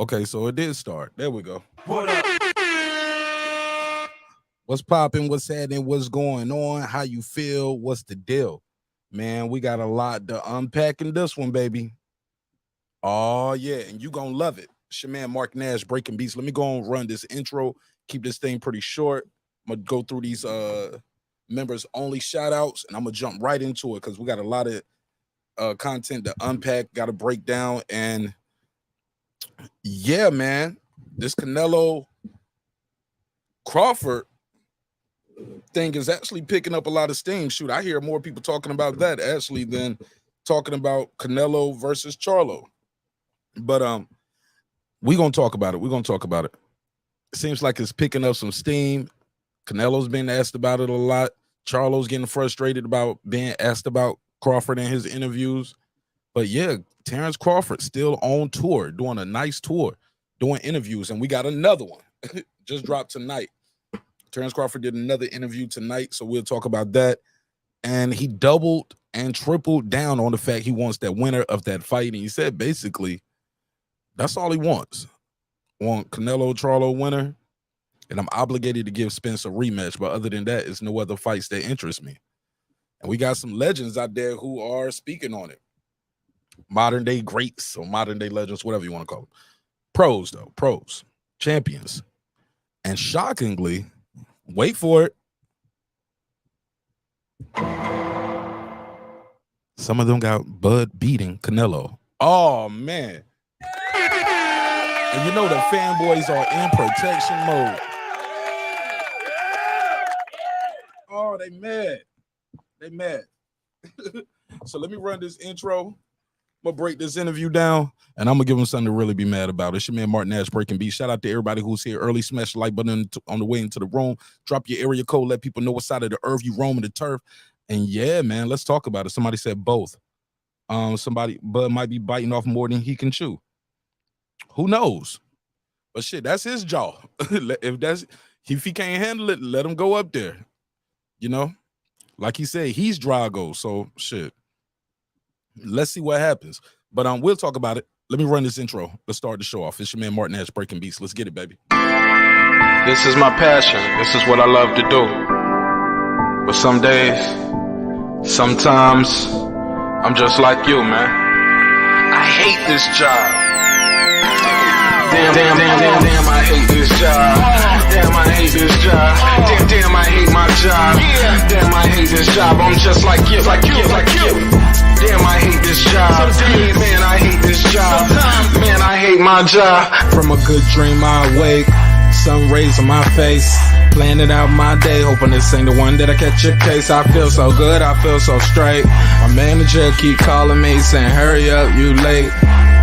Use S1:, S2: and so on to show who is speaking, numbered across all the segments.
S1: Okay, so it did start. There we go. What up? What's popping? What's happening? What's going on? How you feel? What's the deal? Man, we got a lot to unpack in this one, baby. Oh, yeah, and you gonna love it. It's your man, Mark Nash, Breaking Beats. Let me go and run this intro. Keep this thing pretty short. I'm gonna go through these members-only shout-outs, and I'm gonna jump right into it because we got a lot of content to unpack, got to break down, and yeah, man, this Canelo Crawford thing is actually picking up a lot of steam. Shoot, I hear more people talking about that actually than talking about Canelo versus Charlo. But we're gonna talk about it. It seems like it's picking up some steam. Canelo's been asked about it a lot. Charlo's getting frustrated about being asked about Crawford in his interviews. But yeah, Terence Crawford still on tour, doing a nice tour, doing interviews, and we got another one just dropped tonight. Terence Crawford did another interview tonight, so we'll talk about that. And he doubled and tripled down on the fact he wants that winner of that fight. And he said basically that's all he wants. Want Canelo Charlo winner, and I'm obligated to give Spence a rematch. But other than that, it's no other fights that interest me. And we got some legends out there who are speaking on it. Modern day greats or modern day legends, whatever you want to call them. Pros, champions. And shockingly, wait for it, some of them got Bud beating Canelo. Oh, man. And you know the fanboys are in protection mode. Oh, they mad. So let me run this intro. I'm going to break this interview down, and I'm going to give them something to really be mad about. It's your man, Mark Nash, Breaking Beats. Shout out to everybody who's here early. Smash the like button on the way into the room. Drop your area code. Let people know what side of the earth you roaming the turf. And yeah, man, let's talk about it. Somebody said both. Bud might be biting off more than he can chew. Who knows? But shit, that's his jaw. If he can't handle it, let him go up there. You know? Like he said, he's Drago, so shit. Let's see what happens. But we'll talk about it. Let me run this intro. Let's start the show off. It's your man Martin Nash, Breaking Beats. Let's get it, baby.
S2: This is my passion. This is what I love to do. But some days, sometimes, I'm just like you, man. I hate this job. Damn, I hate this job. Damn, I hate this job. Damn, I hate my job. Damn, I hate this job. I'm just like you. Damn, I hate this job. Man, I hate this job. Man, I hate my job.
S1: From a good dream I wake, sun rays on my face, planning out my day, hoping this ain't the one that I catch a case. I feel so good, I feel so straight. My manager keep calling me saying, hurry up, you late.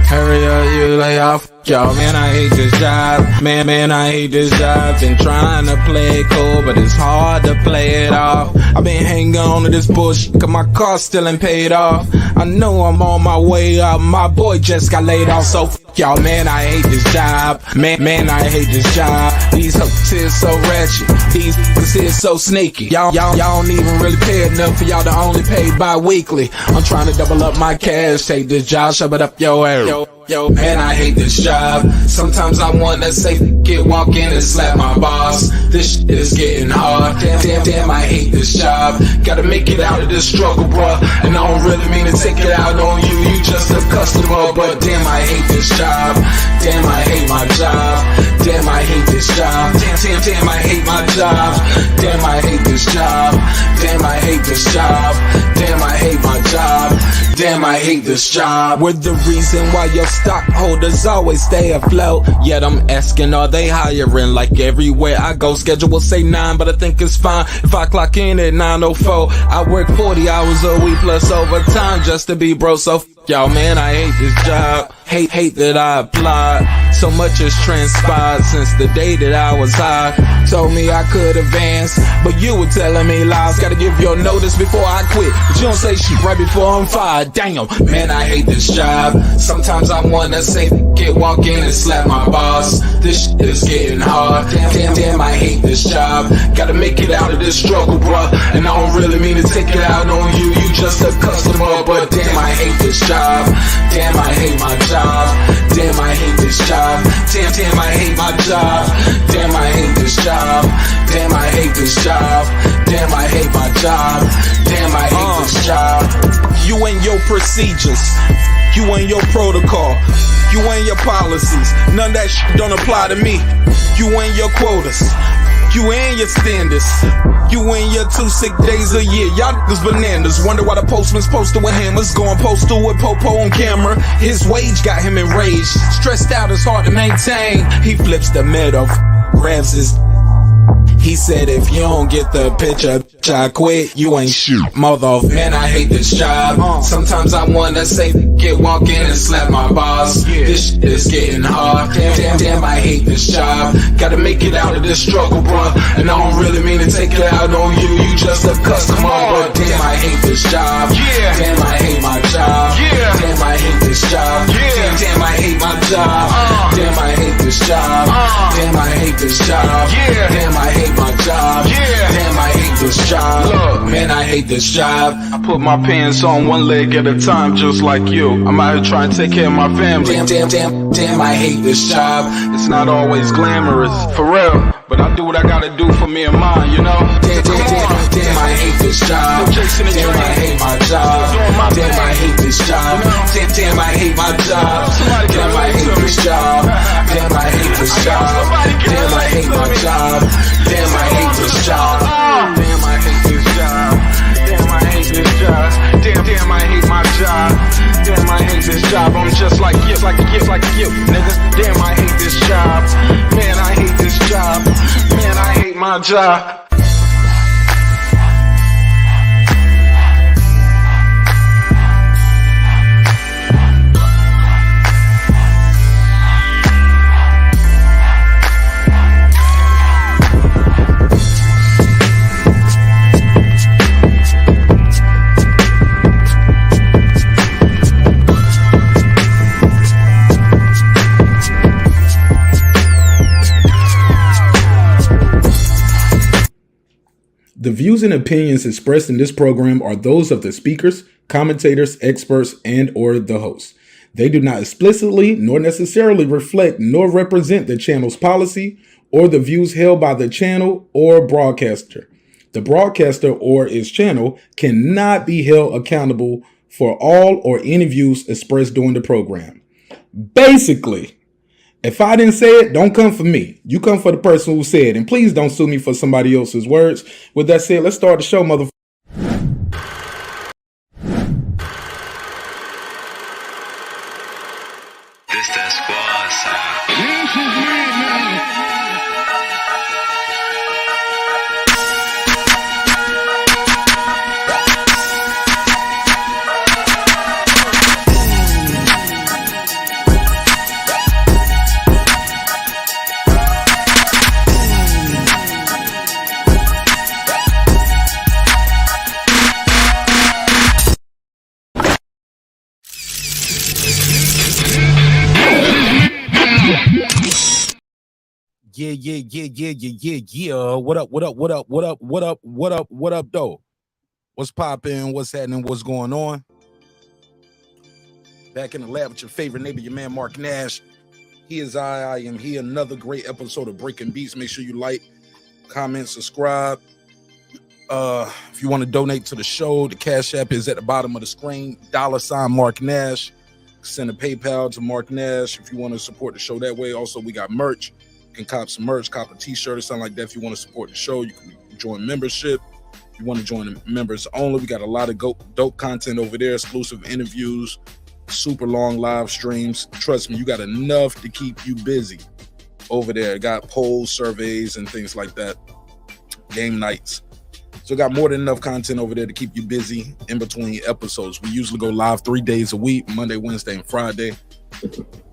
S1: Hurry up, you lay off. Y'all, man, I hate this job. Man, I hate this job. Been trying to play it cool, but it's hard to play it off. I've been hanging on to this bullshit, cause my car still ain't paid off. I know I'm on my way up. My boy just got laid off, so y'all, man, I hate this job. Man, I hate this job. These hoes here so ratchet. These niggas here so sneaky. Y'all don't even really pay enough for y'all to only pay bi-weekly. I'm trying to double up my cash. Take this job, shove it up your ass. Yo, man, I hate this job. Sometimes I wanna say, walk in and slap my boss. This shit is getting hard. Damn, I hate this job. Gotta make it out of this struggle, bruh. And I don't really mean to take it out on you. You just a customer, but damn, I hate this job. Damn, I hate my job. Damn, I hate this job. Damn, I hate my job. Damn, I hate this job. Damn, I hate this job. Damn, I hate my job. Damn, I hate this job. We're the reason why your stockholders always stay afloat. Yet I'm asking, are they hiring? Like everywhere I go, schedule will say 9, but I think it's fine if I clock in at 9:04. I work 40 hours a week plus overtime just to be bro. So y'all, man, I hate this job. Hate that I applied. So much has transpired since the day that I was high. Told me I could advance, but you were telling me lies. Gotta give your notice before I quit, but you don't say shit right before I'm fired. Damn, man, I hate this job. Sometimes I wanna say, walk in and slap my boss. This shit is getting hard. Damn, I hate this job. Gotta make it out of this struggle, bruh. And I don't really mean to take it out on you. You just a customer, but damn, I hate this job. Damn, I hate my job. damn, I hate this job. Damn, I hate my job. Damn, I hate this job. Damn, I hate this job. Damn, I hate my job. Damn, I hate this job. You and your procedures. You and your protocol. You and your policies. None of that shit don't apply to me. You and your quotas. You and your standards. You and your 2 sick days a year. Y'all niggas bananas. Wonder why the postman's posted with hammers. Going postal with Popo on camera. His wage got him enraged. Stressed out, it's hard to maintain. He flips the middle, grabs his. He said, if you don't get the picture, I quit, you ain't shoot. Mother, man, I hate this job. Sometimes I wanna say, walk in and slap my boss. This shit is getting hard. Damn, I hate this job. Gotta make it out of this struggle, bruh. And I don't really mean to take it out on you. You just a customer, but damn, I hate this job. Damn, I hate my job. Damn, I hate this job. Damn, I hate my job. Damn, I hate this job. Damn, I hate this job. Damn, I hate my job. Damn, I hate this job. Look, man, I hate this job. I put my pants on one leg at a time, just like you. I'm out here trying to take care of my family. Damn, I hate this job. It's not always glamorous, for real, but I do what I gotta do for me and mine, you know? Damn, I hate this job. Damn, I hate my job. Damn, I hate this job. Damn, I hate my job. Damn, I hate this job. Damn, I hate this job. Damn, I hate my job. Damn, I hate this job. Damn, I hate this job. Damn, I hate this job. Damn, I hate my job. Damn, I hate this job. I'm just like you, niggas. Damn, I hate this job. Man, I hate this job. Man, I hate my job.
S3: The views and opinions expressed in this program are those of the speakers, commentators, experts, and or the hosts. They do not explicitly nor necessarily reflect nor represent the channel's policy or the views held by the channel or broadcaster. The broadcaster or its channel cannot be held accountable for all or any views expressed during the program. Basically, if I didn't say it, don't come for me. You come for the person who said it. And please don't sue me for somebody else's words. With that said, let's start the show, motherfucker.
S4: This that squad side.
S5: This is madness.
S3: Yeah. What up, though? What's poppin'? What's happening? What's going on? Back in the lab with your favorite neighbor, your man, Mark Nash. He is I am he. Another great episode of Breaking Beats. Make sure you like, comment, subscribe. If you want to donate to the show, the Cash App is at the bottom of the screen. $ Mark Nash. Send a PayPal to Mark Nash if you want to support the show that way. Also, we got merch. You can cop some merch, cop a t-shirt or something like that. If you want to support the show, you can join membership. If you want to join the members only, we got a lot of dope content over there, exclusive interviews, super long live streams. Trust me, you got enough to keep you busy over there. Got polls, surveys, and things like that. Game nights. So got more than enough content over there to keep you busy in between episodes. We usually go live 3 days a week, Monday, Wednesday, and Friday.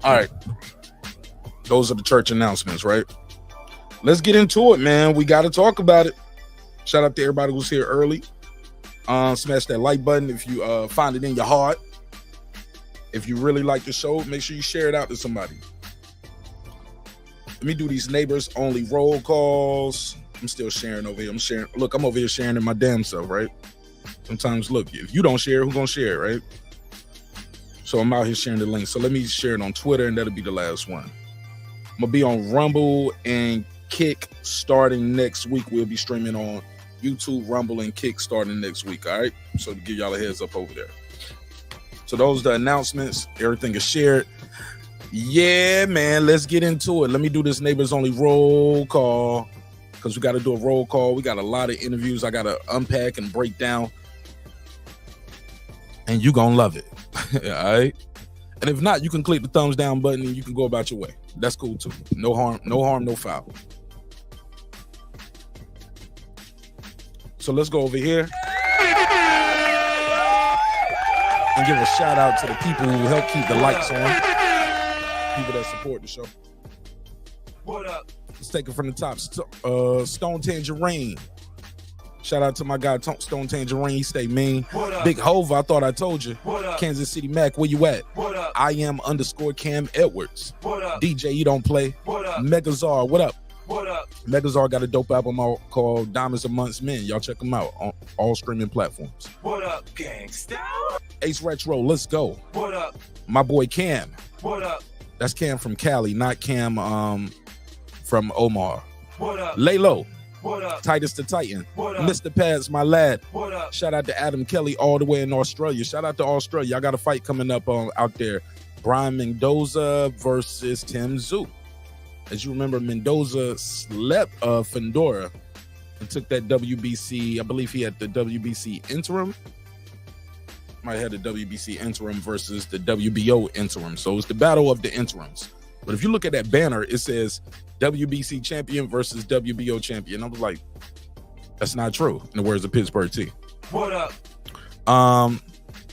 S3: All right. Those are the church announcements, right? Let's get into it, man. We got to talk about it. Shout out to everybody who's here early. Smash that like button if you find it in your heart. If you really like the show, make sure you share it out to somebody. Let me do these neighbors only roll calls. I'm still sharing over here. I'm over here sharing in my damn self, right? Sometimes, look, if you don't share, who's gonna share, right? So I'm out here sharing the link. So let me share it on Twitter, and that'll be the last one. I'm gonna be on Rumble and Kick starting next week. We'll be streaming on YouTube, Rumble, and Kick starting next week. All right. So to give y'all a heads up over there. So those are the announcements. Everything is shared. Yeah, man. Let's get into it. Let me do this neighbors only roll call because we got to do a roll call. We got a lot of interviews I got to unpack and break down. And you gonna love it. All right. And if not, you can click the thumbs down button and you can go about your way. That's cool too. No harm, no foul. So let's go over here and give a shout out to the people who help keep the lights on. People that support the show. What up? Let's take it from the top. Stone Tangerine. Shout out to my guy Stone Tangerine. He stay mean. Big Hova, I thought I told you. Kansas City Mac, where you at? I am _Cam Edwards. DJ, you don't play. Megazar, what up? Megazar got a dope album out called Diamonds Amongst Men. Y'all check them out on all streaming platforms. What up, gangsta? Ace Retro, let's go. What up? My boy Cam. What up? That's Cam from Cali, not Cam from Omar. What up? Lay low. What up? Titus the Titan. What up? Mr. Pads, my lad. What up? Shout out to Adam Kelly all the way in Australia. Shout out to Australia. I got a fight coming up out there. Brian Mendoza versus Tim Tszyu. As you remember, Mendoza slept Fedora and took that WBC. I believe he had the WBC interim. Might have had the WBC interim versus the WBO interim. So it's the battle of the interims. But if you look at that banner, it says WBC champion versus WBO champion. I was like, that's not true, in the words of Pittsburgh T. What up?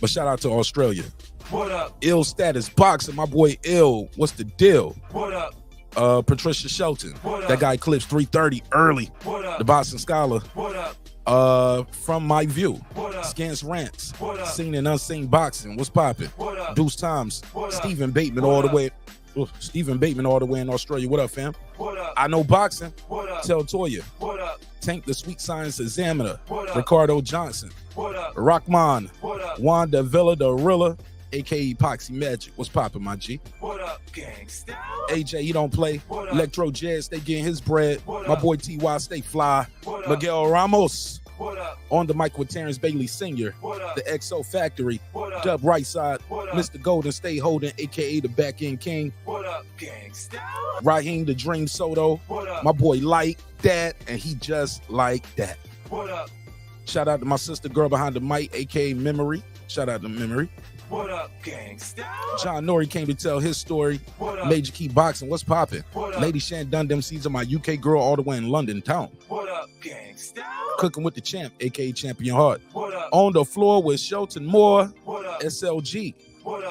S3: But shout out to Australia. What up? Ill Status Boxing, my boy Ill. What's the deal? What up? Patricia Shelton. What up? That guy clips 330 early. What up? The boxing scholar. What up? From my view. What up? Scance Rants. What up? Seen and unseen boxing. What's popping? What up? Deuce Times. What up? Stephen Bateman all the way. Stephen Bateman all the way in Australia. What up, fam? What up? I know boxing. What up? Tell Toya. What up? Tank the Sweet Science Examiner. What up? Ricardo Johnson. What up? Rockman. What up? Wanda Villa the Rilla, aka Epoxy Magic. What's poppin', my G? What up, gangsta? AJ, he don't play. Electro Jazz, stay getting his bread. My boy TY, stay fly. Miguel Ramos. What up? On the mic with Terrence Bailey Sr. The XO Factory. Dub Right Side. Mr. Golden State Holding, aka the Back End King. What up, gangsta? Raheem the Dream Soto. My boy like that, and he just like that. What up? Shout out to my sister girl behind the mic, aka Memory. Shout out to Memory. What up, gangsta? John Nori came to tell his story. Major Key Boxing, what's poppin'? Lady Shan done them seeds of my UK girl all the way in London town. What up, gangsta? Cooking with the champ, aka Champion Heart. On the floor with Shelton Moore, SLG,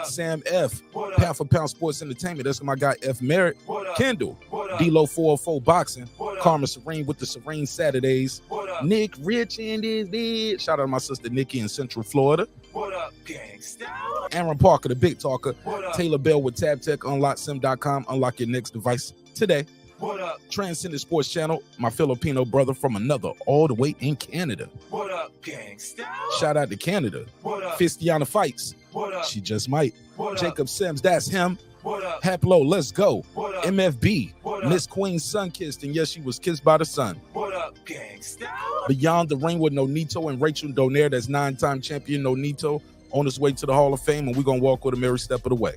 S3: Sam F, Pound for Pound Sports Entertainment. That's my guy F Merritt, Kendall, D-Lo 404 Boxing, Karma Serene with the Serene Saturdays, Nick Rich in this bitch. Shout out to my sister Nikki in Central Florida. What up, gangsta? Aaron Parker, the Big Talker. Taylor Bell with TabTech, unlocksim.com. Unlock your next device today. What up? Transcendent Sports Channel, my Filipino brother from another, all the way in Canada. What up, gangsta? Shout out to Canada. What up? Fistiana Fights. What up? She just might. What Jacob up? Sims, that's him. What up? Haplo, let's go. What up? MFB. What Miss up? Queen sun kissed, and yes, she was kissed by the sun. What up, gangsta? Beyond the Ring with Nonito and Rachel Donaire, that's 9-time champion Nonito, on his way to the Hall of Fame, and we're gonna walk with him every step of the way.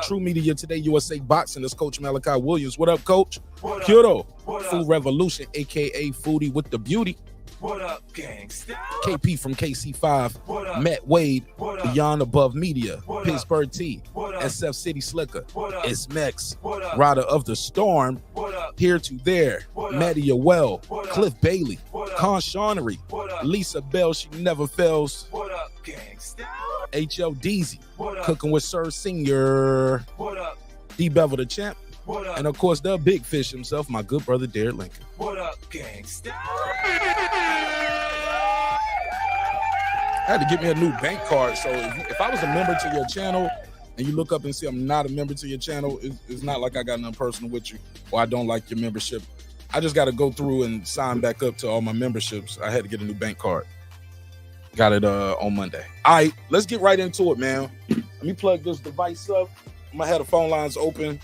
S3: True Media Today, USA Boxing, that's Coach Malachi Williams. What up, Coach? Kyoto, Food Revolution, aka Foodie with the Beauty. What up, gangsta? KP from KC5, Matt Wade, Beyond Above Media, Pittsburgh T, SF City Slicker, It's Mex, Rider of the Storm, Here to There, Maddie Yoel, Cliff Bailey, Con Shawnery, Lisa Bell, she never fails. What up, gangsta? HL Deezy, Cooking with Sir Senior, D Bevel the Champ, and of course the big fish himself, my good brother Derek Lincoln. What up, gangsta? I had to get me a new bank card, so if I was a member to your channel and you look up and see I'm not a member to your channel, it's not like I got nothing personal with you or I don't like your membership. I just got to go through and sign back up to all my memberships. I had to get a new bank card. Got it on Monday. All right, let's get right into it, man. Let me plug this device up. I'm gonna have the phone lines open.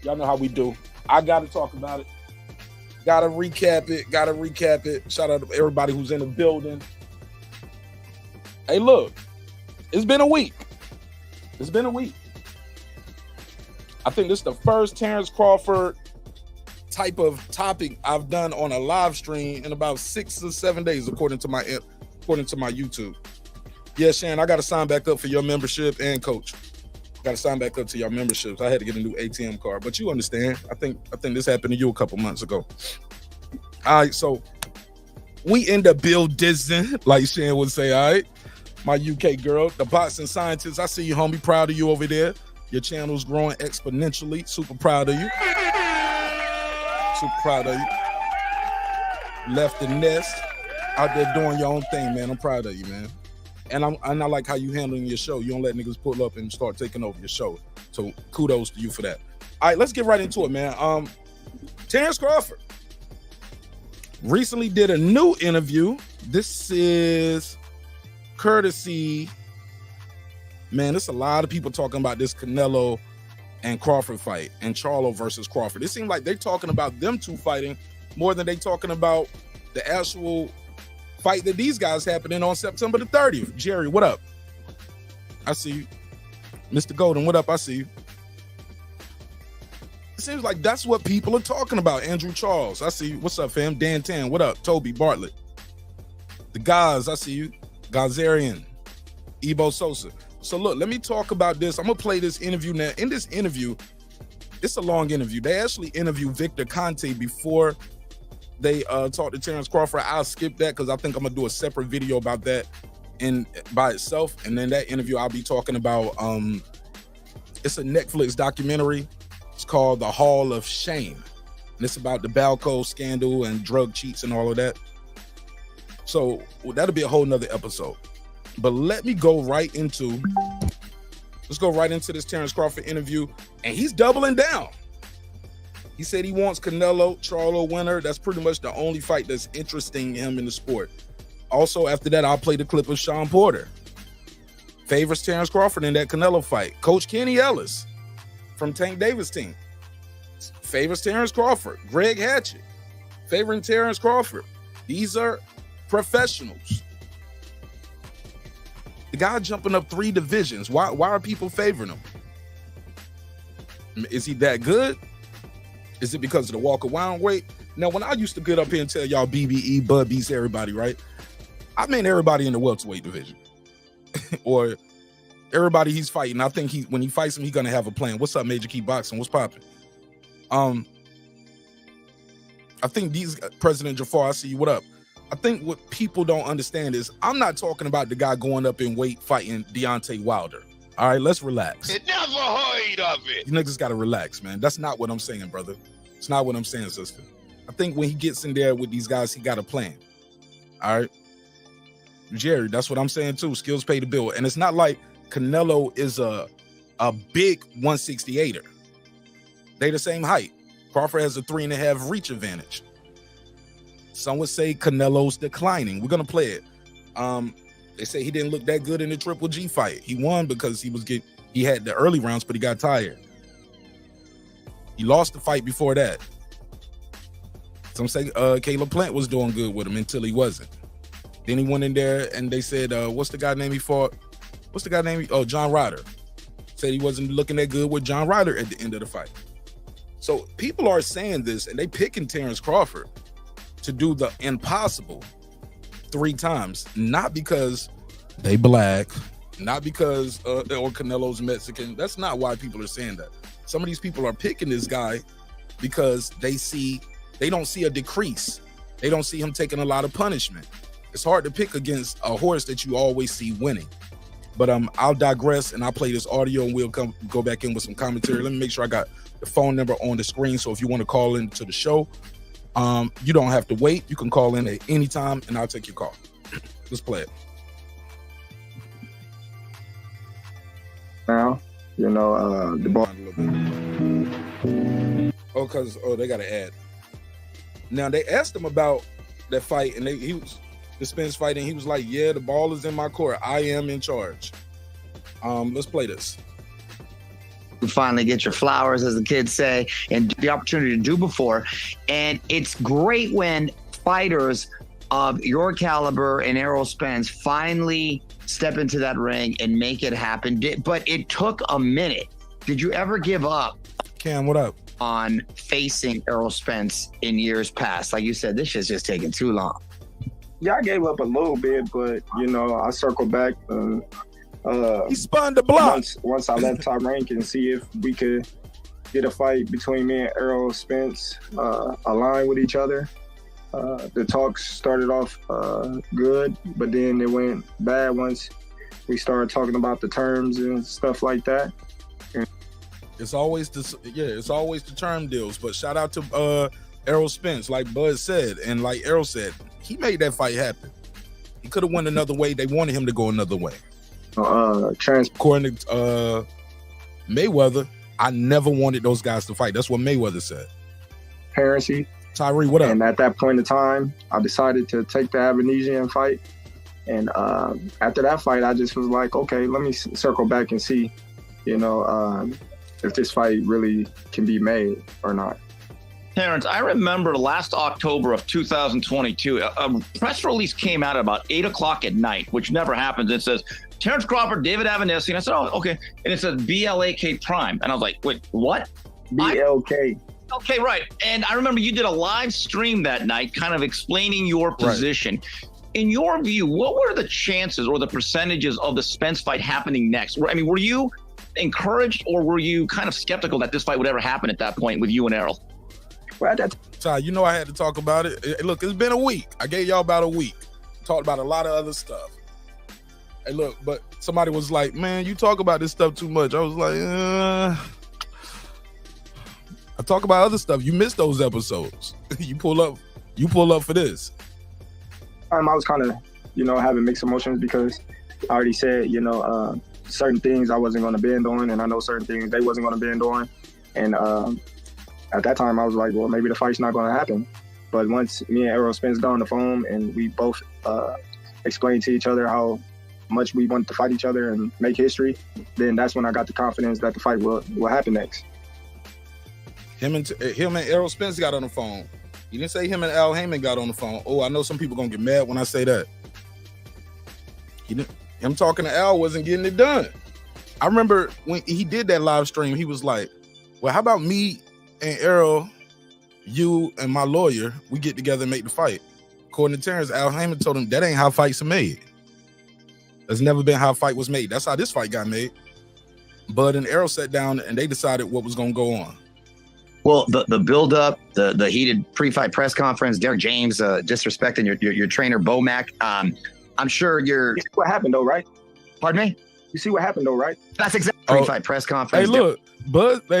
S3: Y'all know how we do. I gotta talk about it. Gotta recap it. Shout out to everybody who's in the building. Hey, look, it's been a week. I think this is the first Terence Crawford type of topic I've done on a live stream in about 6 or 7 days, according to my YouTube. Yeah, Shan, I got to sign back up for your membership, and coach, got to sign back up to your memberships. I had to get a new ATM card, but you understand. I think this happened to you a couple months ago. All right, so we in the building, like Shan would say. All right, my UK girl, the boxing scientist. I see you, homie. Proud of you over there. Your channel's growing exponentially. Super proud of you. Left the nest, out there doing your own thing, man. I'm proud of you, man. And I like how you handling your show. You don't let niggas pull up and start taking over your show. So kudos to you for that. All right, let's get right into it, man. Terence Crawford recently did a new interview. This is courtesy, man, there's a lot of people talking about this Canelo and Crawford fight and Charlo versus Crawford. It seems like they're talking about them two fighting more than they talking about the actual fight that these guys happening on September the 30th. Jerry, what up? I see you. Mr. Golden, what up? I see you. It seems like that's what people are talking about. Andrew Charles, I see you. What's up, fam? Dan Tan, what up? Toby Bartlett. The guys, I see you. Gazarian, Ebo Sosa. So look, let me talk about this. I'm gonna play this interview now. In this interview, it's a long interview. They actually interviewed Victor Conte before they talked to Terence Crawford. I'll skip that because I think I'm gonna do a separate video about that by itself. And then that interview, I'll be talking about. It's a Netflix documentary. It's called The Hall of Shame, and it's about the Balco scandal and drug cheats and all of that. So that'll be a whole nother episode. But let me go right into. Let's go right into this Terence Crawford interview, and he's doubling down. He said he wants Canelo, Charlo winner. That's pretty much the only fight that's interesting him in the sport. Also, after that, I'll play the clip of Shawn Porter. Favors Terence Crawford in that Canelo fight. Coach Kenny Ellis from Tank Davis' team favors Terence Crawford. Greg Hatchett favoring Terence Crawford. These are professionals. The guy jumping up 3 divisions. Why are people favoring him? Is he that good? Is it because of the walk around weight? Now, when I used to get up here and tell y'all BBE, Bud beats everybody, right? I mean everybody in the welterweight division. Or everybody he's fighting. I think when he fights him, he's going to have a plan. What's up, Major Key Boxing? What's popping? I think President Jafar, I see you. What up? I think what people don't understand is I'm not talking about the guy going up in weight fighting Deontay Wilder. All right, let's relax.
S5: Never heard of it.
S3: You niggas got to relax, man. That's not what I'm saying, brother. It's not what I'm saying, sister. I think when he gets in there with these guys, he got a plan. All right? Jerry, that's what I'm saying too. Skills pay the bill. And it's not like Canelo is a big 168er. They the same height. Crawford has a 3.5 reach advantage. Some would say Canelo's declining. We're gonna play it. They say he didn't look that good in the Triple G fight. He won because he had the early rounds, but he got tired. He lost the fight before that. Some say Caleb Plant was doing good with him until he wasn't. Then he went in there and they said, what's the guy name he fought? What's the guy name? Oh, John Ryder. Said he wasn't looking that good with John Ryder at the end of the fight. So people are saying this and they picking Terence Crawford to do the impossible 3 times, not because they black, not because or Canelo's Mexican. That's not why people are saying that. Some of these people are picking this guy because they don't see a decrease. They don't see him taking a lot of punishment. It's hard to pick against a horse that you always see winning. But I'll digress and I'll play this audio and we'll go back in with some commentary. Let me make sure I got the phone number on the screen. So if you want to call into the show, you don't have to wait. You can call in at any time and I'll take your call. Let's play it.
S6: Now, the ball.
S3: They got an ad. Now they asked him about that fight and he was the Spence fight and he was like, yeah, the ball is in my court. I am in charge. Let's play this.
S7: You finally get your flowers, as the kids say, and the opportunity to do before. And it's great when fighters of your caliber and Errol Spence finally step into that ring and make it happen. But it took a minute. Did you ever give up?
S3: Cam, what up?
S7: On facing Errol Spence in years past? Like you said, this shit's just taking too long.
S6: Yeah, I gave up a little bit, but I circled back.
S3: He spun the block.
S6: Once I left Top Rank and see if we could get a fight between me and Errol Spence align with each other. The talks started off good, but then it went bad once we started talking about the terms and stuff like that.
S3: It's always the term deals. But shout out to Errol Spence, like Bud said, and like Errol said, he made that fight happen. He could have went another way. They wanted him to go another way. According to Mayweather, I never wanted those guys to fight. That's what Mayweather said.
S6: Transparency.
S3: Tyree, what up?
S6: And at that point in time, I decided to take the Avenesian fight. And after that fight, I just was like, okay, let me circle back and see, if this fight really can be made or not.
S8: Terence, I remember last October of 2022, a press release came out at about 8 o'clock at night, which never happens. It says, Terence Crawford, David Avenesian. I said, oh, okay. And it says BLAK Prime. And I was like, wait, what?
S6: BLK.
S8: Okay, right. And I remember you did a live stream that night kind of explaining your position. Right. In your view, what were the chances or the percentages of the Spence fight happening next? I mean, were you encouraged or were you kind of skeptical that this fight would ever happen at that point with you and Errol?
S6: Well,
S3: I had to talk about it. Look, it's been a week. I gave y'all about a week. Talked about a lot of other stuff. Hey, look, but somebody was like, man, you talk about this stuff too much. I was like, I talk about other stuff. You missed those episodes. You pull up for this.
S6: I was kind of, having mixed emotions because I already said, certain things I wasn't going to bend on, and I know certain things they wasn't going to bend on. And at that time, I was like, well, maybe the fight's not going to happen. But once me and Errol Spence got on the phone and we both explained to each other how much we wanted to fight each other and make history, then that's when I got the confidence that the fight will happen next.
S3: Him and Errol Spence got on the phone. You didn't say him and Al Heyman got on the phone. Oh, I know some people gonna get mad when I say that. Him talking to Al wasn't getting it done. I remember when he did that live stream, he was like, well, how about me and Errol, you and my lawyer, we get together and make the fight. According to Terence, Al Heyman told him that ain't how fights are made. That's never been how a fight was made. That's how this fight got made. Bud and Errol sat down and they decided what was gonna go on.
S7: Well, the build up, the heated pre-fight press conference, Derek James disrespecting your trainer Bomac. I'm sure you're.
S6: You see what happened though, right?
S7: Pardon me?
S6: You see what happened though, right?
S7: That's exactly pre-fight press conference.
S3: Hey,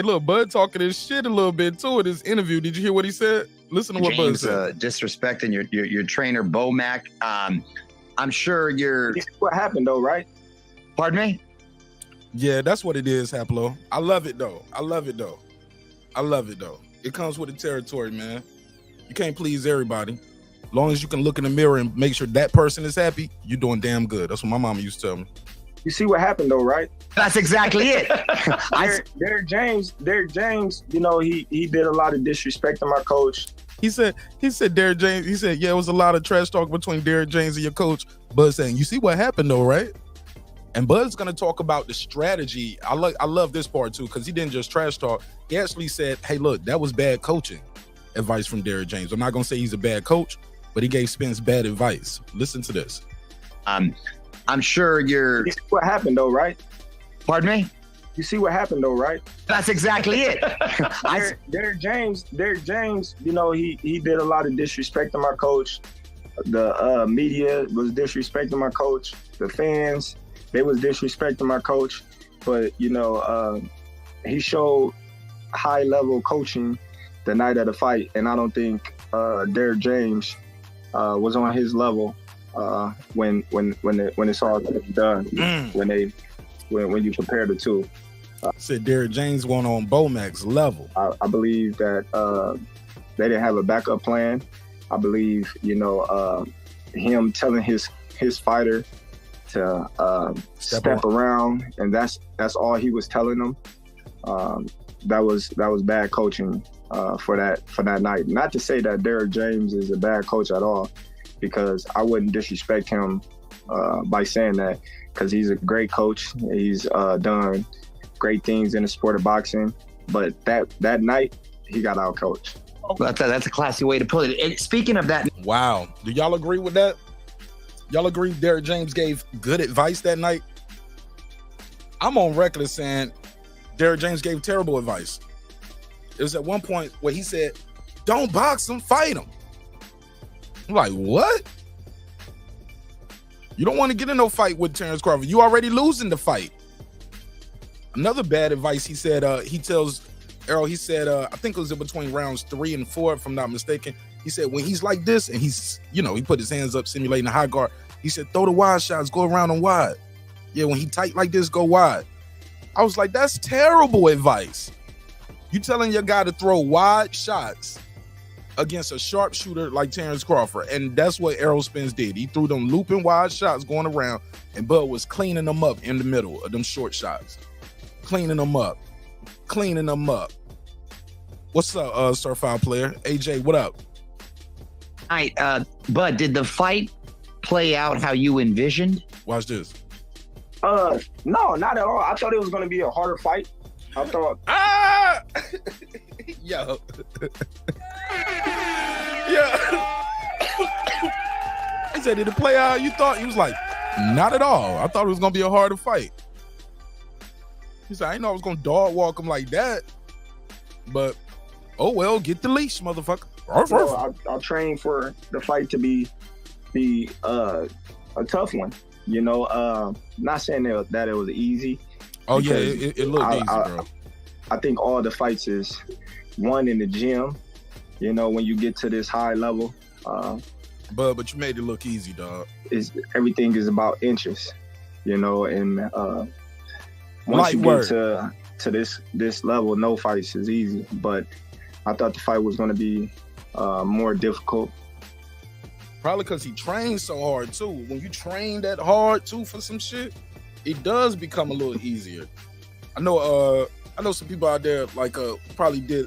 S3: look, Bud talking his shit a little bit too in his interview. Did you hear what he said? Listen to what
S7: James,
S3: Bud said.
S7: Disrespecting your trainer Bomac. I'm sure you're.
S6: You see what happened though, right?
S7: Pardon me?
S3: Yeah, that's what it is, Haplo. I love it though. It comes with the territory, man. You can't please everybody. As long as you can look in the mirror and make sure that person is happy, you're doing damn good. That's what my mama used to tell me.
S6: You see what happened though, right?
S7: That's exactly it.
S6: Derek James, he did a lot of disrespect to my coach.
S3: He said Derek James, he said, yeah, it was a lot of trash talk between Derek James and your coach. Bud saying, you see what happened though, right? And Bud's gonna talk about the strategy. I love this part too, because he didn't just trash talk. He actually said, hey, look, that was bad coaching advice from Derek James. I'm not gonna say he's a bad coach, but he gave Spence bad advice. Listen to this.
S7: I'm sure you're.
S6: You see what happened though, right?
S7: Pardon me?
S6: You see what happened though, right?
S7: That's exactly it.
S6: Derek James, he did a lot of disrespect to my coach. The media was disrespecting my coach. The fans, they was disrespecting my coach. But, he showed high-level coaching the night of the fight, and I don't think Derek James was on his level when it's all done. When you compare the two.
S3: Said Derek James went on Bomac's level.
S6: I believe that they didn't have a backup plan. I believe, him telling his fighter to step around, and that's all he was telling them. That was bad coaching for that night. Not to say that Derrick James is a bad coach at all, because I wouldn't disrespect him by saying that, because he's a great coach. He's done great things in the sport of boxing, but that night he got out coached.
S7: That's a classy way to put it. And speaking of that,
S3: wow, do y'all agree with that? Y'all agree Derrick James gave good advice that night? I'm on record as saying Derrick James gave terrible advice. It was at one point where he said, "Don't box him, fight him." I'm like, what? You don't want to get in no fight with Terence Crawford. You already losing the fight. Another bad advice he said, he tells Errol, he said, I think it was in between rounds 3 and 4, if I'm not mistaken. He said, when he's like this and he's, he put his hands up simulating a high guard, he said, throw the wide shots, go around and wide. Yeah, when he tight like this, go wide. I was like, that's terrible advice. You telling your guy to throw wide shots against a sharpshooter like Terence Crawford, and that's what Errol Spence did. He threw them looping wide shots going around, and Bud was cleaning them up in the middle of them short shots. Cleaning them up. What's up, Certified Player? AJ, what up?
S7: All right, Bud, did the fight play out how you envisioned?
S3: Watch this.
S6: No, not at all. I thought it was going to be a harder fight. I thought.
S3: Yo. Yeah. He said, did it play out how you thought? He was like, not at all. I thought it was going to be a harder fight. He said, I didn't know I was going to dog walk him like that. But, oh well, get the leash, motherfucker.
S6: I'll train for the fight to be a tough one. Not saying that it was easy.
S3: Oh yeah, it looked easy, bro.
S6: I think all the fights is won in the gym. When you get to this high level.
S3: But you made it look easy, dog.
S6: Everything is about inches, and once you get to this level, no fights is easy. But I thought the fight was going to be more difficult.
S3: Probably because he trained so hard too. When you train that hard too for some shit, it does become a little easier. I know some people out there probably did.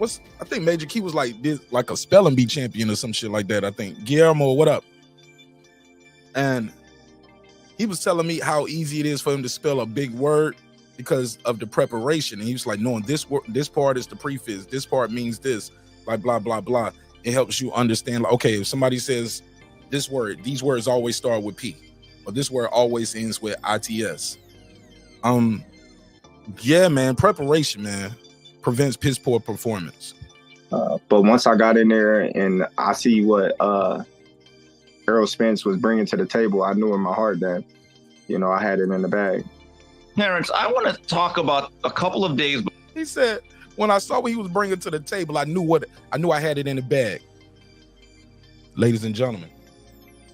S3: I think Major Key was did a spelling bee champion or some shit like that. I think Guillermo, what up? And he was telling me how easy it is for him to spell a big word because of the preparation. And he was like, knowing this part is the prefix, this part means this, like blah blah blah. It helps you understand. Okay, if somebody says this word, these words always start with P, or this word always ends with ITS. Yeah, man, preparation, man, prevents piss poor performance.
S6: But once I got in there and I see what Errol Spence was bringing to the table, I knew in my heart that, I had it in the bag.
S8: Terence, I want to talk about a couple of days.
S3: He said, when I saw what he was bringing to the table, I knew I had it in the bag. Ladies and gentlemen,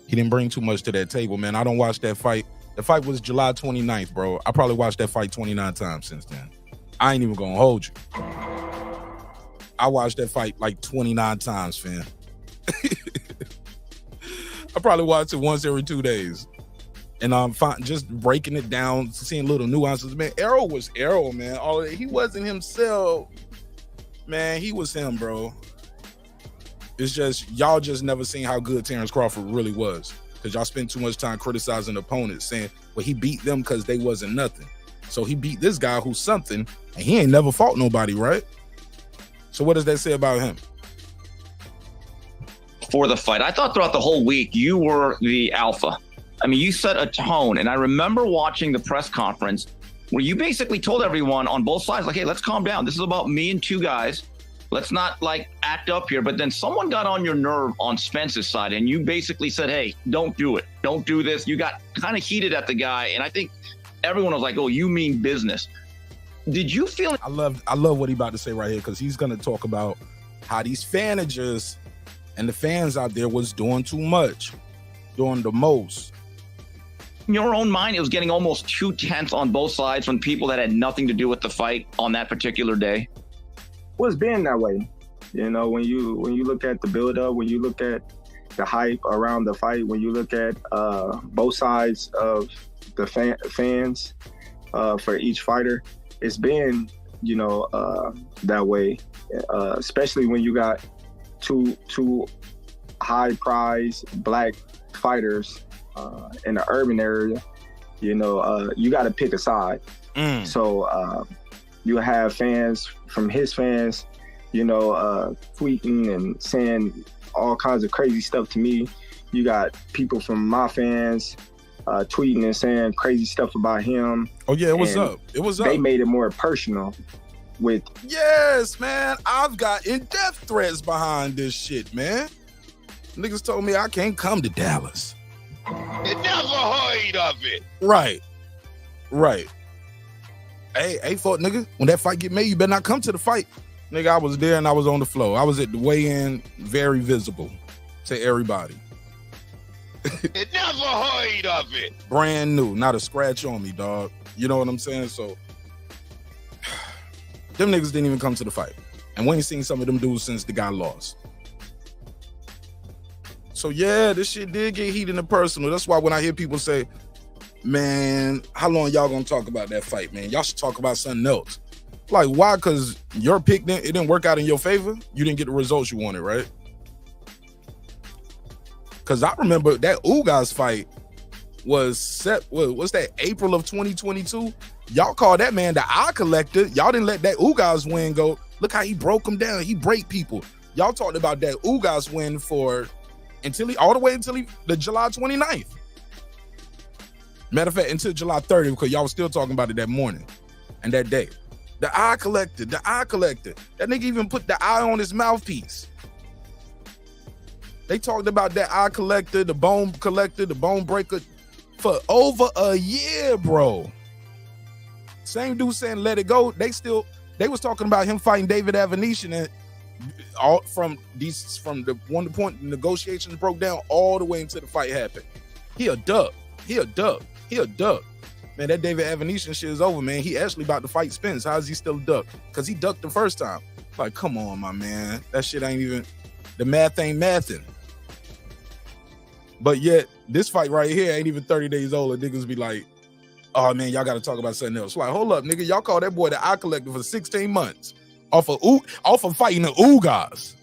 S3: he didn't bring too much to that table, man. I don't watch that fight. The fight was July 29th, bro. I probably watched that fight 29 times since then. I ain't even gonna hold you. I watched that fight 29 times, fam. I probably watched it once every 2 days. And I'm just breaking it down, seeing little nuances. Man, Errol was Errol, man. He wasn't himself. Man, he was him, bro. It's just, y'all just never seen how good Terence Crawford really was. Because y'all spend too much time criticizing opponents, saying, well, he beat them because they wasn't nothing. So he beat this guy who's something, and he ain't never fought nobody, right? So what does that say about him?
S8: For the fight, I thought throughout the whole week, you were the alpha. I mean, you set a tone, and I remember watching the press conference where you basically told everyone on both sides, hey, let's calm down. This is about me and two guys. Let's not act up here. But then someone got on your nerve on Spence's side, and you basically said, hey, don't do it. Don't do this. You got kind of heated at the guy, and I think everyone was like, oh, you mean business. Did you feel?
S3: I love what he about to say right here, because he's going to talk about how these fanagers and the fans out there was doing too much, doing the most.
S8: In your own mind, it was getting almost 2 tenths on both sides from people that had nothing to do with the fight on that particular day.
S6: Well, it's been that way. When you look at the build-up, when you look at the hype around the fight, when you look at both sides of the fans for each fighter, it's been, you know, that way, especially when you got two high prize black fighters in the urban area. You know, you got to pick a side. So you have fans from his fans, you know, tweeting and saying all kinds of crazy stuff to me. You got people from my fans tweeting and saying crazy stuff about him.
S3: Oh yeah, it was up. It was up.
S6: They made it more personal with.
S3: Yes, man. I've got in-depth threats behind this shit, man. Niggas told me I can't come to Dallas.
S5: You never heard of it.
S3: Right. Hey, fuck, nigga. When that fight get made, you better not come to the fight. Nigga, I was there and I was on the floor. I was at the weigh-in, very visible to everybody.
S5: You never heard of it.
S3: Brand new, not a scratch on me, dog. You know what I'm saying? So, them niggas didn't even come to the fight. And we ain't seen some of them dudes since the guy lost. So, yeah, this shit did get heated and personal. That's why when I hear people say, man, how long y'all gonna talk about that fight, man? Y'all should talk about something else. Like, why? Because your pick, it didn't work out in your favor? You didn't get the results you wanted, right? Because I remember that Ugas fight was set, what's that, April of 2022? Y'all called that man the eye collector. Y'all didn't let that Ugas win go. Look how he broke him down. He break people. Y'all talked about that Ugas win all the way until the July 29th. Matter of fact, until July 30th, because y'all was still talking about it that morning and that day. The eye collector. That nigga even put the eye on his mouthpiece. They talked about that eye collector, the bone collector, the bone breaker for over a year, bro. Same dude saying let it go. They was talking about him fighting David Avenetian, and all from the one point the negotiations broke down all the way until the fight happened. He a duck. Man, that David Avenetian shit is over, man. He actually about to fight Spence. How is he still a duck? Because he ducked the first time. Like, come on, my man. That shit ain't even, the math ain't mathing. But yet, this fight right here ain't even 30 days old, and niggas be like, oh, man, y'all got to talk about something else. Like, hold up, nigga. Y'all call that boy the eye collector for 16 months off of fighting the Ugas.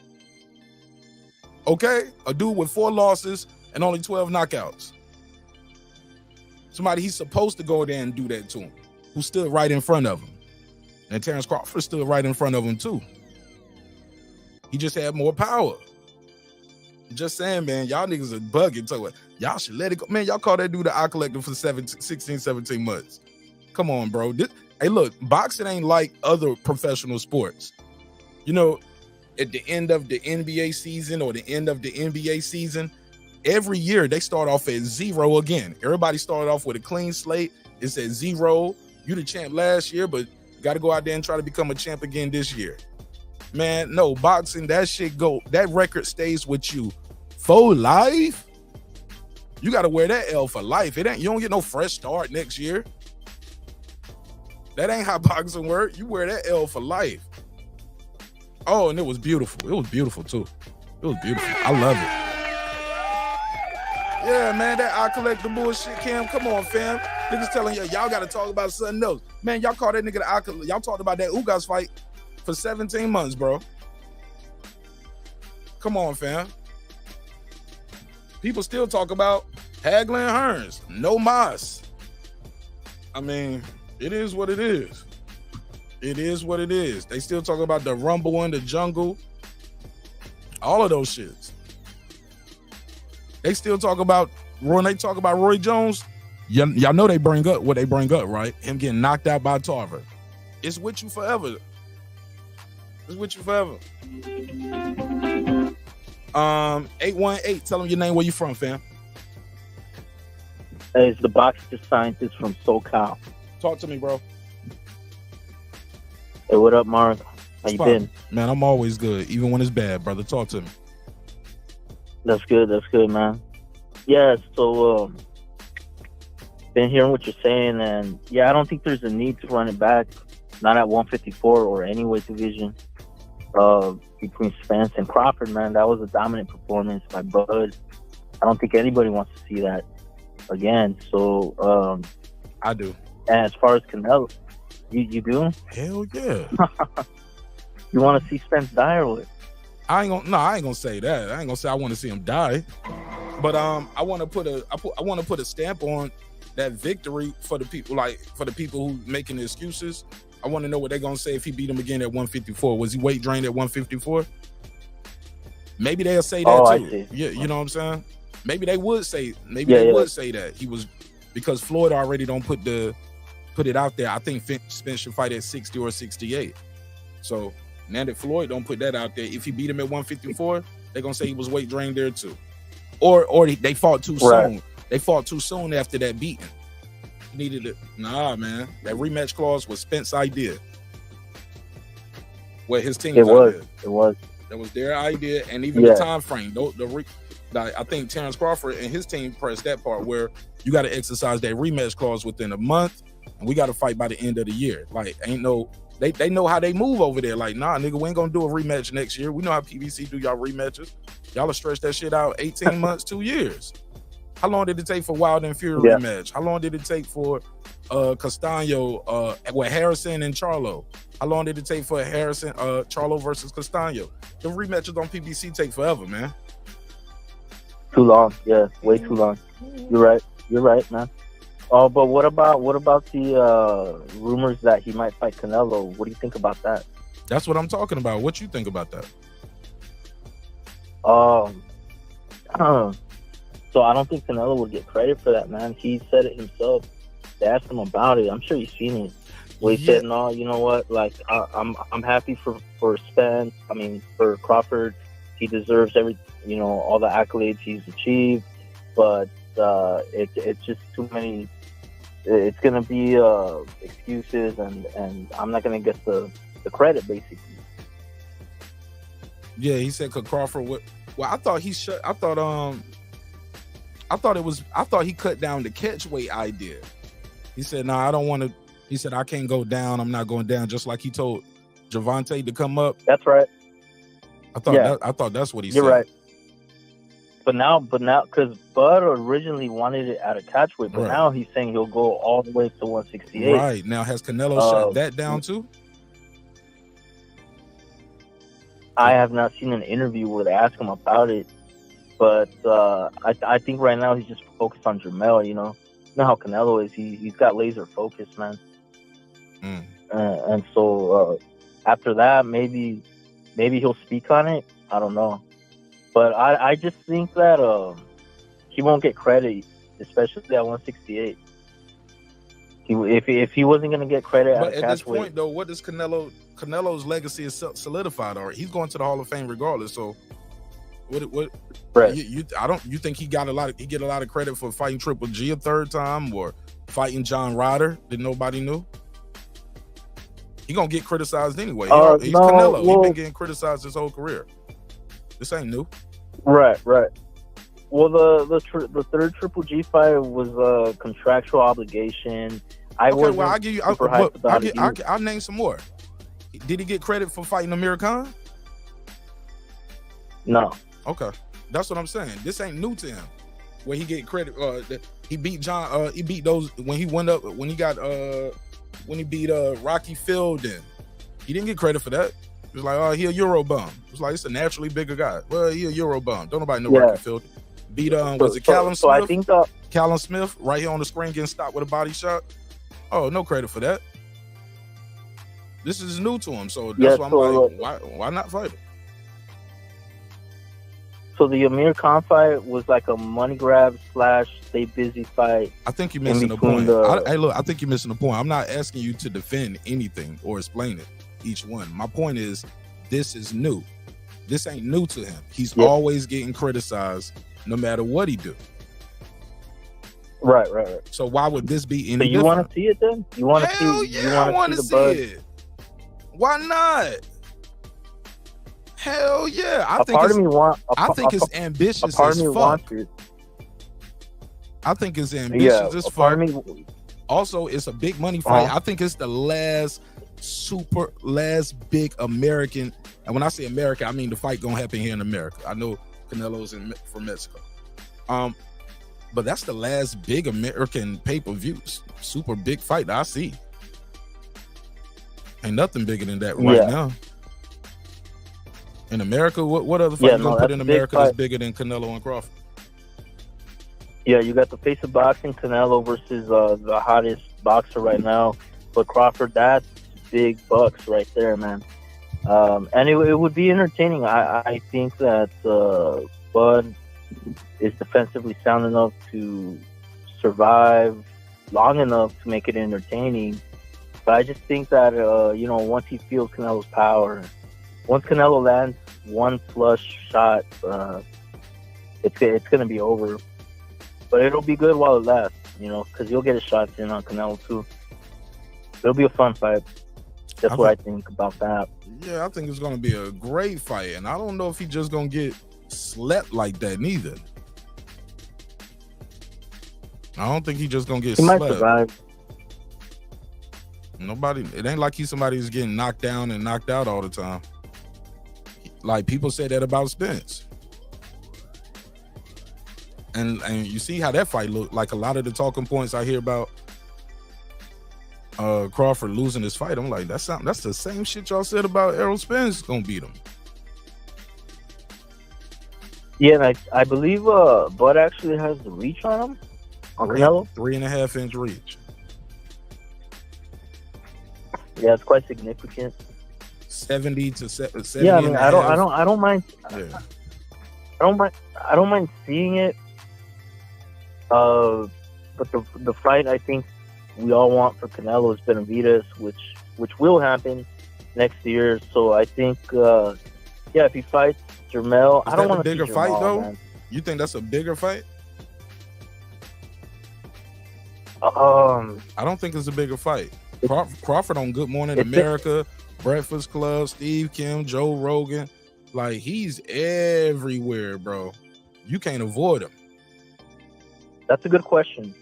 S3: Okay? A dude with 4 losses and only 12 knockouts. Somebody he's supposed to go there and do that to him, who stood right in front of him. And Terence Crawford stood right in front of him, too. He just had more power. Just saying, man, y'all niggas are bugging. So y'all should let it go. Man, y'all call that dude the eye collector for 16, 17 months. Come on, bro. Hey, look, boxing ain't like other professional sports. You know, at the end of the NBA season or the end of the NBA season, every year they start off at 0 again. Everybody started off with a clean slate. It's at 0. You the champ last year, but you got to go out there and try to become a champ again this year. Man, no, boxing, that record stays with you for life. You got to wear that L for life. You don't get no fresh start next year. That ain't how boxing works. You wear that L for life. Oh, and it was beautiful. It was beautiful, too. It was beautiful. I love it. Yeah, man, that eye collector bullshit, Cam. Come on, fam. Niggas telling y'all got to talk about something else. Man, y'all call that nigga the eye collector. Y'all talked about that Ugas fight for 17 months, bro. Come on, fam. People still talk about Hagler and Hearns. No mas. I mean, it is what it is. It is what it is. They still talk about the Rumble in the Jungle. All of those shits. They still talk about, when they talk about Roy Jones, y'all know they bring up what they bring up, right? Him getting knocked out by Tarver. It's with you forever. It's with you forever. 818, tell them your name, where you from, fam.
S9: Hey, it's the boxer scientist from SoCal.
S3: Talk to me, bro.
S9: Hey, what up, Mark? How you been?
S3: Man, I'm always good, even when it's bad, brother. Talk to me.
S9: That's good, man. Yeah, so been hearing what you're saying, and yeah, I don't think there's a need to run it back, not at 154 or any weight division. between Spence and Crawford, man, that was a dominant performance by Bud. I don't think anybody wants to see that again. So
S3: I do.
S9: And as far as Canelo, you do?
S3: Hell yeah.
S9: You want to see Spence die or what?
S3: I ain't gonna say that. I ain't gonna say I want to see him die. But I want to put a stamp on that victory for the people, like for the people who making the excuses. I want to know what they're gonna say if he beat him again at 154. Was he weight drained at 154? Maybe they'll say that too. Yeah, you know what I'm saying? Maybe they would say. Would say that he was, because Floyd already don't put it out there. I think Spence should fight at 60 or 68. So now that Floyd don't put that out there, if he beat him at 154, they're gonna say he was weight drained there too. Or they fought too soon. They fought too soon after that beating. Needed it. Nah, man. That rematch clause was Spence's idea. Well, his team's idea.
S9: It was.
S3: That was their idea, and even the time frame. I think Terence Crawford and his team pressed that part where you got to exercise that rematch clause within a month, and we got to fight by the end of the year. Like, ain't no. They know how they move over there. Like, nah, nigga, we ain't gonna do a rematch next year. We know how PBC do y'all rematches. Y'all will stretch that shit out 18 months, 2 years. How long did it take for Wild and Fury rematch? How long did it take for Castano with Harrison and Charlo? How long did it take for Charlo versus Castano? The rematches on PBC take forever, man.
S9: Too long, yeah, way too long. You're right, man. Oh, but what about the rumors that he might fight Canelo? What do you think about that?
S3: That's what I'm talking about. What you think about that?
S9: So I don't think Canelo would get credit for that, man. He said it himself. They asked him about it. I'm sure you've seen it. Where he said, "No, you know what? Like, I'm happy for Spence. I mean, for Crawford, he deserves all the accolades he's achieved. But it's just too many. It's gonna be excuses, and I'm not gonna get the credit, basically."
S3: Yeah, he said Crawford would. Well, I thought he shut. I thought he cut down the catch weight idea. He said, "Nah, I don't want to." He said, "I can't go down. I'm not going down." Just like he told Javante to come up.
S9: That's right.
S3: I thought that's what he said.
S9: You're right. But now, because Bud originally wanted it at a catch weight, but now he's saying he'll go all the way to 168.
S3: Right. Now, has Canelo shut that down too?
S9: I have not seen an interview where they ask him about it, but I think right now he's just focused on Jermell. You know how Canelo is. He's got laser focus, man. And so after that, maybe he'll speak on it. I don't know, but I just think that he won't get credit, especially at 168. If he wasn't going to get credit,
S3: but at this point, though, what does Canelo's legacy is solidified already? He's going to the Hall of Fame regardless. So, what?
S9: Right.
S3: You think he get a lot of credit for fighting Triple G a third time or fighting John Ryder that nobody knew? He gonna get criticized anyway. He's
S9: no,
S3: Canelo.
S9: Well,
S3: He's been getting criticized his whole career. This ain't new.
S9: Right. Well, the third Triple G fight was a contractual obligation.
S3: I'll give you. I'll name some more. Did he get credit for fighting Amir Khan?
S9: No.
S3: Okay, that's what I'm saying. This ain't new to him. Where he get credit? He beat John. He beat those when he went up. When he beat Rocky Fielding. He didn't get credit for that. It was like, oh, he a Euro bum. It was like, it's a naturally bigger guy. Well, he a Euro bum. Don't nobody know Rocky Fielding. Beat Callum Smith?
S9: I think
S3: Callum Smith right here on the screen getting stopped with a body shot. Oh, no credit for that. This is new to him, so that's why I'm like, why not fight him?
S9: So the Amir Khan fight was like a money grab / stay busy fight.
S3: I think you're missing the point. I think you're missing the point. I'm not asking you to defend anything or explain it, each one. My point is, this is new. This ain't new to him. He's always getting criticized no matter what he do.
S9: Right.
S3: So why would this be any
S9: different?
S3: You
S9: want to see it then? You want to see?
S3: I want to see it. Why not? Hell yeah! I think it's ambitious as fuck. I think it's ambitious as fuck. Also, it's a big money fight. I think it's the last big American And when I say America, I mean the fight gonna happen here in America. I know Canelo's from Mexico. But that's the last big American pay-per-view, super big fight that I see. Ain't nothing bigger than that right now. In America, what other fight you gonna put in America that's bigger than Canelo and Crawford?
S9: Yeah, you got the face of boxing, Canelo versus the hottest boxer right now. But Crawford, that's big bucks right there, man. And it would be entertaining. I think that Bud is defensively sound enough to survive long enough to make it entertaining. But I just think that, once he feels Canelo's power, once Canelo lands one flush shot, it's going to be over. But it'll be good while it lasts, because you'll get a shot in on Canelo too. It'll be a fun fight. That's what I think about that.
S3: Yeah, I think it's going to be a great fight. And I don't know if he's just going to get slept like that neither. I don't think he's just going to get slept.
S9: He might survive.
S3: It ain't like he's somebody who's getting knocked down and knocked out all the time. Like people said that about Spence. And you see how that fight looked. Like a lot of the talking points I hear about Crawford losing this fight, I'm like, that's the same shit y'all said about Errol Spence gonna beat him.
S9: Yeah, and I believe Bud actually has the reach on him, on Canelo.
S3: 3.5-inch reach.
S9: Yeah, it's quite significant.
S3: 70 to 70.
S9: Yeah, I mean, I don't mind. Yeah. I don't mind seeing it. But the fight I think we all want for Canelo is Benavidez, which will happen next year. So I think, if he fights Jermell, I don't want to see
S3: bigger
S9: Jermell,
S3: fight though.
S9: Man.
S3: You think that's a bigger fight?
S9: I
S3: don't think it's a bigger fight. Crawford on Good Morning America, Breakfast Club, Steve Kim, Joe Rogan, like he's everywhere, bro. You can't avoid him.
S9: That's a good question.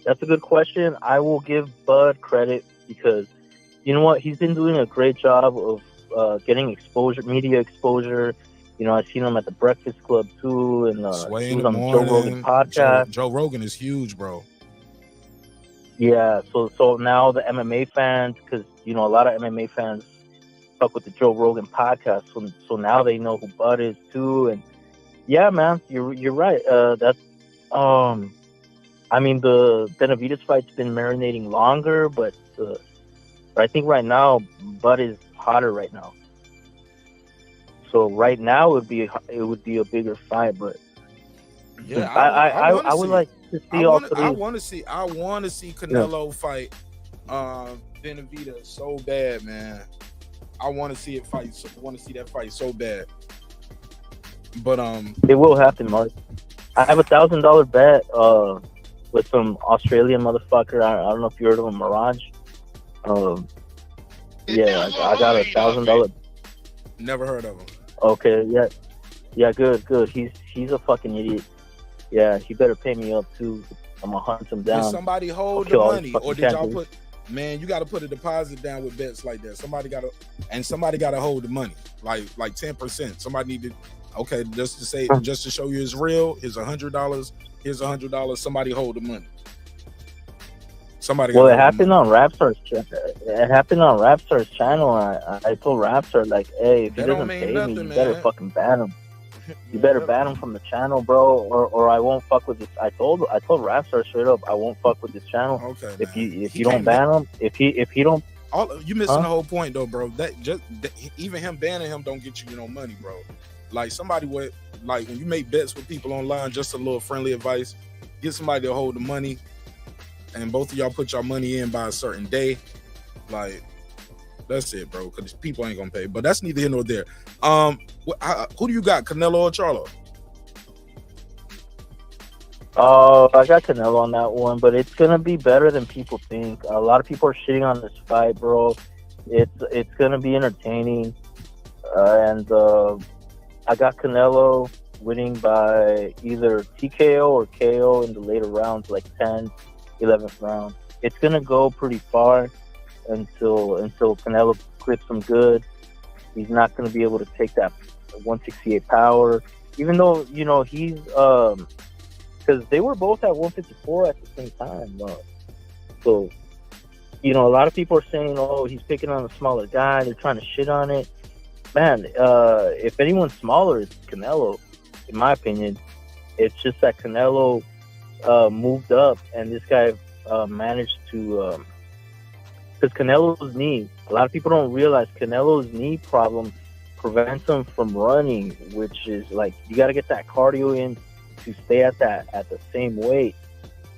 S9: I will give Bud credit because you know what? He's been doing a great job of getting exposure, media exposure. I've seen him at the Breakfast Club too, and
S3: Sway
S9: he
S3: in
S9: was
S3: the
S9: on the
S3: morning.
S9: Joe Rogan podcast.
S3: Joe Rogan is huge, bro.
S9: Yeah, so now the MMA fans, because a lot of MMA fans fuck with the Joe Rogan podcast, so now they know who Bud is too, and yeah, man, you're right. That's I mean the Benavidez fight's been marinating longer, but I think right now Bud is hotter right now. So right now it would be a bigger fight, but
S3: yeah,
S9: I would like to see all three.
S3: I want to see Canelo fight Benavidez so bad, man. I want to see it fight. I want to see that fight so bad. But
S9: it will happen, Mark. I have $1,000 bet with some Australian motherfucker. I don't know if you heard of him, Mirage. Yeah, I got $1,000.
S3: Never heard of him.
S9: Okay, yeah, good. He's a fucking idiot. Yeah, he better pay me up too. I'm gonna hunt him down.
S3: Did somebody hold the money, or did y'all put? Man, you got to put a deposit down with bets like that. Somebody got to hold the money, like 10%. Somebody needed. Okay, just to show you it's real. Here's $100. Here's $100. Somebody hold the money.
S9: Well, it happened on Rapstar's channel. It happened on Rapstar's channel. I told Rapstar, like, hey, if he doesn't pay me, you better fucking ban him. You better ban him from the channel, bro, or I won't fuck with this. I told Rapstar straight up, I won't fuck with this channel.
S3: Okay,
S9: if you don't ban him, if he don't,
S3: you missing the whole point though, bro. That even him banning him don't get you no money, bro. Like somebody would, like when you make bets with people online, just a little friendly advice, get somebody to hold the money, and both of y'all put your money in by a certain day. Like that's it, bro. Because people ain't gonna pay. But that's neither here nor there. Who do you got, Canelo or Charlo?
S9: I got Canelo on that one, but it's gonna be better than people think. A lot of people are shitting on this fight, bro. It's gonna be entertaining, and I got Canelo winning by either TKO or KO in the later rounds, like 10th, 11th round. It's gonna go pretty far until Canelo clips him good. He's not going to be able to take that 168 power, even though, he's because they were both at 154 at the same time. So, a lot of people are saying, oh, he's picking on a smaller guy. They're trying to shit on it. Man, if anyone's smaller, it's Canelo, in my opinion. It's just that Canelo moved up, and this guy managed to... Because Canelo's knee, a lot of people don't realize Canelo's knee problem prevents him from running, which is like, you got to get that cardio in to stay at the same weight.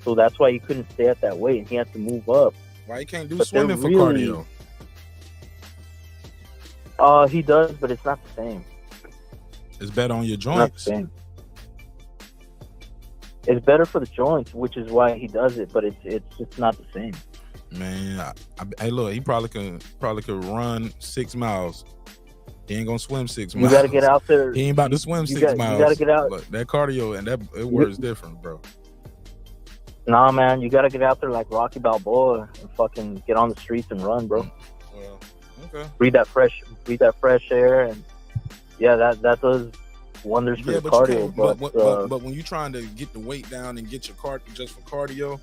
S9: So that's why he couldn't stay at that weight, and he had to move up.
S3: Why he can't do swimming for cardio?
S9: He does, but it's not the same.
S3: It's better on your joints.
S9: It's not the same. It's better for the joints, which is why he does it, but it's just not the same.
S3: Man, hey, look, he probably could run 6 miles. He ain't gonna swim 6 miles.
S9: You got to get out there.
S3: He ain't about to swim 6 miles.
S9: You got to get out.
S3: Look, that cardio and it works different, bro.
S9: Nah, man, you got to get out there like Rocky Balboa and fucking get on the streets and run, bro.
S3: Well, okay.
S9: Breathe that fresh air, and yeah, that does wonders for the cardio.
S3: But when you're trying to get the weight down and get your cardio just for cardio,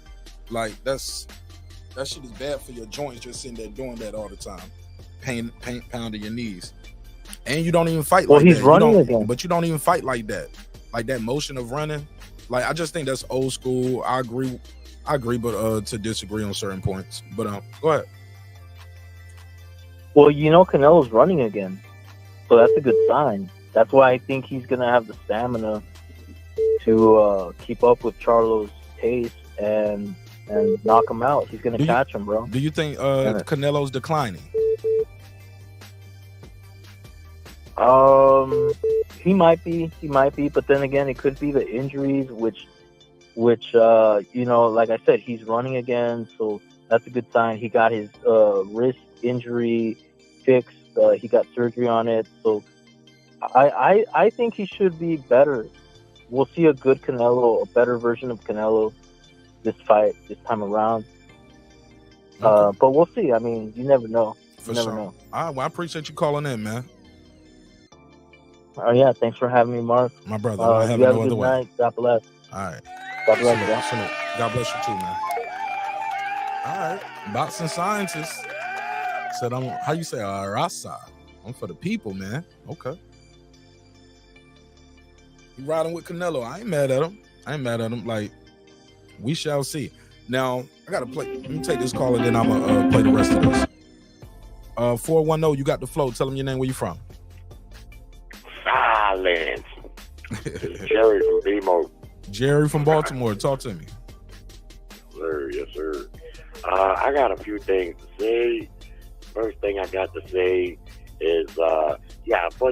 S3: like that shit is bad for your joints. Just sitting there doing that all the time, pounding your knees, and you don't even fight like that.
S9: He's running again,
S3: but you don't even fight like that. Like that motion of running. Like, I just think that's old school. I agree, but to disagree on certain points. But go ahead.
S9: Well, Canelo's running again, so that's a good sign. That's why I think he's gonna have the stamina to keep up with Charlo's pace and knock him out. He's gonna catch him, bro.
S3: Do you think Canelo's declining?
S9: He might be, but then again, it could be the injuries, which like I said, he's running again, so that's a good sign. He got his wrist injury fixed. He got surgery on it, so I think he should be better. We'll see a good Canelo, a better version of Canelo this time around.
S3: Okay.
S9: But we'll see. I mean, you never know.
S3: For sure. All right, well, I appreciate you calling in, man.
S9: Oh, yeah, thanks for having me, Mark.
S3: My brother, I have no other way.
S9: Night. God bless.
S3: All right.
S9: God bless you.
S3: God bless you too, man. All right. Boxing scientist said, how you say, Rasa? I'm for the people, man. Okay. You riding with Canelo. I ain't mad at him. Like, we shall see. Now, I got to play. Let me take this call and then I'm going to play the rest of this. 410, you got the flow. Tell them your name, where you from.
S10: Silence. Jerry from BMO.
S3: Jerry from Baltimore. Talk to me.
S10: Yes, sir. I got a few things to say. First thing I got to say is, Bud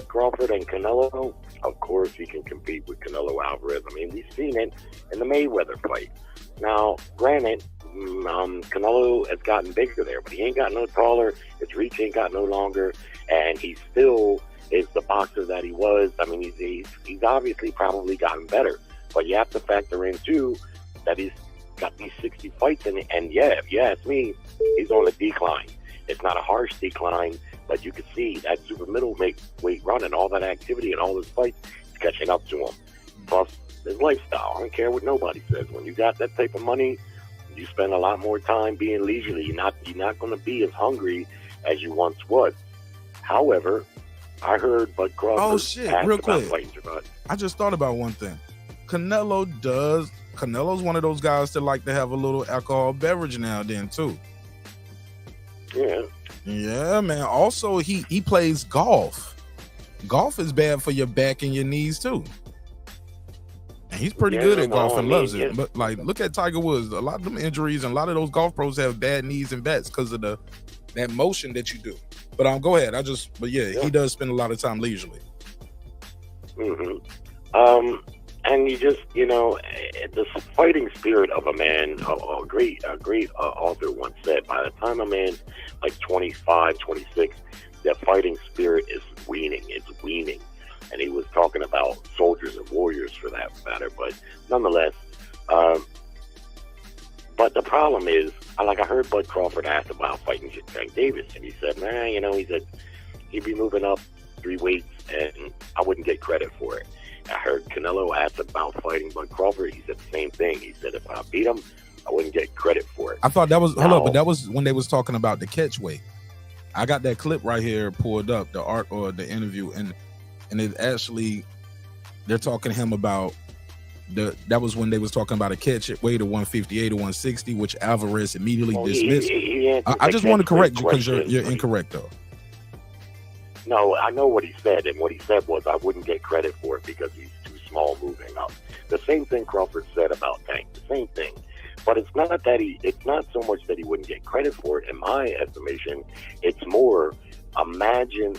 S10: Crawford and Canelo, of course he can compete with Canelo Alvarez. I mean, we've seen it in the Mayweather fight. Now, granted, Canelo has gotten bigger there, but he ain't got no taller. His reach ain't got no longer, and he still is the boxer that he was. I mean, he's obviously probably gotten better, but you have to factor in too that he's got these 60 fights in it, and yeah, if you ask me, he's on a decline. It's not a harsh decline, but you can see that super middleweight run and all that activity and all his fights is catching up to him. Plus, his lifestyle. I don't care what nobody says. When you got that type of money, you spend a lot more time being leisurely. You're not going to be as hungry as you once was. However, I heard Bud Crawford.
S3: Oh shit! Real quick, I just thought about one thing. Canelo's one of those guys that like to have a little alcohol beverage now and then too. Yeah, man. Also, he plays golf. Golf is bad for your back and your knees too. And he's pretty good at golf and loves it. But like, look at Tiger Woods. A lot of them injuries and a lot of those golf pros have bad knees and backs because of that motion that you do. But go ahead. He does spend a lot of time leisurely.
S10: And you just, the fighting spirit of a man, a great author once said, by the time a man's like 25, 26, their fighting spirit is weaning. It's weaning. And he was talking about soldiers and warriors for that matter. But nonetheless, but the problem is, I heard Bud Crawford asked about fighting Tank Davis. And he said, he said he'd be moving up 3 weights, and I wouldn't get credit for it. I heard Canelo asked about fighting Bud Crawford. He said the same thing. He said if I beat him, I wouldn't get credit for it.
S3: I thought that was hold up, but that was when they was talking about the catch weight. I got that clip right here pulled up, the art or the interview, and it actually they're talking to him about that was when they was talking about a catch weight of 158 or 160, which Alvarez immediately dismissed. I just want to correct you because you're incorrect though.
S10: No, I know what he said, and what he said was I wouldn't get credit for it because he's too small moving up. The same thing Crawford said about Tank, the same thing. But it's not so much that he wouldn't get credit for it. In my estimation, it's more, imagine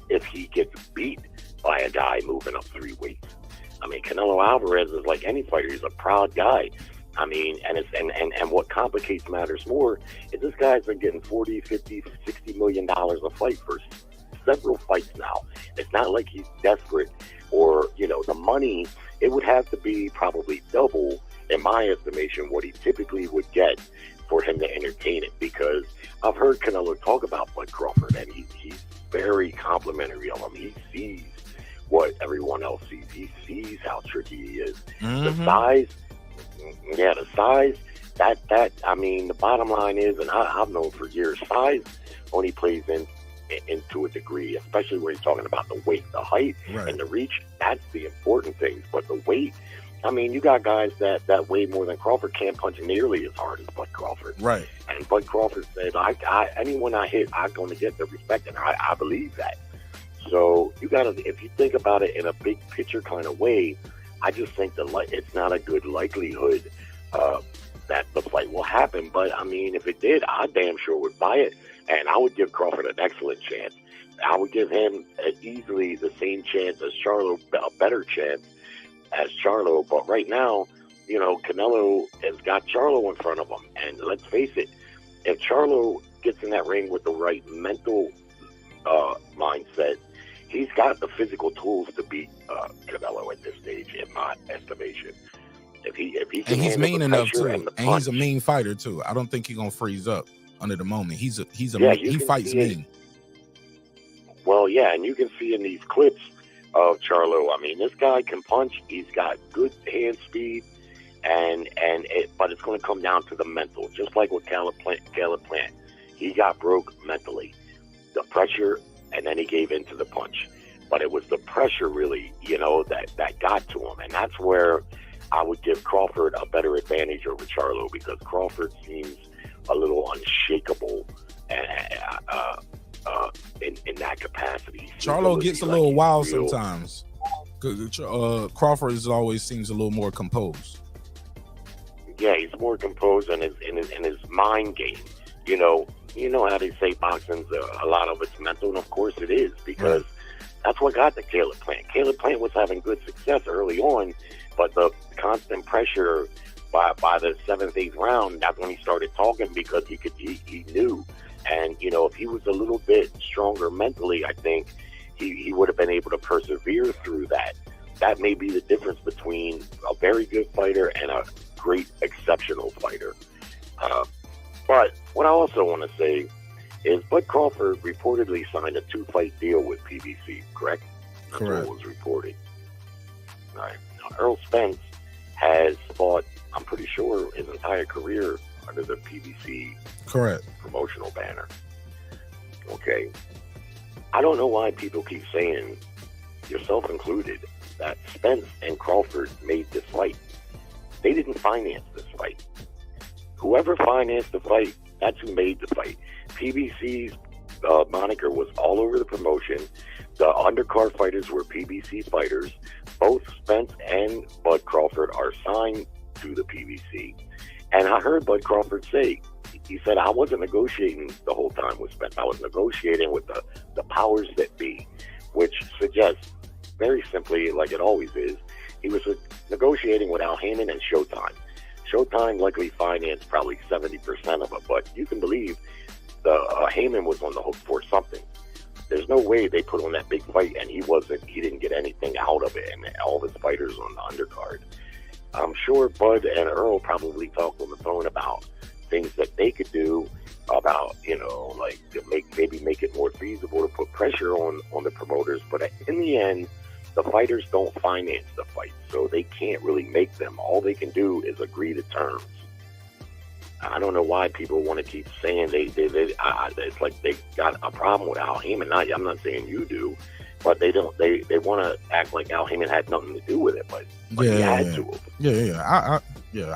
S10: if he gets beat by a guy moving up 3 weights. I mean, Canelo Alvarez is like any fighter. He's a proud guy. I mean, and what complicates matters more is this guy's been getting $40, $50, $60 million a fight for several fights now. It's not like he's desperate or, the money, it would have to be probably double, in my estimation, what he typically would get for him to entertain it, because I've heard Canelo talk about Bud Crawford, and he's very complimentary of him. He sees what everyone else sees. He sees how tricky he is. The size, that I mean, the bottom line is, and I've known for years, size only plays into a degree, especially when he's talking about the weight, the height, and the reach. That's the important things. But the weight, I mean, you got guys that weigh more than Crawford can't punch nearly as hard as Bud Crawford.
S3: Right.
S10: And Bud Crawford said, anyone I hit, I'm going to get the respect, and I believe that. So you got to, if you think about it in a big picture kind of way, I just think it's not a good likelihood that the fight will happen. But I mean, if it did, I damn sure would buy it, and I would give Crawford an excellent chance. I would give him easily the same chance as Charlo, a better chance as Charlo. But right now, Canelo has got Charlo in front of him, and let's face it, if Charlo gets in that ring with the right mental mindset, he's got the physical tools to beat Canelo at this stage, in my estimation. If he can,
S3: and he's mean enough too, and
S10: punch,
S3: he's a mean fighter too. I don't think he's gonna freeze up under the moment. He fights mean.
S10: Well, yeah, and you can see in these clips of Charlo. I mean, this guy can punch. He's got good hand speed, but it's going to come down to the mental, just like with Caleb Plant. He got broke mentally, the pressure, and then he gave in to the punch. But it was the pressure, really, that got to him, and that's where I would give Crawford a better advantage over Charlo, because Crawford seems a little unshakable in that capacity.
S3: Charlo gets a little wild sometimes. Crawford always seems a little more composed.
S10: Yeah, he's more composed in his mind game. You know how they say boxing's a lot of it's mental, and of course it is, because that's what got to Caleb Plant. Caleb Plant was having good success early on, but the constant pressure by the 7th, 8th round, that's when he started talking, because he knew. And, if he was a little bit stronger mentally, I think he would have been able to persevere through that. That may be the difference between a very good fighter and a great, exceptional fighter. But what I also want to say is Bud Crawford reportedly signed a 2-fight deal with PBC, correct? That's what was reported. All right. Now, Errol Spence has fought, I'm pretty sure, his entire career under the PBC promotional banner. Okay. I don't know why people keep saying, yourself included, that Spence and Crawford made this fight. They didn't finance this fight. Whoever financed the fight, that's who made the fight. PBC's moniker was all over the promotion. The undercard fighters were PBC fighters. Both Spence and Bud Crawford are signed to the PBC. And I heard Bud Crawford say, he said, I wasn't negotiating the whole time with Spence. I was negotiating with the powers that be, which suggests, very simply, like it always is, he was negotiating with Al Heyman and Showtime. Showtime likely financed probably 70% of it, but you can believe Heyman was on the hook for something. There's no way they put on that big fight and he didn't get anything out of it, and all his fighters on the undercard. I'm sure Bud and Earl probably talked on the phone about things that they could do about, like to make it more feasible to put pressure on the promoters. But in the end, the fighters don't finance the fight, so they can't really make them. All they can do is agree to terms. I don't know why people want to keep saying it's like they got a problem with Al Heyman. I'm not saying you do, but they don't. They want to act like Al Heyman had nothing to do with it, but he had to.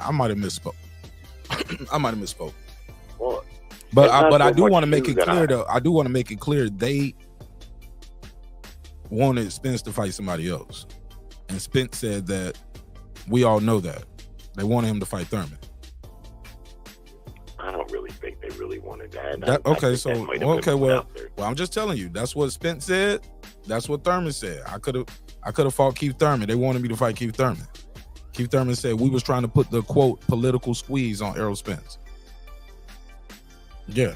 S3: I might have misspoke. I might have misspoke.
S10: Well,
S3: but I do want to make it clear though. I do want to make it clear they wanted Spence to fight somebody else, and Spence said that we all know that they wanted him to fight Thurman.
S10: I don't really think they really wanted that.
S3: Well, I'm just telling you. That's what Spence said. That's what Thurman said. I could have fought Keith Thurman. They wanted me to fight Keith Thurman. Keith Thurman said we was trying to put the quote political squeeze on Errol Spence. Yeah.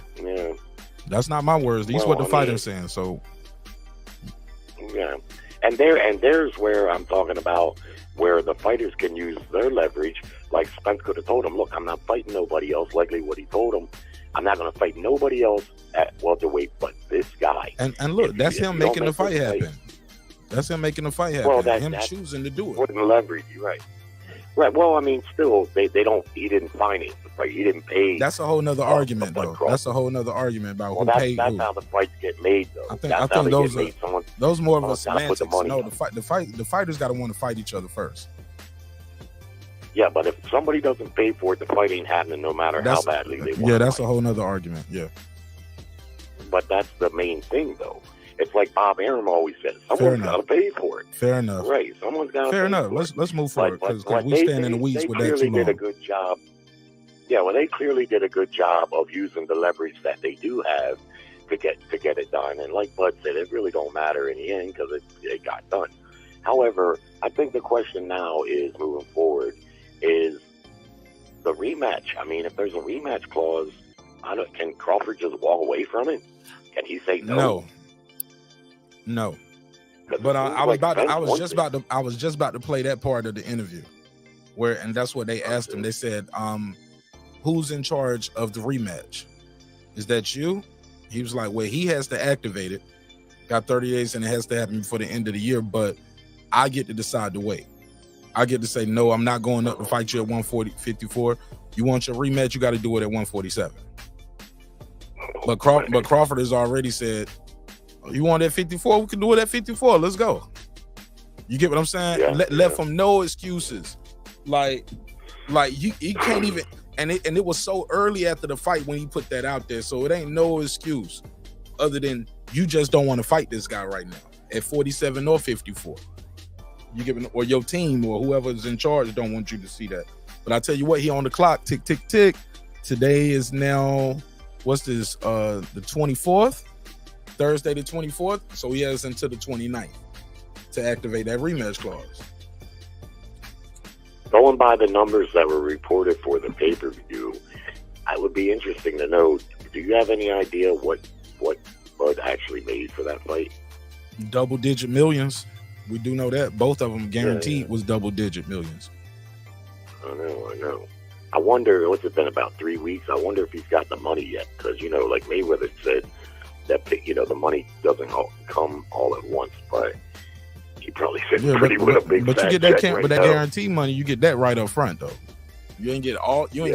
S3: That's not my words. These what the fighter's saying. So.
S10: Yeah, and there's where I'm talking about where the fighters can use their leverage. Like Spence could have told him, look, I'm not fighting nobody else. Likely what he told him, I'm not going to fight nobody else at welterweight but this guy.
S3: And look, that's him making the fight happen. That's him making the fight happen.
S10: Well,
S3: that's choosing to do it.
S10: Putting leverage, you're right. Right. Well, I mean, still, they don't. He didn't finance the fight. He didn't pay.
S3: That's a whole nother argument, though. That's a whole nother argument about who paid
S10: that's
S3: who.
S10: how the fights get made, though.
S3: I think those more of a semantics. No, the fighters got to want to fight each other first.
S10: Yeah, but if somebody doesn't pay for it, the fight ain't happening, no matter how badly they want.
S3: Yeah, that's a whole nother argument. Yeah.
S10: But that's the main thing, though. It's like Bob Arum always says, someone's got to pay for it.
S3: Fair enough.
S10: Right, someone's got to pay
S3: for it. Fair enough. Let's move forward because we stand in the weeds with that too long. They did a good job.
S10: Yeah, well, they clearly did a good job of using the leverage that they do have to get it done. And like Bud said, it really don't matter in the end because it got done. However, I think the question now is, moving forward, is the rematch. I mean, if there's a rematch clause, can Crawford just walk away from it? Can he say no? No. But I was just about to play that part of the interview and that's what they asked him. They said, who's in charge of the rematch? Is that you? He was like, well, he has to activate it. Got 30 days and it has to happen before the end of the year, but I get to decide the weight. I get to say, no, I'm not going up to fight you at 154. You want your rematch, you got to do it at 147. But Crawford has already said, you want it at 54? We can do it at 54. Let's go. You get what I'm saying? Yeah,
S3: left him no excuses. Like you can't even. And it was so early after the fight when he put that out there, so it ain't no excuse other than you just don't want to fight this guy right now at 47 or 54. You give it, or your team or whoever's in charge don't want you to see that. But I tell you what, he on the clock, tick tick tick. Today is now what's this? The 24th. Thursday the 24th, so he has until the 29th to activate that rematch clause.
S10: Going by the numbers that were reported for the pay-per-view, it would be interesting to know, do you have any idea what Bud actually made for that fight?
S3: Double-digit millions. We do know that. Both of them guaranteed was double-digit millions.
S10: I know. I wonder, what's it been, about 3 weeks? I wonder if he's got the money yet, because, like Mayweather said, that the money doesn't come all at once, but he probably said with a big.
S3: But you get that, but that guarantee money, you get that right up front though. You ain't get all your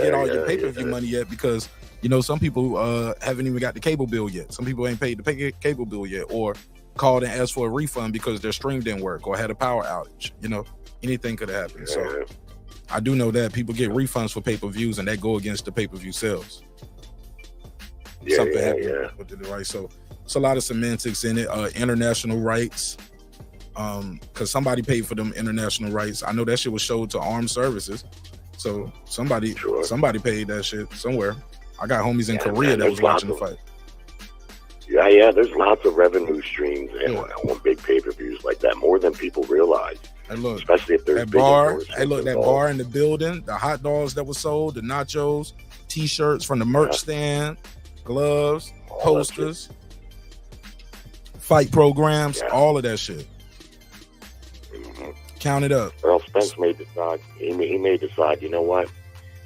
S3: pay-per-view money yet because some people haven't even got the cable bill yet. Some people ain't paid the cable bill yet, or called and asked for a refund because their stream didn't work or had a power outage. Anything could have happened. So I do know that people get refunds for pay-per-views, and that go against the pay-per-view sales. Something happened with the right. So it's a lot of semantics in it. International rights, because somebody paid for them international rights. I know that shit was showed to armed services, so somebody paid that shit somewhere. I got homies in Korea that was watching the fight.
S10: Yeah, there's lots of revenue streams on big pay-per-views like that, more than people realize.
S3: Hey, look,
S10: especially if there's
S3: that bar. Hey, look, that bar in the building, the hot dogs that were sold, the nachos, T-shirts from the merch stand, gloves, posters, fight programs, all of that shit. Count it up.
S10: Earl Spence may decide. He may decide. You know what?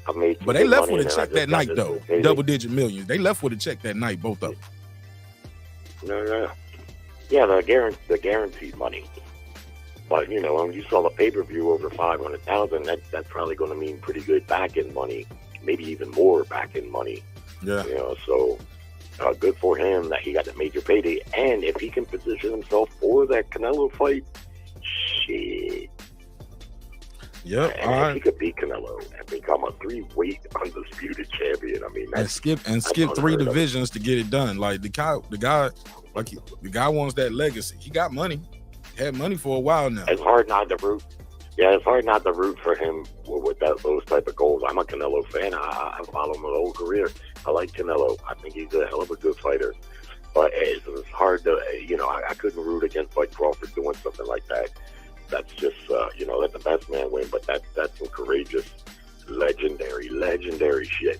S10: I made.
S3: But they left
S10: money
S3: with a check that night, though. Double-digit millions. They left with a check that night, both of them.
S10: No. Yeah, the guaranteed money. But you know, when you saw the pay-per-view over 500,000, that's probably going to mean pretty good back-end money, maybe even more back-end money.
S3: Yeah.
S10: You know, so good for him that he got that major payday, and if he can position himself for that Canelo fight, shit.
S3: Yep.
S10: And if he could beat Canelo and become a 3-weight undisputed champion, I mean,
S3: skip 3 divisions to get it done. Like the guy wants that legacy. He got money. Had money for a while now.
S10: It's hard not to root. Yeah, it's hard not to root for him with those type of goals. I'm a Canelo fan. I follow him my whole career. I like Canelo. I think he's a hell of a good fighter. But it's hard to, I couldn't root against Bud Crawford doing something like that. That's just, let the best man win. But that's some courageous, legendary shit.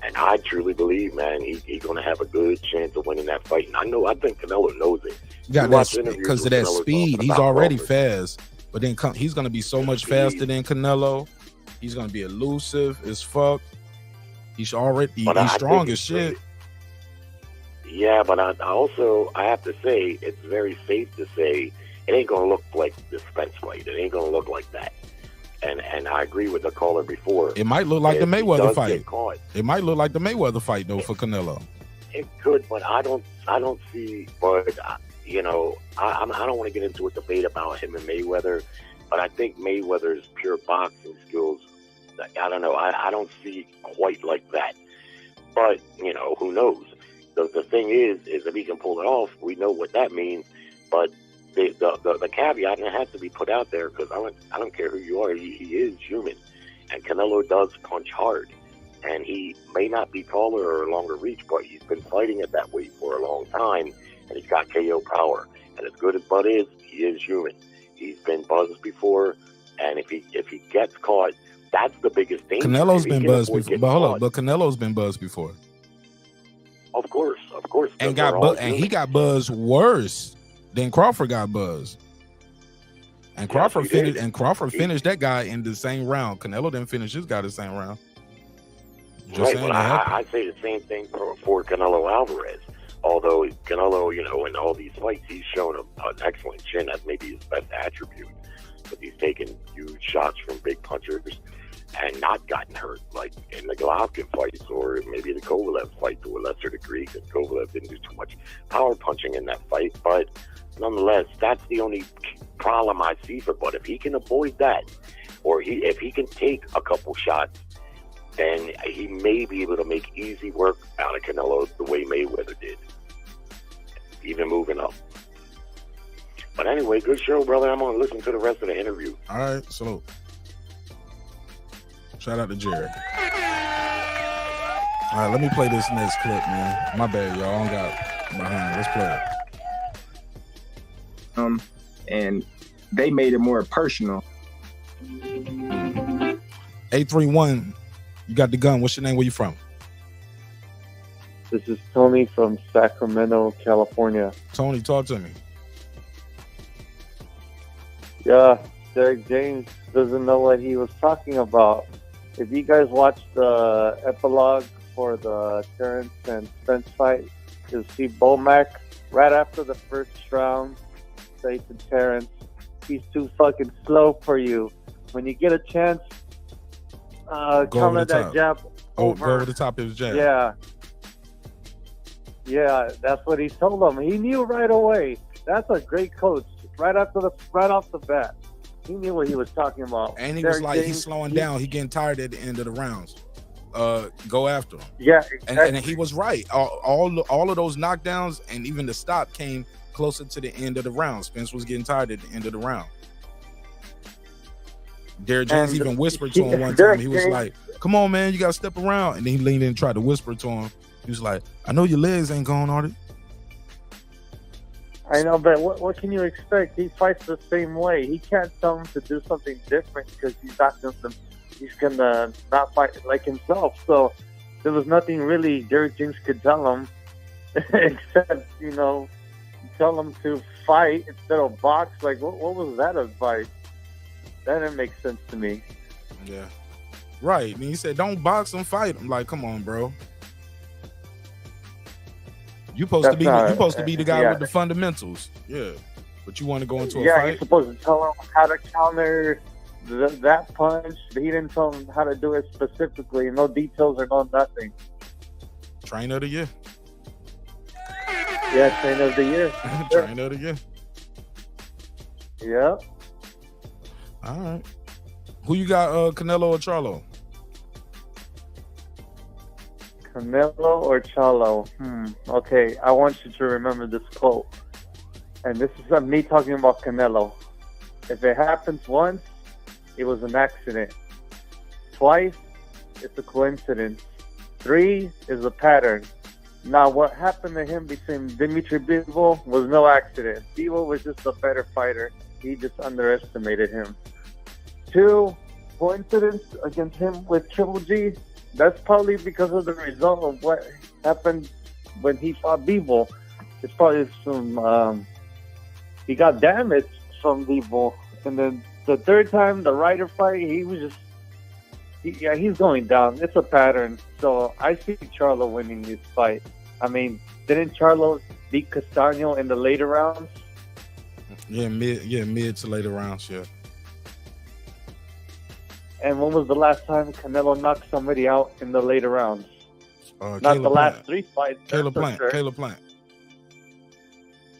S10: And I truly believe, man, he's going to have a good chance of winning that fight. And I think Canelo knows it.
S3: Yeah, that's because of that speed. He's already fast. But then he's going to be so much faster than Canelo. He's going to be elusive as fuck. He's strong as shit.
S10: Yeah, but I have to say, it's very safe to say it ain't going to look like the Spence fight. It ain't going to look like that. And I agree with the caller before.
S3: It might look like the Mayweather fight. It might look like the Mayweather fight, though, for Canelo.
S10: It could, but I don't see. But I don't want to get into a debate about him and Mayweather. But I think Mayweather's pure boxing skills, I don't know. I don't see quite like that. But who knows? The thing is if he can pull it off, we know what that means. But the caveat, and it has to be put out there, because I don't care who you are, he is human, and Canelo does punch hard, and he may not be taller or longer reach, but he's been fighting at that weight for a long time, and he's got KO power. And as good as Bud is, he is human. He's been buzzed before, and if he gets caught, that's the biggest thing.
S3: Canelo's been buzzed before, but Canelo's been buzzed before.
S10: Of course,
S3: and he got buzzed worse than Crawford got buzzed. And Crawford finished that guy in the same round. Canelo didn't finish his guy the same round.
S10: Right, but I say the same thing for Canelo Alvarez. Although Canelo, in all these fights, he's shown an excellent chin. That's maybe his best attribute. But he's taken huge shots from big punchers and not gotten hurt, like in the Golovkin fights or maybe the Kovalev fight to a lesser degree, because Kovalev didn't do too much power punching in that fight. But nonetheless, that's the only problem I see for Bud. If he can avoid that, or if he can take a couple shots, then he may be able to make easy work out of Canelo the way Mayweather did, even moving up. But anyway, good show, brother. I'm going to listen to the rest of the interview.
S3: All right, salute. Shout out to Jared. All right, let me play this next clip, man. My bad, y'all. I don't got behind. Let's play
S6: it. And they made it more personal.
S3: 831, you got the gun. What's your name? Where you from?
S11: This is Tony from Sacramento, California.
S3: Tony, talk to me.
S11: Yeah, Derek James doesn't know what he was talking about. If you guys watch the epilogue for the Terence and Spence fight, you'll see Bomac right after the first round say to Terence, "He's too fucking slow for you. When you get a chance, counter that jab over."
S3: Go over the top of his jab.
S11: Yeah, that's what he told him. He knew right away. That's a great coach. Right off the bat, he knew what he was talking about.
S3: And he was like, he's slowing down. He getting tired at the end of the rounds. Go after him.
S11: Yeah, exactly.
S3: And he was right. All of those knockdowns and even the stop came closer to the end of the round. Spence was getting tired at the end of the round. Derek James even whispered to him one time. He was like, "Come on, man, you got to step around." And then he leaned in and tried to whisper to him. He was like, "I know your legs ain't going, are they?"
S11: I know, but what can you expect? He fights the same way. He can't tell him to do something different because he's gonna not fight like himself. So there was nothing really Derek James could tell him except, tell him to fight instead of box. Like, what was that advice? That didn't make sense to me.
S3: Yeah. Right. And he said, don't box him, fight him. Like, come on, bro. You supposed to be the guy with the fundamentals. Yeah. But you want to go into a fight?
S11: Yeah, you're supposed to tell him how to counter that punch. He didn't tell him how to do it specifically. No details or no nothing.
S3: Trainer of the year.
S11: Yeah, trainer of the year.
S3: Trainer of the year.
S11: Yep.
S3: All right. Who you got, Canelo or Charlo?
S11: Canelo or Charlo? Okay, I want you to remember this quote. And this is me talking about Canelo. If it happens once, it was an accident. Twice, it's a coincidence. 3 is a pattern. Now, what happened to him between Dimitri Bivol was no accident. Bivol was just a better fighter. He just underestimated him. 2, coincidence against him with Triple G. That's probably because of the result of what happened when he fought Bivol. It's probably some, he got damaged from Bivol. And then the third time, the Ryder fight, he was just, he's going down. It's a pattern. So I see Charlo winning this fight. I mean, didn't Charlo beat Castaño in the later rounds?
S3: Yeah, mid to later rounds, yeah.
S11: And when was the last time Canelo knocked somebody out in the later rounds? Not
S3: Caleb
S11: the last
S3: Plant.
S11: 3 fights.
S3: Caleb
S11: for
S3: Plant.
S11: sure.
S3: Caleb Plant.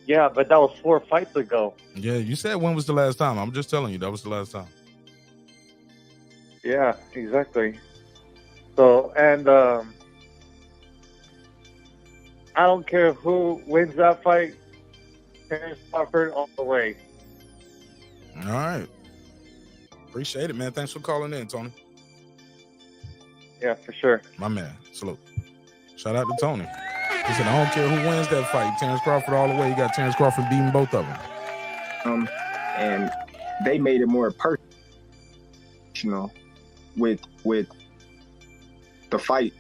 S11: Yeah, but that was 4 fights ago.
S3: Yeah, you said when was the last time? I'm just telling you, that was the last time.
S11: Yeah, exactly. So, and I don't care who wins that fight. Terence Crawford all the way.
S3: All right. Appreciate it, man. Thanks for calling in, Tony.
S11: Yeah, for sure.
S3: My man. Salute. Shout out to Tony. He said, I don't care who wins that fight. Terence Crawford all the way. You got Terence Crawford beating both of them.
S6: And they made it more personal with the fight,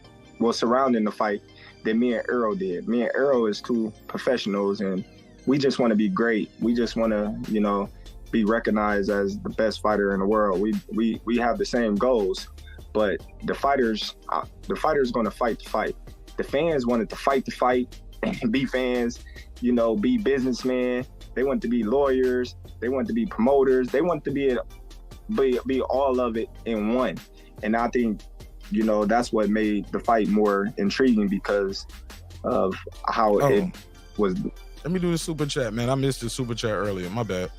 S6: surrounding the fight, than me and Errol did. Me and Errol is 2 professionals, and we just want to be great. We just want to, be recognized as the best fighter in the world. We have the same goals, but the fighters going to fight the fight. The fans wanted to fight the fight and be fans, be businessmen. They want to be lawyers. They want to be promoters. They want to be all of it in one. And I think, that's what made the fight more intriguing because of how it was.
S3: Let me do the super chat, man. I missed the super chat earlier. My bad.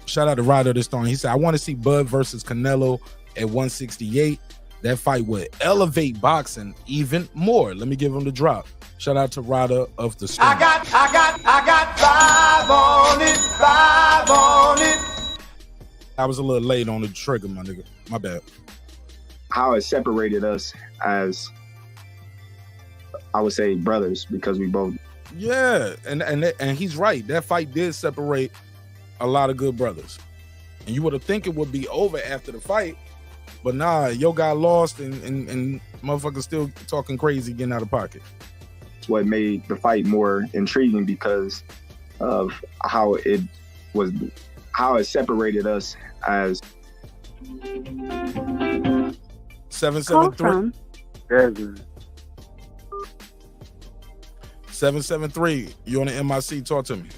S3: Shout out to Ryder this Stone. He said, I want to see Bud versus Canelo at 168. That fight would elevate boxing even more. Let me give him the drop. Shout out to Ryder of the Stone.
S2: I got 5 on it.
S3: I was a little late on the trigger, my nigga. My bad.
S6: How it separated us as, I would say, brothers, because we both.
S3: Yeah, and he's right. That fight did separate a lot of good brothers. And you would have think it would be over after the fight, but nah, yo got lost and motherfuckers still talking crazy, getting out of pocket.
S6: It's what made the fight more intriguing because of how it separated us as
S3: 773. 773. You on the MIC? Talk to me.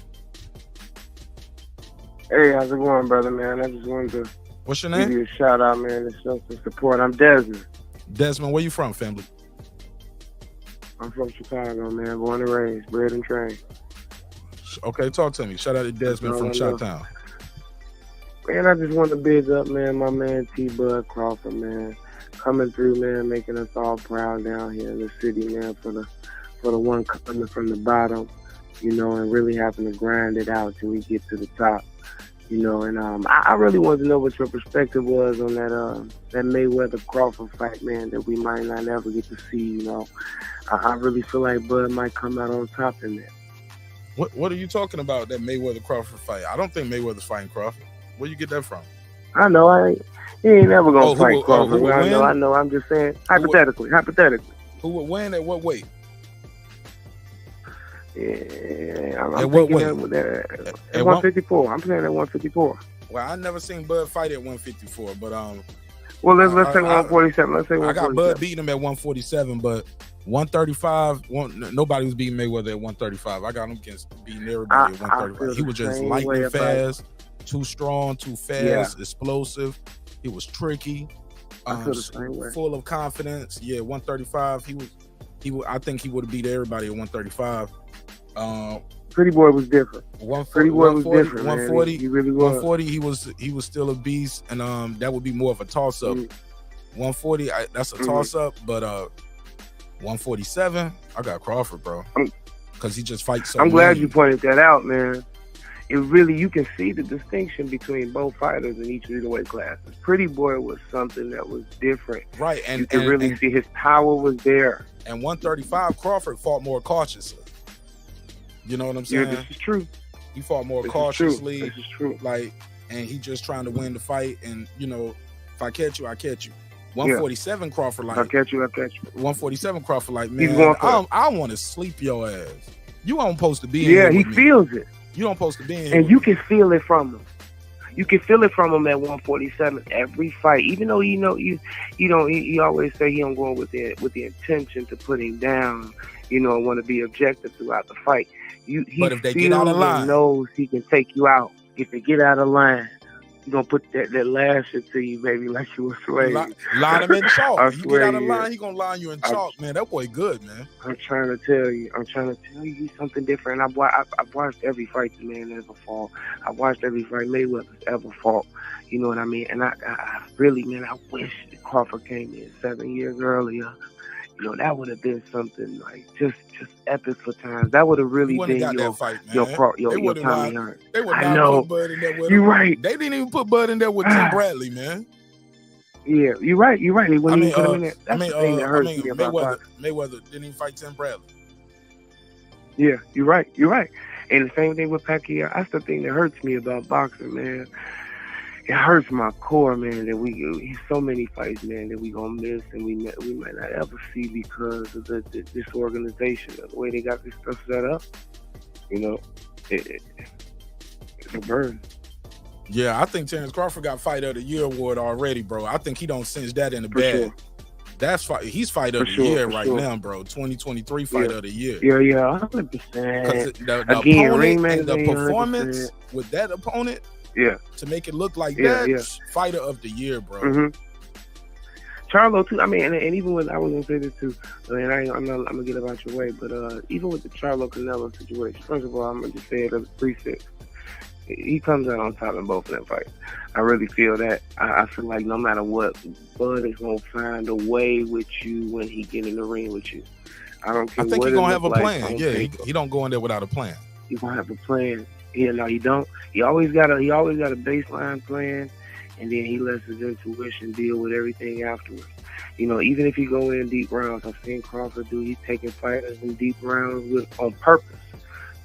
S12: Hey, how's it going, brother, man? I just wanted to
S3: What's your
S12: give
S3: name?
S12: you a shout out, man, to show some support. I'm Desmond.
S3: Desmond, where you from, family?
S12: I'm from Chicago, man. Born and raised, bred and trained.
S3: Okay, talk to me. Shout out to Desmond from Chi-Town.
S12: Man, I just want to big up, man, my man T-Bud Crawford, man. Coming through, man, making us all proud down here in the city, man, for the one coming from the bottom, and really having to grind it out till we get to the top. And I really wanted to know what your perspective was on that Mayweather Crawford fight, man, that we might not ever get to see. I really feel like Bud might come out on top in that.
S3: What are you talking about, that Mayweather Crawford fight? I don't think Mayweather's fighting Crawford. Where you get that from?
S12: I know he ain't never gonna fight Crawford.
S3: who would win?
S12: I know. I'm just saying hypothetically.
S3: Who would win at what weight?
S12: Yeah, I'm
S3: at what weight?
S12: At 154. I'm saying at 154.
S3: Well, I never seen Bud fight at 154, but
S12: Well, let's say 147. Let's say 147.
S3: I got Bud beating him at 147, but 135. Nobody was beating Mayweather at 135. I got him beating everybody at 135. He was just lightning fast, too strong, too fast, explosive. He was tricky, full of confidence. Yeah, 135. I think he would have beat everybody at 135.
S12: Pretty Boy was different. Pretty Boy was different.
S3: 140.
S12: He really was.
S3: 140. He was still a beast, and that would be more of a toss up. 140. That's a toss up, but 147. I got Crawford, bro, because he just fights so.
S12: I'm glad you pointed that out, man. It really, you can see the distinction between both fighters in each of the weight classes. Pretty Boy was something that was different,
S3: right? And
S12: you can really see his power was there.
S3: And 135, Crawford fought more cautiously. You know what I'm saying?
S12: Yeah, this is true.
S3: He fought more cautiously.
S12: This is true.
S3: Like, and he just trying to win the fight. And you know, if I catch you, I catch you. 147 Crawford, like,
S12: I catch you.
S3: 147 Crawford, like, man, I want to sleep your ass. You don't supposed to be in
S12: here
S3: he
S12: with feels it.
S3: You don't supposed to be in here.
S12: And you can feel it from him. You can feel it from him at 147 every fight. Even though he always say he don't go with the intention to put him down, want to be objective throughout the fight.
S3: But if they get out of line,
S12: he knows he can take you out. If they get out of line, he's gonna put that lash into you, baby, like you a slave.
S3: Line him in chalk. You get out of
S12: you,
S3: line, he gonna line you in chalk, man. That boy good, man.
S12: I'm trying to tell you he's something different. I've watched every fight the man ever fought. I watched every fight Mayweather's ever fought. You know what I mean? And I really, man, I wish Crawford came in 7 years earlier. That would have been something like just epic for times. That would have really been your
S3: fight, man.
S12: your Tommy Hearn.
S3: They would
S12: I
S3: not
S12: know.
S3: put Bud in there with
S12: You're
S3: him.
S12: right.
S3: They didn't even put Bud in there with Tim Bradley, man.
S12: Yeah, you're right. They wouldn't even put him in there. That's the thing that hurts me about
S3: Mayweather didn't even fight Tim Bradley.
S12: Yeah, you're right. And the same thing with Pacquiao. That's the thing that hurts me about boxing, man. It hurts my core, man, that so many fights, man, that we gonna miss and we might not ever see because of the disorganization, the way they got this stuff set up. It's a burden.
S3: Yeah, I think Terence Crawford got Fight of the Year award already, bro. I think he don't cinch that in the bag. Sure. He's Fight of the Year right now, bro. 2023 Fight of the Year.
S12: Yeah, 100%.
S3: The performance with that opponent.
S12: Yeah,
S3: to make it look like that, Fighter of the Year, bro.
S12: Mm-hmm. Charlo too. I mean, and even when I was gonna say this too, and I'm gonna get about your way, but even with the Charlo Canelo situation, first of all, I'm gonna just say it as a prefix. He comes out on top in both of them fights. I really feel that. I feel like no matter what, Bud is gonna find a way with you when he get in the ring with you. I don't care. I
S3: think
S12: he's
S3: gonna have a plan. Yeah, he don't go in there without a plan.
S12: He's gonna have a plan. Yeah, no, he don't. He always got a baseline plan, and then he lets his intuition deal with everything afterwards. Even if you go in deep rounds, I've seen Crawford do. He's taking fighters in deep rounds on purpose.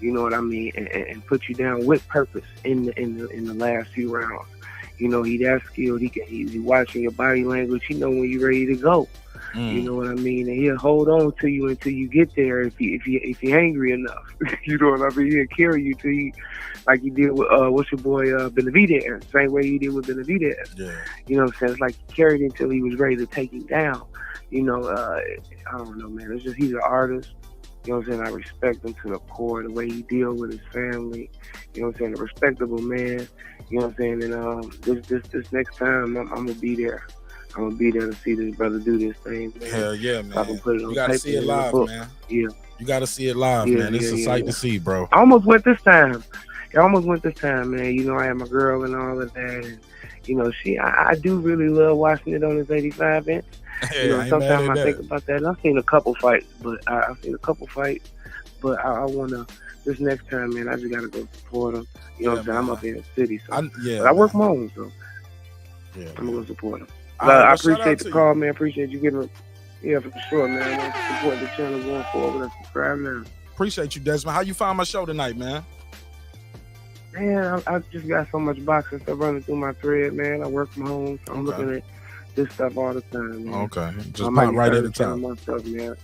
S12: You know what I mean, and put you down with purpose in the last few rounds. He that skilled. He's watching your body language. He know when you're ready to go. You know what I mean? And he'll hold on to you until you get there if you're angry enough. You know what I mean? He'll carry you till you, like he did with what's your boy Benavidez, same way he did with Benavidez.
S3: Yeah.
S12: You know what I'm saying? It's like he carried him until he was ready to take him down. I don't know, man. It's just he's an artist. You know what I'm saying? I respect him to the core, the way he deals with his family. You know what I'm saying? A respectable man. You know what I'm saying? And this next time, I'm gonna be there. I'm gonna be there to see this brother do this thing, man.
S3: Hell yeah, man.
S12: I can put it on
S3: you gotta see it live, man.
S12: Yeah.
S3: You gotta see it live, man. It's a sight to see, bro.
S12: I almost went this time. Man. I had my girl and all of that. And, I do really love watching it on this 85 inch.
S3: Yeah,
S12: sometimes I think about that. And I've seen a couple fights, but I want to, this next time, man, I just got to go support them. You know what I'm saying? I'm up in the city, so. But I work from home, so I'm going to support them. I appreciate the call, man. Appreciate you giving it. For sure, man. I'm supporting the channel going forward. Let's subscribe now.
S3: Appreciate you, Desmond. How you find my show tonight, man?
S12: Man, I just got so much boxing stuff running through my thread, man. I work from home, so I'm looking at this stuff all the time, man.
S3: Okay. Just pop right at the time.
S12: Myself, man.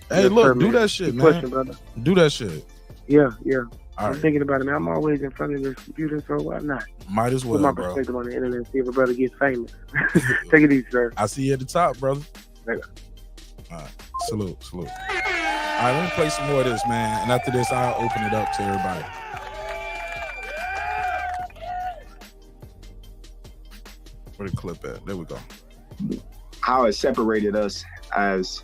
S3: Hey, look, do that shit, man.
S12: Pushing, brother.
S3: Do that shit.
S12: Yeah. I'm thinking about it, man. I'm always in front of this computer, so why not?
S3: Might as well,
S12: Put my
S3: bro.
S12: perspective on the internet and see if a brother gets famous. Take it easy, sir.
S3: I see you at the top, brother.
S12: Later.
S3: All right. Salute. All right, let me play some more of this, man. And after this, I'll open it up to everybody. Where the clip at? There we go.
S6: How it separated us as,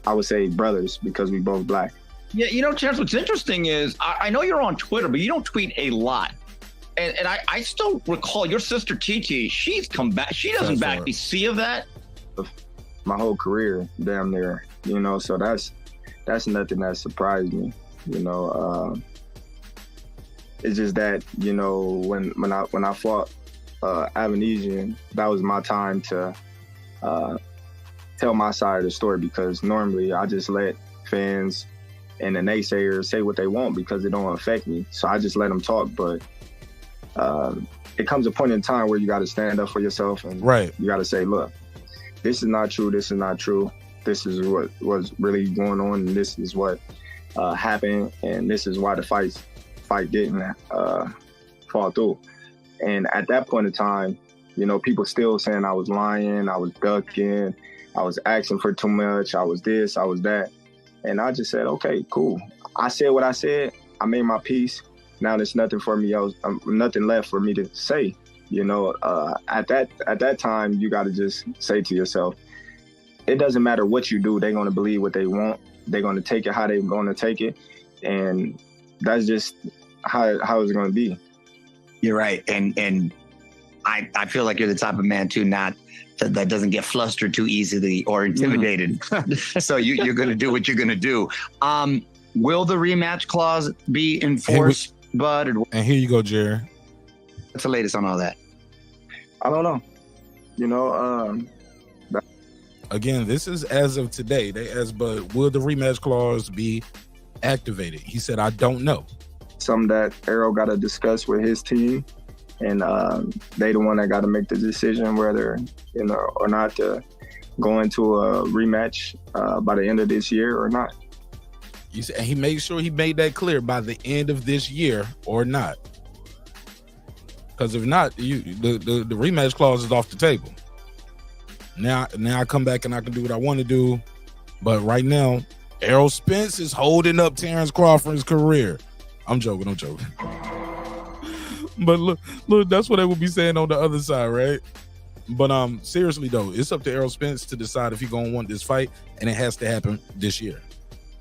S6: I would say, brothers, because we both black.
S8: Yeah, you know, Terence, what's interesting is I know you're on Twitter, but you don't tweet a lot. And I still recall your sister TT, she's come back. She doesn't back me. See of that?
S6: My whole career, damn near, you know, so that's nothing that surprised me, you know. It's just that, you know, when I fought Avanesian, that was my time to tell my side of the story, because normally I just let fans and the naysayers say what they want because it don't affect me. So I just let them talk. But it comes a point in time where you got to stand up for yourself, and you got to say, look, this is not true. This is not true. This is what was really going on, and this is what happened, and this is why the fight didn't fall through. And at that point in time, you know, people still saying I was lying, I was ducking, I was asking for too much, I was this, I was that. And I just said, okay, cool. I said what I said. I made my peace. Now there's nothing for me else, nothing left for me to say. You know, at that time, you got to just say to yourself, it doesn't matter what you do. They're going to believe what they want. They're going to take it how they're going to take it. And that's just how it's going to be.
S7: You're right. And I feel like you're the type of man, too, that doesn't get flustered too easily or intimidated. So you're going to do what you're going to do. Will the rematch clause be enforced, Bud?
S3: And here you go, Jerry.
S7: What's the latest on all that?
S6: I don't know. You know,
S3: again, this is as of today. They asked Bud, will the rematch clause be activated? He said, I don't know.
S6: Something that Errol got to discuss with his team. And they the one that got to make the decision whether, you know, or not to go into a rematch by the end of this year or not.
S3: And he made sure he made that clear, by the end of this year or not. Because if not, the rematch clause is off the table. Now I come back and I can do what I want to do. But right now, Errol Spence is holding up Terence Crawford's career. I'm joking. But look, that's what they would be saying on the other side, right? But seriously though, it's up to Errol Spence to decide if he's gonna want this fight, and it has to happen this year.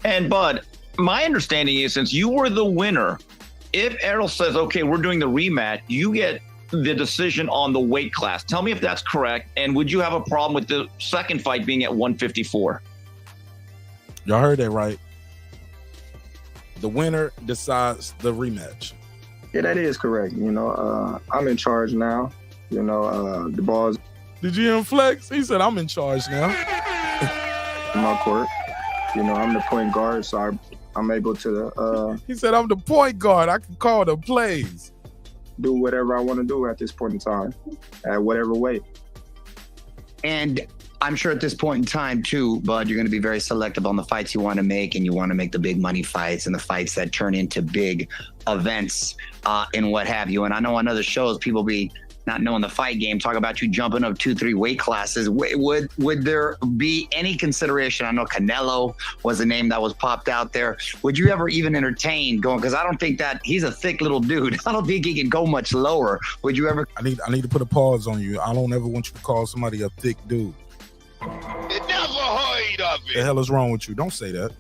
S8: And Bud, my understanding is, since you were the winner, if Errol says, okay, we're doing the rematch, you get the decision on the weight class. Tell me if that's correct, and would you have a problem with the second fight being at 154?
S3: Y'all heard that right. The winner decides the rematch.
S6: Yeah, that is correct. You know, I'm in charge now. You know, the ball's...
S3: Did you hear him flex? He said, I'm in charge now.
S6: in my court. You know, I'm the point guard, so I'm able to...
S3: he said, I'm the point guard. I can call the plays.
S6: Do whatever I want to do at this point in time, at whatever weight.
S7: And I'm sure at this point in time, too, Bud, you're going to be very selective on the fights you want to make, and you want to make the big money fights and the fights that turn into big events and what have you. And I know on other shows, people be not knowing the fight game, talk about you jumping up 2-3 weight classes. Would there be any consideration? I know Canelo was a name that was popped out there. Would you ever even entertain going? Because I don't think that he's a thick little dude. I don't think he can go much lower. Would you ever?
S3: I need to put a pause on you. I don't ever want you to call somebody a thick dude.
S5: You never heard of it.
S3: The hell is wrong with you? Don't say that.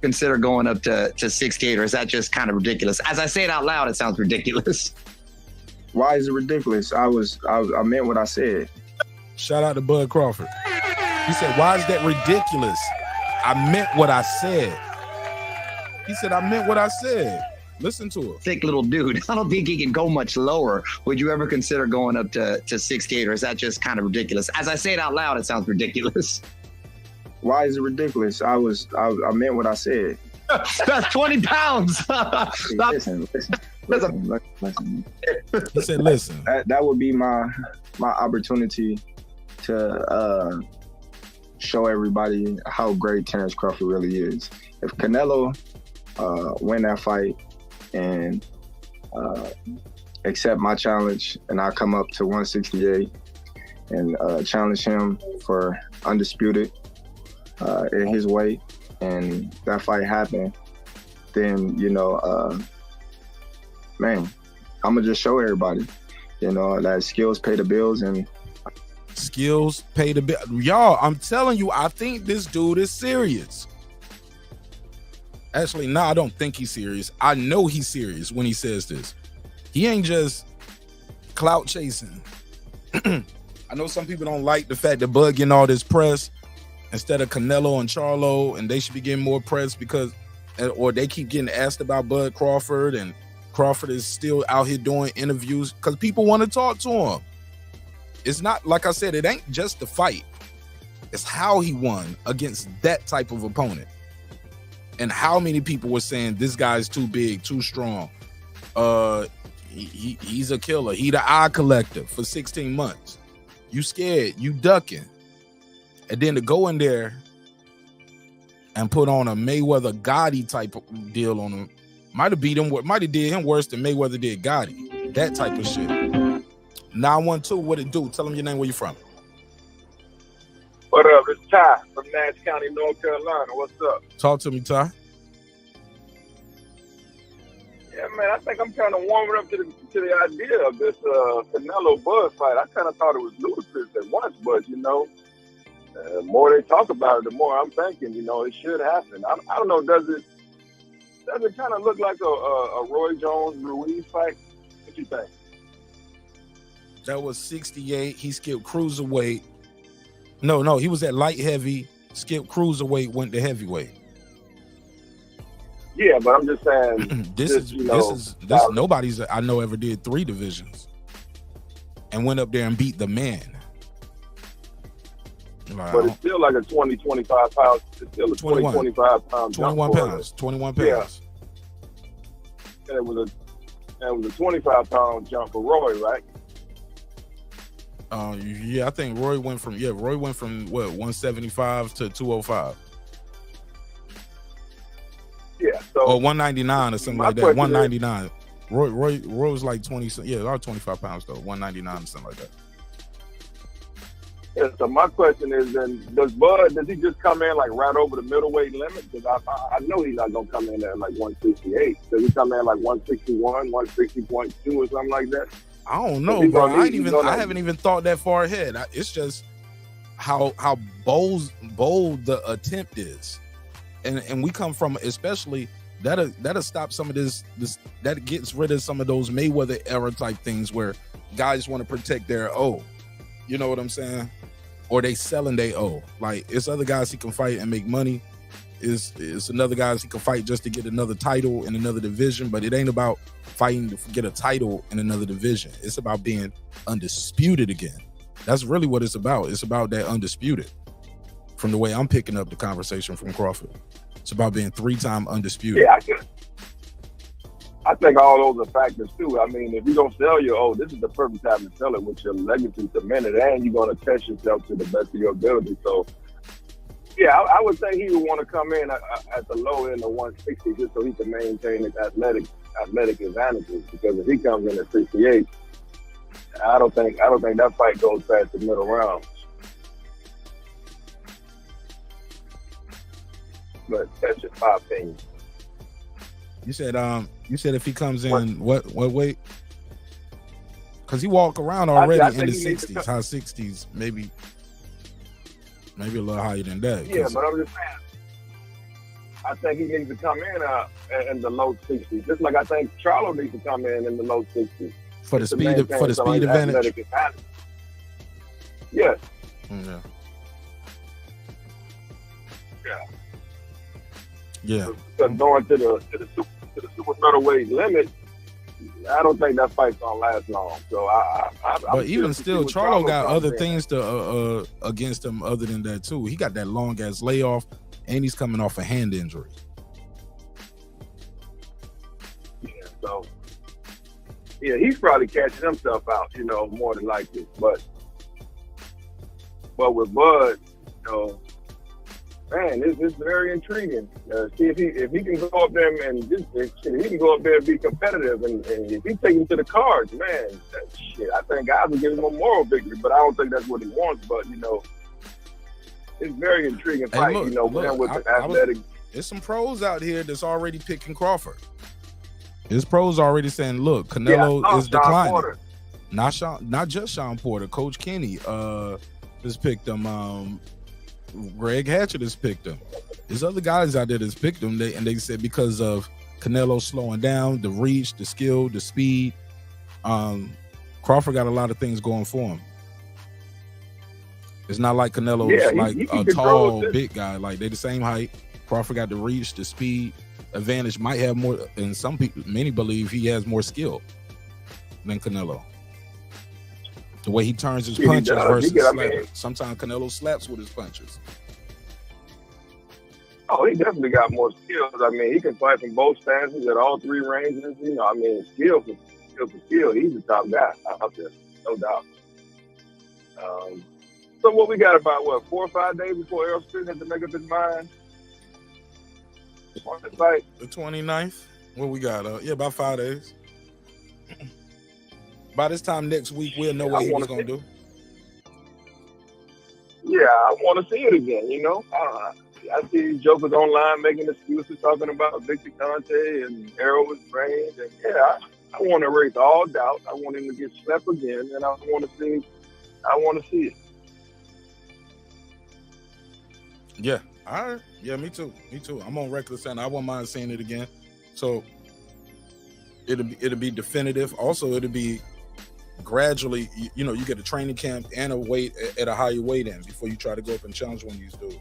S7: Consider going up to 68, or is that just kind of ridiculous? As I say it out loud, it sounds ridiculous.
S6: Why is it ridiculous? I meant what I said.
S3: Shout out to Bud Crawford. He said, why is that ridiculous? I meant what I said. He said, I meant what I said. Listen to him.
S7: Thick little dude. I don't think he can go much lower. Would you ever consider going up to 68, or is that just kind of ridiculous? As I say it out loud, it sounds ridiculous.
S6: Why is it ridiculous? I meant what I said.
S7: That's 20 pounds.
S6: Listen.
S3: He said, listen.
S6: That would be my opportunity to show everybody how great Terence Crawford really is. If Canelo win that fight and accept my challenge, and I come up to 168 and challenge him for undisputed in his weight, and that fight happened, then, you know, man, I'm gonna just show everybody, you know, that skills pay the bills. And
S3: skills pay the bill. Y'all, I'm telling you, I think this dude is serious. Actually, no, I don't think he's serious. I know he's serious when he says this. He ain't just clout chasing. I know some people don't like the fact that Bud getting all this press instead of Canelo and Charlo, and they should be getting more press because, or they keep getting asked about Bud Crawford, and Crawford is still out here doing interviews because people want to talk to him. It's not, like I said, it ain't just the fight. It's how he won against that type of opponent. And how many people were saying this guy's too big, too strong. He's a killer. He the eye collector for 16 months. You scared, you ducking. And then to go in there and put on a Mayweather Gotti type of deal on him, might have beat him, might have did him worse than Mayweather did Gotti. That type of shit. 912, what it do? Tell him your name, where you from.
S13: What up? It's Ty from Nash County, North Carolina. What's up?
S3: Talk to me, Ty.
S13: Yeah, man, I think I'm kind of warming up to the idea of this Canelo Bud fight. I kind of thought it was ludicrous at once, but, you know, the more they talk about it, the more I'm thinking, you know, it should happen. I don't know, does it kind of look like a Roy Jones-Ruiz fight? What you think?
S3: That was 68. He skipped cruiserweight. No, he was at light heavy, skipped cruiserweight, went to heavyweight.
S13: Yeah, but I'm just saying
S3: this nobody's I know ever did 3 divisions and went up there and beat the man.
S13: But it's still like a 20, 25 pounds. It's still a 20, 25 pound
S3: 21
S13: jump
S3: pounds. 21 pounds.
S13: Yeah. And it was a 25 pound jump for Roy, right?
S3: Yeah, I think Roy went from what, 175 to 205.
S13: Yeah, so
S3: or 199 or something like that. 199. Roy was like 20. Yeah, about 25 pounds though. 199 or something like that.
S13: Yeah, so my question is, then, does he just come in like right over the middleweight limit? Because I know he's not gonna come in at like 168. Does he come in like 161, 160.2 or something like that?
S3: I don't know, bro. I haven't even thought that far ahead. It's just how bold the attempt is, and we come from, especially that'll stop some of this that gets rid of some of those Mayweather era type things where guys want to protect their O. You know what I'm saying? Or they selling their O. Like, it's other guys he can fight and make money. Is another guys he can fight just to get another title in another division, but it ain't about fighting to get a title in another division. It's about being undisputed again. That's really what it's about. It's about that undisputed. From the way I'm picking up the conversation from Crawford, it's about being 3-time undisputed.
S13: Yeah, I think all those are factors too. I mean, if you don't sell your this is the perfect time to sell it with your legacy cemented, and you're going to test yourself to the best of your ability. So, yeah, I would say he would want to come in at the low end of 160 just so he can maintain his athletic advantages. Because if he comes in at 68, I don't think that fight goes past the middle round. But that's just my opinion.
S3: You said if he comes in what weight? Because he walk around already in the 60s, high 60s, maybe a little higher than that.
S13: Yeah, but I'm just saying, I think he needs to come in the low 60s, just like I think Charlo needs to come in the low 60s
S3: for the speed advantage.
S13: Yes.
S3: Yeah.
S13: Yeah.
S3: Yeah.
S13: Because going to the super middleweight limit, I don't think that fight's gonna last long. So
S3: but even still, Charlo got other things to against him other than that too. He got that long ass layoff, and he's coming off a hand injury.
S13: Yeah, so yeah, he's probably catching himself out, more than likely. But with Bud, man, it's very intriguing. See if he can go up there and just he can go up there and be competitive, and if he take him to the cards, man, I think guys will give him a moral victory. But I don't think that's what he wants. But it's very intriguing fight.
S3: Look,
S13: with the athletic.
S3: There's some pros out here that's already picking Crawford. His pros already saying, look, Canelo is declining.
S13: Porter.
S3: Not just Shawn Porter. Coach Kenny has picked him. Greg Hatchett has picked him. There's other guys out there that's picked him. They said because of Canelo slowing down, the reach, the skill, the speed. Crawford got a lot of things going for him. It's not like Canelo's a tall, big guy. Like they're the same height. Crawford got the reach, the speed advantage. Might have more, and many believe he has more skill than Canelo. The way he turns his punches versus slapping. Sometimes Canelo slaps with his punches.
S13: Oh, he definitely got more skills. I mean, he can fight from both stances at all three ranges. Skill for skill. He's the top guy out there, no doubt. So what we got about 4 or 5 days before Errol Spence had to make up his mind on the fight?
S3: The 29th. What we got? About 5 days. By this time next week, we'll know what he's going to do.
S13: Yeah, I want to see it again, I see these jokers online making excuses talking about Victor Conte and Errol was trained. And I want to erase all doubt. I want him to get slapped again, and I want to see it.
S3: Yeah, all right. Yeah, me too. I'm on record saying I won't mind seeing it again. So it'll be definitive. Also, it'll be gradually, you get a training camp and a weight at a higher weight in before you try to go up and challenge one of these dudes.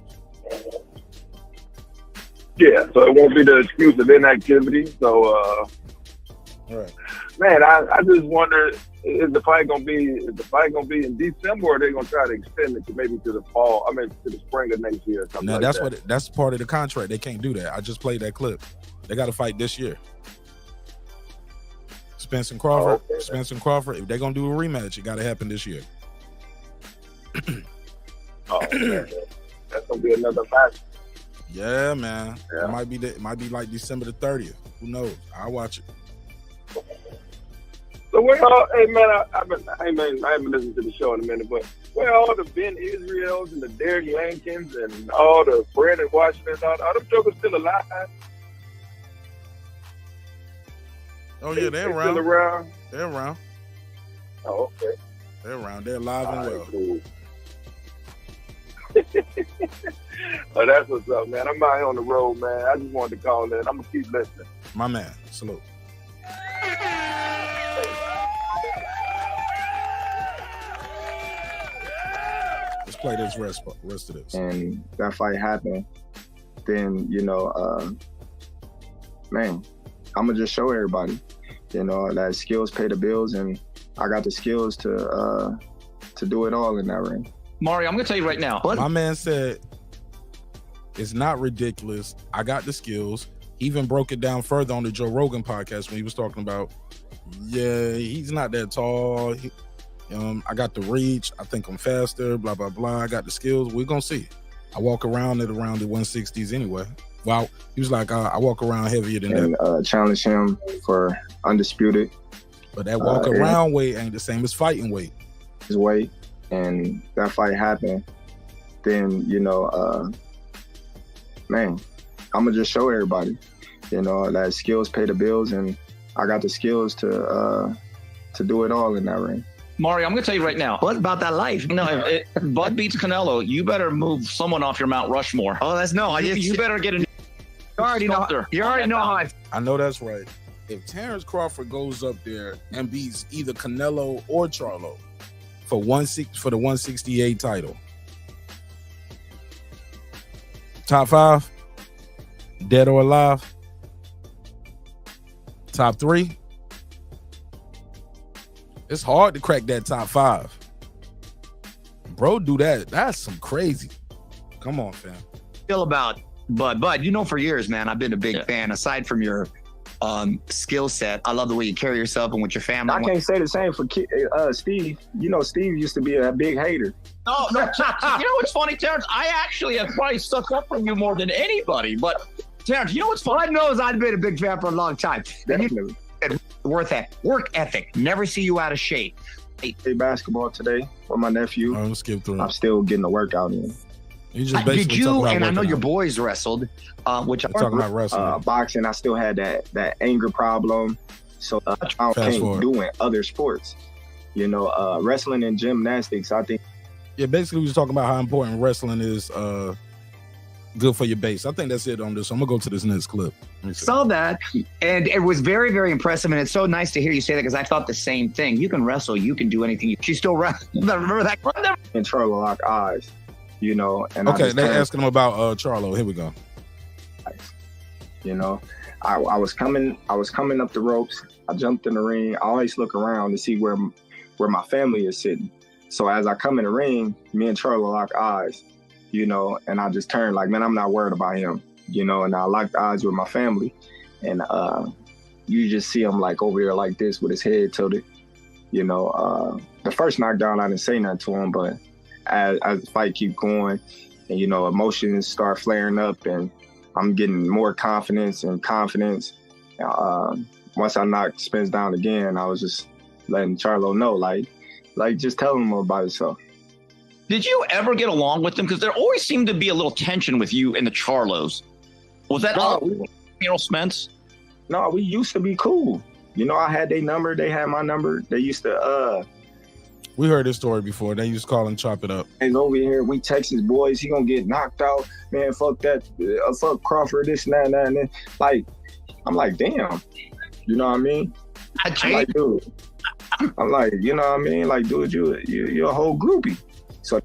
S13: Yeah, so it won't be the excuse of inactivity. So,
S3: all right.
S13: Man, I just wonder, is the fight gonna be in December, or are they gonna try to extend it to maybe to the fall? To the spring of next year. Or
S3: now that's part of the contract. They can't do that. I just played that clip. They got to fight this year. Spence and Crawford.
S13: Oh, okay.
S3: Spence and Crawford. If they're gonna do a rematch, it got to happen this year.
S13: Man. That's gonna be another match.
S3: Yeah, man. Yeah. It might be like December the 30th. Who knows? I'll watch it.
S13: So hey man, I haven't listened to the show in a minute, but where all the Ben Israels and the Derek Lankins and all the Brandon Washingtons, are them jokers still alive?
S3: Oh yeah, they're around.
S13: Still around?
S3: They're around.
S13: Oh, okay.
S3: They're around. They're alive and well.
S13: Cool. Oh, that's what's up, man. I'm out here on the road, man. I just wanted to call in. I'm gonna keep listening.
S3: My man, salute. Let's play this rest of this.
S6: And that fight happened, then man, I'm gonna just show everybody, that skills pay the bills, and I got the skills to do it all in that ring.
S8: Mario, I'm gonna tell you right now.
S3: My man said it's not ridiculous. I got the skills. He even broke it down further on the Joe Rogan podcast when he was talking about, he's not that tall. I got the reach. I think I'm faster, blah, blah, blah. I got the skills. We're going to see. I walk around the 160s anyway. Well, he was like, I walk around heavier than that.
S6: And challenge him for undisputed.
S3: But that walk around weight ain't the same as fighting weight.
S6: His weight. And that fight happened, then, man, I'm going to just show everybody, that skills pay the bills, and I got the skills to do it all in that ring.
S8: Mario, I'm going to tell you right now.
S7: What about that life?
S8: No, if Bud beats Canelo, you better move someone off your Mount Rushmore.
S7: Oh,
S8: You better get a new
S7: You already know how
S3: I know that's right. If Terence Crawford goes up there and beats either Canelo or Charlo for the 168 title, top 5, dead or alive, top 3. It's hard to crack that top 5. Bro, do that. That's some crazy. Come on, fam.
S7: Feel about Bud, for years, man, I've been a big fan. Aside from your skill set. I love the way you carry yourself and with your family.
S6: I can't say the same for Steve. You know, Steve used to be a big hater.
S8: No. You know what's funny, Terrence? I actually have probably stuck up for you more than anybody. But Terrence, you know what's funny?
S7: God knows I've been a big fan for a long time.
S6: Definitely.
S7: Work ethic. Never see you out of shape.
S6: Play basketball today with my nephew.
S1: Let's skip through.
S6: I'm still getting a workout in.
S1: You just basically
S7: did you?
S1: talking about
S7: And I know
S1: working
S7: your
S1: out.
S7: boys wrestled, which
S1: Talking about wrestling.
S6: Boxing, I still had that anger problem, so I
S1: Fast
S6: can't
S1: forward.
S6: do in other sports. You know, wrestling and gymnastics, I think.
S1: Yeah, basically we was talking about how important wrestling is good for your base. I think that's it on this. I'm gonna go to this next clip. Let me see.
S7: saw that, and it was very, very impressive. And it's so nice to hear you say that because I thought the same thing. You can wrestle, you can do anything. She still wrestles. Remember that?
S6: In Charlo lock eyes, you know. And
S1: Okay, they're asking him about Charlo. Here we go.
S6: You know, I was coming up the ropes. I jumped in the ring. I always look around to see where my family is sitting. So as I come in the ring, me and Charlo lock eyes, you know, and I just turn like, man, I'm not worried about him, you know, and I locked eyes with my family. And you just see him like over there like this with his head tilted. You know, the first knockdown, I didn't say nothing to him, but as the fight keep going and, you know, emotions start flaring up and I'm getting more confidence. Once I knocked Spence down again, I was just letting Charlo know, like just telling him about himself.
S8: Did you ever get along with them? Because there always seemed to be a little tension with you and the Charlos. Was that all Spence?
S6: No, we used to be cool. You know, I had their number. They had my number. They used to,
S1: we heard this story before. They used to call and chop it up.
S6: He's over here. We Texas boys. He gonna get knocked out. Man, fuck that. Fuck Crawford, this and that. And then, like, I'm like, damn. You know what I mean? I'm like, dude. I'm like, you know what I mean? Like, dude, you're a whole groupie. So,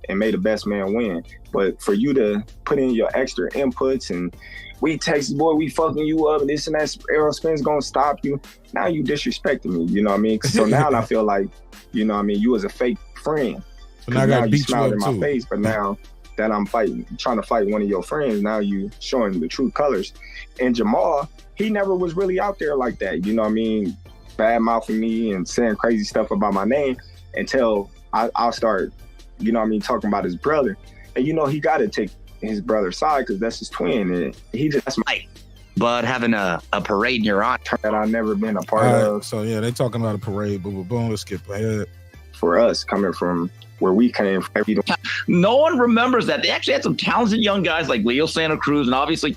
S6: and made the best man win. But for you to put in your extra inputs and we Texas boy, we fucking you up and this and that, Errol Spence gonna stop you. Now you disrespecting me, you know what I mean? So now I feel like, you know what I mean, you was a fake friend.
S1: So now I gotta
S6: you
S1: beat you
S6: smiled
S1: up
S6: in my
S1: too.
S6: face, but now that I'm trying to fight one of your friends, now you showing the true colors. And Jamal, he never was really out there like that, you know what I mean? Bad mouthing me and saying crazy stuff about my name until I'll start, you know what I mean, talking about his brother. And you know, he got to take his brother's side because that's his twin. And he just, that's my,
S7: But having a parade in your honor
S6: that I've never been a part
S1: All right,
S6: of.
S1: so yeah, they talking about a parade. Boom, boom, boom. Let's skip ahead.
S6: For us, coming from where we came from.
S8: No one remembers that. They actually had some talented young guys like Leo Santa Cruz and obviously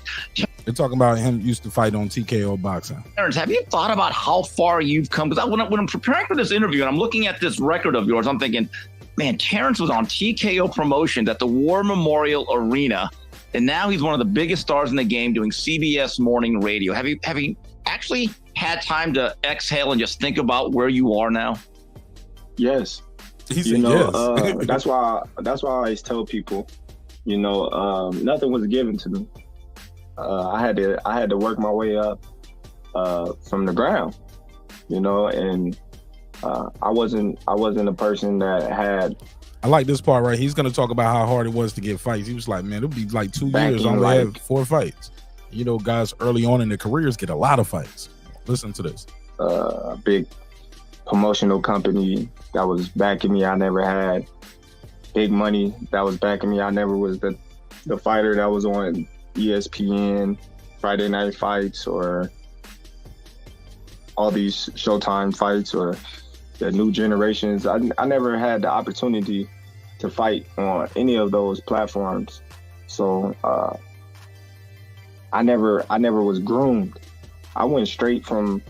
S1: They're talking about him used to fight on TKO boxing.
S8: Terrence, have you thought about how far you've come? Because when I'm preparing for this interview and I'm looking at this record of yours, I'm thinking, man, Terrence was on TKO Promotions at the War Memorial Arena, and now he's one of the biggest stars in the game doing CBS morning radio. Have you actually had time to exhale and just think about where you are now?
S6: Yes.
S1: You know,
S6: yes. That's why I always tell people, you know, nothing was given to me. I had to work my way up from the ground, you know, and I wasn't a person that had.
S1: I like this part right. He's gonna talk about how hard it was to get fights. He was like, man, it'll be like 2 years. I only have 4 fights. You know, guys early on in their careers get a lot of fights. Listen to this.
S6: A big promotional company that was backing me. I never had big money that was backing me. I never was the fighter that was on ESPN, Friday Night Fights, or all these Showtime fights, or the new generations. I never had the opportunity to fight on any of those platforms. So I never was groomed. I went straight from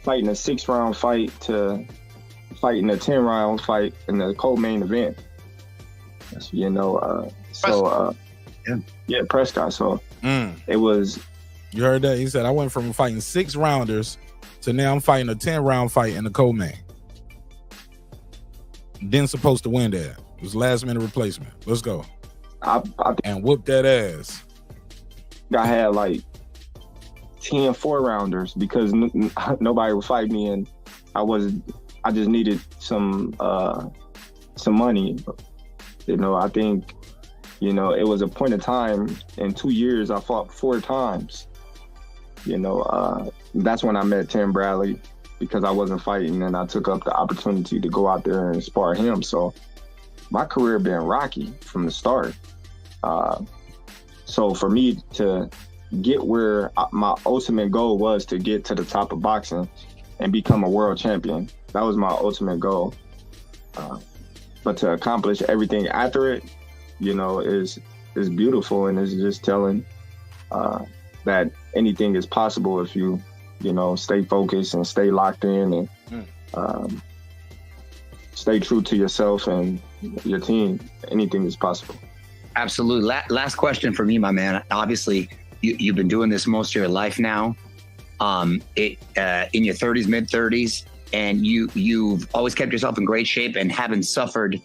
S6: fighting a 6-round fight to fighting a 10-round fight in the co-main event. You know, Prescott. So it was.
S1: You heard that? He said, I went from fighting 6-rounders to now I'm fighting a 10-round fight in the co-main. Then supposed to win that. It was last-minute replacement. Let's go. And whoop that ass.
S6: I had like 10 4-rounders because nobody would fight me, and I just needed some money. You know, I think, you know, it was a point of time in 2 years I fought 4 times.
S14: You know, that's when I met Tim Bradley, because I wasn't fighting, and I took up the opportunity to go out there and spar him. So my career been rocky from the start. So for me to get where my ultimate goal was to get to the top of boxing and become a world champion, that was my ultimate goal. But to accomplish everything after it, you know, is beautiful, and it's just telling that anything is possible if you know, stay focused and stay locked in and stay true to yourself and your team. Anything is possible.
S7: Absolutely. Last question for me, my man. Obviously, you've been doing this most of your life now, in your 30s, mid-30s, and you've always kept yourself in great shape and haven't suffered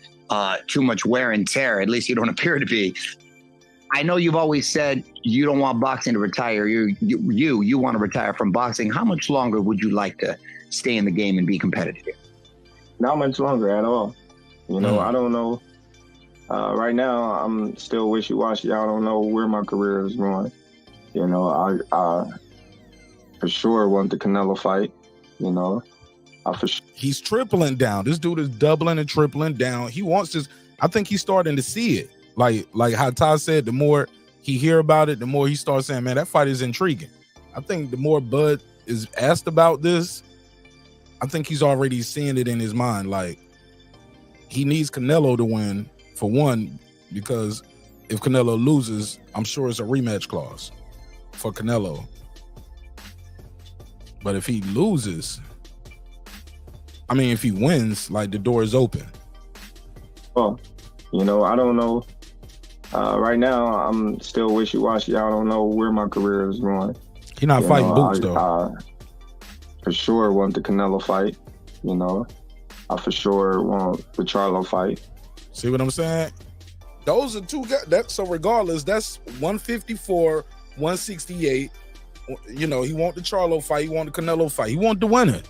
S7: too much wear and tear. At least you don't appear to be. I know you've always said you don't want boxing to retire. You want to retire from boxing. How much longer would you like to stay in the game and be competitive?
S14: Not much longer at all. You know, I don't know. Right now, I'm still wishy-washy. I don't know where my career is going. You know, I for sure want the Canelo fight. You know,
S3: he's tripling down. This dude is doubling and tripling down. He wants this. I think he's starting to see it. Like how Todd said, the more he hear about it, the more he starts saying, man, that fight is intriguing. I think the more Bud is asked about this, I think he's already seeing it in his mind. Like, he needs Canelo to win, for one, because if Canelo loses, I'm sure it's a rematch clause for Canelo. But if he loses, I mean, if he wins, like, the door is open.
S14: Well, you know, I don't know. Right now, I'm still wishy-washy. I don't know where my career is going.
S3: He's not fighting boots, though.
S14: I for sure want the Canelo fight. You know, I for sure want the Charlo fight.
S3: See what I'm saying? Those are two guys. So regardless, that's 154, 168. You know, he want the Charlo fight. He want the Canelo fight. He want the winner.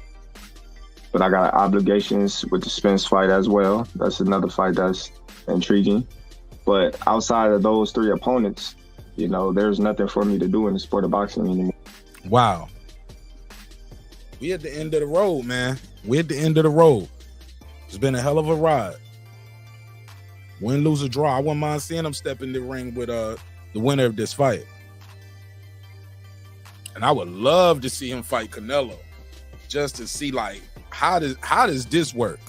S14: But I got obligations with the Spence fight as well. That's another fight that's intriguing. But outside of those three opponents, you know, there's nothing for me to do in the sport of boxing anymore.
S3: Wow. We at the end of the road, man. We at the end of the road. It's been a hell of a ride. Win, lose, or draw. I wouldn't mind seeing him step in the ring with the winner of this fight. And I would love to see him fight Canelo, just to see, like, how does this work?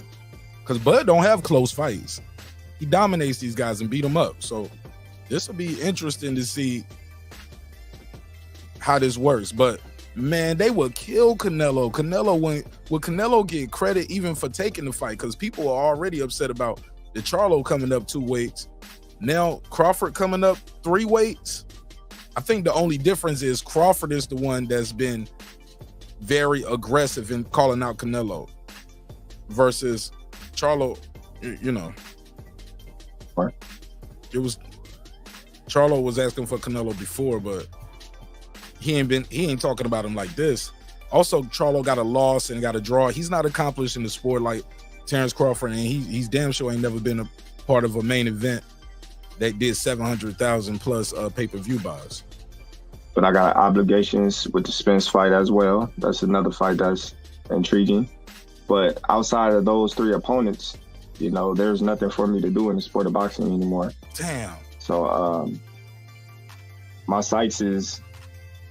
S3: Because Bud don't have close fights. He dominates these guys and beat them up. So this will be interesting to see how this works. But man, they would kill Canelo. Would Canelo get credit even for taking the fight? Because people are already upset about the Charlo coming up 2 weights. Now Crawford coming up 3 weights. I think the only difference is Crawford is the one that's been very aggressive in calling out Canelo versus Charlo. You know, it was Charlo was asking for Canelo before, but he ain't talking about him like this. Also, Charlo got a loss and got a draw. He's not accomplished in the sport like Terence Crawford, and he's damn sure ain't never been a part of a main event that did 700,000 plus pay-per-view buys.
S14: But I got obligations with the Spence fight as well. That's another fight that's intriguing. But outside of those three opponents, you know, there's nothing for me to do in the sport of boxing anymore.
S3: Damn.
S14: So my sight is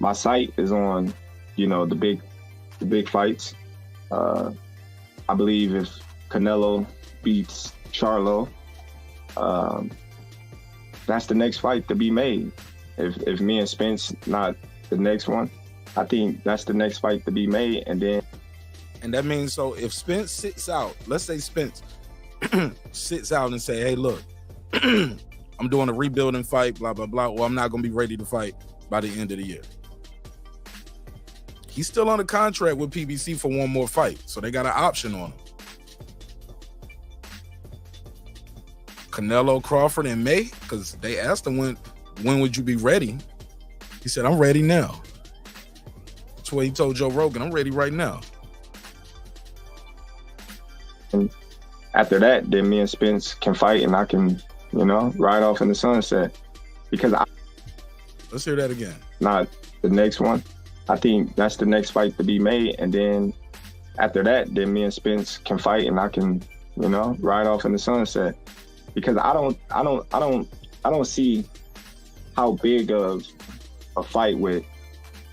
S14: on, you know, the big fights. I believe if Canelo beats Charlo, that's the next fight to be made. If me and Spence not the next one, I think that's the next fight to be made. And
S3: that means, so if Spence sits out, let's say Spence sits out and say, hey, look, I'm doing a rebuilding fight, blah, blah, blah. Well, I'm not going to be ready to fight by the end of the year. He's still on a contract with PBC for one more fight, so they got an option on him. Canelo, Crawford, in May, because they asked him when would you be ready? He said, I'm ready now. That's what he told Joe Rogan, I'm ready right now.
S14: And after that, then me and Spence can fight and I can, you know, ride off in the sunset. Because
S3: let's hear that again.
S14: Not the next one. I think that's the next fight to be made, and then after that, then me and Spence can fight, and I can, you know, ride off in the sunset. Because I don't see how big of a fight with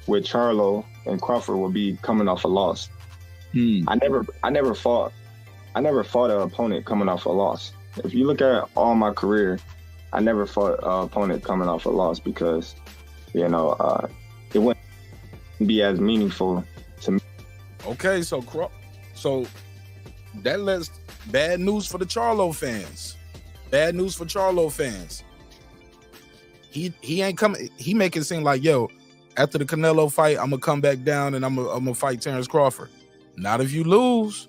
S14: Charlo and Crawford will be coming off a loss. I never fought an opponent coming off a loss. If you look at all my career, I never fought an opponent coming off a loss because, you know, it wouldn't be as meaningful to me.
S3: Okay, so that lets bad news for the Charlo fans. Bad news for Charlo fans. He ain't coming. He make it seem like, yo, after the Canelo fight, I'm gonna come back down and I'm gonna fight Terence Crawford. Not if you lose.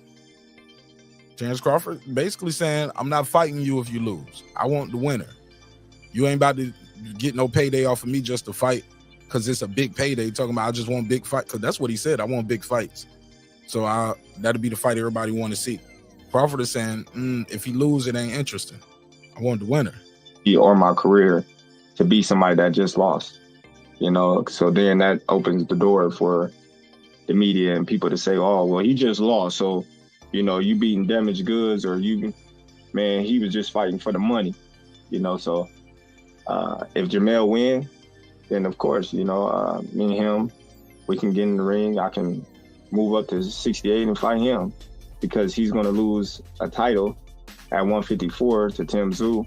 S3: Terence Crawford basically saying, I'm not fighting you if you lose. I want the winner. You ain't about to get no payday off of me just to fight because it's a big payday. Talking about I just want big fight, because that's what he said. I want big fights. So that'll be the fight everybody want to see. Crawford is saying, if he lose, it ain't interesting. I want the winner.
S14: Or my career to be somebody that just lost. You know, so then that opens the door for the media and people to say, oh, well, he just lost. So, you know, you beating damaged goods, or he was just fighting for the money, you know. So if Jamel win, then of course, you know, me and him, we can get in the ring. I can move up to 68 and fight him because he's going to lose a title at 154 to Tim Tszyu.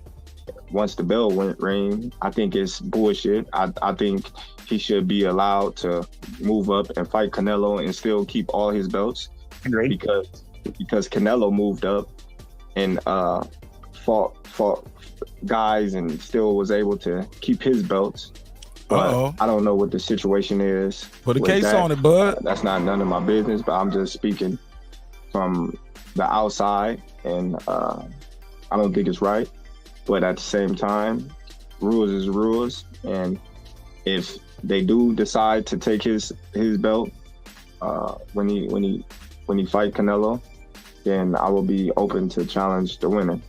S14: Once the bell went ring, I think it's bullshit. I think he should be allowed to move up and fight Canelo and still keep all his belts.
S7: Agreed.
S14: Because Canelo moved up and fought guys and still was able to keep his belts. But I don't know what the situation is.
S3: Put a case on it, bud.
S14: That's not none of my business, but I'm just speaking from the outside, and I don't think it's right. But at the same time, rules is rules, and if they do decide to take his belt when he fight Canelo, then I will be open to challenge the winner.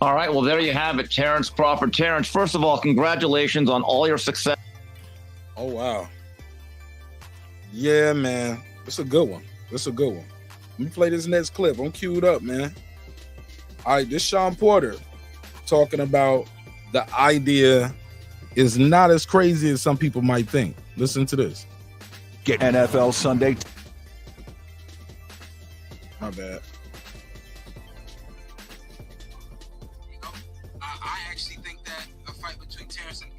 S8: All right, well, there you have it, Terence Crawford. Terence, first of all, congratulations on all your success.
S3: Oh, wow. Yeah, man. It's a good one. It's a good one. Let me play this next clip. I'm queued up, man. All right, this Shawn Porter talking about the idea is not as crazy as some people might think. Listen to this.
S15: Get NFL Sunday.
S3: My bad.
S16: I actually think that a fight between Terence and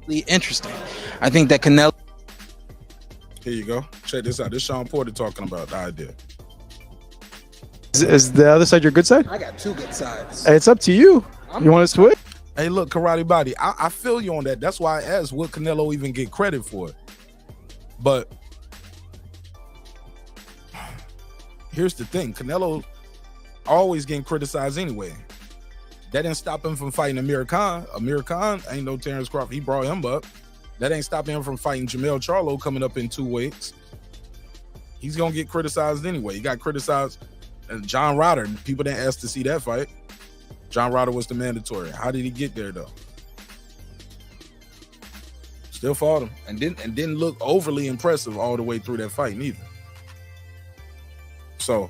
S16: Canelo interesting. I think that Canelo.
S3: Here you go. Check this out. This Shawn Porter talking about the idea.
S17: Is the other side your good side?
S16: I got two good sides.
S17: It's up to you. You want to switch?
S3: Hey, look, Karate Body, I feel you on that. That's why I asked, would Canelo even get credit for it? But here's the thing. Canelo always getting criticized anyway. That didn't stop him from fighting Amir Khan. Amir Khan ain't no Terence Crawford. He brought him up. That ain't stopping him from fighting Jamel Charlo coming up in 2 weeks. He's going to get criticized anyway. He got criticized. John Ryder, people didn't ask to see that fight. John Ryder was the mandatory. How did he get there though? Still fought him and didn't look overly impressive all the way through that fight neither. So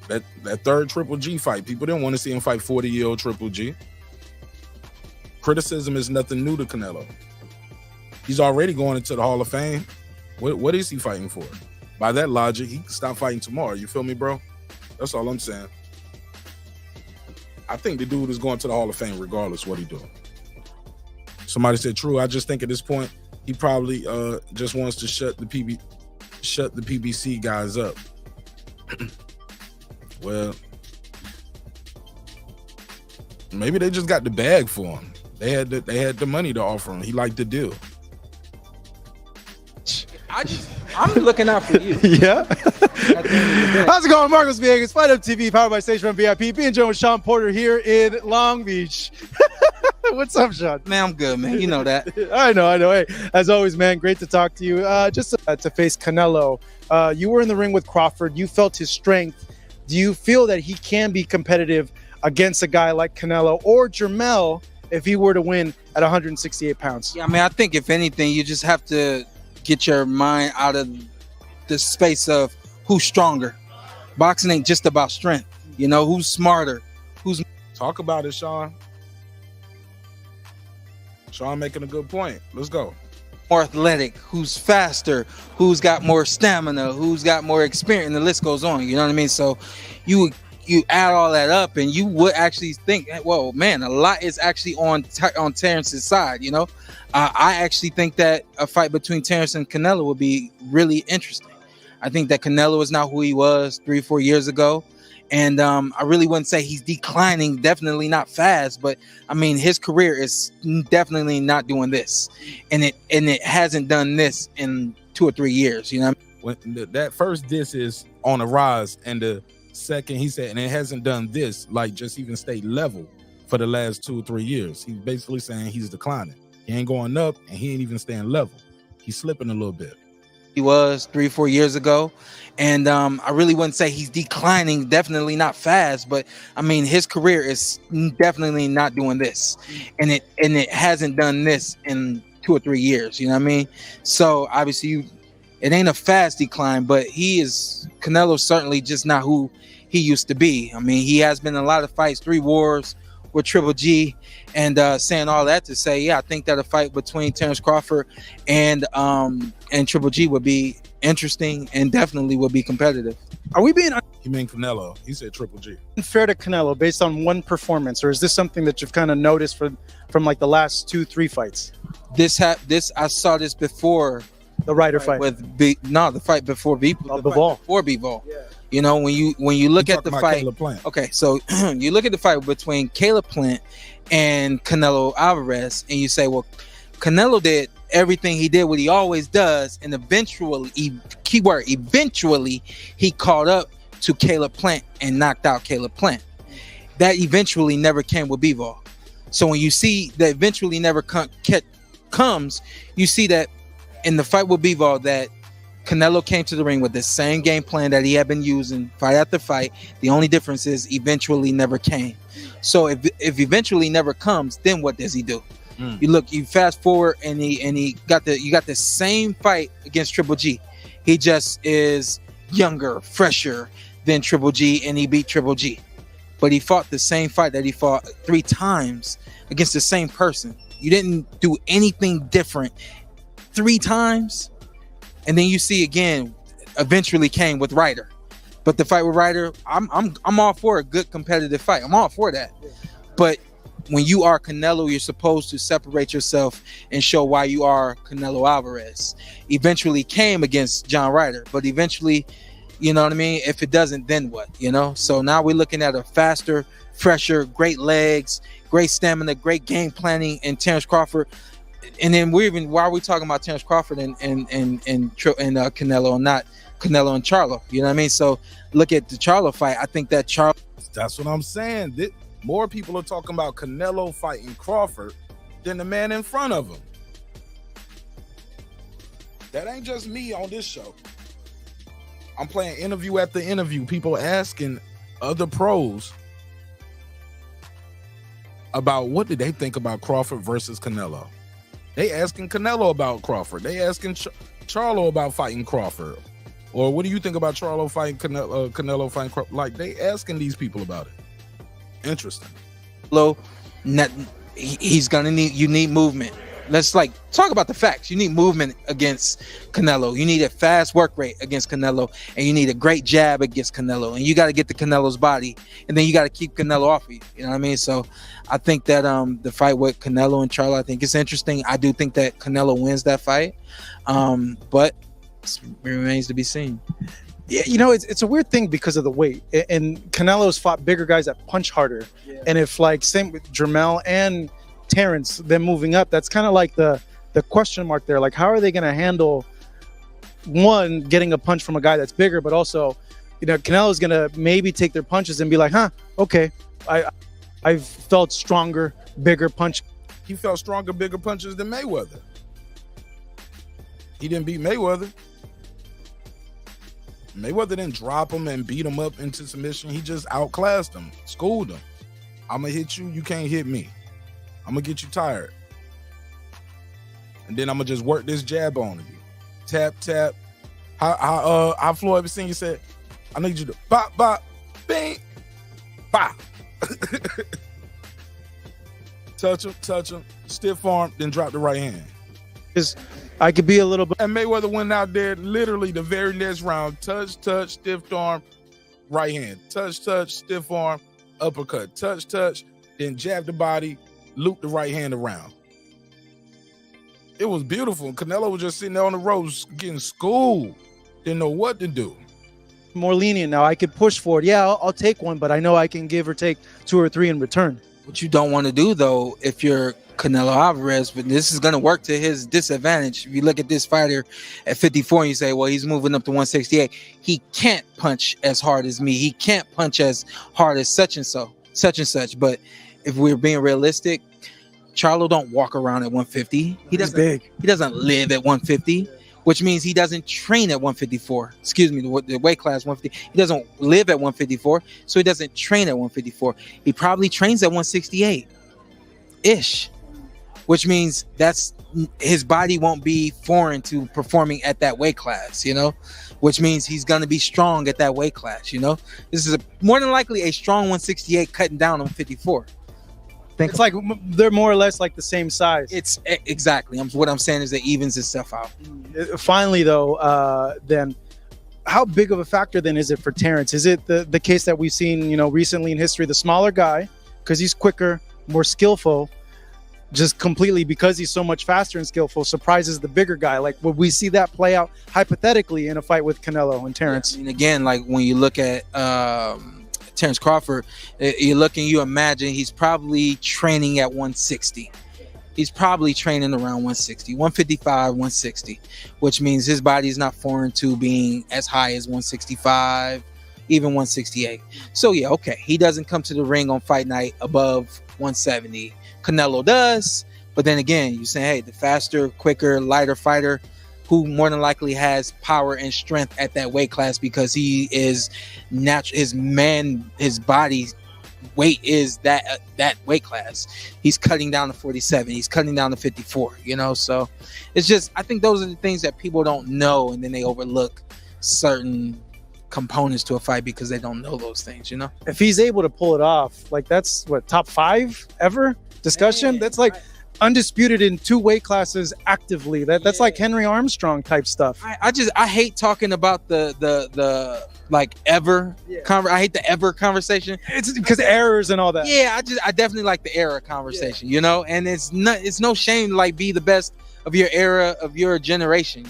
S3: that third Triple G fight, people didn't want to see him fight 40-year-old Triple G. Criticism is nothing new to Canelo. He's already going into the Hall of Fame. What is he fighting for? By that logic, he can stop fighting tomorrow. You feel me, bro? That's all I'm saying. I think the dude is going to the Hall of Fame regardless what he doing. Somebody said, true. I just think at this point, he probably just wants to shut the PBC guys up. Well, maybe they just got the bag for him. They had the money to offer him. He liked the deal.
S16: I'm looking out for you.
S17: Yeah. How's it going, Marcos Villegas? Fight Up TV, powered by Station Run VIP. Being joined with Shawn Porter here in Long Beach. What's up, Shawn?
S16: Man, I'm good, man. You know that.
S17: I know. Hey, as always, man, great to talk to you. Just to face Canelo. You were in the ring with Crawford. You felt his strength. Do you feel that he can be competitive against a guy like Canelo or Jermell if he were to win at 168 pounds?
S16: Yeah, I mean, I think if anything, you just have to get your mind out of the space of who's stronger. Boxing ain't just about strength. You know, who's smarter? Who's
S3: Talk about it, Shawn. Shawn making a good point. Let's go.
S16: more athletic, who's faster, who's got more stamina, who's got more experience, and the list goes on. You know what I mean? So you add all that up, and you would actually think, whoa, man, a lot is actually on Terence's side. You know, I actually think that a fight between Terence and Canelo would be really interesting. I think that Canelo is not who he was 3 or 4 years ago. And I really wouldn't say he's declining, definitely not fast, but I mean, his career is definitely not doing this. And it hasn't done this in 2 or 3 years, you know?
S3: When that first diss is on a rise, and the second he said, and it hasn't done this, like just even stayed level for the last 2 or 3 years. He's basically saying he's declining. He ain't going up, and he ain't even staying level. He's slipping a little bit.
S16: He was 3 or 4 years ago. And I really wouldn't say he's declining, definitely not fast, but I mean, his career is definitely not doing this. And it hasn't done this in 2 or 3 years, you know what I mean? So obviously it ain't a fast decline, but Canelo's certainly just not who he used to be. I mean, he has been in a lot of fights, 3 wars with Triple G, and saying all that to say, yeah, I think that a fight between Terence Crawford and Triple G would be interesting and definitely would be competitive.
S17: Are we being
S3: You mean Canelo? He said Triple G.
S17: unfair to Canelo based on one performance, or is this something that you've kind of noticed from like the last 2-3 fights?
S16: This I saw this before
S17: the Ryder fight
S16: with the fight before Bivol.
S17: Yeah.
S16: You know, when you look at the fight,
S3: Plant.
S16: okay, so you look at the fight between Caleb Plant and Canelo Alvarez, and you say, well, Canelo did everything he did, what he always does, and eventually, eventually, he caught up to Caleb Plant and knocked out Caleb Plant. That eventually never came with Bivol. So when you see that eventually never comes, you see that in the fight with Bivol that Canelo came to the ring with the same game plan that he had been using fight after fight. The only difference is eventually never came. So if eventually never comes, then what does he do? You fast forward, and you got the same fight against Triple G. He just is younger, fresher than Triple G, and he beat Triple G. But he fought the same fight that he fought 3 times against the same person. You didn't do anything different 3 times. And then you see again, eventually came with Ryder. But the fight with Ryder, I'm all for a good competitive fight. I'm all for that. But when you are Canelo, you're supposed to separate yourself and show why you are Canelo Alvarez. Eventually came against John Ryder, but eventually, you know what I mean? If it doesn't, then what? You know? So now we're looking at a faster, fresher, great legs, great stamina, great game planning, and Terence Crawford. And then why are we talking about Terence Crawford and Canelo, and not Canelo and Charlo? You know what I mean? So look at the Charlo fight. I think that Charlo.
S3: That's what I'm saying. More people are talking about Canelo fighting Crawford than the man in front of him. That ain't just me on this show. I'm playing interview after interview. People asking other pros about what did they think about Crawford versus Canelo. They asking Canelo about Crawford. They asking Charlo about fighting Crawford. Or what do you think about Charlo fighting Canelo fighting Crawford? Like, they asking these people about it. Interesting.
S16: He's gonna need movement. Let's talk about the facts. You need movement against Canelo. You need a fast work rate against Canelo, and you need a great jab against Canelo. And you got to get to Canelo's body, and then you got to keep Canelo off of you. You know what I mean? So I think that the fight with Canelo and Charlo, I think it's interesting. I do think that Canelo wins that fight, but it remains to be seen.
S17: Yeah, you know, it's a weird thing because of the weight. And Canelo's fought bigger guys that punch harder. Yeah. And if same with Jermell and Terence, them moving up, that's kind of like the question mark there. Like, how are they going to handle one, getting a punch from a guy that's bigger, but also, you know, Canelo's going to maybe take their punches and be like, okay, I've felt stronger, bigger punch.
S3: He felt stronger, bigger punches than Mayweather. He didn't beat Mayweather. Mayweather didn't drop him and beat him up into submission. He just outclassed him, schooled him. I'm going to hit you, you can't hit me. I'm gonna get you tired, and then I'm gonna just work this jab on you. Tap, tap. How Floyd Senior said, I need you to bop, bop, bing, bop. touch him, stiff arm, then drop the right hand.
S17: I could be a little bit.
S3: And Mayweather went out there literally the very next round. Touch, stiff arm, right hand. Touch, stiff arm, uppercut. Touch, then jab the body, loop the right hand around. It was beautiful. Canelo was just sitting there on the ropes getting schooled. Didn't know what to do.
S17: More lenient now. I could push for it. Yeah, I'll take one, but I know I can give or take 2 or 3 in return.
S16: What you don't want to do, though, if you're Canelo Alvarez, but this is going to work to his disadvantage. If you look at this fighter at 54 and you say, well, he's moving up to 168. He can't punch as hard as me. He can't punch as hard as such and such. But if we're being realistic, Charlo don't walk around at 150. He doesn't.
S17: Big.
S16: He doesn't live at 150, which means he doesn't train at 154. Excuse me, the weight class 150. He doesn't live at 154, so he doesn't train at 154. He probably trains at 168-ish, which means that's his body won't be foreign to performing at that weight class, which means he's going to be strong at that weight class, This is more than likely a strong 168 cutting down on 54.
S17: It's like they're more or less like the same size.
S16: It's exactly. What I'm saying is it evens itself out.
S17: Finally, though, then how big of a factor then is it for Terence? Is it the case that we've seen, recently in history, the smaller guy, because he's quicker, more skillful, just completely because he's so much faster and skillful, surprises the bigger guy? Like, would we see that play out hypothetically in a fight with Canelo and Terence?
S16: Yeah, again, like when you look at Terence Crawford, you imagine he's probably training at 160. He's probably training around 160, 155, 160, which means his body is not foreign to being as high as 165, even 168. So yeah, okay, he doesn't come to the ring on fight night above 170. Canelo does, but then again, you're saying, hey, the faster, quicker, lighter fighter who more than likely has power and strength at that weight class because he is natural. His body weight is that weight class. He's cutting down to 47. He's cutting down to 54. So it's just, I think those are the things that people don't know, and then they overlook certain components to a fight because they don't know those things.
S17: If he's able to pull it off, like that's what, top 5 ever discussion.
S16: Man,
S17: that's like undisputed in 2 weight classes actively. That's like Henry Armstrong type stuff.
S16: I hate talking about the like ever. Yeah. I hate the ever conversation.
S17: It's because errors and all that.
S16: Yeah, I definitely like the era conversation. And it's no shame to like be the best of your era, of your generation.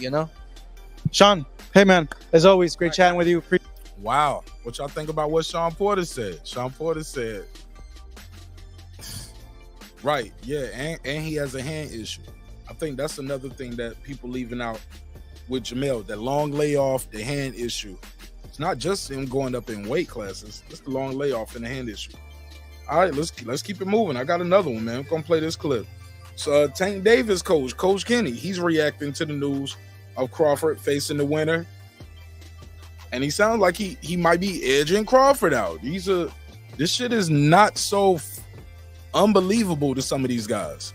S17: Shawn, hey man, as always, great chatting with you.
S3: Wow, what y'all think about what Shawn Porter said? Shawn Porter said, right, yeah, and he has a hand issue. I think that's another thing that people leaving out with Jamel, that long layoff, the hand issue. It's not just him going up in weight classes, it's the long layoff and the hand issue. All right, let's keep it moving. I got another one, man. I'm gonna play this clip. So Tank Davis Coach Kenny, he's reacting to the news of Crawford facing the winner. And he sounds like he might be edging Crawford out. This shit is not so unbelievable to some of these guys.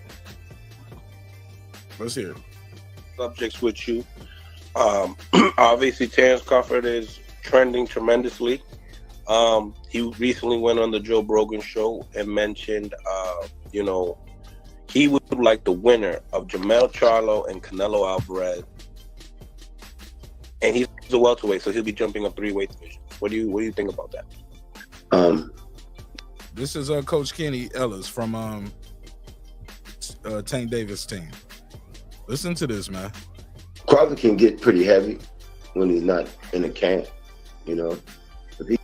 S3: Let's hear it.
S18: Subjects with you. Obviously, Terence Crawford is trending tremendously. He recently went on the Joe Rogan show and mentioned, he would like the winner of Jamel Charlo and Canelo Alvarez. And he's a welterweight, so he'll be jumping up 3 weight divisions. What do you think about that?
S3: This is Coach Kenny Ellis from Tank Davis' team. Listen to this, man.
S19: Crawford can get pretty heavy when he's not in a camp, If he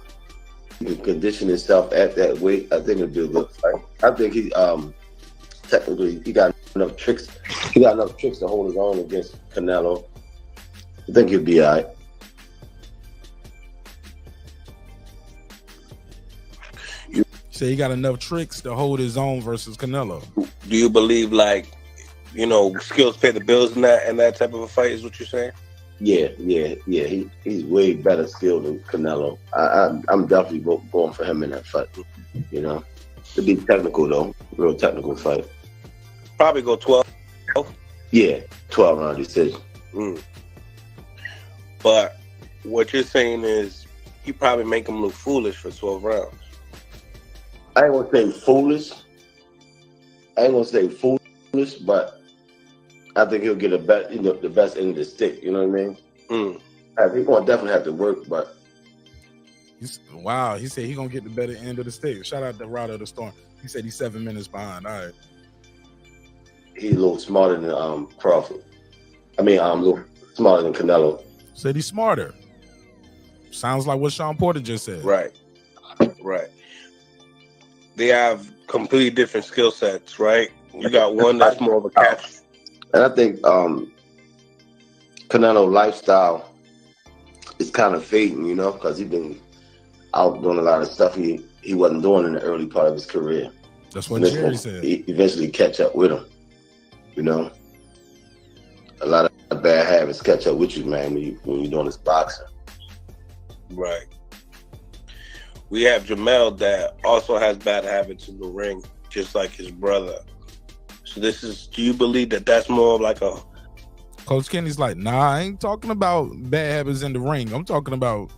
S19: can condition himself at that weight, I think it'll be a good fight. I think he technically he got enough tricks. He got enough tricks to hold his own against Canelo. I think he'll be all right.
S3: So he got enough tricks to hold his own versus Canelo.
S18: Do you believe, skills pay the bills in that type of a fight? Is what you're saying?
S19: Yeah. He's way better skilled than Canelo. I'm definitely going for him in that fight. It'll be technical though, real technical fight.
S18: Probably go 12.
S19: Yeah, 12-round decision.
S18: But what you're saying is you probably make him look foolish for 12 rounds.
S19: I ain't gonna say foolish. But I think he'll get the best end of the stick. You know what I mean? He's gonna definitely have to work, but
S3: wow, he said he's gonna get the better end of the stick. Shout out to Rider of the Storm. He said he's 7 minutes behind. All right.
S19: He's a little smarter than Crawford. I mean, a little smarter than Canelo.
S3: Said he's smarter. Sounds like what Sean Porter just said.
S18: Right. They have completely different skill sets, right? You got one that's more of a catch.
S19: And I think Canelo lifestyle is kind of fading, you know, because he's been out doing a lot of stuff he wasn't doing in the early part of his career.
S3: That's what Jerry said.
S19: He eventually catch up with him, you know. A lot of bad habits catch up with you, man, when you're doing this boxing.
S18: Right. We have Jamel that also has bad habits in the ring, just like his brother. So do you believe that that's more of like a...
S3: Coach Kenny's like, nah, I ain't talking about bad habits in the ring. I'm talking about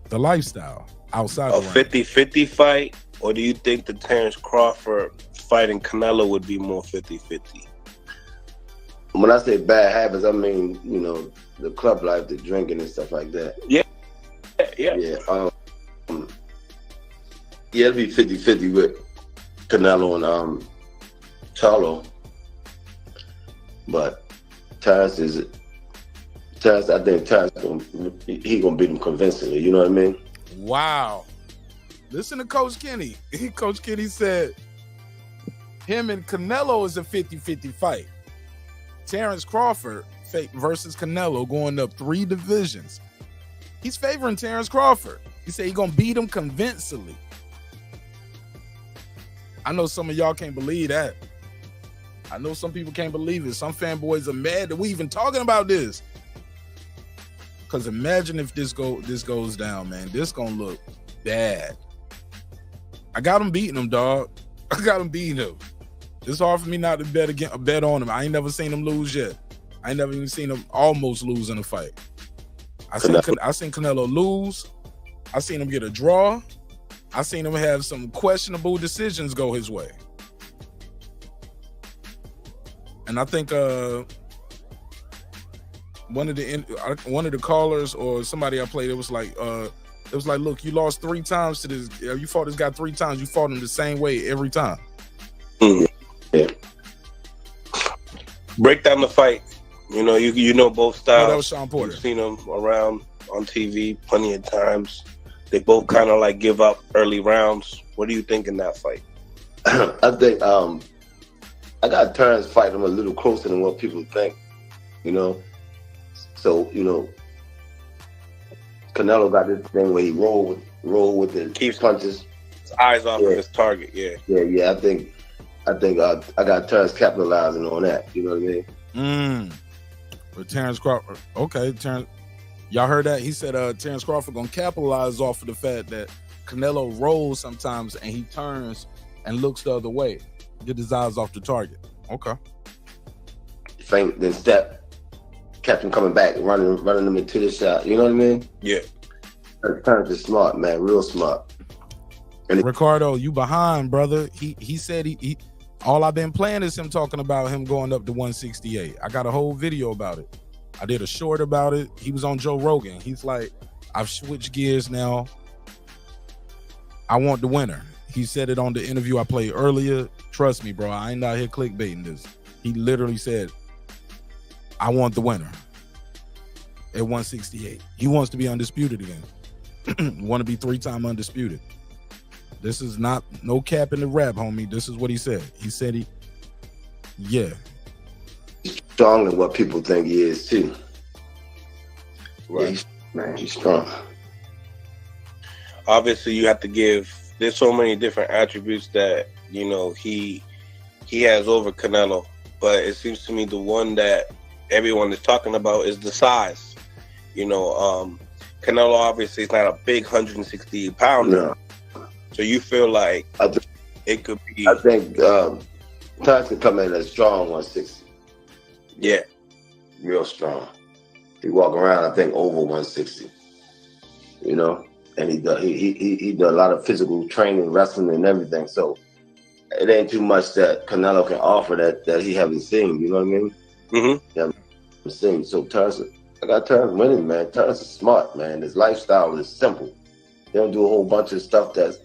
S3: the lifestyle outside the ring.
S18: 50-50 fight? Or do you think the Terence Crawford fighting Canelo would be more 50-50?
S19: When I say bad habits, I mean, you know, the club life, the drinking and stuff like that.
S18: Yeah.
S19: It'll be 50-50 with Canelo and Charlo. But Terence, I think Terence, he gonna beat him convincingly. You know what I mean?
S3: Wow. Listen to Coach Kenny. Coach Kenny said him and Canelo is a 50-50 fight. Terence Crawford versus Canelo going up 3 divisions. He's favoring Terence Crawford. He said he's gonna beat him convincingly. I know some of y'all can't believe that. I know some people can't believe it. Some fanboys are mad that we even talking about this. Because imagine if this goes down, man. This gonna look bad. I got him beating him, dog. I got him beating him. It's hard for me not to bet on him. I ain't never seen him lose yet. I ain't never even seen him almost lose in a fight. I seen Canelo lose. I seen him get a draw. I seen him have some questionable decisions go his way. And I think one of the callers or somebody I played, it was like, look, you lost 3 times to this. You fought this guy 3 times. You fought him the same way every time.
S19: Yeah.
S18: Break down the fight. You know, you know both styles.
S3: Oh, that was Sean Porter.
S18: You've seen them around on TV plenty of times. They both kind of like give up early rounds. What do you think in that fight?
S19: I think I got Terence fighting him a little closer than what people think. You know, so you know, Canelo got this thing where he roll with his punches.
S18: His eyes off of his target.
S19: Yeah. I think I got Terence capitalizing on that. You know what I mean?
S3: But Terence Crawford, okay, Terence, y'all heard that? He said Terence Crawford gonna capitalize off of the fact that Canelo rolls sometimes and he turns and looks the other way, get his eyes off the target. Okay.
S19: Feint, then step, kept him coming back, running him into the shot. You know what I mean?
S18: Yeah.
S19: Terence is smart, man, real smart.
S3: And Ricardo, you behind, brother. He said he all I've been playing is him talking about him going up to 168. I got a whole video about it. I did a short about it. He was on Joe Rogan. He's like, I've switched gears now. I want the winner. He said it on the interview I played earlier. Trust me, bro. I ain't out here clickbaiting this. He literally said, I want the winner at 168. He wants to be undisputed again. Want to be 3-time undisputed. This is not no cap in the rap, homie. This is what he said. He said yeah.
S19: He's stronger than what people think he is too.
S18: Right.
S19: Yeah, he's strong.
S18: Obviously, you have to give. There's so many different attributes that you know he has over Canelo, but it seems to me the one that everyone is talking about is the size. You know, Canelo obviously is not a big 168 pounder.
S19: No.
S18: So you feel like it could be.
S19: I think Terence can come in at a strong 160.
S18: Yeah.
S19: Real strong. He walk around, I think, over 160. You know? And he does a lot of physical training, wrestling, and everything. So it ain't too much that Canelo can offer that he haven't seen. You know what I mean?
S18: Mm-hmm.
S19: He haven't seen. So Terence, I got Terence winning, man. Terence is smart, man. His lifestyle is simple. He don't do a whole bunch of stuff that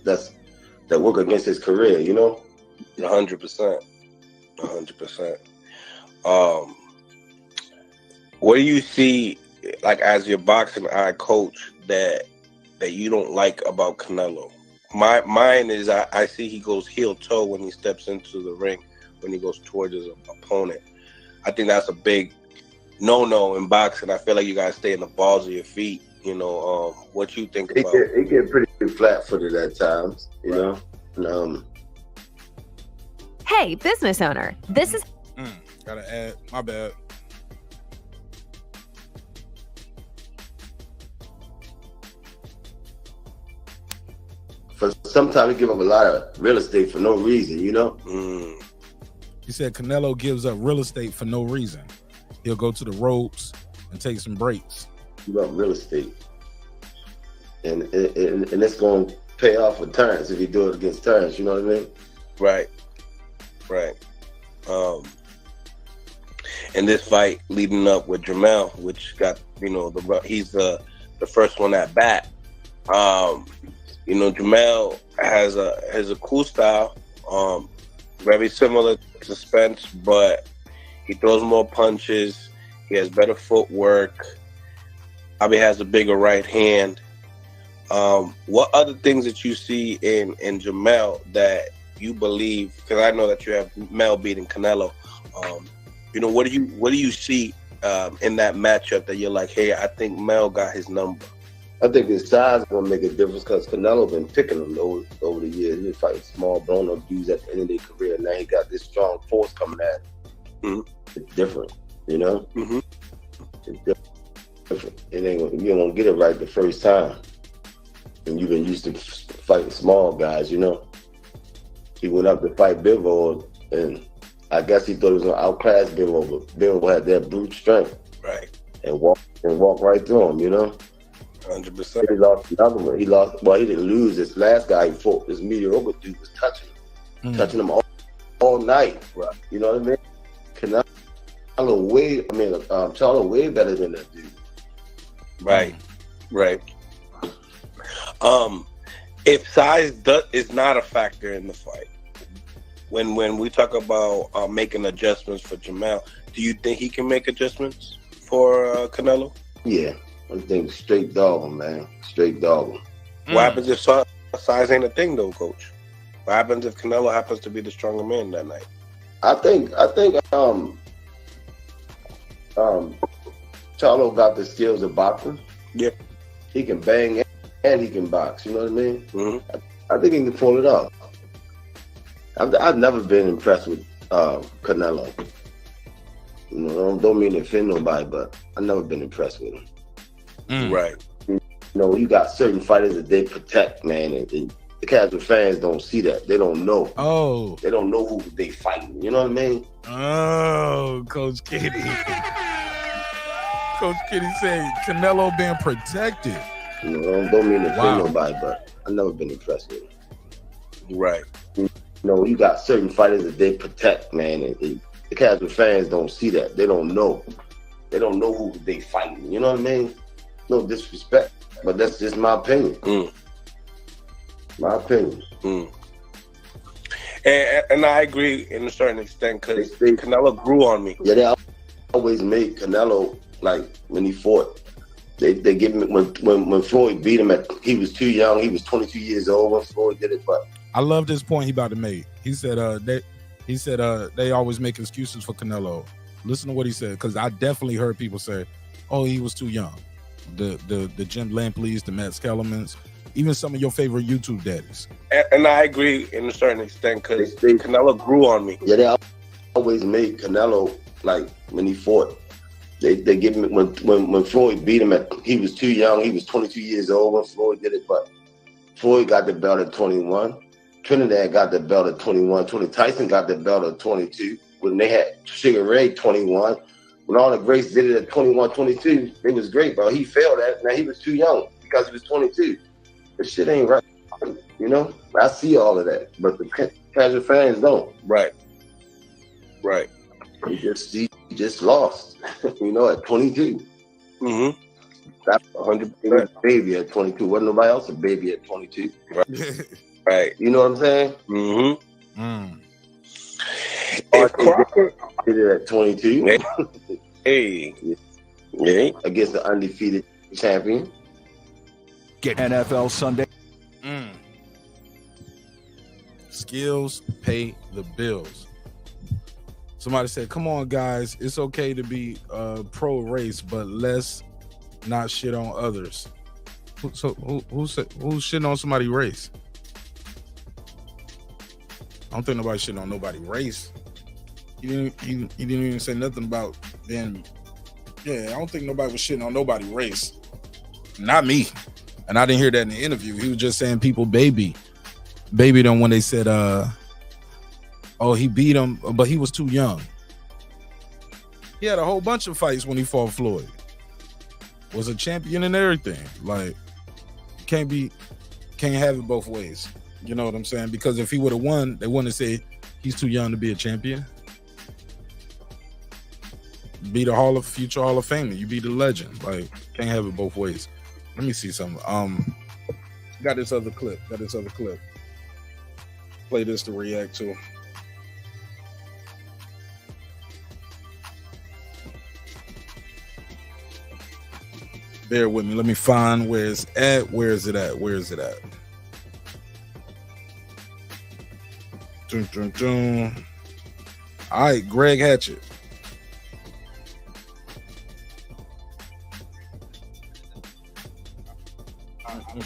S19: work against his career. You know?
S18: 100%. 100%. What do you see, like, as your boxing eye coach that you don't like about Canelo? Mine is I see he goes heel toe when he steps into the ring, when he goes towards his opponent. I think that's a big no in boxing. I feel like you gotta stay in the balls of your feet. You know, what you think about?
S19: He get pretty flat-footed at times. You know. And,
S20: Hey, business owner. This is.
S3: Gotta add. My bad.
S19: For sometimes he give up a lot of real estate for no reason, you know?
S3: He said Canelo gives up real estate for no reason. He'll go to the ropes and take some breaks.
S19: Give up real estate. And it's going to pay off for Terence if he do it against Terence, you know what I mean?
S18: Right. And this fight leading up with Jamel, which got, you know, he's the first one at bat. You know, Jamel has a cool style, very similar to Spence, but he throws more punches. He has better footwork. Probably has a bigger right hand. What other things that you see in Jamel that you believe? Because I know that you have Mel beating Canelo. You know, what do you see in that matchup that you're like, hey, I think Mel got his number?
S19: I think his size is gonna make a difference because Canelo been picking him over the years. He was fighting small, blown up dudes at the end of their career. Now he got this strong force coming at him. It's different, you know. It's different. You ain't gonna get it right the first time. And you've been used to fighting small guys, you know. He went up to fight Bivol, and I guess he thought he was gonna outclass Bivol, but Bivol had that brute strength,
S18: right?
S19: And walk right through him, you know.
S18: 100%.
S19: He lost another one. He lost. Well, he didn't lose. This last guy he fought, this mediocre dude, was touching him all night. Right. You know what I mean? Canelo Charlo way better than that dude.
S18: Right. If size is not a factor in the fight, when we talk about making adjustments for Jamel, do you think he can make adjustments for Canelo?
S19: Yeah. I think straight dog him, man. Straight dog him.
S18: What happens if size ain't a thing, though, Coach? What happens if Canelo happens to be the stronger man that night?
S19: I think Charlo got the skills of boxing.
S18: Yeah.
S19: He can bang and he can box. You know what I mean? I think he can pull it off. I've never been impressed with Canelo. You know, don't mean to offend nobody, but I've never been impressed with him.
S18: Right.
S19: You know, you got certain fighters that they protect, man, and the casual fans don't see that. They don't know.
S3: Oh.
S19: They don't know who they fighting. You know what I mean?
S3: Oh, Coach Kitty. Coach Kitty said Canelo being protected.
S19: You know, don't mean to offend nobody, but I've never been impressed with him.
S18: Right.
S19: You know, you got certain fighters that they protect, man, and the casual fans don't see that. They don't know. They don't know who they fighting. You know what I mean? No disrespect, but that's just my opinion. My opinion.
S18: And I agree in a certain extent because Canelo grew on me.
S19: Yeah, they always made Canelo, like when he fought, they give him when Floyd beat him he was too young. He was 22 years old when Floyd did it. But
S3: I love this point he about to make. He said they always make excuses for Canelo. Listen to what he said, because I definitely heard people say, "Oh, he was too young." The Jim Lampleys, the Matt Skellermans, even some of your favorite YouTube daddies.
S18: And I agree in a certain extent because Canelo grew on me.
S19: Yeah, they always made Canelo, like when he fought, they give him when Floyd beat him he was too young. He was 22 years old when Floyd did it, but Floyd got the belt at 21. Trinidad got the belt at 21. Tyson got the belt at 22. When they had Sugar Ray 21. When all the greats did it at 21, 22, it was great, bro. He failed at. Now he was too young because he was 22. This shit ain't right. You know, I see all of that, but the casual fans don't.
S18: Right.
S19: He just lost. You know, at 22.
S18: Mm-hmm.
S19: That's 100% baby at 22. Wasn't nobody else a baby at 22.
S18: Right.
S19: You know what I'm saying?
S18: Mm-hmm.
S19: If Crawford did it at 22.
S18: Hey.
S19: Against the undefeated champion.
S15: Get NFL Sunday.
S3: Skills pay the bills. Somebody said, come on, guys. It's okay to be pro race, but let's not shit on others. Who's shitting on somebody's race? I don't think nobody shitting on nobody's race. You didn't even say nothing about being. Yeah, I don't think nobody was shitting on nobody's race. Not me. And I didn't hear that in the interview. He was just saying people baby them when they said he beat him, but he was too young. He had a whole bunch of fights when he fought Floyd. Was a champion and everything. Like, can't have it both ways. You know what I'm saying? Because if he would have won, they wouldn't have said he's too young to be a champion. Be the future Hall of Famer. You be the legend. Like, can't have it both ways. Let me see something. Got this other clip. Play this to react to. Bear with me. Let me find where it's at. Where is it at? Dun, dun, dun. All right, Greg Hatchett. Let me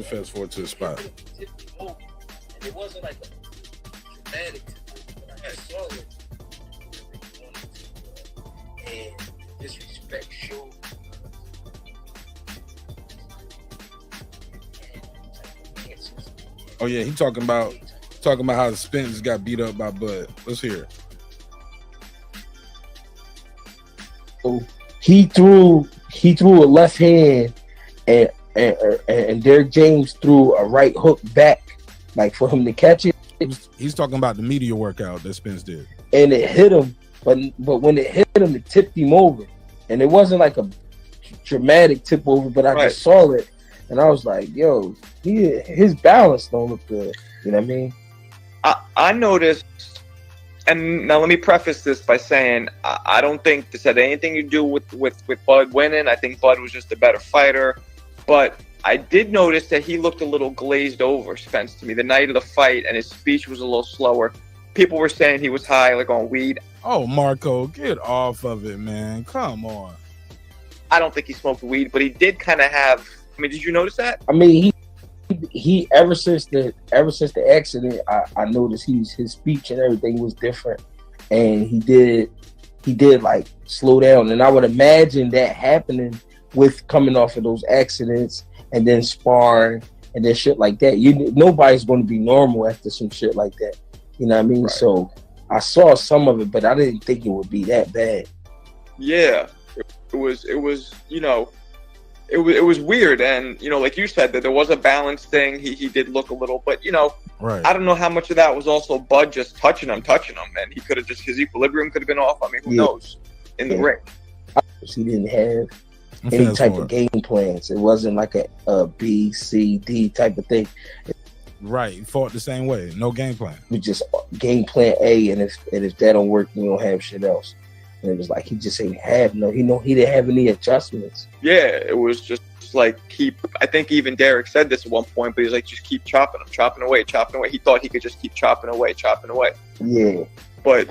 S3: fast forward to the spot.
S21: It wasn't like a dramatic. I saw it. And disrespect showed.
S3: Oh yeah, he talking about how Spence got beat up by Bud. Let's hear it.
S22: So he threw a left hand and Derrick James threw a right hook back, like for him to catch it.
S3: He's talking about the media workout that Spence did.
S22: And it hit him, but when it hit him, it tipped him over. And it wasn't like a dramatic tip over, but I just saw it. And I was like, yo, his balance don't look good. You know what I mean?
S23: I noticed, and now let me preface this by saying I don't think this had anything to do with Bud winning. I think Bud was just a better fighter. But I did notice that he looked a little glazed over, Spence, to me, the night of the fight, and his speech was a little slower. People were saying he was high, like on weed.
S3: Oh, Marco, get off of it, man. Come on.
S23: I don't think he smoked weed, but he did kind of have. I mean, did you notice that?
S22: I mean, he ever since the accident, I noticed his speech and everything was different, and he did like slow down. And I would imagine that happening with coming off of those accidents and then sparring and then shit like that. Nobody's going to be normal after some shit like that. You know what I mean? Right. So I saw some of it, but I didn't think it would be that bad.
S23: Yeah, it was it was weird, and like you said, that there was a balance thing. He did look a little, but
S3: right.
S23: I don't know how much of that was also Bud just touching him, and he could have just, his equilibrium could have been off. I mean, who knows in the ring?
S22: He didn't have any type of game plans. It wasn't like a B, C, D type of thing.
S3: Right, he fought the same way. No game plan.
S22: We just game plan A, and if that don't work, we don't have shit else. And it was like he just ain't have he didn't have any adjustments.
S23: Yeah, it was just like I think even Derek said this at one point, but he's like, just keep chopping away. He thought he could just keep chopping away.
S22: Yeah,
S23: but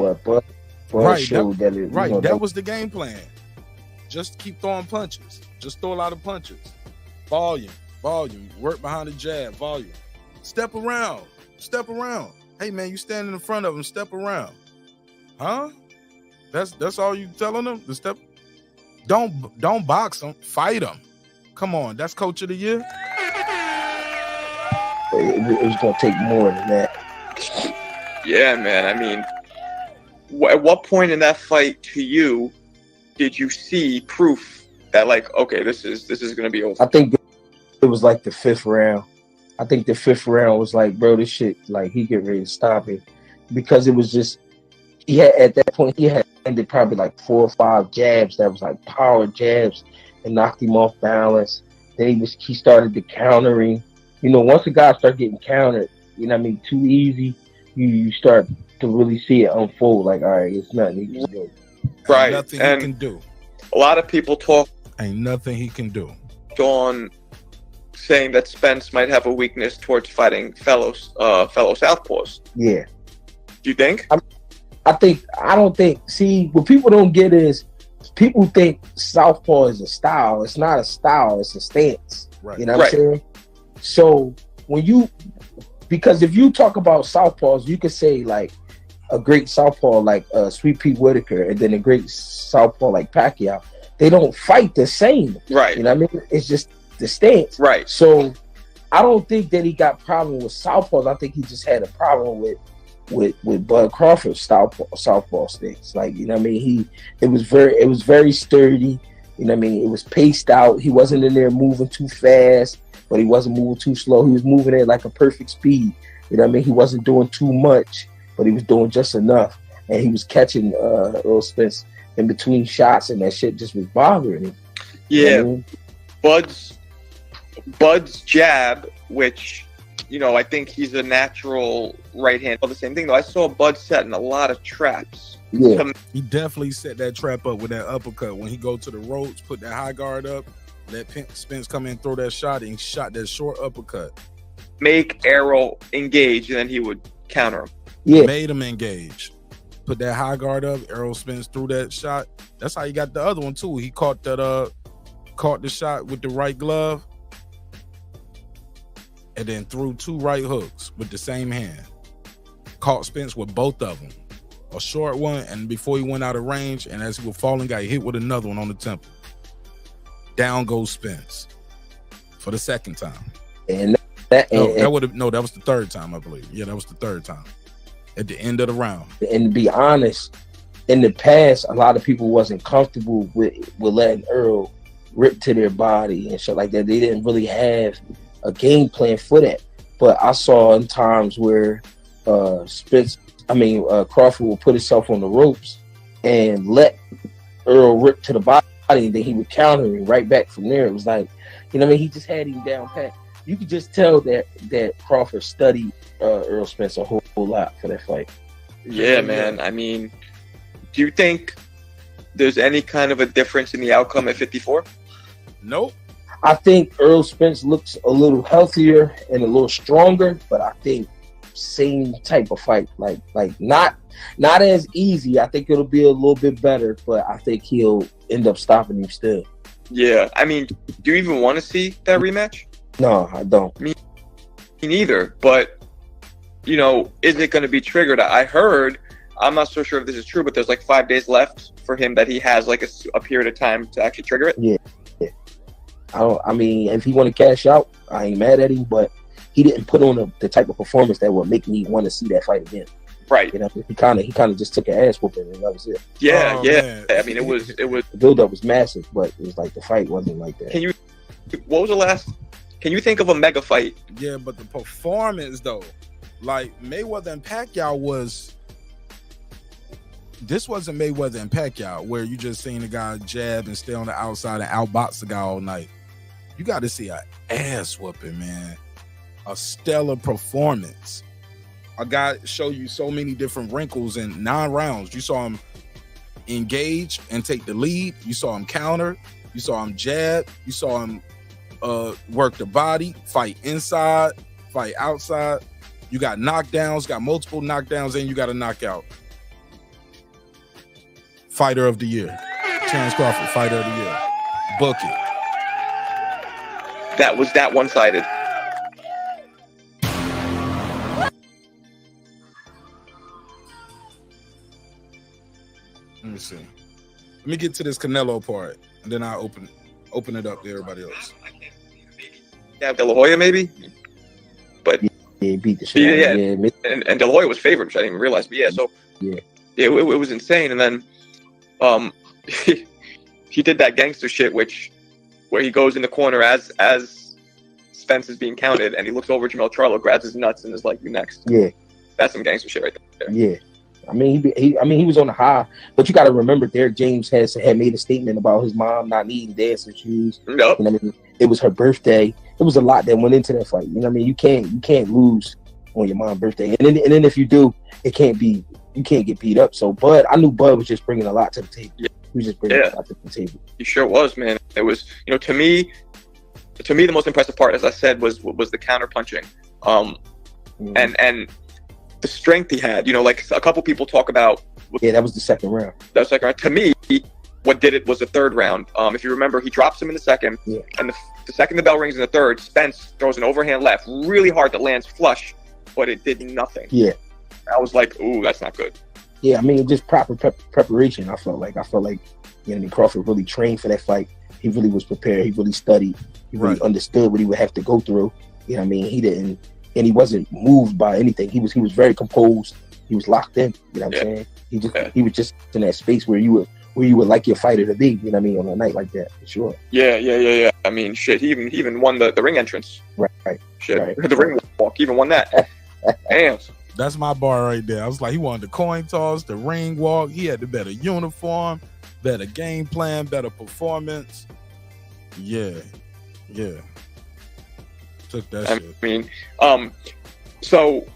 S3: right,
S22: showed
S3: that was the game plan. Just keep throwing punches. Just throw a lot of punches. Volume. Work behind the jab. Volume. Step around. Hey man, you standing in front of him. Step around. Huh? That's all you telling them? The step. Don't box them. Fight them. Come on, that's coach of the year.
S22: but it was going to take more than that.
S23: Yeah, man. I mean, at what point in that fight to you did you see proof that, like, okay, this is going to be over?
S22: I think it was like the 5th round. I think the 5th round was like, bro, this shit, like, he get ready to stop it, because it was just, at that point he had ended probably like 4 or 5 jabs that was like power jabs and knocked him off balance. Then he started the countering. You know, once a guy start getting countered, you know what I mean, too easy, you start to really see it unfold. Like, all right, it's nothing he can do.
S23: Right.
S3: Ain't nothing
S23: And
S3: he can do.
S23: A lot of people talk.
S3: Ain't nothing he can do.
S23: On saying that Spence might have a weakness towards fighting fellow southpaws.
S22: Yeah.
S23: Do you think?
S22: I don't think. See, what people don't get is people think southpaw is a style. It's not a style. It's a stance.
S3: Right.
S22: You know what I'm saying? So because if you talk about southpaws, you could say like a great southpaw like Sweet Pea Whitaker, and then a great southpaw like Pacquiao. They don't fight the same.
S23: Right.
S22: You know what I mean? It's just the stance.
S23: Right.
S22: So I don't think that he got problem with southpaws. I think he just had a problem with Bud Crawford's southpaw stance. Like, you know what I mean? It was very sturdy. You know what I mean? It was paced out. He wasn't in there moving too fast, but he wasn't moving too slow. He was moving at like a perfect speed. You know what I mean? He wasn't doing too much, but he was doing just enough. And he was catching Errol Spence in between shots, and that shit just was bothering him.
S23: Yeah.
S22: You know what I mean?
S23: Bud's jab, which, you know, I think he's a natural right hand. The same thing though. I saw Bud setting a lot of traps.
S22: Yeah.
S3: He definitely set that trap up with that uppercut. When he go to the ropes, put that high guard up, let Spence come in, throw that shot, and he shot that short uppercut.
S23: Make Errol engage, and then he would counter him.
S22: Yeah.
S3: Made him engage. Put that high guard up. Errol Spence threw that shot. That's how he got the other one too. He caught the shot with the right glove, and then threw 2 right hooks with the same hand. Caught Spence with both of them. A short one, and before he went out of range, and as he was falling, got hit with another one on the temple. Down goes Spence for the 2nd time.
S22: And that
S3: was the 3rd time, I believe. Yeah, that was the 3rd time. At the end of the round.
S22: And to be honest, in the past, a lot of people wasn't comfortable with letting Errol rip to their body and shit like that. They didn't really have a game plan for that. But I saw in times where Crawford would put himself on the ropes and let Errol rip to the body, and then he would counter him right back from there. It was like, you know what I mean? He just had him down pat. You could just tell that Crawford studied Errol Spence a whole lot for that fight.
S23: Yeah, man. I mean, do you think there's any kind of a difference in the outcome at 54?
S3: Nope.
S22: I think Errol Spence looks a little healthier and a little stronger, but I think same type of fight, like not as easy. I think it'll be a little bit better, but I think he'll end up stopping him still.
S23: Yeah, I mean, do you even want to see that rematch?
S22: No, I don't.
S23: Me neither, but, you know, is it going to be triggered? I heard, I'm not so sure if this is true, but there's like 5 days left for him that he has like a period of time to actually trigger it.
S22: Yeah. I mean, if he want to cash out, I ain't mad at him, but he didn't put on the type of performance that would make me want to see that fight again.
S23: Right.
S22: You know, he kind of just took an ass whooping, and that was it.
S23: Yeah, man. I mean, it was
S22: the build up was massive, but it was like the fight wasn't like that.
S23: Can you think of a mega fight?
S3: Yeah, but the performance though, like Mayweather and Pacquiao this wasn't Mayweather and Pacquiao where you just seen the guy jab and stay on the outside and outbox the guy all night. You got to see an ass whooping, man. A stellar performance. A guy show you so many different wrinkles in 9 rounds. You saw him engage and take the lead. You saw him counter. You saw him jab. You saw him work the body, fight inside, fight outside. You got knockdowns, got multiple knockdowns, and you got a knockout. Fighter of the year. Terence Crawford, fighter of the year. Book it.
S23: That was that one-sided.
S3: Let me see. Let me get to this Canelo part, and then I'll open it up to everybody else.
S23: Yeah, De La Hoya maybe, but
S22: he beat the shit out of him.
S23: And De La Hoya was favored, which I didn't even realize. But it was insane. And then he did that gangster shit, where he goes in the corner as Spence is being counted, and he looks over at Jamel Charlo, grabs his nuts, and is like, "You next."
S22: Yeah,
S23: that's some gangster shit right there.
S22: Yeah, I mean, he was on the high, but you got to remember, Derrick James had made a statement about his mom not needing dancing shoes.
S23: Nope.
S22: You know what I mean? It was her birthday. It was a lot that went into that fight. You know what I mean? You can't lose on your mom's birthday, and then if you do, you can't get beat up. So Bud, I knew Bud was just bringing a lot to the table.
S23: Yeah.
S22: He was just bringing a lot to the table.
S23: He sure was, man. It was, to me, the most impressive part, as I said, was the counter punching, and the strength he had. Like a couple people talk about.
S22: Yeah, that was the second round.
S23: That was the second round. To me, what did it was the third round. If you remember, he drops him in the second, and the second the bell rings in the third, Spence throws an overhand left really hard that lands flush, but it did nothing.
S22: Yeah,
S23: I was like, ooh, that's not good.
S22: Yeah, I mean, just proper preparation. I felt like Crawford really trained for that fight. He really was prepared. He really studied. He really understood what he would have to go through. You know what I mean? He didn't, and he wasn't moved by anything. He was very composed. He was locked in. You know what I'm saying? He was just in that space where you would like your fighter to be. You know what I mean? On a night like that, for sure.
S23: Yeah. I mean, shit. He even won the ring entrance.
S22: Right.
S23: Shit.
S22: Right.
S23: The ring walk. He even won that. Damn.
S3: That's my bar right there. I was like, he wanted the coin toss, the ring walk. He had the better uniform, better game plan, better performance. Yeah. Took that shit.
S23: I mean, so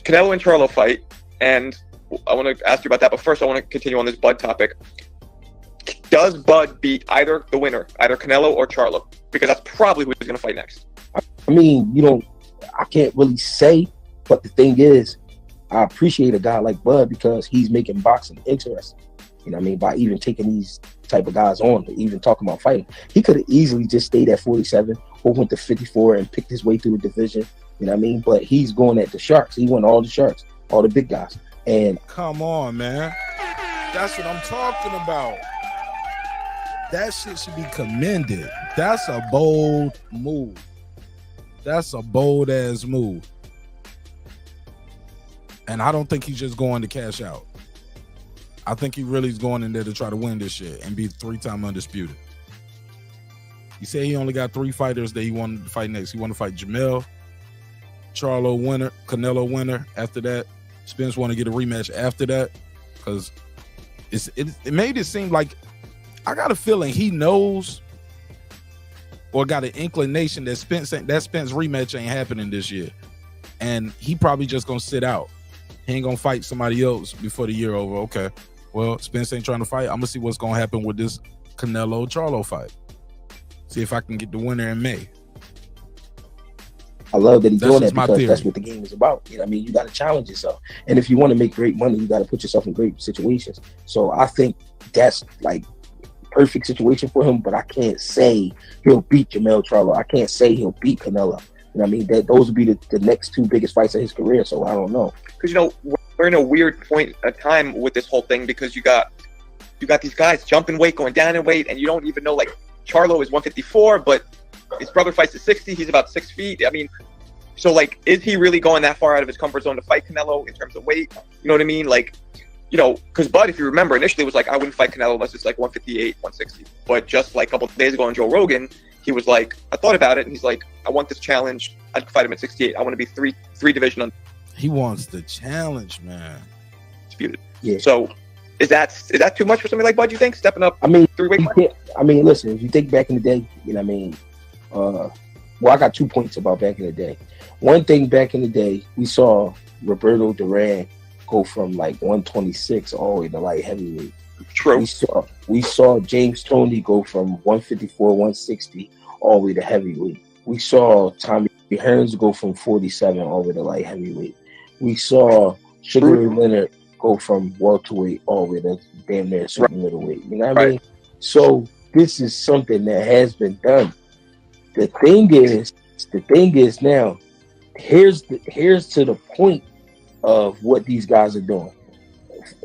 S23: Canelo and Charlo fight, and I want to ask you about that. But first, I want to continue on this Bud topic. Does Bud beat either the winner, either Canelo or Charlo? Because that's probably who he's going to fight next.
S22: I mean, I can't really say. But the thing is, I appreciate a guy like Bud because he's making boxing interesting. You know what I mean? By even taking these type of guys on, even talking about fighting. He could have easily just stayed at 47 or went to 54 and picked his way through the division. You know what I mean? But he's going at the Sharks. He won all the Sharks, all the big guys. And
S3: come on, man. That's what I'm talking about. That shit should be commended. That's a bold move. That's a bold ass move. And I don't think he's just going to cash out. I think he really is going in there to try to win this shit and be 3-time undisputed. He said he only got 3 fighters that he wanted to fight next. He wanted to fight Jamel, Charlo winner, Canelo winner. After that, Spence want to get a rematch after that because it made it seem like I got a feeling he knows or got an inclination that Spence rematch ain't happening this year, and he probably just gonna sit out. He ain't gonna fight somebody else before the year over. Okay, well, Spence ain't trying to fight. I'm gonna see what's gonna happen with this Canelo Charlo fight. See if I can get the winner in May.
S22: I love that he's doing that because
S3: theory.
S22: That's what the game is about. You know what I mean? You got to challenge yourself. And if you want to make great money, you got to put yourself in great situations. So I think that's like perfect situation for him, but I can't say he'll beat Jamel Charlo. I can't say he'll beat Canelo. You know what I mean? Those would be the next 2 biggest fights of his career, so I don't know.
S23: Because, we're in a weird point of time with this whole thing because you got these guys jumping weight, going down in weight, and you don't even know, like, Charlo is 154, but his brother fights at 60. He's about 6 feet. I mean, so, like, is he really going that far out of his comfort zone to fight Canelo in terms of weight? You know what I mean? Like, because Bud, if you remember, initially was like, I wouldn't fight Canelo unless it's like 158, 160. But just like a couple of days ago on Joe Rogan, he was like, I thought about it, and he's like, I want this challenge. I'd fight him at 68. I want to be three division under.
S3: He wants the challenge, man.
S23: Disputed.
S22: Yeah.
S23: So is that too much for somebody like Bud, you think? Stepping up 3 weight?
S22: I mean, listen, if you think back in the day, you know what I mean? Well, I got 2 points about back in the day. One thing back in the day, we saw Roberto Duran go from like 126 all the way to light heavyweight.
S23: True.
S22: We saw James Toney go from 154, 160 all the way to heavyweight. We saw Tommy Hearns go from 47 all the way to light heavyweight. We saw Sugar Ray Leonard go from welterweight all the way to damn near super middleweight. You know what I mean? So this is something that has been done. The thing is now, here's to the point of what these guys are doing.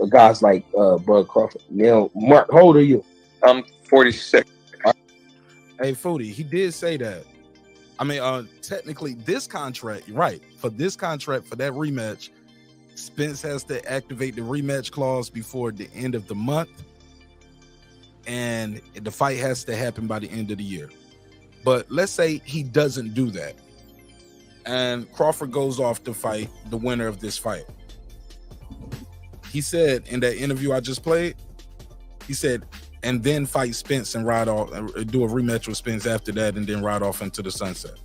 S22: Guys like Bud Crawford. Now, Mark, how old are you?
S23: I'm 46.
S3: Hey, Foodie, he did say that. I mean, technically, this contract, right? For this contract, for that rematch, Spence has to activate the rematch clause before the end of the month, and the fight has to happen by the end of the year. But let's say he doesn't do that, and Crawford goes off to fight the winner of this fight. He said in that interview I just played, he said, and then fight Spence and ride off, do a rematch with Spence after that, and then ride off into the sunset.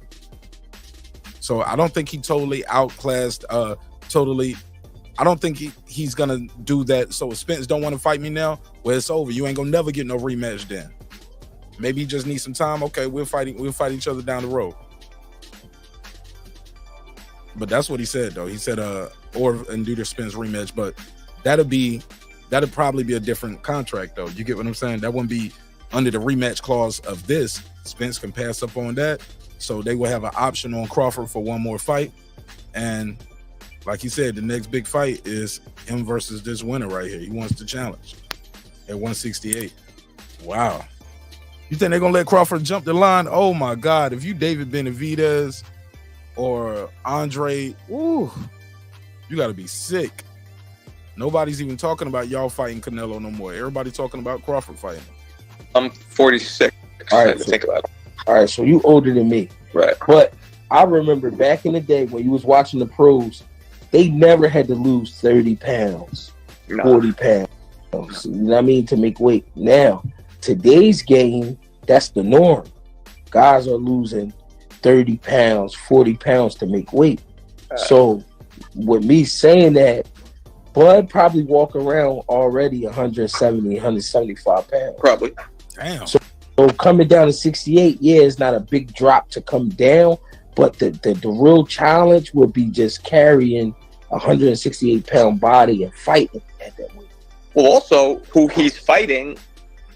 S3: So I don't think he totally outclassed, I don't think he's gonna do that. So if Spence don't want to fight me now, well, it's over. You ain't gonna never get no rematch then. Maybe you just need some time. Okay, we'll fight each other down the road. But that's what he said, though. He said, and do the Spence rematch, but that'd probably be a different contract, though. You get what I'm saying? That wouldn't be under the rematch clause of this. Spence can pass up on that. So they will have an option on Crawford for one more fight. And like he said, the next big fight is him versus this winner right here. He wants to challenge at 168. Wow. You think they're going to let Crawford jump the line? Oh, my God. If you David Benavidez or Andre, ooh, you got to be sick. Nobody's even talking about y'all fighting Canelo no more. Everybody talking about Crawford fighting.
S23: I'm 46.
S12: All right,
S23: Think about it.
S12: All right, so you older than me.
S23: Right.
S12: But I remember back in the day when you was watching the pros, they never had to lose 30 pounds, 40 pounds, you know what I mean, to make weight. Now, today's game, that's the norm. Guys are losing 30 pounds, 40 pounds to make weight. So with me saying that, Bud probably walk around already 170, 175 pounds.
S23: Probably.
S3: Damn.
S12: So coming down to 68, yeah, it's not a big drop to come down, but the real challenge would be just carrying a 168-pound body and fighting at that weight.
S23: Well, also, who he's fighting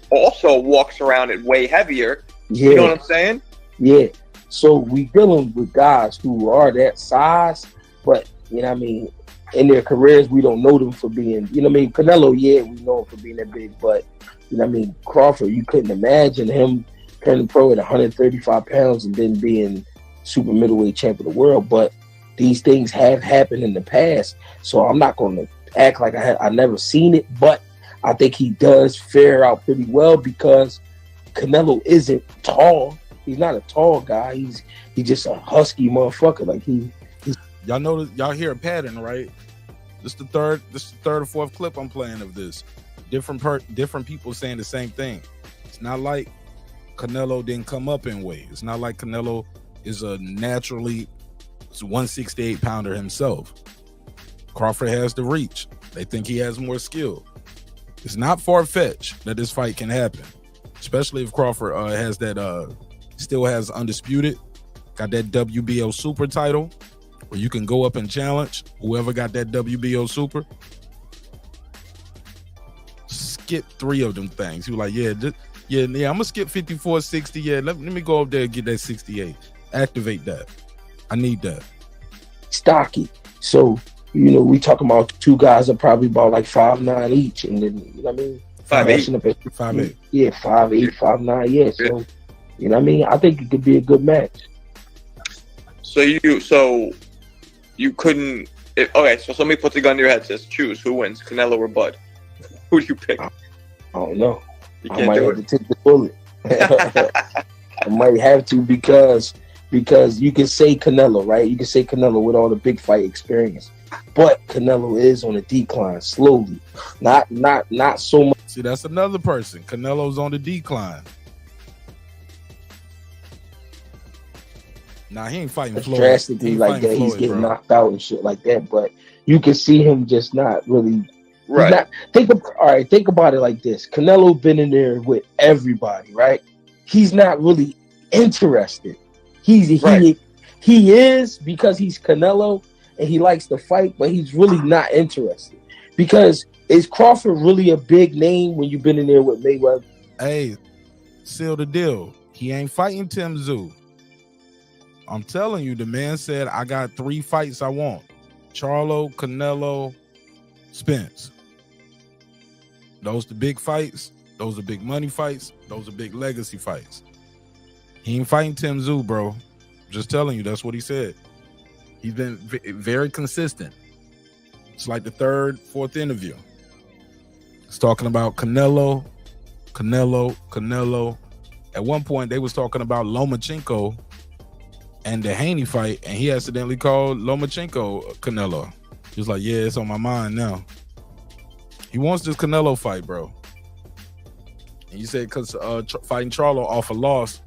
S23: also walks around it way heavier.
S12: Yeah.
S23: You know what I'm saying?
S12: Yeah. So we dealing with guys who are that size, but, you know what I mean, in their careers, we don't know them for being, you know what I mean? Canelo, yeah, we know him for being that big, but, you know what I mean? Crawford, you couldn't imagine him turning pro at 135 pounds and then being super middleweight champ of the world. But these things have happened in the past, so I'm not going to act like I never seen it, but I think he does fare out pretty well because Canelo isn't tall. He's not a tall guy. He's just a husky motherfucker. Like he's
S3: y'all know, y'all hear a pattern, right? This the third or fourth clip I'm playing of this. Different people saying the same thing. It's not like Canelo didn't come up in weight. It's not like Canelo is a naturally 168 pounder himself. Crawford has the reach. They think he has more skill. It's not far-fetched that this fight can happen, especially if Crawford has that still has undisputed, got that WBO super title where you can go up and challenge whoever got that WBO super. Skip 3 of them things. He was like, yeah, I'm gonna skip 54, 60. Yeah, let me go up there and get that 68. Activate that. I need that.
S12: Stocky. So, you know, we talking about two guys are probably about like 5'9" each, and then, you know what I mean?
S23: 5'8".
S12: 5'8". Yeah, 5'8", 5'9". Yeah, so you know what I mean? I think it could be a good match.
S23: So you couldn't. Okay, so somebody puts a gun to your head, says choose who wins, Canelo or Bud. Who do you pick?
S12: I don't know.
S23: You
S12: I
S23: can't
S12: might
S23: do
S12: have
S23: it.
S12: to take the bullet. I might have to because you can say Canelo, right? You can say Canelo with all the big fight experience, but Canelo is on a decline slowly, not so much.
S3: See, that's another person. Canelo's on the decline. Nah, he ain't fighting Floyd.
S12: Drastically like that. He's getting knocked out and shit like that. But you can see him just not really.
S23: Right.
S12: Think about it like this. Canelo been in there with everybody, right? He's not really interested. He is because he's Canelo and he likes to fight, but he's really not interested. Because is Crawford really a big name when you've been in there with Mayweather?
S3: Hey, seal the deal. He ain't fighting Tim Tszyu. I'm telling you, the man said, I got 3 fights I want. Charlo, Canelo, Spence. Those the big fights. Those are big money fights. Those are big legacy fights. He ain't fighting Tim Tszyu, bro. Just telling you, that's what he said. He's been very consistent. It's like the third, fourth interview. He's talking about Canelo. At one point, they was talking about Lomachenko and the Haney fight, and he accidentally called Lomachenko Canelo. He was like, yeah, it's on my mind now. He wants this Canelo fight, bro. And you said because fighting Charlo off a loss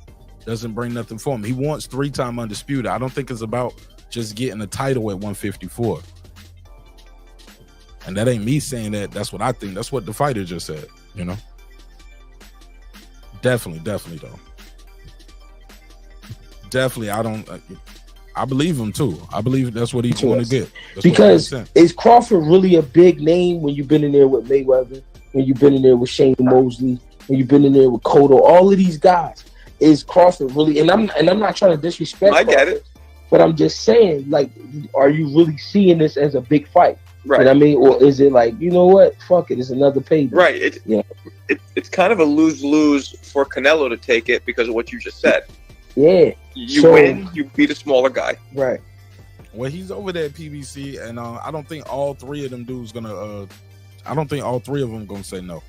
S3: doesn't bring nothing for him. He wants 3-time undisputed. I don't think it's about just getting a title at 154. And that ain't me saying that. That's what I think. That's what the fighter just said, you know? Definitely though. Definitely, I believe him too. I believe that's what he's going to get. That's
S22: because is Crawford really a big name when you've been in there with Mayweather, when you've been in there with Shane Mosley, when you've been in there with Cotto, all of these guys? Is Crawford really? And I'm not trying to disrespect.
S23: I get it,
S22: but I'm just saying, like, are you really seeing this as a big fight?
S23: Right.
S22: You know what I mean? Or is it like, you know what? Fuck it, it's another payday.
S23: Right. It's kind of a lose-lose for Canelo to take it because of what you just said.
S22: Yeah.
S23: You win, you beat a smaller guy.
S22: Right.
S3: Well, he's over there at PBC, and I don't think all three of them dudes gonna. I don't think all three of them gonna say no.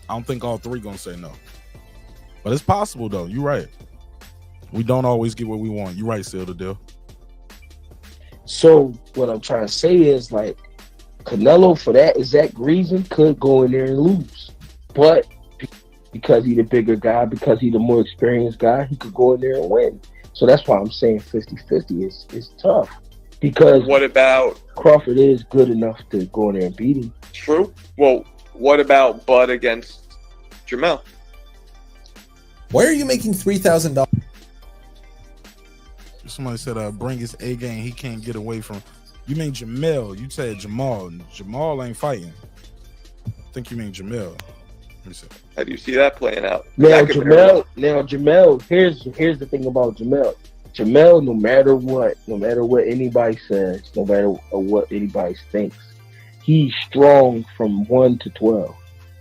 S3: I don't think all three gonna say no. But it's possible though. You're right. We don't always get what we want. You're right, Seal the Deal.
S22: So what I'm trying to say is, like, Canelo, for that exact reason, could go in there and lose. But because he's the bigger guy, because he's the more experienced guy, he could go in there and win. So that's why I'm saying 50-50 is tough. Because
S23: what about
S22: Crawford is good enough to go in there and beat him.
S23: True. Well, what about Bud against Jamel?
S4: Why are you making $3,000?
S3: Somebody said, bring his A game. He can't get away from. You mean Jamel? You said Jamal. Jamal ain't fighting. I think you mean Jamel. Let me see.
S23: How do you see that playing out?
S22: Now Jamel, here's the thing about Jamel. Jamel, no matter what anybody says, no matter what anybody thinks, he's strong from 1 to 12.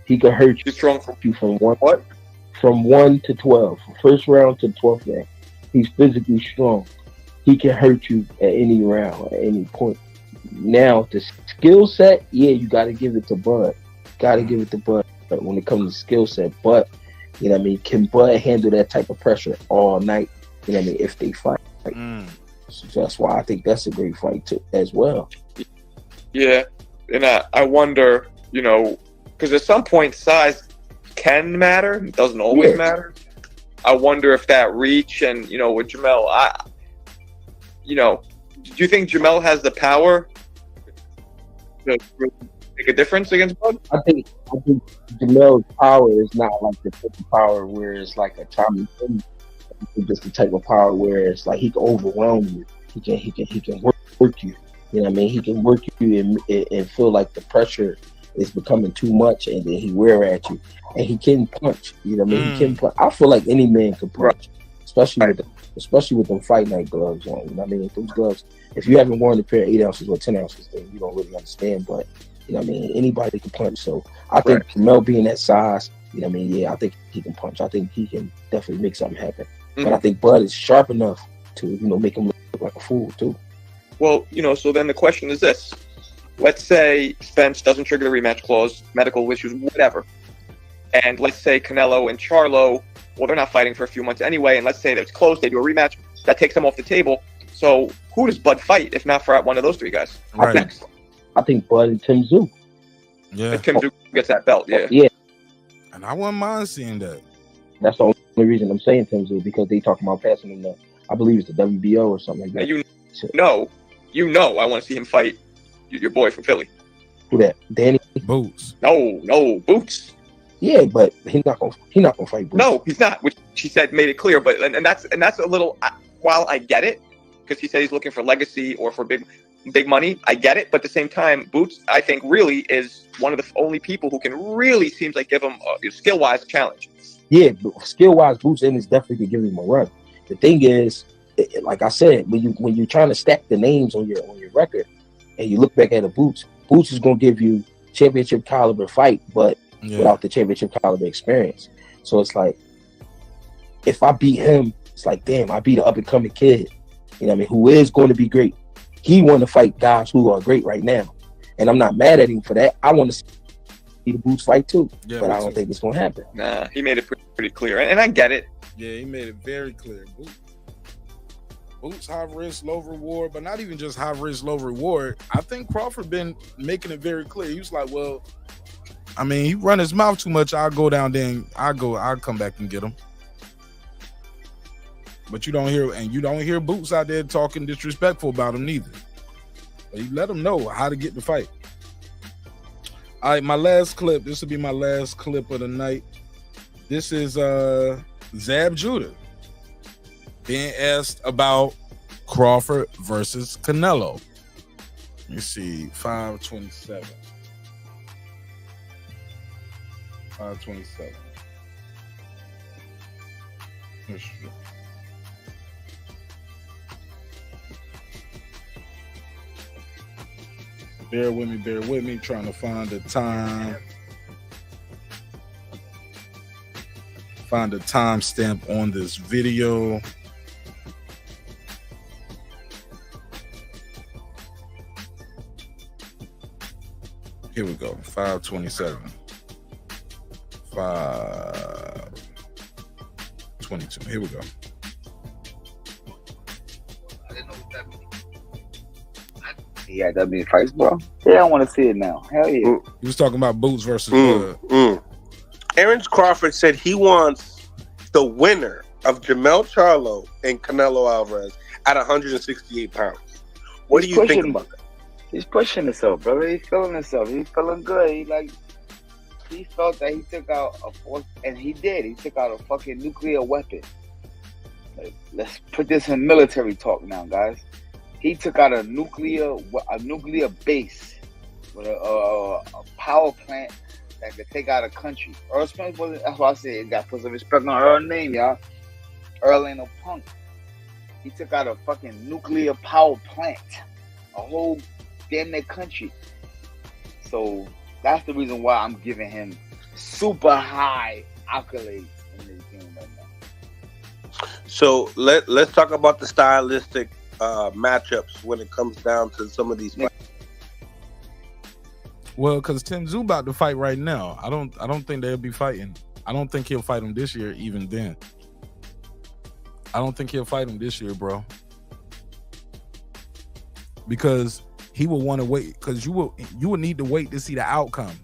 S22: He can hurt you.
S23: He's strong
S22: from 1 to 12, from first round to 12th round. He's physically strong. He can hurt you at any round, at any point. Now, the skill set, yeah, you got to give it to Bud. But when it comes to skill set, but, you know what I mean, can Bud handle that type of pressure all night, you know what I mean, if they fight? So that's why I think that's a great fight too, as well.
S23: Yeah, and I wonder, you know, because at some point size can matter. It doesn't always matter. I wonder if that reach and, you know, with Jamel, do you think Jamel has the power to make a difference against Bud?
S22: I think Jamel's power is not like the type of power where it's like a Tommy thing. It's just the type of power where it's like he can overwhelm you. He can work you. You know what I mean? He can work you and feel like the pressure is becoming too much, and then he wear at you. And he can punch. You know what I mean? He can punch. I feel like any man can punch, especially with them fight night gloves on. You know what I mean? Those gloves. If you haven't worn a pair of 8 ounces or 10 ounces, then you don't really understand. But you know what I mean? Anybody can punch. So I think Jamel being that size, you know what I mean? Yeah, I think he can punch. I think he can definitely make something happen. But I think Bud is sharp enough to, you know, make him look like a fool too.
S23: Well, you know, so then the question is this. Let's say Spence doesn't trigger the rematch clause, medical issues, whatever. And let's say Canelo and Charlo, well, they're not fighting for a few months anyway. And let's say it's close, they do a rematch. That takes them off the table. So who does Bud fight if not for one of those three guys?
S3: Right.
S22: I think Bud and Tim Tszyu.
S3: Yeah.
S23: If Tim Tszyu gets that belt, yeah.
S22: Yeah.
S3: And I wouldn't mind seeing that.
S22: That's the only reason I'm saying Tim Tszyu, because they talking about passing him the, I believe it's the WBO or something like that.
S23: And you know I want to see him fight your boy from Philly.
S22: Who that? Danny
S3: Boots.
S23: No, Boots.
S22: Yeah, but he's not gonna fight Boots.
S23: No, he's not. Which she said made it clear. But and that's a little. While I get it, because he said he's looking for legacy or for big money, I get it. But at the same time, Boots, I think, really is one of the only people who can really seems like give him skill wise a challenge.
S22: Yeah, skill wise, Boots is definitely could give him a run. The thing is, like I said, when you're trying to stack the names on your record, and you look back at a Boots is gonna give you championship caliber fight, but without the championship caliber experience. So it's like, if I beat him, It's like, damn, I beat an up and coming kid. You know what I mean? Who is going to be great. He want to fight guys who are great right now. And I'm not mad at him for that. I want to see the Boots fight too.
S3: Yeah,
S22: but I don't think it's going to happen.
S23: Nah, he made it pretty clear. And I get it.
S3: Yeah, he made it very clear. Boots high risk, low reward, but not even just high risk, low reward. I think Crawford been making it very clear. He was like, well, I mean, he run his mouth too much. I'll go down there and I'll come back and get him. But you don't hear Boots out there talking disrespectful about him neither. But you let him know how to get the fight. All right, my last clip. This will be my last clip of the night. This is Zab Judah being asked about Crawford versus Canelo. Let me see, 527. 527. Bear with me, trying to find the time. Find a timestamp on this video. Here we go, 527. 522. Here we go.
S9: Yeah, that mean fights, bro. Yeah, I want to see it now. Hell yeah.
S3: He was talking about Boots versus
S18: Terence Crawford said he wants the winner of Jamel Charlo and Canelo Alvarez at 168 pounds. What do you think about that?
S9: He's pushing himself, brother. He's feeling himself. He's feeling good. He felt that he took out a force, and he did. He took out a fucking nuclear weapon. Let's put this in military talk now, guys. He took out a nuclear base with a power plant that could take out a country. Earl Spence wasn't. That's why I said you got to put some respect on Earl's name, y'all. Earl ain't no punk. He took out a fucking nuclear power plant, a whole damn near country. So that's the reason why I'm giving him super high accolades in this game right now.
S18: So let's talk about the stylistic matchups when it comes down to some of these fights.
S3: Well, because Tim Tszyu about to fight right now. I don't think they'll be fighting. I don't think he'll fight him this year, even then. I don't think he'll fight him this year, bro. Because he will want to wait, because you will need to wait to see the outcome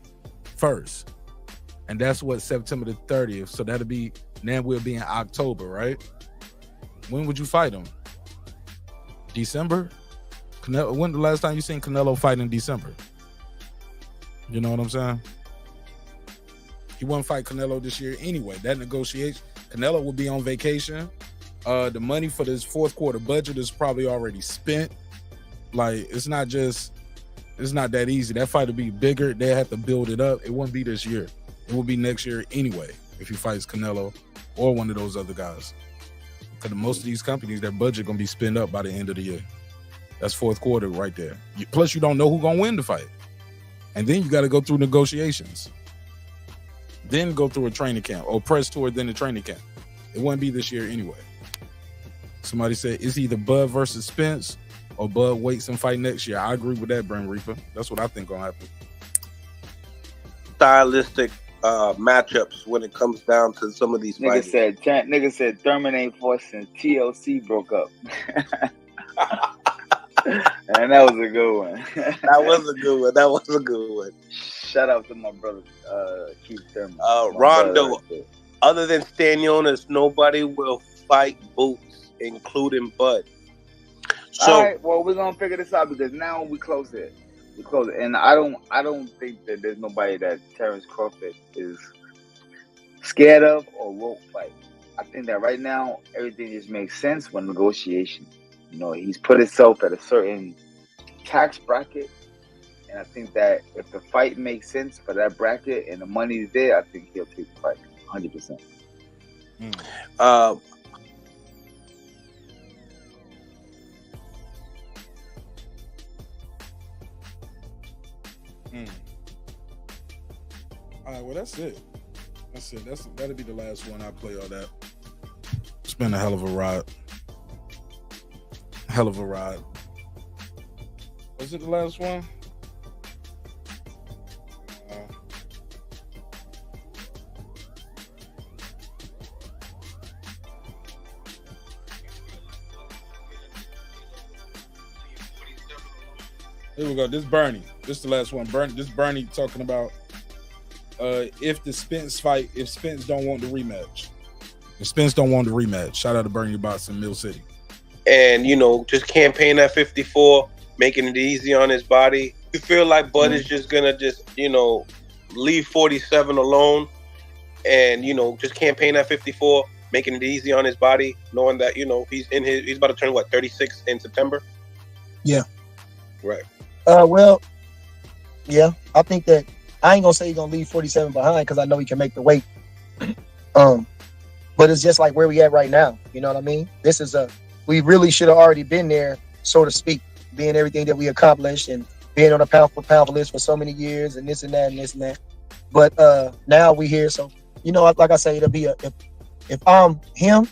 S3: first. And that's what, September the 30th. So that'll be, now we'll be in October, right? When would you fight him? December? Canelo, when the last time you seen Canelo fight in December? You know what I'm saying? He wouldn't fight Canelo this year anyway. That negotiation, Canelo will be on vacation. The money for this fourth quarter budget is probably already spent. Like, it's not that easy. That fight will be bigger. They have to build it up. It won't be this year. It will be next year anyway if he fights Canelo or one of those other guys. Because most of these companies, their budget going to be spent up by the end of the year. That's fourth quarter right there. Plus, you don't know who's going to win the fight. And then you got to go through negotiations. Then go through a training camp or press tour, then a training camp. It won't be this year anyway. Somebody said it's either Bud versus Spence or Bud waits and fight next year. I agree with that, Brent Reaper. That's what I think gonna happen.
S18: Stylistic matchups when it comes down to some of these fights.
S9: Nigga said Thurman ain't fought since TLC broke up. And that was a good one.
S18: That was a good one.
S9: Shout out to my brother Keith Thurman.
S18: Rondo, other than Stanionis, nobody will fight Boots, including Bud. So,
S9: all right, well, we're gonna figure this out because now we close it. And I don't think that there's nobody that Terence Crawford is scared of or won't fight. I think that right now everything just makes sense when negotiation. You know, he's put himself at a certain tax bracket, and I think that if the fight makes sense for that bracket and the money is there, I think he'll take the fight 100%. All
S3: right, well, that's it. That'll be the last one. I play all that. been a hell of a ride. Hell of a ride. Was it the last one? Here we go. This Bernie. This is the last one. Bernie talking about if the Spence fight, if Spence don't want the rematch. If Spence don't want the rematch. Shout out to Bernie Bots in Mill City.
S18: And, you know, just campaign at 54, making it easy on his body. You feel like Bud is just going to just, you know, leave 47 alone and, you know, just campaign at 54, making it easy on his body, knowing that, you know, he's about to turn, 36 in September?
S2: Yeah.
S18: Right.
S2: Well, yeah, I think that I ain't gonna say he's gonna leave 47 behind because I know he can make the weight. But it's just like where we at right now. You know what I mean? This is we really should have already been there, so to speak, being everything that we accomplished and being on a pound for pound list for so many years and this and that and this and that. But now we here, so you know, like I say, it'll be if I'm him,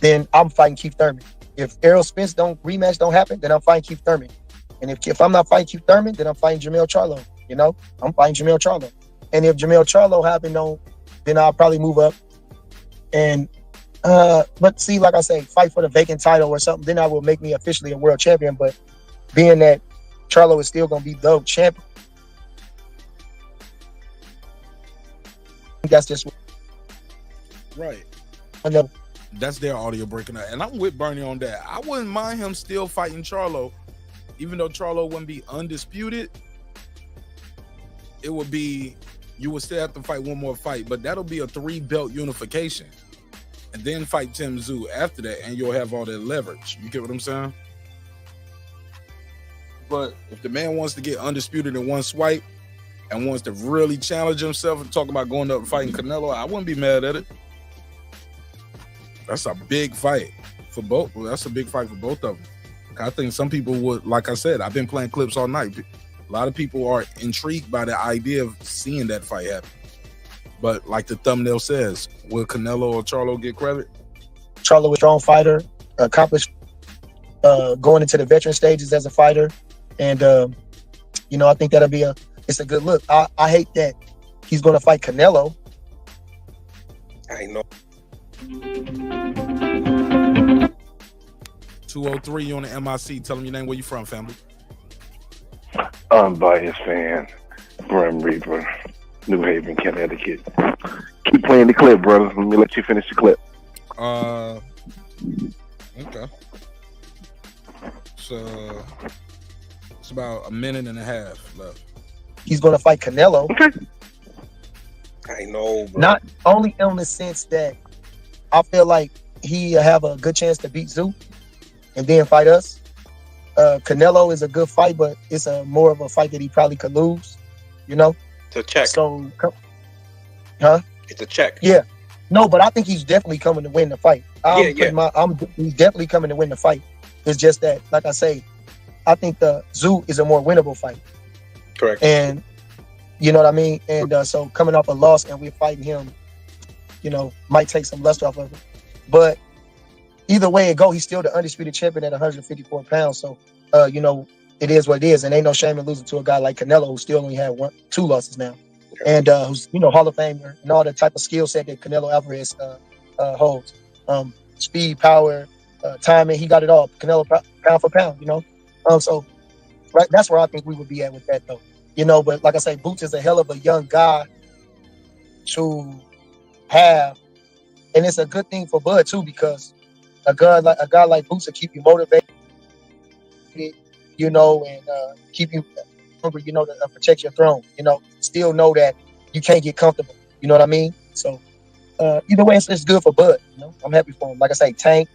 S2: then I'm fighting Keith Thurman. If Errol Spence rematch don't happen, then I'm fighting Keith Thurman. And if I'm not fighting Keith Thurman, then I'm fighting Jamel Charlo. You know, I'm fighting Jamel Charlo. And if Jamel Charlo happen, then I'll probably move up. And but see, like I say, fight for the vacant title or something, then I will make me officially a world champion. But being that Charlo is still gonna be the champion, that's just
S3: right.
S2: I know.
S3: That's their audio breaking out. And I'm with Bernie on that. I wouldn't mind him still fighting Charlo. Even though Charlo wouldn't be undisputed, it would be, you would still have to fight one more fight, but that'll be a 3-belt unification. And then fight Tim Tszyu after that, and you'll have all that leverage. You get what I'm saying? But if the man wants to get undisputed in one swipe and wants to really challenge himself and talk about going up and fighting Canelo, I wouldn't be mad at it. That's a big fight for both. That's a big fight for both of them. I think some people would, like I said, I've been playing clips all night. A lot of people are intrigued by the idea of seeing that fight happen. But like the thumbnail says, will Canelo or Charlo get credit?
S2: Charlo is a strong fighter, accomplished going into the veteran stages as a fighter. And, you know, I think that'll be it's a good look. I hate that he's going to fight Canelo.
S18: I know.
S3: 203, you on the MIC. Tell them your name, where you from, family.
S13: Unbiased fan, Grim Reaper, New Haven, Connecticut. Keep playing the clip, brother. Let me let you finish the clip.
S3: Okay. So it's about a minute and a half left.
S2: He's going to fight Canelo.
S13: Okay.
S18: I know, bro.
S2: Not only in the sense that I feel like he have a good chance to beat Tszyu and then fight us. Canelo is a good fight, but it's more of a fight that he probably could lose, you know?
S18: It's a check.
S2: So,
S18: It's a check.
S2: Yeah. No, but I think he's definitely coming to win the fight. He's definitely coming to win the fight. It's just that, like I say, I think the Tszyu is a more winnable fight.
S18: Correct.
S2: And you know what I mean? And so coming off a loss and we're fighting him, you know, might take some luster off of it. But either way it go, he's still the undisputed champion at 154 pounds. So, you know, it is what it is. And ain't no shame in losing to a guy like Canelo, who still only had 2 losses now. And who's, you know, Hall of Famer and all the type of skill set that Canelo Alvarez holds. Speed, power, timing, he got it all. Canelo pound for pound, you know? So right, that's where I think we would be at with that, though. You know, but like I say, Boots is a hell of a young guy to have. And it's a good thing for Bud, too, because a guy like Boots will keep you motivated, you know, and keep you hungry, you know, to protect your throne, you know, still know that you can't get comfortable, you know what I mean? So either way, it's good for Bud, you know, I'm happy for him. Like I say, Tank,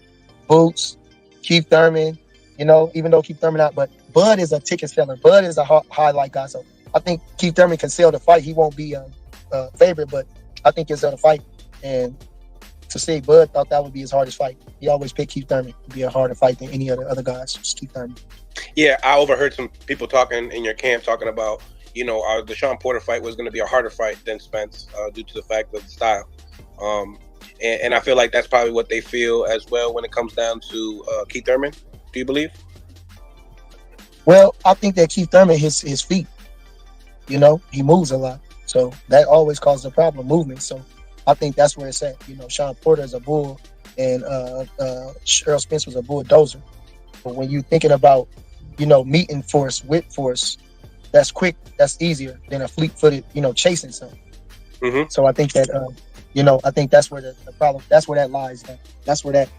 S2: Boots, Keith Thurman, you know, even though Keith Thurman out, but Bud is a ticket seller. Bud is a highlight guy, so I think Keith Thurman can sell the fight. He won't be a favorite, but I think he'll sell the fight. And to say Bud thought that would be his hardest fight. He always picked Keith Thurman to be a harder fight than any other guys. Just Keith Thurman.
S18: Yeah, I overheard some people talking in your camp talking about, you know, the Shawn Porter fight was going to be a harder fight than Spence due to the fact of the style. and I feel like that's probably what they feel as well when it comes down to Keith Thurman. Do you believe?
S2: Well, I think that Keith Thurman, his feet, you know, he moves a lot. So that always causes a problem, movement. So I think that's where it's at. You know, Shawn Porter is a bull, and Errol Spence was a bulldozer. But when you're thinking about, you know, meeting force with force, that's quick, that's easier than a fleet-footed, you know, chasing something.
S18: Mm-hmm.
S2: So I think that, you know, I think that's where the problem, that's where that lies. That's where that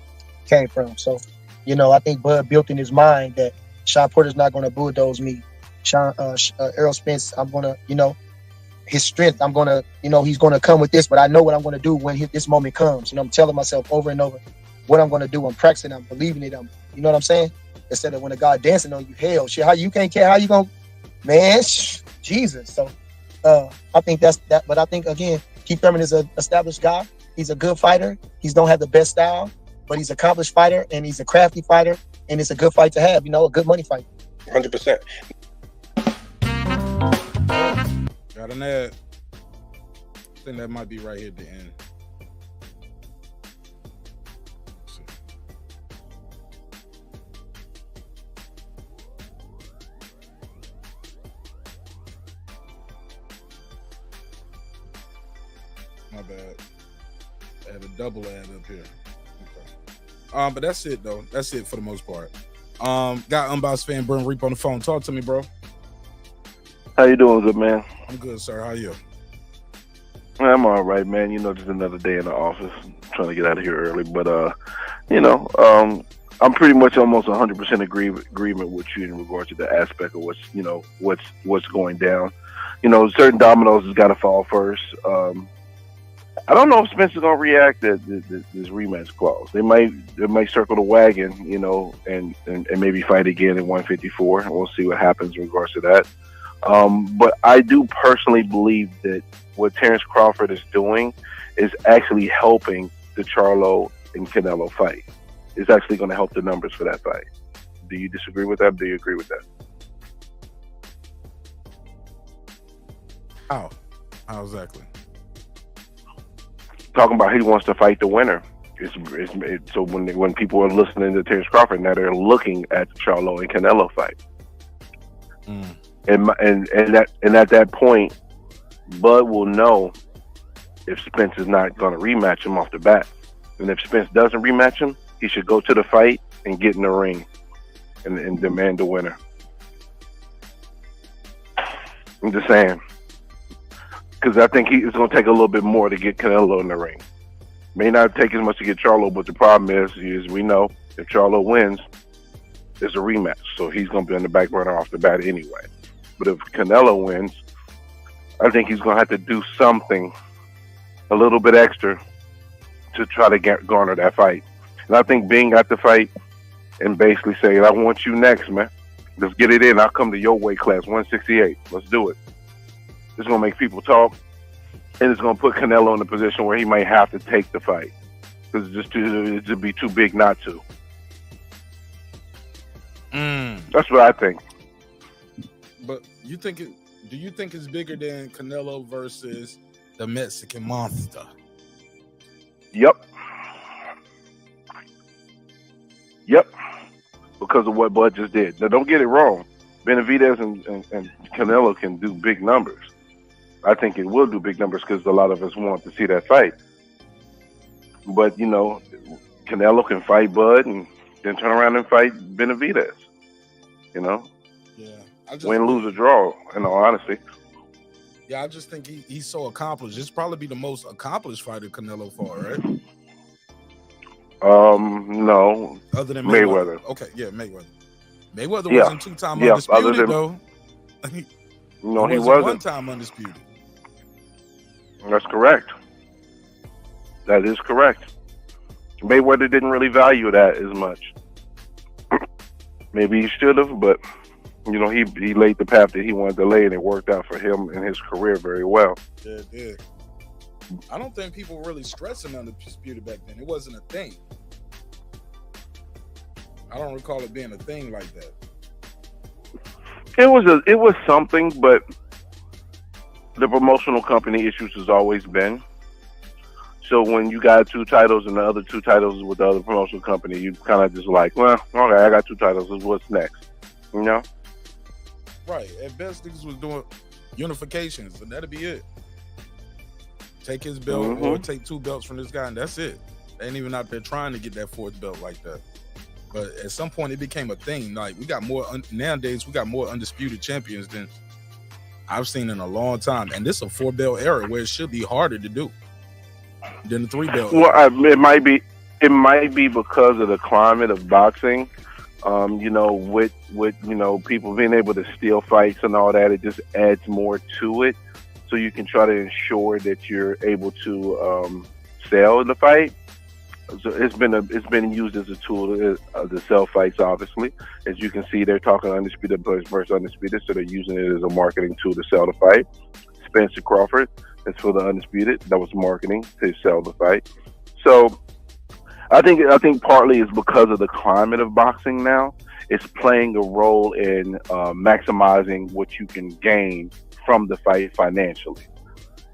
S2: came from. So, you know, I think Bud built in his mind that Shawn Porter's not going to bulldoze me. Errol Spence, I'm going to, you know, his strength, I'm going to, you know, he's going to come with this, but I know what I'm going to do when this moment comes. You know, I'm telling myself over and over what I'm going to do. I'm practicing, I'm believing it. You know what I'm saying? Instead of when a guy dancing on you, hell, shit, how you can't care, how you going to, man, Jesus. So I think that's that. But I think, again, Keith Thurman is an established guy. He's a good fighter. He don't have the best style, but he's an accomplished fighter, and he's a crafty fighter, and it's a good fight to have, you know, a good money fight.
S18: 100%.
S3: Got an ad. I think that might be right here at the end. My bad. I had a double ad up here. Okay. But that's it though. That's it for the most part. Got Unboxed fan Burn Reap on the phone. Talk to me, bro.
S5: How you doing, good man?
S3: I'm good, sir. How are you?
S5: I'm all right, man. You know, just another day in the office. Trying to get out of here early, but you know, I'm pretty much almost 100% agreement with you in regards to the aspect of what's going down. You know, certain dominoes has got to fall first. I don't know if Spence is gonna react to this rematch clause. They might circle the wagon, you know, and maybe fight again in 154, and we'll see what happens in regards to that. But I do personally believe that what Terence Crawford is doing is actually helping the Charlo and Canelo fight. It's actually going to help the numbers for that fight. Do you disagree with that? Do you agree with that?
S3: How exactly?
S5: Talking about he wants to fight the winner. So when people are listening to Terence Crawford, now they're looking at the Charlo and Canelo fight. And at that point, Bud will know if Spence is not going to rematch him off the bat. And if Spence doesn't rematch him, he should go to the fight and get in the ring and demand the winner. I'm just saying. Because I think it's going to take a little bit more to get Canelo in the ring. May not take as much to get Charlo, but the problem is we know if Charlo wins, there's a rematch. So he's going to be on the back burner off the bat anyway. But if Canelo wins, I think he's going to have to do something a little bit extra to try to garner that fight. And I think being at the fight and basically saying, I want you next, man. Let's get it in. I'll come to your weight class, 168. Let's do it. It's going to make people talk, and it's going to put Canelo in a position where he might have to take the fight because it'd be too big not to. That's what I think.
S3: But do you think it's bigger than Canelo versus the Mexican Monster?
S5: Yep. Because of what Bud just did. Now, don't get it wrong. Benavidez and Canelo can do big numbers. I think it will do big numbers because a lot of us want to see that fight. But, you know, Canelo can fight Bud and then turn around and fight Benavidez. You know?
S3: Yeah.
S5: Win, lose, or draw, in all honesty.
S3: Yeah, I just think he's so accomplished. It's probably be the most accomplished fighter Canelo fought, right?
S5: No.
S3: Other than
S5: Mayweather.
S3: Okay, yeah, Mayweather. Mayweather wasn't two-time undisputed, though.
S5: No, he wasn't.
S3: One-time undisputed.
S5: That's correct. That is correct. Mayweather didn't really value that as much. Maybe he should have, but you know, he laid the path that he wanted to lay, and it worked out for him and his career very well.
S3: Yeah, it did. I don't think people were really stressing undisputed back then. It wasn't a thing. I don't recall it being a thing like that.
S5: It was something, but the promotional company issues has always been. So when you got 2 titles and the other 2 titles with the other promotional company, you kind of just like, well, okay, I got 2 titles. What's next? You know?
S3: Right. At best, niggas was doing unifications, and that'd be it. Take his belt or take 2 belts from this guy, and that's it. They ain't even out there trying to get that 4th belt like that. But at some point, it became a thing. Like, we got more nowadays. We got more undisputed champions than I've seen in a long time, and this is a 4-belt era where it should be harder to do than the 3-belt.
S5: Well, it might be because of the climate of boxing. You know, with you know, people being able to steal fights and all that, it just adds more to it. So you can try to ensure that you're able to sell the fight. So it's been used as a tool to sell fights. Obviously, as you can see, they're talking undisputed versus undisputed, so they're using it as a marketing tool to sell the fight. Spence Crawford is for the undisputed. That was marketing to sell the fight. So I think partly it's because of the climate of boxing now. It's playing a role in maximizing what you can gain from the fight financially.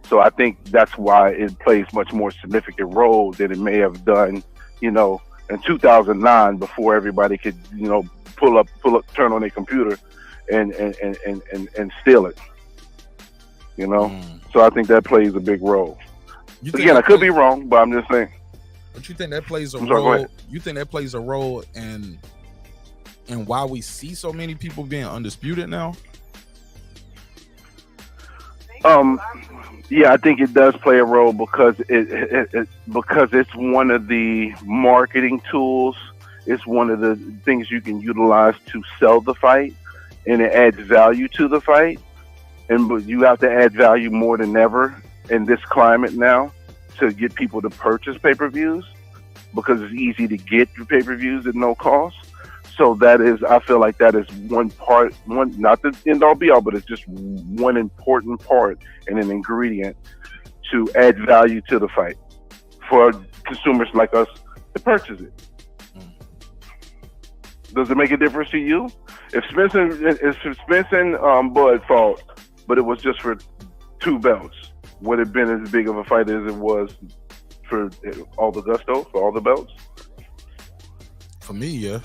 S5: So I think that's why it plays much more significant role than it may have done, you know, in 2009 before everybody could, you know, pull up, turn on their computer and steal it. You know, so I think that plays a big role. Again, I could be wrong, but I'm just saying.
S3: But you think that plays a role? You think that plays a role in why we see so many people being undisputed now?
S5: Yeah, I think it does play a role because because it's one of the marketing tools. It's one of the things you can utilize to sell the fight, and it adds value to the fight. And you have to add value more than ever in this climate now to get people to purchase pay-per-views, because it's easy to get pay-per-views at no cost. So that is, I feel like that is one not the end all be all, but it's just one important part and an ingredient to add value to the fight for consumers like us to purchase it. Does it make a difference to you? If Spence and Bud fought, but it was just for 2 belts, would it have been as big of a fight as it was for all the gusto, for all the belts?
S3: For me, yeah.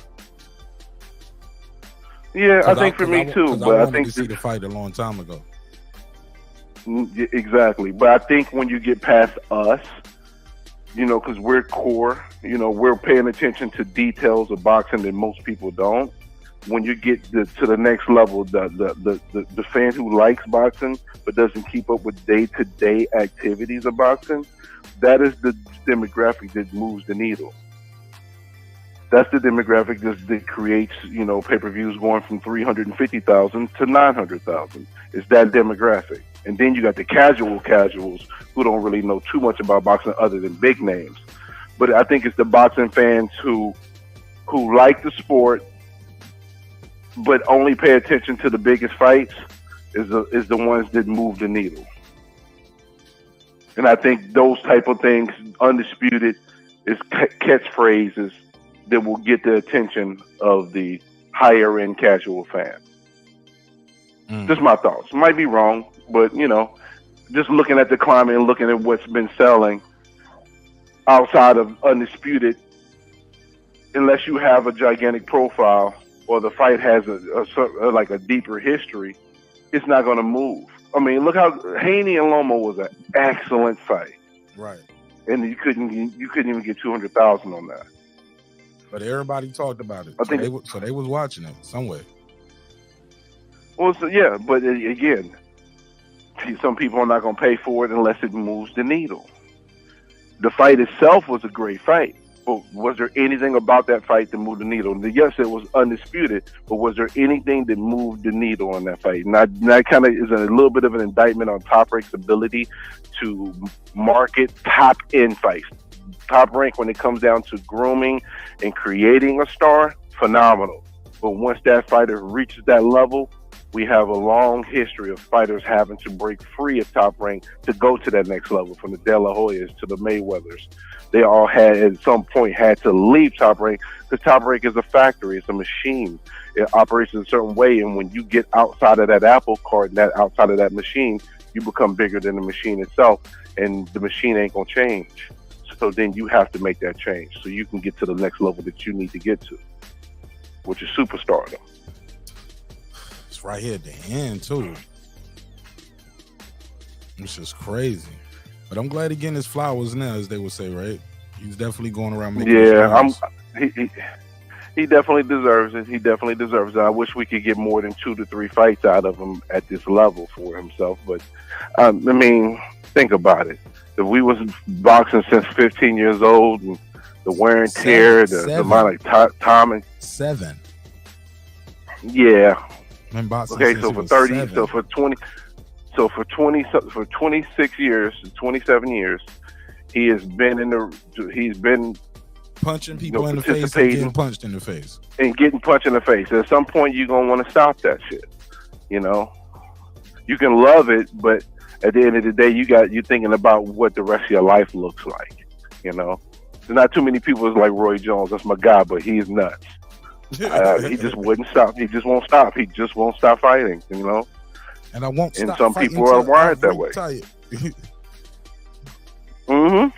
S5: Yeah, I think for me too, but I think
S3: to see the fight a long time ago.
S5: Exactly, but I think when you get past us, you know, because we're core, you know, we're paying attention to details of boxing that most people don't. When you get to the next level, the fan who likes boxing but doesn't keep up with day-to-day activities of boxing, that is the demographic that moves the needle. That's the demographic that creates, you know, pay-per-views going from 350,000 to 900,000. It's that demographic. And then you got the casuals who don't really know too much about boxing other than big names. But I think it's the boxing fans who like the sport but only pay attention to the biggest fights is the ones that move the needle. And I think those type of things, undisputed, is catchphrases that will get the attention of the higher end casual fan. Just my thoughts. Might be wrong, but you know, just looking at the climate and looking at what's been selling outside of undisputed, unless you have a gigantic profile or the fight has a deeper history, it's not going to move. I mean, look how Haney and Loma was an excellent fight,
S3: right?
S5: And you couldn't even get 200,000 on that.
S3: But everybody talked about it. So they was watching it somewhere.
S5: Well, so yeah, but again, some people are not going to pay for it unless it moves the needle. The fight itself was a great fight, but was there anything about that fight that moved the needle? Yes, it was undisputed, but was there anything that moved the needle on that fight? And that kind of is a little bit of an indictment on Top Rank's ability to market top-end fights. Top Rank, when it comes down to grooming and creating a star, phenomenal. But once that fighter reaches that level, we have a long history of fighters having to break free of Top Rank to go to that next level, from the De La Hoyas to the Mayweathers. They all had, at some point, had to leave Top Rank, because Top Rank is a factory. It's a machine. It operates in a certain way, and when you get outside of that apple cart and outside of that machine, you become bigger than the machine itself, and the machine ain't going to change. So then you have to make that change so you can get to the next level that you need to get to, which is superstardom.
S3: It's right here at the end too. It's just crazy. But I'm glad he getting his flowers now, as they would say, right? He's definitely going around making his flowers.
S5: He definitely deserves it. He definitely deserves it. I wish we could get more than 2 to 3 fights out of him at this level for himself. But I mean, think about it. If we was boxing since 15 years old, and the wear and tear, the amount of time and
S3: 7.
S5: Yeah.
S3: Okay,
S5: so for 30, 7. so for 26 years, 27 years, he's been
S3: punching people in the face and getting punched in the face.
S5: And getting punched in the face. At some point, you're going to want to stop that shit. You know? You can love it, but at the end of the day, you're thinking about what the rest of your life looks like. You know? There's not too many people like Roy Jones. That's my guy, but he's nuts. He just wouldn't stop. He just won't stop. He just won't stop fighting, you know?
S3: And I won't stop.
S5: And some people are wired that way. And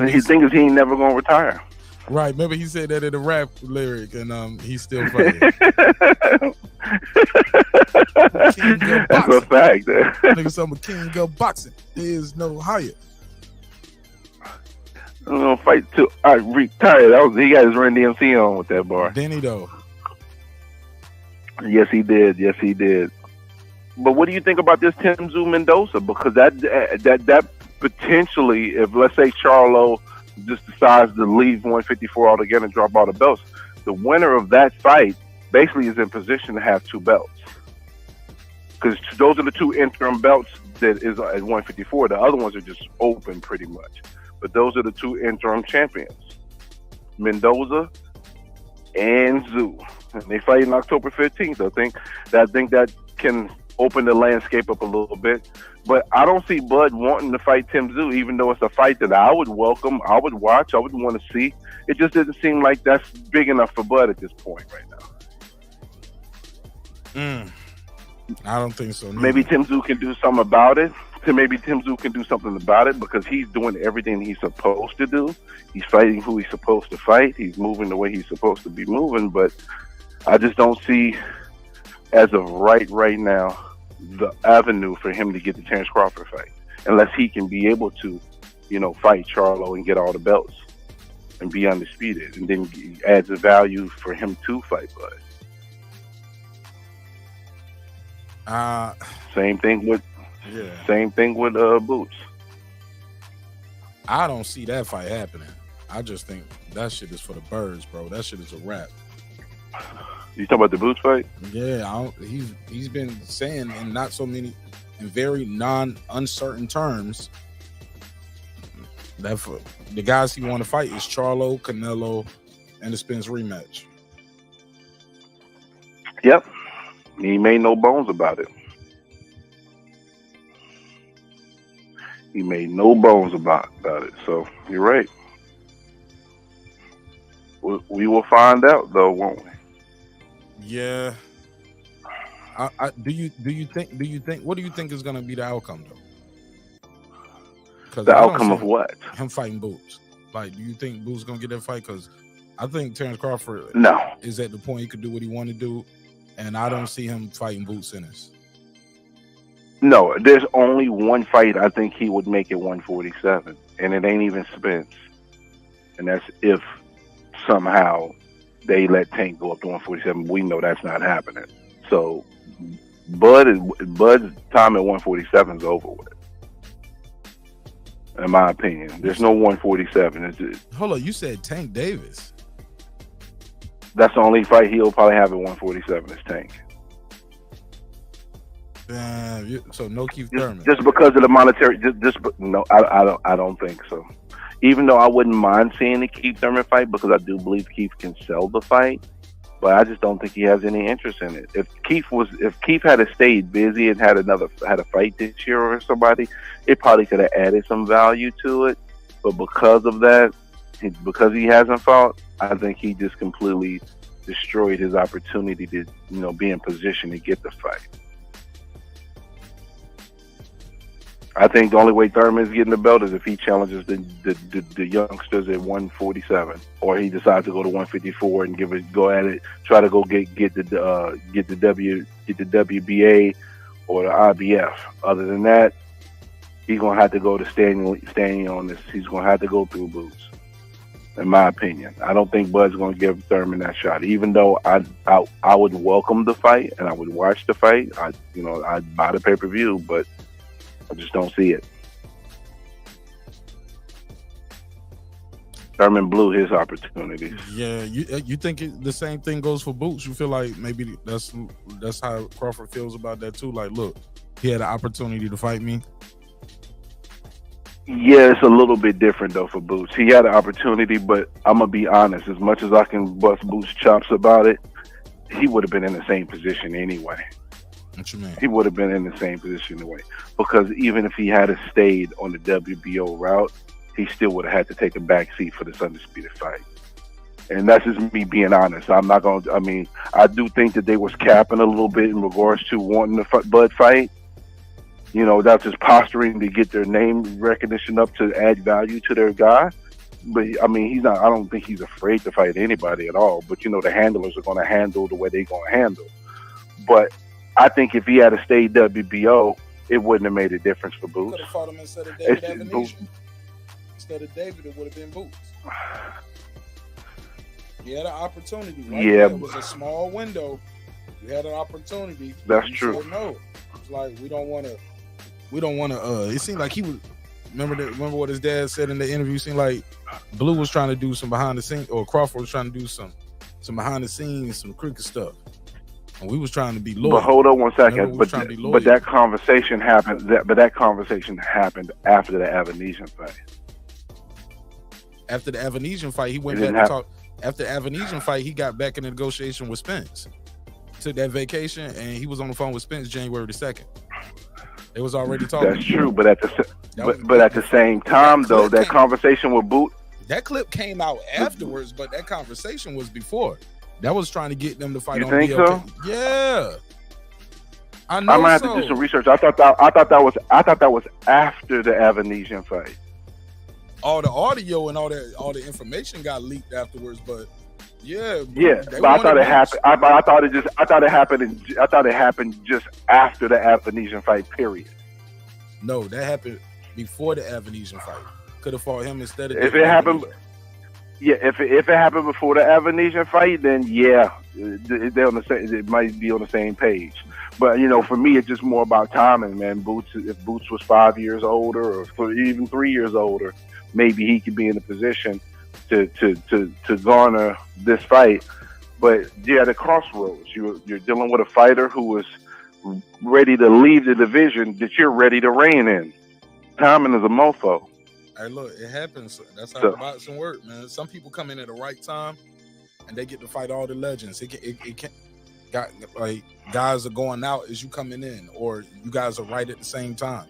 S5: he thinks he ain't never gonna retire.
S3: Right. Remember he said that in a rap lyric, and he's still fighting.
S5: That's a fact.
S3: Nigga, I'm a king of boxing. There is no higher.
S5: I'm gonna fight till I retire. He got his Run DMC on with that bar.
S3: Didn't he though?
S5: Yes, he did. Yes, he did. But what do you think about this Tim Tszyu Mendoza? Because that potentially, if let's say Charlo just decides to leave 154 altogether and drop all the belts, the winner of that fight basically is in position to have 2 belts. Because those are the 2 interim belts that is at 154. The other ones are just open pretty much. But those are the 2 interim champions, Mendoza and Tszyu. And they fight on October 15th. I think that can open the landscape up a little bit. But I don't see Bud wanting to fight Tim Tszyu, even though it's a fight that I would welcome, I would watch, I would want to see. It just doesn't seem like that's big enough for Bud at this point right now.
S3: I don't think so.
S5: Maybe Tim Tszyu can do something about it. Maybe Tim Tszyu can do something about it because he's doing everything he's supposed to do. He's fighting who he's supposed to fight. He's moving the way he's supposed to be moving. But I just don't see, as of right now, the avenue for him to get the Terence Crawford fight, unless he can be able to, fight Charlo and get all the belts and be undisputed, and then adds a value for him to fight Bud. Same thing with Boots.
S3: I don't see that fight happening. I just think that shit is for the birds, bro. That shit is a wrap.
S5: You talking about the Boots fight?
S3: Yeah, he's been saying in very uncertain terms that for the guys he want to fight is Charlo, Canelo, and the Spence rematch.
S5: Yep, he made no bones about it. He made no bones about it. So you're right. We will find out, though, won't we?
S3: Yeah. Do you think what do you think is going to be the outcome though?
S5: The outcome of what?
S3: Him fighting Boots. Like, do you think Boots going to get that fight? Because I think Terence Crawford is at the point he could do what he want to do, and I don't see him fighting Boots in this.
S5: No, there's only one fight I think he would make at 147, and it ain't even Spence. And that's if somehow they let Tank go up to 147. We know that's not happening. So Bud's time at 147 is over with, in my opinion. There's no 147.
S3: Hold on, you said Tank Davis.
S5: That's the only fight he'll probably have at 147 is Tank.
S3: So no Keith Thurman.
S5: Just because of the monetary. No, I don't think so. Even though I wouldn't mind seeing the Keith Thurman fight because I do believe Keith can sell the fight, but I just don't think he has any interest in it. If Keith had stayed busy and had a fight this year or somebody, it probably could have added some value to it. But because of that, because he hasn't fought, I think he just completely destroyed his opportunity to be in position to get the fight. I think the only way Thurman's getting the belt is if he challenges the youngsters at 147, or he decides to go to 154 and go at it, try to go get the WBA or the IBF. Other than that, he's gonna have to go to standing on this. He's gonna have to go through Boots. In my opinion, I don't think Bud's going to give Thurman that shot. Even though I would welcome the fight and I would watch the fight, I'd buy the pay-per-view, but I just don't see it. Thurman blew his opportunities.
S3: Yeah, you think the same thing goes for Boots? You feel like maybe that's how Crawford feels about that too? Like, look, he had an opportunity to fight me.
S5: Yeah, it's a little bit different though for Boots. He had an opportunity, but I'm gonna be honest. As much as I can bust Boots' chops about it, he would have been in the same position anyway.
S3: What you mean?
S5: He would have been in the same position anyway. Because even if he had stayed on the WBO route, he still would have had to take a back seat for this undisputed fight. And that's just me being honest. I'm not gonna. I mean, I do think that they was capping a little bit in regards to wanting the Bud fight. You know, that's just posturing to get their name recognition up to add value to their guy. But I mean, he's not. I don't think he's afraid to fight anybody at all. But the handlers are going to handle the way they're going to handle. But I think if he had stayed WBO, it wouldn't have made a difference for Boots.
S3: Could have fought him instead of David Avenesian. Instead of David, it would have been Boots. He had an opportunity. Right?
S5: Yeah,
S3: it was a small window. You had an opportunity.
S5: That's true.
S3: Said no, it's like we don't want to. It seemed like he was. Remember what his dad said in the interview? It seemed like Blue was trying to do some behind the scenes, or Crawford was trying to do some behind the scenes, some cricket stuff, and we was trying to be loyal.
S5: But hold on one second. But that conversation happened. That conversation happened after the Avenesian fight.
S3: After the Avenesian fight, he went back to talk. After the Avenesian fight, he got back in the negotiation with Spence. Took that vacation, and he was on the phone with Spence January 2nd. They was already talking.
S5: That's true, but at the same time, though, that conversation with Boot.
S3: That clip came out afterwards, but that conversation was before. That was trying to get them to fight
S5: you
S3: on
S5: think
S3: BLK.
S5: so?
S3: Yeah, I know.
S5: I'm gonna have to do some research. I thought that was after the Avenesian fight.
S3: All the audio and all the information got leaked afterwards, but yeah,
S5: but I thought it happened. I thought it happened just after the Avenesian fight. Period.
S3: No, that happened before the Avenesian fight. Could have fought him instead of.
S5: If it happened, if it happened before the Avenesian fight, then yeah, they're on the same. It might be on the same page. But for me, it's just more about timing, man. Boots, if Boots was 5 years older, or even 3 years older, maybe he could be in a position to garner this fight. But yeah, the crossroads. You're dealing with a fighter who was ready to leave the division that you're ready to reign in. Timing is a mofo.
S3: Hey, look, it happens. That's how the boxing works, man. Some people come in at the right time, and they get to fight all the legends. It can't. Like guys are going out as you coming in, or you guys are right at the same time.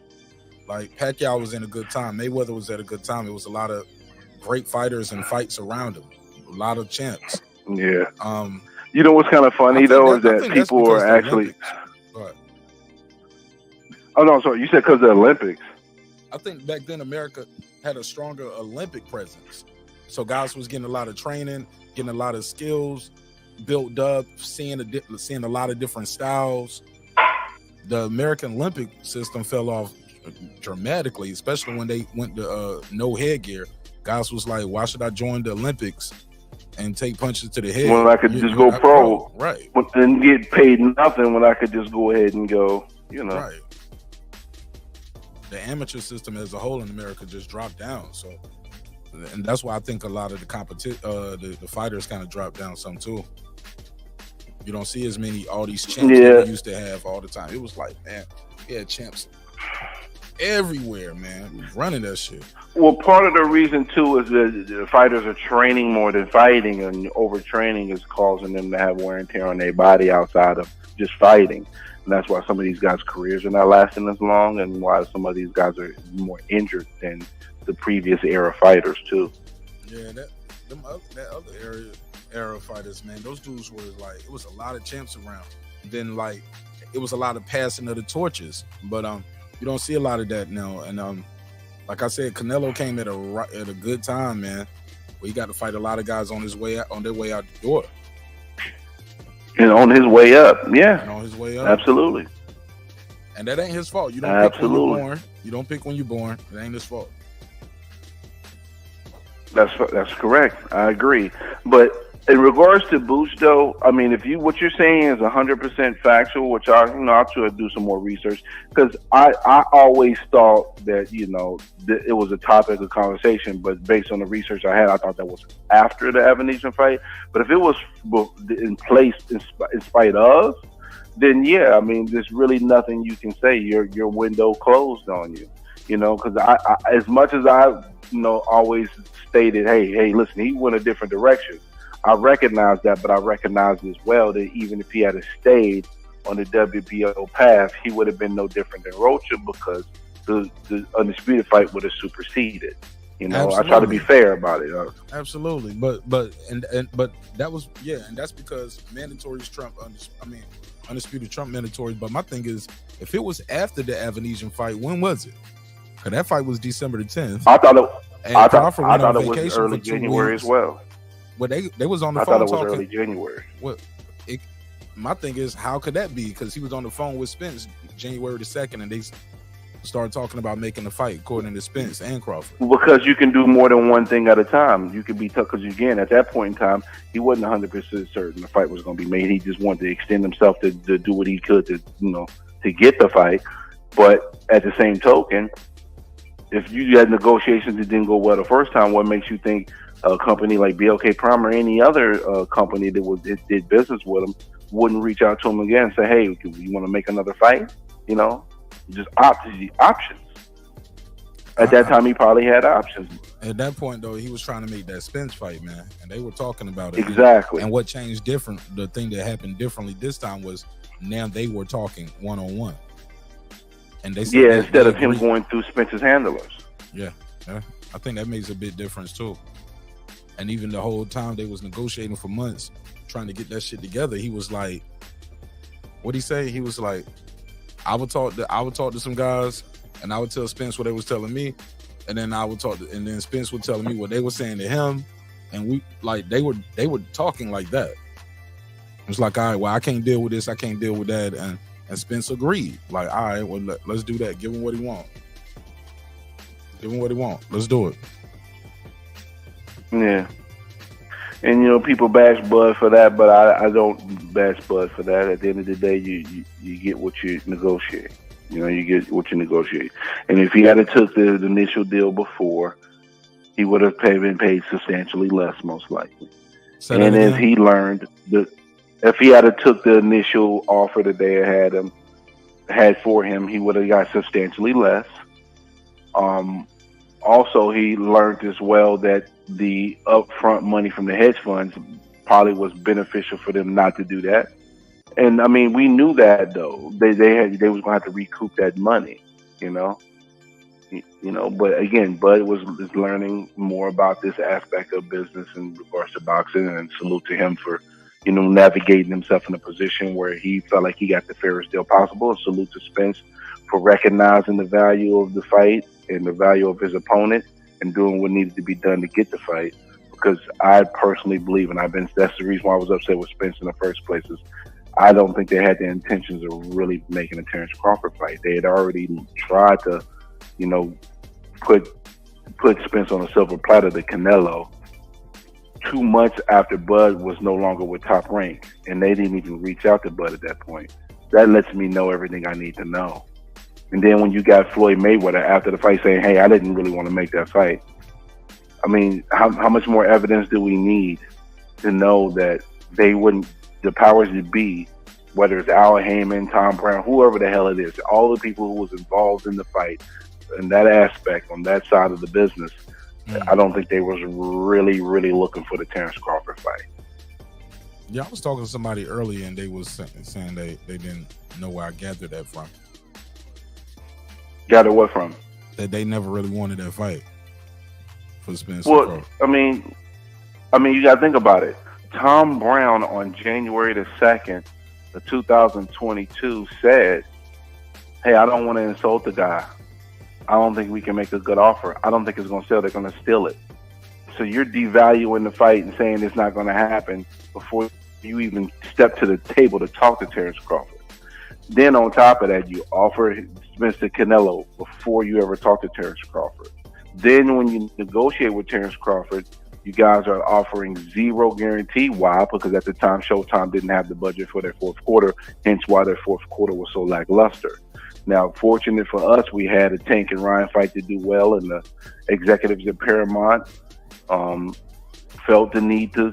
S3: Like Pacquiao was in a good time. Mayweather was at a good time. It was a lot of great fighters and fights around him. A lot of champs.
S5: Yeah. What's kind of funny though is that people are actually. Oh no, sorry. You said because of the Olympics.
S3: I think back then America had a stronger Olympic presence, so guys was getting a lot of training, getting a lot of skills built up, seeing a lot of different styles. The American Olympic system fell off dramatically, especially when they went to no headgear. Guys was like, why should I join the Olympics and take punches to the head
S5: when I could just go pro,
S3: right,
S5: and get paid nothing when I could just go ahead and go,
S3: right. The amateur system as a whole in America just dropped down, so, and that's why I think a lot of the fighters kind of dropped down some too. You don't see as many all these champs that we used to have all the time. It was like, man, we had champs everywhere, man, running that shit.
S5: Well, part of the reason too is that the fighters are training more than fighting, and overtraining is causing them to have wear and tear on their body outside of just fighting. And that's why some of these guys' careers are not lasting as long, and why some of these guys are more injured than the previous era fighters too.
S3: Yeah, that other era fighters, man, those dudes were like, it was a lot of champs around. Then like, it was a lot of passing of the torches. But You don't see a lot of that now. And like I said, Canelo came at a good time, man. Where he got to fight a lot of guys on their way out the door.
S5: And on his way up, yeah.
S3: And on his way up.
S5: Absolutely.
S3: And that ain't his fault. You don't pick when you're born. You don't pick when you're born. It ain't his fault.
S5: That's correct. I agree. But in regards to Boots, though, I mean, if what you're saying is 100% factual, which I'll try to do some more research, because I always thought that it was a topic of conversation, but based on the research I had, I thought that was after the Evanesian fight. But if it was in place in spite of, then yeah, I mean, there's really nothing you can say. Your window closed on you, because I as much as I always stated, hey, listen, he went a different direction. I recognize that, but I recognize as well that even if he had stayed on the WBO path, he would have been no different than Rocha, because the undisputed fight would have superseded.
S3: Absolutely.
S5: I try to be fair about it.
S3: Absolutely, but that was and that's because mandatories trump. Undisputed trump mandatories. But my thing is, if it was after the Avanesian fight, when was it? Because that fight was December the 10th.
S5: I thought it
S3: was
S5: early January as well.
S3: Well, they was on the
S5: I
S3: phone
S5: thought it was
S3: talking
S5: early January.
S3: Well, my thing is, how could that be? Because he was on the phone with Spence January the 2nd, and they started talking about making the fight, according to Spence and Crawford.
S5: Because you can do more than one thing at a time. You can be tough, because again, at that point in time, he wasn't 100% certain the fight was going to be made. He just wanted to extend himself to do what he could to get the fight. But at the same token, if you had negotiations that didn't go well the first time, what makes you think a company like BLK Prime or any other company that did business with him wouldn't reach out to him again and say, hey, you want to make another fight? Just options. At that time, he probably had options.
S3: At that point, though, he was trying to make that Spence fight, man, and they were talking about it.
S5: Exactly.
S3: And what changed different, the thing that happened differently this time was now they were talking one-on-one. And they said
S5: instead of him going through Spence's handlers.
S3: Yeah, I think that makes a big difference too. And even the whole time they was negotiating for months, trying to get that shit together, he was like, what'd he say? He was like, I would talk to some guys, and I would tell Spence what they was telling me, and then and then Spence would tell me what they were saying to him, and they were talking like that. It was like, all right, well, I can't deal with this, I can't deal with that, and Spence agreed. Like, all right, well, let's do that. Give him what he want. Let's do it.
S5: Yeah. And people bash Bud for that, but I don't bash Bud for that. At the end of the day, you get what you negotiate. You get what you negotiate. And if he had took the initial deal before, he would have been paid substantially less, most likely. And if he learned if he had took the initial offer that they had for him, he would have got substantially less. Also, he learned as well that the upfront money from the hedge funds probably was beneficial for them not to do that. And I mean, we knew that though. They was going to have to recoup that money, But again, Bud was learning more about this aspect of business in regards to boxing, and salute to him for navigating himself in a position where he felt like he got the fairest deal possible. And salute to Spence for recognizing the value of the fight and the value of his opponent and doing what needed to be done to get the fight. Because I personally believe, and that's the reason why I was upset with Spence in the first place, is I don't think they had the intentions of really making a Terence Crawford fight. They had already tried to, put Spence on a silver platter to Canelo 2 months after Bud was no longer with Top Rank, and they didn't even reach out to Bud at that point. That lets me know everything I need to know. And then when you got Floyd Mayweather after the fight saying, hey, I didn't really want to make that fight. I mean, how much more evidence do we need to know that they wouldn't, the powers that be, whether it's Al Heyman, Tom Brown, whoever the hell it is, all the people who was involved in the fight, in that aspect, on that side of the business, I don't think they was really, really looking for the Terence Crawford fight.
S3: Yeah, I was talking to somebody earlier, and they was saying they didn't know where I gathered that from.
S5: Gathered what from?
S3: That they never really wanted that fight for Spence.
S5: Well, I mean, you got to think about it. Tom Brown on January the 2nd of 2022 said hey, I don't want to insult the guy. I don't think we can make a good offer. I don't think it's going to sell. They're going to steal it. So you're devaluing the fight and saying it's not going to happen before you even step to the table to talk to Terence Crawford. Then on top of that, you offer Spence to Canelo before you ever talk to Terence Crawford. Then when you negotiate with Terence Crawford, you guys are offering zero guarantee. Why? Because at the time, Showtime didn't have the budget for their fourth quarter, hence why their fourth quarter was so lackluster. Now, fortunate for us, we had a Tank and Ryan fight to do well, and the executives at Paramount felt the need to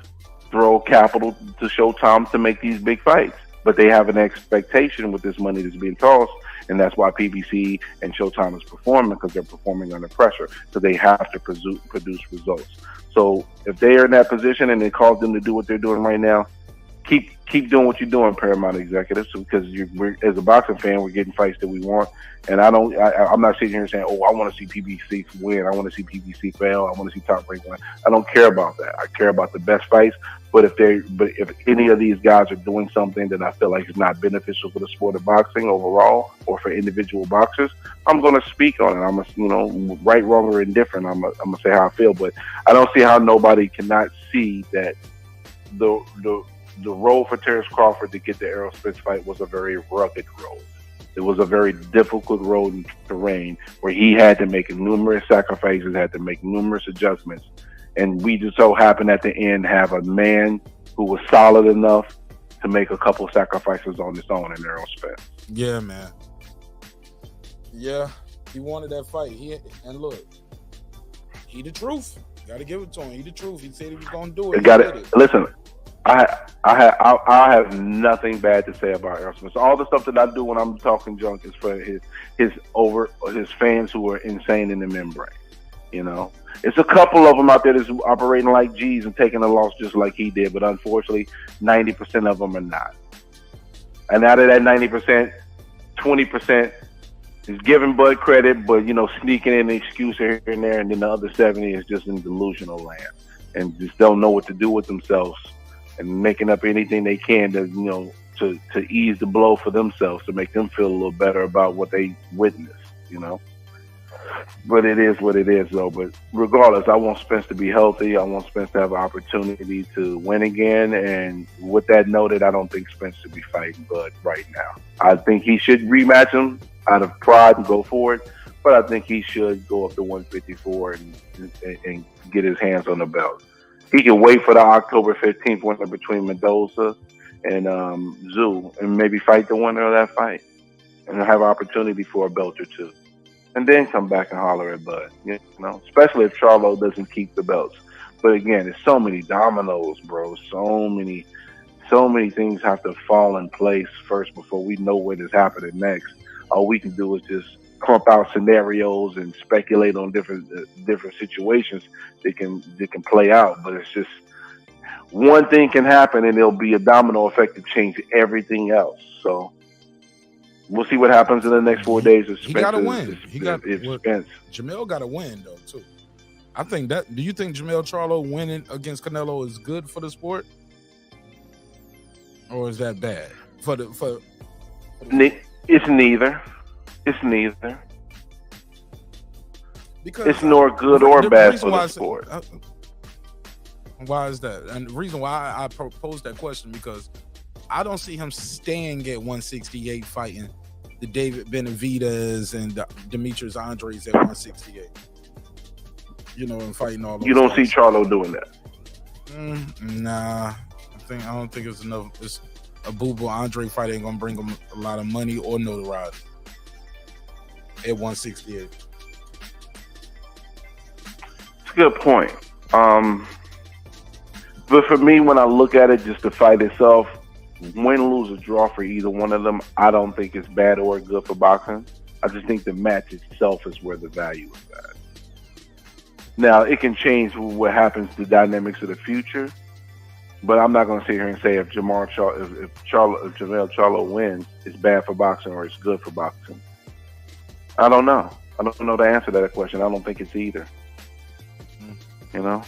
S5: throw capital to Showtime to make these big fights. But they have an expectation with this money that's being tossed, and that's why PBC and Showtime is performing, because they're performing under pressure. So they have to produce results. So if they are in that position and it calls them to do what they're doing right now, keep doing what you're doing, Paramount executives, because we're, as a boxing fan, we're getting fights that we want. And I'm not sitting here saying, oh, I want to see PBC win. I want to see PBC fail. I want to see Top Rank win. I don't care about that. I care about the best fights. But if any of these guys are doing something that I feel like is not beneficial for the sport of boxing overall or for individual boxers, I'm going to speak on it. I'm gonna, right, wrong, or indifferent. I'm gonna say how I feel. But I don't see how nobody cannot see that the road for Terence Crawford to get the Errol Spence fight was a very rugged road. It was a very difficult road and terrain where he had to make numerous sacrifices, had to make numerous adjustments. And we just so happened at the end have a man who was solid enough to make a couple sacrifices on his own in Errol Spence.
S3: Yeah, man. Yeah, he wanted that fight. And look, he the truth. Got to give it to him. He the truth. He said he was going to do it.
S5: Listen, I have nothing bad to say about Errol Spence. All the stuff that I do when I'm talking junk is for his fans who are insane in the membrane. You know, it's a couple of them out there that's operating like G's and taking a loss just like he did, but unfortunately, 90% of them are not. And out of that 90%, 20% is giving Bud credit, but sneaking in an excuse here and there, and then the other 70 is just in delusional land and just don't know what to do with themselves and making up anything they can to to ease the blow for themselves, to make them feel a little better about what they witnessed. But it is what it is, though. But regardless, I want Spence to be healthy. I want Spence to have an opportunity to win again. And with that noted, I don't think Spence should be fighting Bud right now. I think he should rematch him out of pride and go for it. But I think he should go up to 154 and get his hands on the belt. He can wait for the October 15th winner between Mendoza and Zoo and maybe fight the winner of that fight and have an opportunity for a belt or two. And then come back and holler at Bud, especially if Charlo doesn't keep the belts. But again, there's so many dominoes, bro. So many things have to fall in place first before we know what is happening next. All we can do is just clump out scenarios and speculate on different situations that can play out. But it's just one thing can happen and there'll be a domino effect to change everything else. So we'll see what happens in the next 4 days.
S3: He got to win.
S5: Spence.
S3: Jamel got to win, though, too. I think that. Do you think Jamel Charlo winning against Canelo is good for the sport, or is that bad for the?
S5: It's neither. It's neither.
S3: Because
S5: it's nor good or bad for the sport.
S3: Why is that? And the reason why I proposed that question, because I don't see him staying at 168 fighting the David Benavidez and the Demetrius Andres at 168. And fighting all those
S5: You don't
S3: guys.
S5: see Charlo doing that?
S3: Nah. I don't think it's enough. It's a boo-boo Andre fight ain't gonna bring him a lot of money or notoriety at 168.
S5: It's a good point. But for me, when I look at it, just the fight itself, win, lose, or draw for either one of them, I don't think it's bad or good for boxing. I just think the match itself is where the value is at. Now, it can change what happens to the dynamics of the future, but I'm not going to sit here and say if Jamel Charlo wins, it's bad for boxing or it's good for boxing. I don't know. I don't know the answer to that question. I don't think it's either. I know.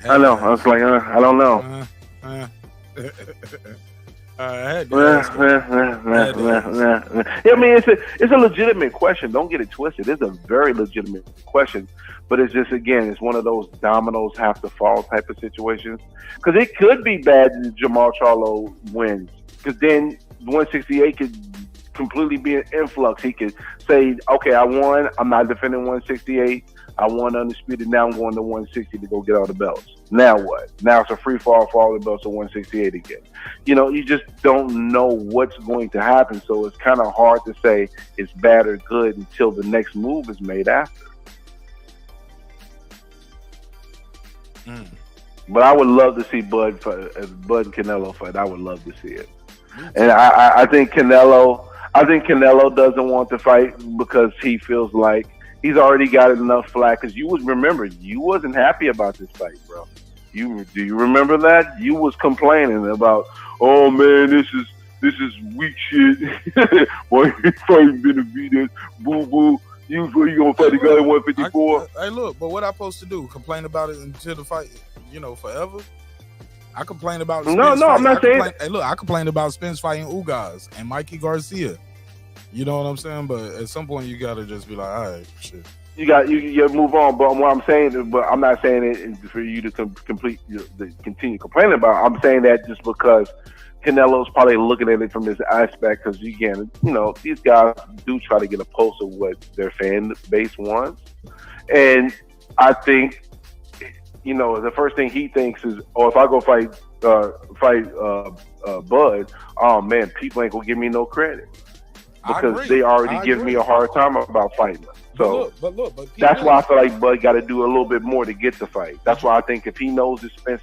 S5: I was like, I don't know.
S3: I had to
S5: Yeah,
S3: ask him.
S5: I mean, it's a legitimate question. Don't get it twisted. It's a very legitimate question, but it's just, again, it's one of those dominoes have to fall type of situations. Because it could be bad that Jamal Charlo wins, because then 168 could completely be an influx. He could say, okay, I won. I'm not defending 168. I won undisputed. Now I'm going to 160 to go get all the belts. Now what? Now it's a free fall for all the belts to 168 again. You know, you just don't know what's going to happen. So it's kind of hard to say it's bad or good until the next move is made after. But I would love to see Bud and Canelo fight. I would love to see it. And I think Canelo doesn't want to fight because he feels like he's already got enough flack. Because you wasn't happy about this fight, bro. Do you remember that? You was complaining about, oh man, this is weak shit. Why you fighting Benavidez? Boo boo. You gonna fight the guy at 154?
S3: Hey, look, but what I supposed to do? Complain about it until the fight, forever? I complain about Spence
S5: I'm not saying.
S3: Hey, look, I complained about Spence fighting Ugas and Mikey Garcia. You know what I'm saying? But at some point, you gotta just be like, all right, shit.
S5: You move on. But what I'm saying, but I'm not saying it for you to continue complaining about. I'm saying that just because Canelo's probably looking at it from this aspect, because again, these guys do try to get a pulse of what their fan base wants, and I think, the first thing he thinks is, if I go fight Bud, oh man, people ain't gonna give me no credit because they already give me a hard time about fighting them. So
S3: but
S5: that's why I feel like Bud got to do a little bit more to get the fight. That's why I think if he knows it's Spence.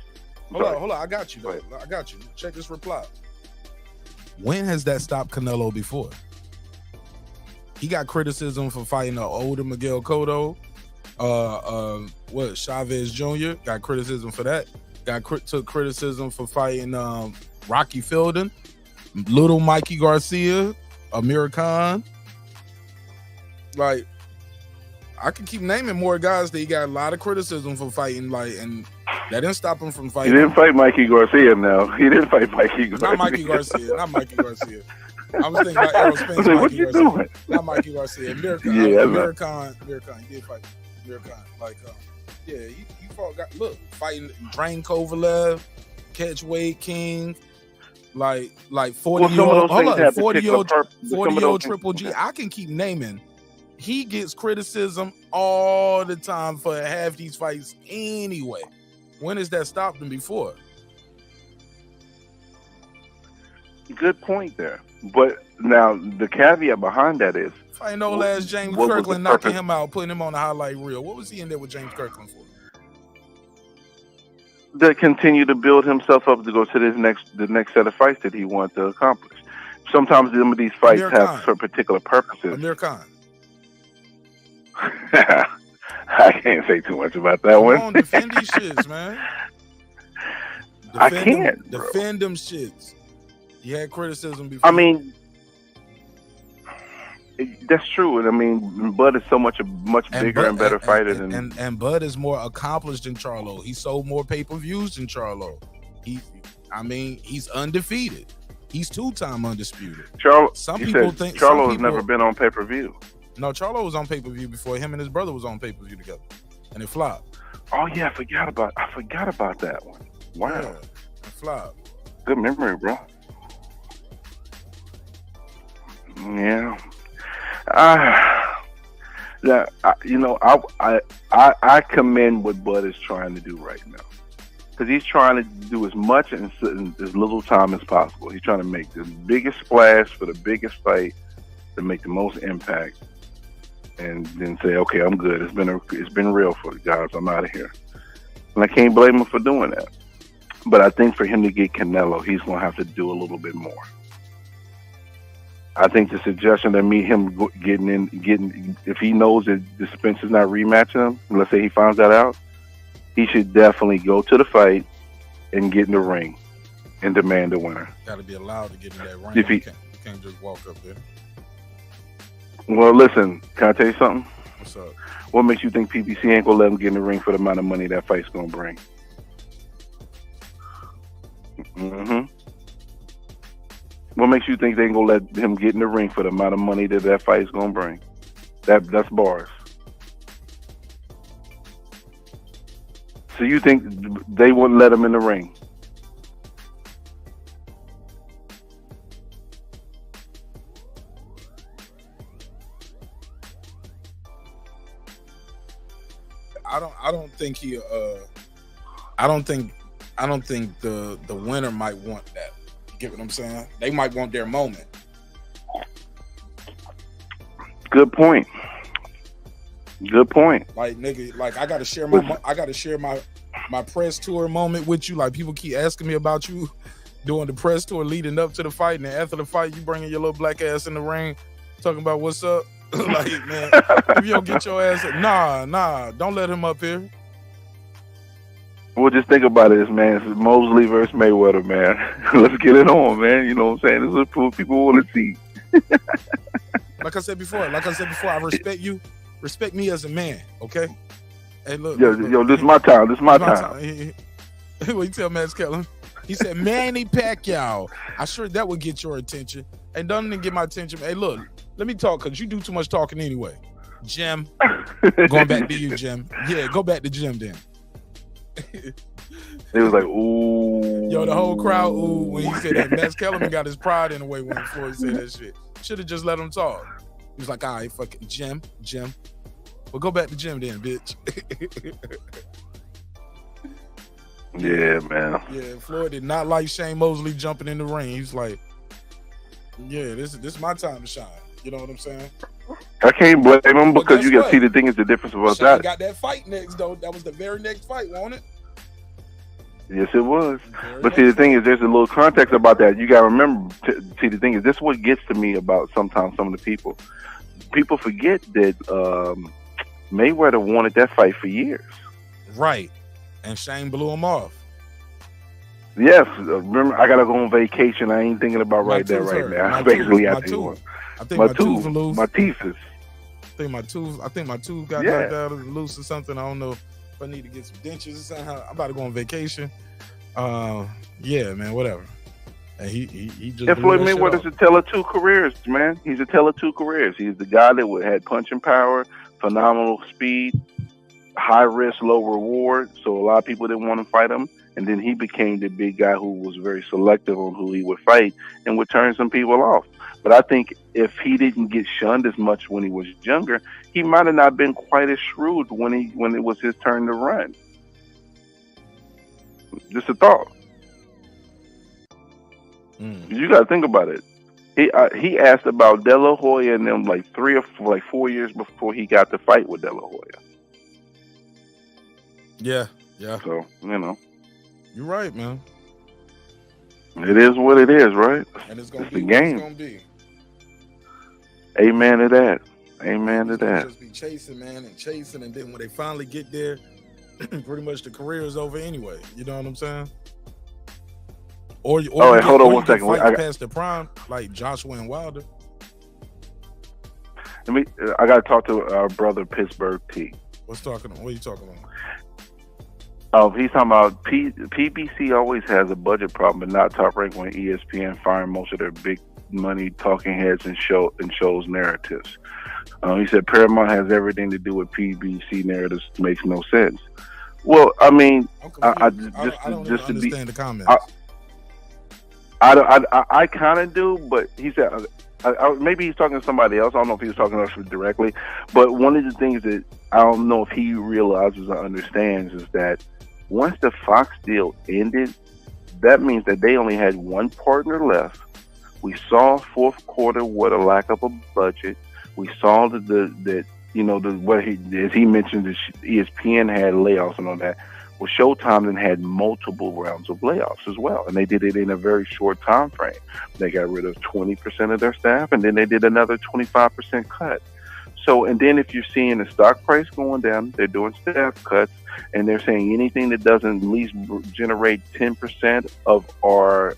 S3: Hold on. I got you, though. I got you. Check this reply. When has that stopped Canelo before? He got criticism for fighting an older Miguel Cotto. Chavez Jr. got criticism for that. Took criticism for fighting Rocky Fielding, little Mikey Garcia, Amir Khan. Like, I can keep naming more guys that he got a lot of criticism for fighting, and that didn't stop him from fighting.
S5: He didn't fight Mikey Garcia, no. He didn't fight Mikey Garcia.
S3: Not Mikey Garcia. I was thinking about Errol Spence.
S5: What you doing?
S3: Not Mikey Garcia. Amir Khan. He did fight Amir Khan. He fought. Fighting Drain Kovalev, Catchweight King, 40-year-old Triple G. I can keep naming. He gets criticism all the time for half these fights anyway. When has that stopped him before?
S5: Good point there. But now the caveat behind that is,
S3: fighting old ass James Kirkland, knocking him out, putting him on the highlight reel. What was he in there with James Kirkland for?
S5: To continue to build himself up to go to the next set of fights that he wants to accomplish. Sometimes some of these fights have for particular purposes.
S3: Amir Khan.
S5: I can't say too much about that one.
S3: Come on, defend these shits, man.
S5: I can't.
S3: Defend them shits. You had criticism before.
S5: I mean, that's true, and I mean, Bud is so much bigger and better fighter than.
S3: And Bud is more accomplished than Charlo. He sold more pay-per-views than Charlo. He's undefeated. He's 2-time undisputed.
S5: Some people think Charlo has never been on pay-per-view.
S3: No, Charlo was on pay-per-view before him and his brother was on pay-per-view together, and it flopped.
S5: Oh yeah, I forgot about that one. Wow,
S3: yeah, it flopped.
S5: Good memory, bro. Yeah. I commend what Bud is trying to do right now, because he's trying to do as much in as little time as possible. He's trying to make the biggest splash for the biggest fight to make the most impact, and then say, okay, I'm good. It's been real for the guys. I'm out of here, and I can't blame him for doing that. But I think for him to get Canelo, he's going to have to do a little bit more. I think the suggestion that him getting if he knows that the Spence is not rematching him, let's say he finds that out, he should definitely go to the fight and get in the ring and demand a winner.
S3: Got to be allowed to get in that ring.
S5: You
S3: can't just walk up there.
S5: Well, listen, can I tell you something?
S3: What's up?
S5: What makes you think PBC ain't gonna let him get in the ring for the amount of money that fight's gonna bring? What makes you think they ain't gonna let him get in the ring for the amount of money that fight is gonna bring? That's bars. So you think they wouldn't let him in the ring?
S3: I don't think he. I don't think the winner might want that. You get what I'm saying? They might want their moment.
S5: Good point.
S3: Like nigga, like I gotta share my press tour moment with you. Like people keep asking me about you doing the press tour leading up to the fight, and then after the fight, you bringing your little black ass in the ring, talking about what's up. Like man, if you don't get your ass, nah, don't let him up here.
S5: Well, just think about it, man. This is Mosley versus Mayweather, man. Let's get it on, man. You know what I'm saying? This is what people want to see.
S3: Like I said before, I respect you. Respect me as a man, okay? Hey, look.
S5: Yo, this is my time. This is my time.
S3: What you tell Max Kelly? He said, Manny Pacquiao. I sure that would get your attention. And doesn't get my attention. Hey, look, let me talk because you do too much talking anyway. Jim, going back to you, Jim. Yeah, go back to Jim then.
S5: It was like, ooh.
S3: Yo, the whole crowd, ooh, when he said that. Max Kellerman got his pride in the way when Floyd said that shit. Should have just let him talk. He was like, all right, fuck it. Jim. Well, go back to Jim then, bitch.
S5: Yeah, man.
S3: Yeah, Floyd did not like Shane Mosley jumping in the ring. He's like, yeah, this is my time to shine. You know what I'm saying?
S5: I can't blame him because you got to see the thing is the difference about
S3: Shane
S5: that.
S3: got that fight next, though. That was the very next fight, wasn't it?
S5: Yes, it was. But see, the thing is, there's a little context about that. You got to remember, see, the thing is, this is what gets to me about sometimes some of the people. People forget that Mayweather wanted that fight for years.
S3: Right. And Shane blew him off.
S5: Yes. Remember, I got to go on vacation. I ain't thinking about right now. My tooth. I think my tooth loose. My teeth is.
S3: I think my tooth got knocked out or loose or something. I don't know if I need to get some dentures or something. I'm about to go on vacation. Yeah, man, whatever. And he just.
S5: Floyd Mayweather's a tale of two careers, man. He's a tale of two careers. He's the guy that had punching power, phenomenal speed, high risk, low reward. So a lot of people didn't want to fight him. And then he became the big guy who was very selective on who he would fight and would turn some people off. But I think if he didn't get shunned as much when he was younger, he might have not been quite as shrewd when it was his turn to run. Just a thought. You got to think about it. He asked about De La Hoya and them like 4 years before he got to fight with De La Hoya.
S3: Yeah.
S5: So, you know.
S3: You're right, man.
S5: It is what it is, right?
S3: And it's gonna
S5: be the game.
S3: It's gonna be.
S5: Amen to that. Amen to that.
S3: Just be chasing, man, and then when they finally get there, pretty much the career is over anyway. You know what I'm saying? Or
S5: hold on 1 second.
S3: I got past the prime, like Joshua and Wilder.
S5: I got to talk to our brother Pittsburgh T.
S3: What are you talking about?
S5: He's talking about PBC always has a budget problem, but not Top Rank when ESPN firing most of their big money talking heads and shows narratives. He said Paramount has everything to do with PBC narratives. Makes no sense. Well, I mean,
S3: I don't understand the comments.
S5: I kind of do, but he said maybe he's talking to somebody else. I don't know if he was talking to us directly, but one of the things that I don't know if he realizes or understands is that once the Fox deal ended, that means that they only had one partner left. We saw fourth quarter with a lack of a budget. We saw as he mentioned, ESPN had layoffs and all that. Well, Showtime then had multiple rounds of layoffs as well, and they did it in a very short time frame. They got rid of 20% of their staff, and then they did another 25% cut. So, and then if you're seeing the stock price going down, they're doing staff cuts, and they're saying anything that doesn't at least generate 10% of our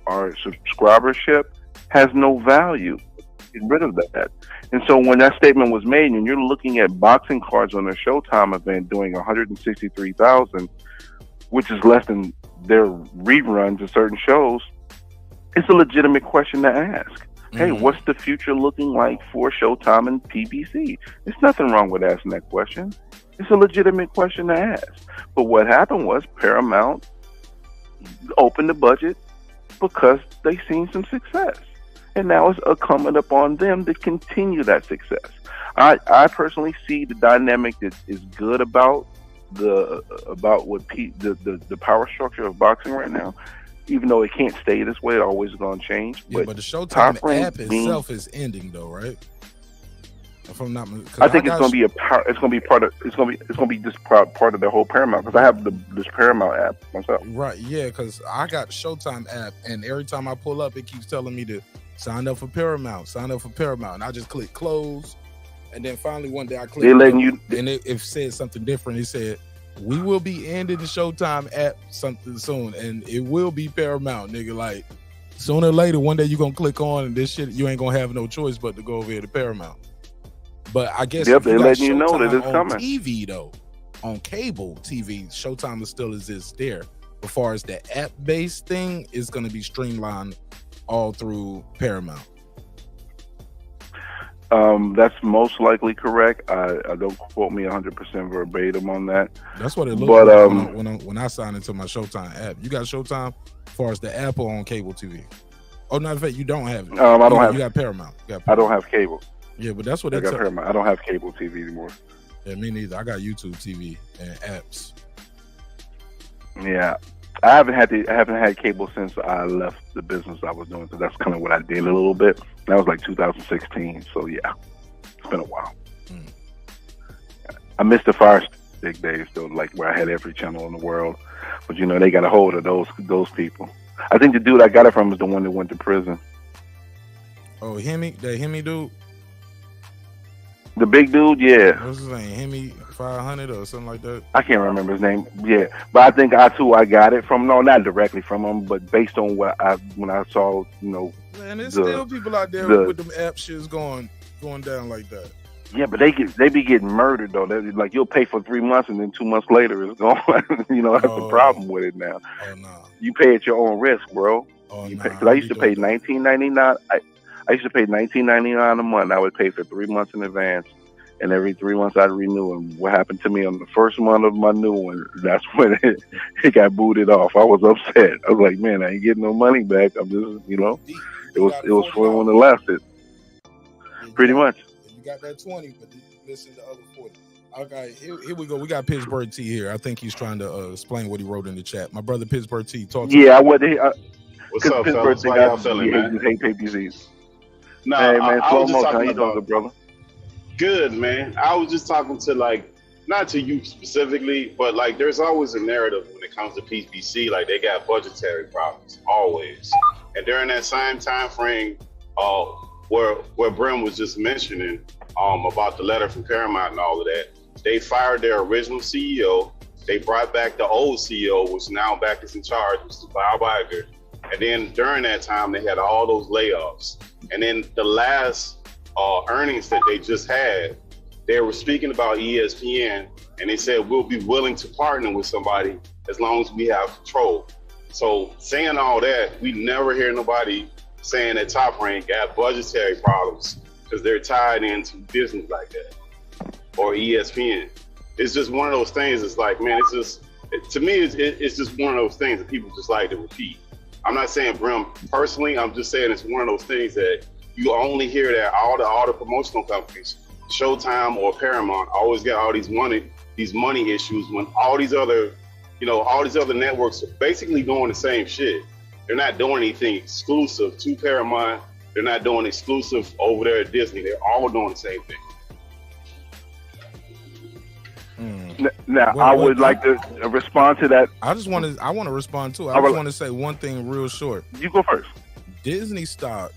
S5: subscribership has no value. Get rid of that. And so when that statement was made, and you're looking at boxing cards on their Showtime event doing $163,000, which is less than their reruns of certain shows, It's a legitimate question to ask. Hey, what's the future looking like for Showtime and PBC? There's nothing wrong with asking that question. It's a legitimate question to ask. But what happened was Paramount opened the budget because they seen some success. And now it's incumbent upon them to continue that success. I personally see the dynamic that is good about the power structure of boxing right now. Even though it can't stay this way, it's always going to change.
S3: Yeah, but the Showtime app itself is ending, though, right? If I'm not,
S5: I think it's going to be it's going to be part of just part of the whole Paramount, because I have this Paramount app myself.
S3: Right? Yeah, because I got the Showtime app, and every time I pull up, it keeps telling me to sign up for Paramount, and I just click close, and then finally one day I click, and it said something different. It said, we will be ending the Showtime app something soon, and it will be Paramount, nigga. Like, sooner or later, one day you're going to click on, and this shit, you ain't going to have no choice but to go over here to Paramount. But I guess
S5: they're letting you know that it's coming.
S3: TV, though, on cable TV, Showtime will still exist there. As far as the app-based thing, is going to be streamlined all through Paramount.
S5: That's most likely correct. I don't quote me 100% verbatim on that.
S3: That's what it looks like when I sign into my Showtime app. You got Showtime as far as the app or on cable TV? Oh, no, in fact, you don't have it.
S5: I don't have.
S3: You got Paramount.
S5: I don't have cable.
S3: Yeah, but that's what
S5: I got Paramount. I don't have cable TV anymore.
S3: Yeah, me neither. I got YouTube TV and apps.
S5: Yeah, I haven't had cable since I left the business I was doing. So that's kind of what I did a little bit. That was like 2016. So yeah, it's been a while. I missed the Fire Stick days though, like where I had every channel in the world. But you know, they got a hold of those people. I think the dude I got it from is the one that went to prison.
S3: Oh, Hemi dude.
S5: The big dude, yeah.
S3: What's his name? Hemi 500 or something like that?
S5: I can't remember his name. Yeah, but I think I got it from, no, not directly from him, but based on when I saw, you know.
S3: Man, there's still people out there with them app shits going down like that.
S5: Yeah, but they be getting murdered though. They're like, you'll pay for 3 months and then 2 months later it's gone. You know, that's the problem with it now.
S3: Oh no.
S5: You pay at your own risk, bro.
S3: Oh no.
S5: Because I used to pay $19.99. I used to pay $19.99 a month. I would pay for 3 months in advance, and every 3 months I'd renew. And what happened to me on the first month of my new one, that's when it got booted off. I was upset. I was like, man, I ain't getting no money back. I'm just, you know, it was for when it lasted. Pretty much.
S3: You got that 20, but you missing the other 40. Okay, here we go. We got Pittsburgh T here. I think he's trying to explain what he wrote in the chat. My brother Pittsburgh T, talk to
S5: I
S3: me.
S1: What's up, fellas? How y'all feeling, man?
S5: Hate PPCs.
S1: No,
S5: hey, man,
S1: I was just
S5: how
S1: talking
S5: you
S1: about,
S5: doing, brother?
S1: Good, man. I was just talking to, like, not to you specifically, but like there's always a narrative when it comes to PBC, like they got budgetary problems, always. And during that same time frame, where Brim was just mentioning about the letter from Paramount and all of that, they fired their original CEO. They brought back the old CEO, which now back is in charge, Mr. Bob Iger. And then during that time, they had all those layoffs. And then the last earnings that they just had, they were speaking about ESPN, and they said, we'll be willing to partner with somebody as long as we have control. So saying all that, we never hear nobody saying that Top Rank got budgetary problems because they're tied into business like that, or ESPN. It's just one of those things. It's like, man, it's just, to me, it's just one of those things that people just like to repeat. I'm not saying Brim personally, I'm just saying it's one of those things that you only hear that all the promotional companies, Showtime or Paramount, always got all these money issues when all these other networks are basically doing the same shit. They're not doing anything exclusive to Paramount. They're not doing exclusive over there at Disney. They're all doing the same thing.
S5: Now, I would like to respond to that.
S3: I want to respond too. I just want to say one thing real short.
S5: You go first.
S3: Disney stock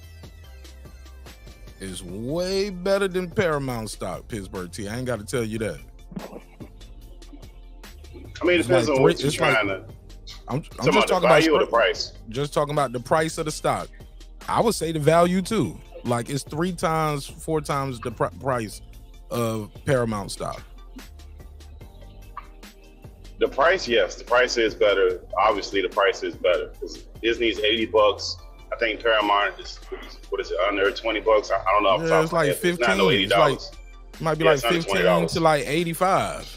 S3: is way better than Paramount stock, Pittsburgh T. I ain't got to tell you that.
S1: I mean, it depends on what you're trying to.
S3: I'm just
S1: talking
S3: about
S1: the value or the price.
S3: Just talking about the price of the stock. I would say the value too. Like it's 3 times, 4 times the price of Paramount stock.
S1: The price, yes, the price is better. Obviously, the price is better because Disney's $80 I think Paramount is, what is it, under $20? I don't know.
S3: Yeah, it's like 15.
S1: It's not no $80.
S3: It's like, it might be like 15 to like 85.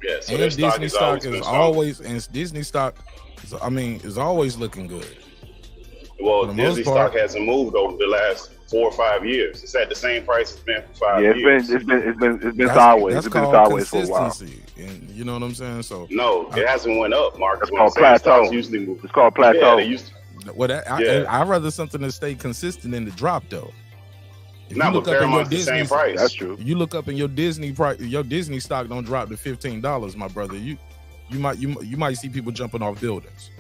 S1: Yeah, so
S3: and Disney stock is always, and Disney stock, is always looking good.
S1: Well, Disney stock hasn't moved over the last 4 or 5 years. It's at the same price it's been for 5 years.
S5: It's been sideways.
S3: That's
S5: It's been
S3: called
S5: sideways for a while.
S3: consistency, and you know what I'm saying. So
S1: no, it hasn't went up, Mark.
S5: It's called plateau.
S1: Usually move.
S5: It's called plateau.
S1: Yeah,
S3: I'd rather something to stay consistent than to drop though. If
S1: no,
S3: you look
S1: but
S3: up in your
S1: Paramount's the
S3: Disney,
S1: same price.
S5: That's true.
S3: You look up in your Disney price, your Disney stock don't drop to $15, my brother. You might see people jumping off buildings.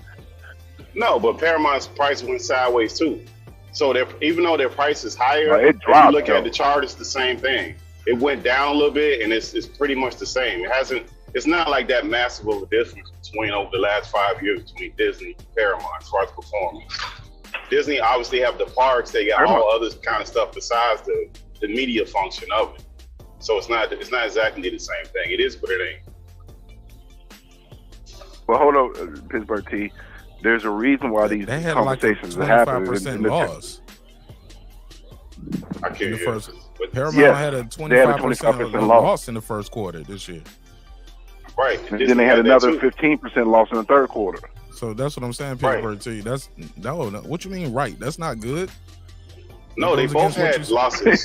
S1: No, but Paramount's price went sideways too. So even though their price is higher,
S5: it dropped,
S1: if you look
S5: though.
S1: at the chart, it's the same thing. It went down a little bit, and it's pretty much the same. It's not like that massive of a difference between over the last 5 years between Disney and Paramount as far as performance. Disney obviously have the parks; they got all other kind of stuff besides the media function of it. So it's not exactly the same thing. It is, but it ain't.
S5: Well, hold on, Pittsburgh T. There's a reason why these conversations are happening.
S3: 25% loss.
S1: I can't hear.
S3: Paramount had a 25% loss in the first quarter this year.
S1: Right.
S5: And then they had another 15% loss in the third quarter.
S3: So that's what I'm saying, Pittsburgh T. That's no. What you mean, right? That's not good.
S1: No, they both had losses.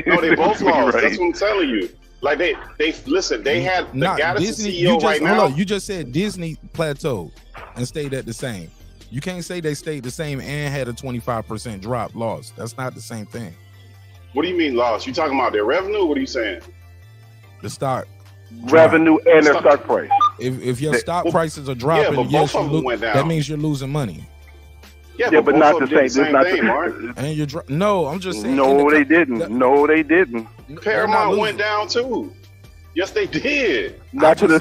S1: No, they both lost. That's what I'm telling you. Like they listen. They had the guy that's the CEO right now.
S3: Hold on, you just said Disney plateaued and stayed at the same. You can't say they stayed the same and had a 25% drop loss. That's not the same thing.
S1: What do you mean loss? You talking about their revenue? What are you saying?
S3: The stock
S5: revenue and their stock price.
S3: If your stock prices are dropping,
S1: but both of them went down.
S3: That means you're losing money.
S1: Yeah, but
S5: not the same.
S1: Same
S5: not
S1: thing, Mark.
S3: And you're no. I'm just saying.
S5: No, they didn't. No, they didn't.
S1: Paramount went down too. Yes, they did.
S5: Not to the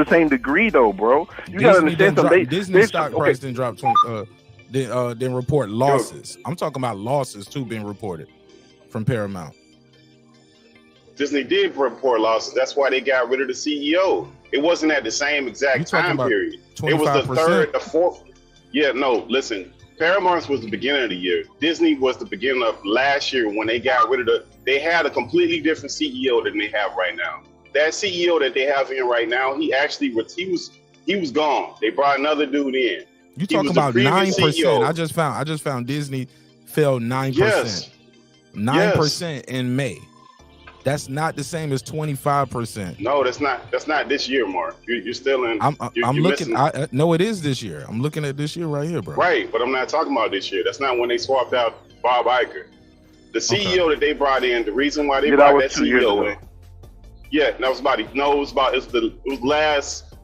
S5: same degree though, bro. You gotta understand something.
S3: Disney stock price didn't drop 20. Then report losses. I'm talking about losses too being reported from Paramount.
S1: Disney did report losses. That's why they got rid of the CEO. It wasn't at the same exact time period. It was the third, the fourth. Yeah, no, listen. Paramount was the beginning of the year. Disney was the beginning of last year when they got rid of they had a completely different CEO than they have right now. That CEO that they have in right now, he was gone. They brought another dude in.
S3: You talking about 9%. I just found Disney fell 9%.
S1: Yes.
S3: 9% in May. That's not the same as 25%.
S1: No, that's not this year, Mark. You're still in.
S3: I'm looking. No, it is this year. I'm looking at this year right here, bro.
S1: Right, but I'm not talking about this year. That's not when they swapped out Bob Iger. The CEO that they brought in. The reason why they brought that CEO in. Yeah, that was about. No, it was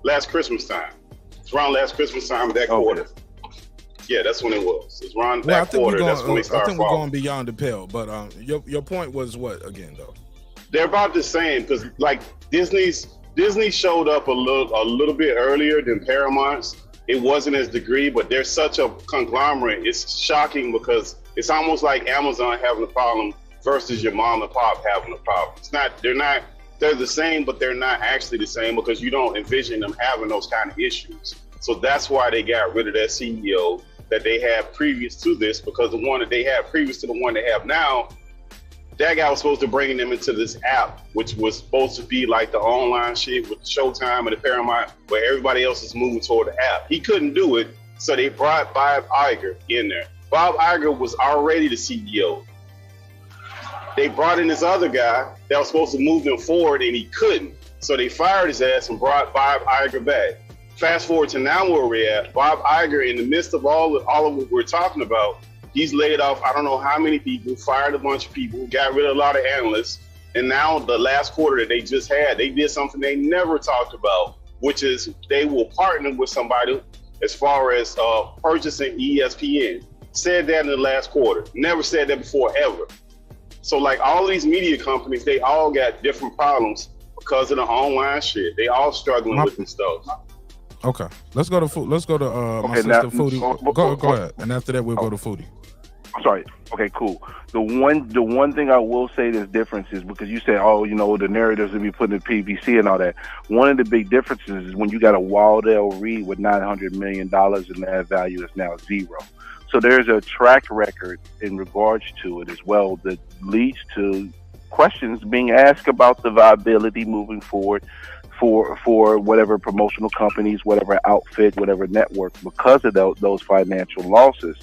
S1: last Christmas time. It's around last Christmas time of that quarter. Yeah, that's when it was. It's around that quarter. That's when they started.
S3: I think we're going beyond the pale. But your point was what again, though?
S1: They're about the same because like Disney showed up a little bit earlier than Paramount's. It wasn't as degree, but they're such a conglomerate. It's shocking because it's almost like Amazon having a problem versus your mom and pop having a problem. They're the same, but they're not actually the same because you don't envision them having those kind of issues. So that's why they got rid of that CEO that they had previous to this, because the one that they had previous to the one they have now, that guy was supposed to bring them into this app, which was supposed to be like the online shit with Showtime and the Paramount, where everybody else is moving toward the app. He couldn't do it, so they brought Bob Iger in there. Bob Iger was already the CEO. They brought in this other guy that was supposed to move them forward, and he couldn't. So they fired his ass and brought Bob Iger back. Fast forward to now where we're at. Bob Iger, in the midst of all of what we're talking about, he's laid off I don't know how many people, fired a bunch of people, got rid of a lot of analysts. And now the last quarter that they just had, they did something they never talked about, which is they will partner with somebody as far as purchasing ESPN. Said that in the last quarter. Never said that before, ever. So like all these media companies, they all got different problems because of the online shit. They all struggling with this stuff.
S3: Okay, let's go to my sister Foodie. Go ahead, and after that we'll go to Foodie.
S5: I'm sorry. Okay, cool. The one thing I will say that's difference is because you said, oh, the narratives will be put in PBC and all that. One of the big differences is when you got a Wardell Reed with $900 million and that value is now zero. So there's a track record in regards to it as well that leads to questions being asked about the viability moving forward for whatever promotional companies, whatever outfit, whatever network, because of those financial losses.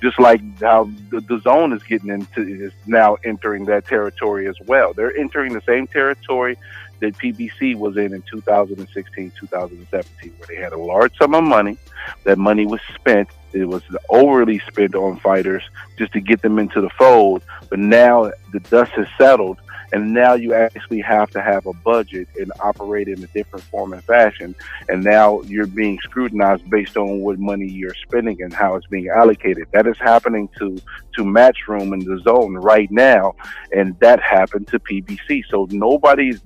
S5: Just like how the zone is now entering that territory as well. They're entering the same territory that PBC was in 2016, 2017, where they had a large sum of money. That money was spent. It was overly spent on fighters just to get them into the fold. But now the dust has settled, and now you actually have to have a budget and operate in a different form and fashion. And now you're being scrutinized based on what money you're spending and how it's being allocated. That is happening to Matchroom and the Zone right now, and that happened to PBC. So nobody's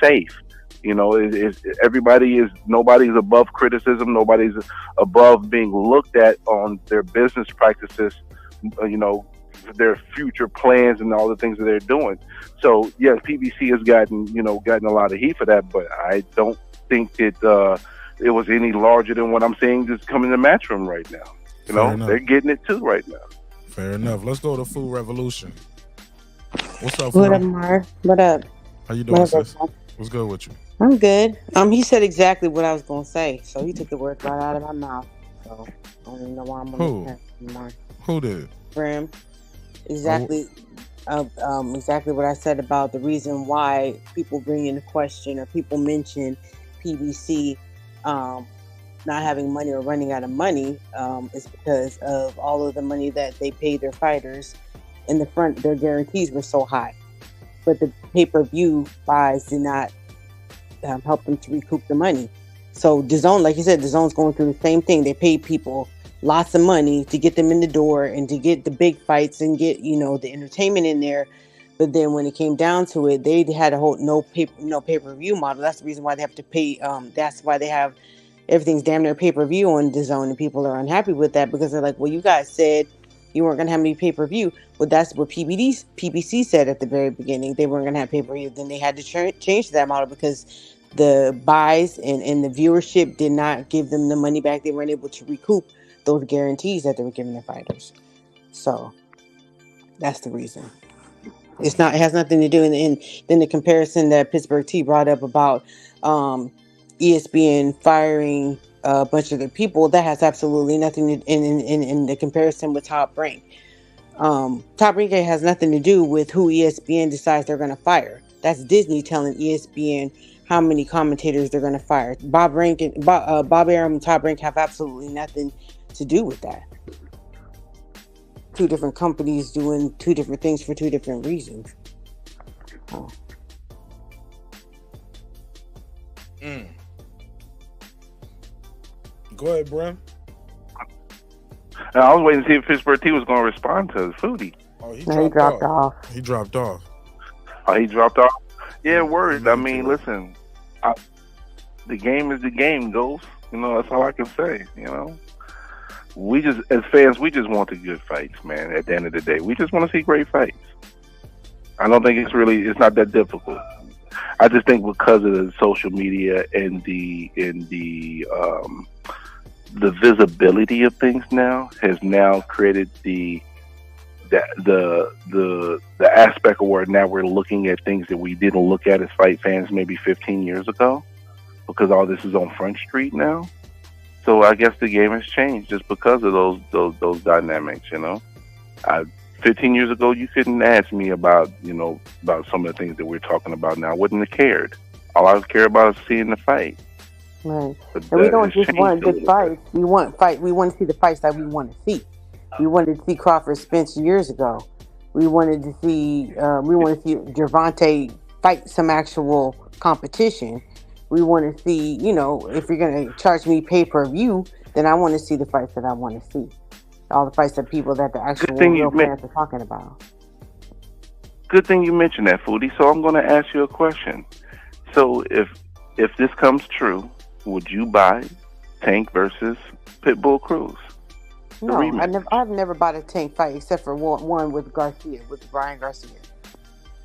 S5: safe. Nobody's above criticism. Nobody's above being looked at on their business practices, their future plans and all the things that they're doing. So yes, PBC has gotten a lot of heat for that, but I don't think that it was any larger than what I'm seeing just coming to Matchroom right now. They're getting it too right now.
S3: Fair enough. Let's go to Food Revolution. What's up,
S6: What
S3: Food?
S6: up, Mar? What up?
S3: How you doing,
S6: What up,
S3: sis? What's good with you?
S6: I'm good. He said exactly what I was gonna say, so he took the words right out of my mouth. So I don't even know why I'm
S3: Who?
S6: on anymore.
S3: Who did?
S6: Brim. Exactly. Exactly what I said about the reason why people bring into question or people mention PBC not having money or running out of money is because of all of the money that they paid their fighters. In the front, their guarantees were so high, but the pay-per-view buys did not help them to recoup the money. So DAZN, like you said, DAZN's going through the same thing. They pay people lots of money to get them in the door and to get the big fights and get the entertainment in there. But then when it came down to it, they had a whole no pay-per-view model. That's the reason why they have to pay. That's why they have everything's damn near pay-per-view on DAZN, and people are unhappy with that because they're like, well, you guys said you weren't going to have any pay-per-view. Well, that's what PBC said at the very beginning. They weren't going to have pay-per-view. Then they had to change that model because the buys and the viewership did not give them the money back. They weren't able to recoup those guarantees that they were giving their fighters. So that's the reason. It has nothing to do. And then the comparison that Pittsburgh T brought up about ESPN firing a bunch of their people, that has absolutely nothing to, in the comparison with Top Rank. Top Rank has nothing to do with who ESPN decides they're going to fire. That's Disney telling ESPN how many commentators they're going to fire. Bob Arum and Top Rank have absolutely nothing to do with that. Two different companies doing two different things for two different reasons.
S3: Go ahead, Bram.
S5: I was waiting to see if Pittsburgh T was going to respond to Foodie.
S3: Oh, he
S6: dropped off.
S3: He dropped off.
S5: Oh, he dropped off? Yeah, word. I mean, listen, the game is the game, Ghost. That's all I can say, We just, as fans, we just want the good fights, man, at the end of the day. We just want to see great fights. I don't think it's not that difficult. I just think because of the social media and the visibility of things now has now created the aspect of where now we're looking at things that we didn't look at as fight fans maybe 15 years ago, because all this is on Front Street now. So I guess the game has changed just because of those dynamics. 15 years ago, you couldn't ask me about some of the things that we're talking about now. I wouldn't have cared. All I care about is seeing the fight.
S6: Right. And we don't just want good fights. We want to see the fights that we want to see. We wanted to see Crawford Spence years ago. We wanted to see Gervonta fight some actual competition. We want to see, if you're going to charge me pay-per-view, then I want to see the fights that I want to see. All the fights that people that the actual real fans are talking about.
S5: Good thing you mentioned that, Foodie. So I'm going to ask you a question. So if this comes true, would you buy Tank versus Pitbull Cruz?
S6: No,
S5: rematch.
S6: I've never bought a Tank fight except for one with Garcia, with Brian Garcia.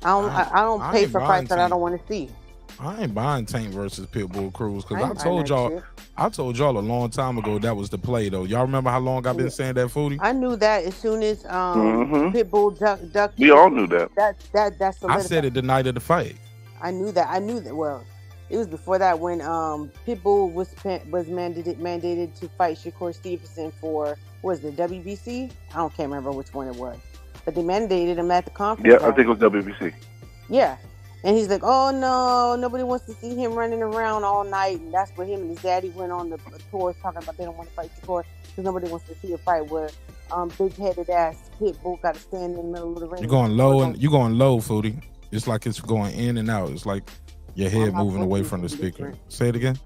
S6: I don't
S3: I
S6: pay
S3: ain't
S6: for
S3: buying
S6: fights that I
S3: Tank.
S6: don't want to see.
S3: I ain't buying Tank versus Pitbull Cruz because
S6: I ain't buying that shit.
S3: I told y'all a long time ago that was the play though. Y'all remember how long I've been saying that, Foodie?
S6: I knew that as soon as Pitbull ducked.
S5: We all knew that.
S6: That's
S3: I said it the night of the fight.
S6: I knew that. Well, it was before that when Pitbull was mandated to fight Shakur Stevenson for WBC? Can't remember which one it was, but they mandated him at the conference.
S5: Yeah, I think it was WBC.
S6: Yeah, and he's like, "Oh no, nobody wants to see him running around all night," and that's where him and his daddy went on the tour talking about they don't want to fight Shakur because nobody wants to see a fight where big-headed ass Pitbull got to stand in the middle of the ring.
S3: You're going low and you're going low, Foodie. It's like it's going in and out. It's like your head moving away from the speaker. Say it again.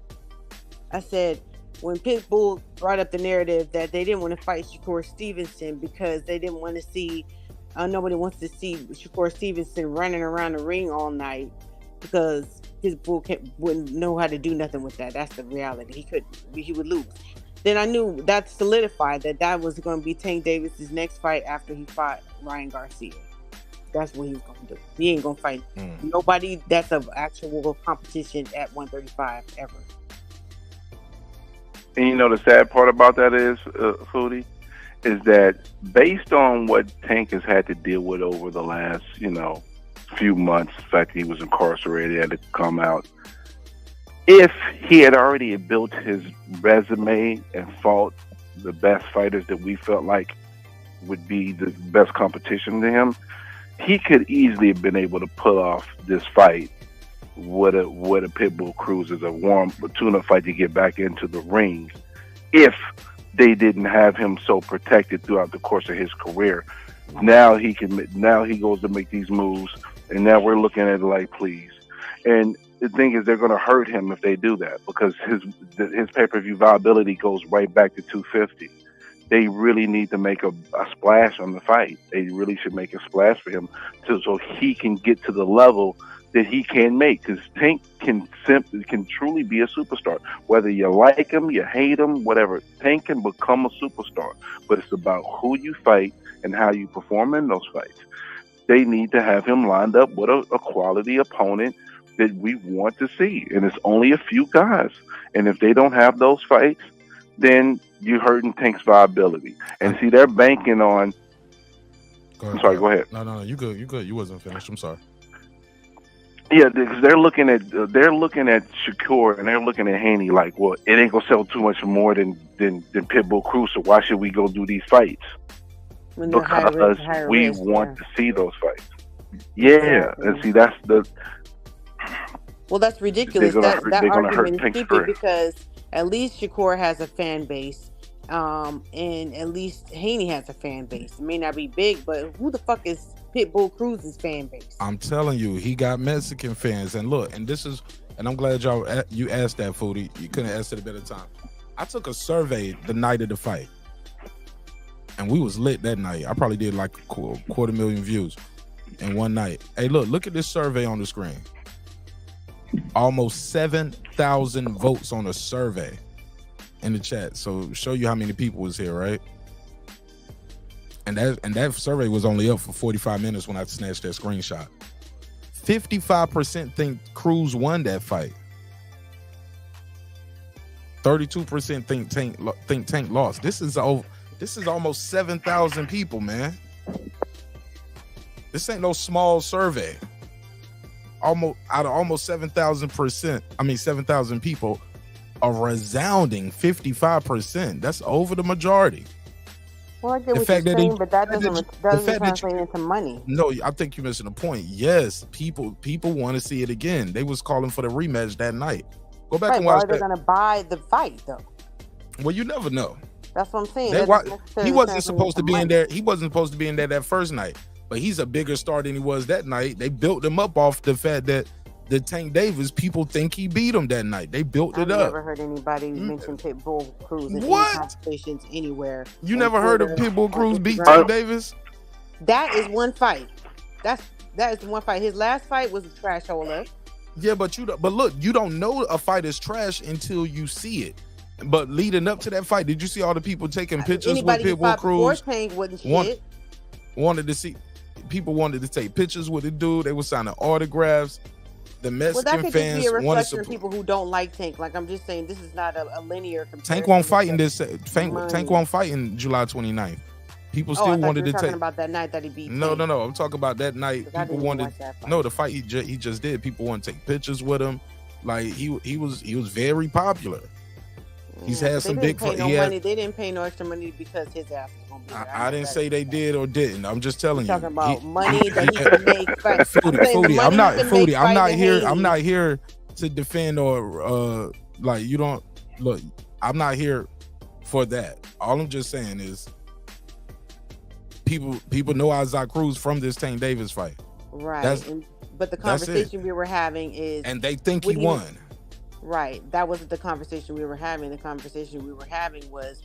S6: I said when Pitbull brought up the narrative that they didn't want to fight Shakur Stevenson because they didn't want to see, nobody wants to see Shakur Stevenson running around the ring all night because Pitbull wouldn't know how to do nothing with that. That's the reality. He would lose. Then I knew that solidified that was going to be Tank Davis's next fight after he fought Ryan Garcia. That's what he was going to do. He ain't going to fight nobody that's of actual competition at 135 ever.
S5: And you know the sad part about that is, Foodie, is that based on what Tank has had to deal with over the last, few months, the fact that he was incarcerated, had to come out. If he had already built his resume and fought the best fighters that we felt like would be the best competition to him, he could easily have been able to pull off this fight with a Pitbull Cruz as a warm tune-up fight to get back into the ring if they didn't have him so protected throughout the course of his career. Now he goes to make these moves, and now we're looking at it like, please. And the thing is, they're going to hurt him if they do that because his pay-per-view viability goes right back to 250. They really need to make a splash on the fight. They really should make a splash for him so he can get to the level that he can make. Because Tank can truly be a superstar. Whether you like him, you hate him, whatever, Tank can become a superstar. But it's about who you fight and how you perform in those fights. They need to have him lined up with a quality opponent that we want to see. And it's only a few guys. And if they don't have those fights, then you're hurting Tank's viability. And see, they're banking on... I'm sorry, go ahead.
S3: No, you good. You wasn't finished. I'm sorry.
S5: Yeah, because they're looking at Shakur and they're looking at Haney like, well, it ain't gonna sell too much more than Pitbull Cruz, so why should we go do these fights? Because we want to see those fights. Yeah, and see, that's the...
S6: Well, that's ridiculous. That argument is stupid
S5: career.
S6: Because at least Shakur has a fan base, and at least Haney has a fan base. It may not be big, but who the fuck is Pitbull Cruz's fan base?
S3: I'm telling you, he got Mexican fans. And look, and I'm glad you asked that, Foodie. You couldn't have asked it a better time. I took a survey the night of the fight, and we was lit that night. I probably did like 250,000 views in one night. Hey, look at this survey on the screen. Almost 7,000 votes on a survey in the chat. So show you how many people was here, right? And that survey was only up for 45 minutes when I snatched that screenshot. 55% think Cruz won that fight. 32% think Tank lost. This is almost 7,000 people, man. This ain't no small survey. Out of almost 7,000 people, a resounding 55%. That's over the majority.
S6: Well, I get what you're saying, but that doesn't translate into money.
S3: No, I think you're missing the point. Yes, people want to see it again. They was calling for the rematch that night. Go back and watch that.
S6: Are they going to buy the fight, though?
S3: Well, you never know.
S6: That's what I'm saying.
S3: He wasn't supposed to be in there. He wasn't supposed to be in there that first night. But he's a bigger star than he was that night. They built him up off the fact that the Tank Davis, people think he beat him that night. They built it up.
S6: I've never heard anybody mention Pitbull Cruz in any conversations anywhere.
S3: You never heard of Pitbull Cruz beat Tank Davis?
S6: That is one fight. That is the one fight. His last fight was a trash holder.
S3: Yeah, but look, you don't know a fight is trash until you see it. But leading up to that fight, did you see all the people taking pictures
S6: Anybody
S3: with
S6: who
S3: Pitbull
S6: fought before
S3: Cruz?
S6: Tank wasn't
S3: Want-
S6: shit.
S3: Wanted to see, people wanted to take pictures with the dude. They were signing autographs. The
S6: Well, that
S3: Mexican
S6: could just
S3: fans
S6: be a
S3: wanted
S6: reflection
S3: to.
S6: of people who don't like Tank. Like I'm just saying, this is not a linear comparison.
S3: Tank won't fight in
S6: It's
S3: this.
S6: just
S3: Tank
S6: money.
S3: won't fight in July 29th. People
S6: Oh,
S3: still
S6: I thought
S3: wanted
S6: you were
S3: to
S6: talking
S3: take.
S6: about that night that he beat
S3: No,
S6: Tank.
S3: no, no. I'm talking about that night.
S6: 'Cause I
S3: People
S6: didn't even
S3: wanted.
S6: watch that fight.
S3: No, the fight he just did. People want to take pictures with him. Like he was very popular. He's
S6: Yeah,
S3: had
S6: but
S3: some
S6: they
S3: big.
S6: didn't pay no
S3: He had-
S6: money. They didn't pay no extra money because his ass was gonna be there.
S3: I didn't say they did or didn't. I'm just telling
S6: You're
S3: you.
S6: talking about money that he can make.
S3: Foodie. I'm not Foodie. I'm not here. I'm
S6: Haney.
S3: not here to defend or like you don't look. I'm not here for that. All I'm just saying is people know Isaac Cruz from this Tank Davis fight.
S6: Right.
S3: That's-
S6: But the
S3: that's it.
S6: conversation we were having is,
S3: And they think he
S6: would
S3: won.
S6: Right. That wasn't the conversation we were having. The conversation we were having was,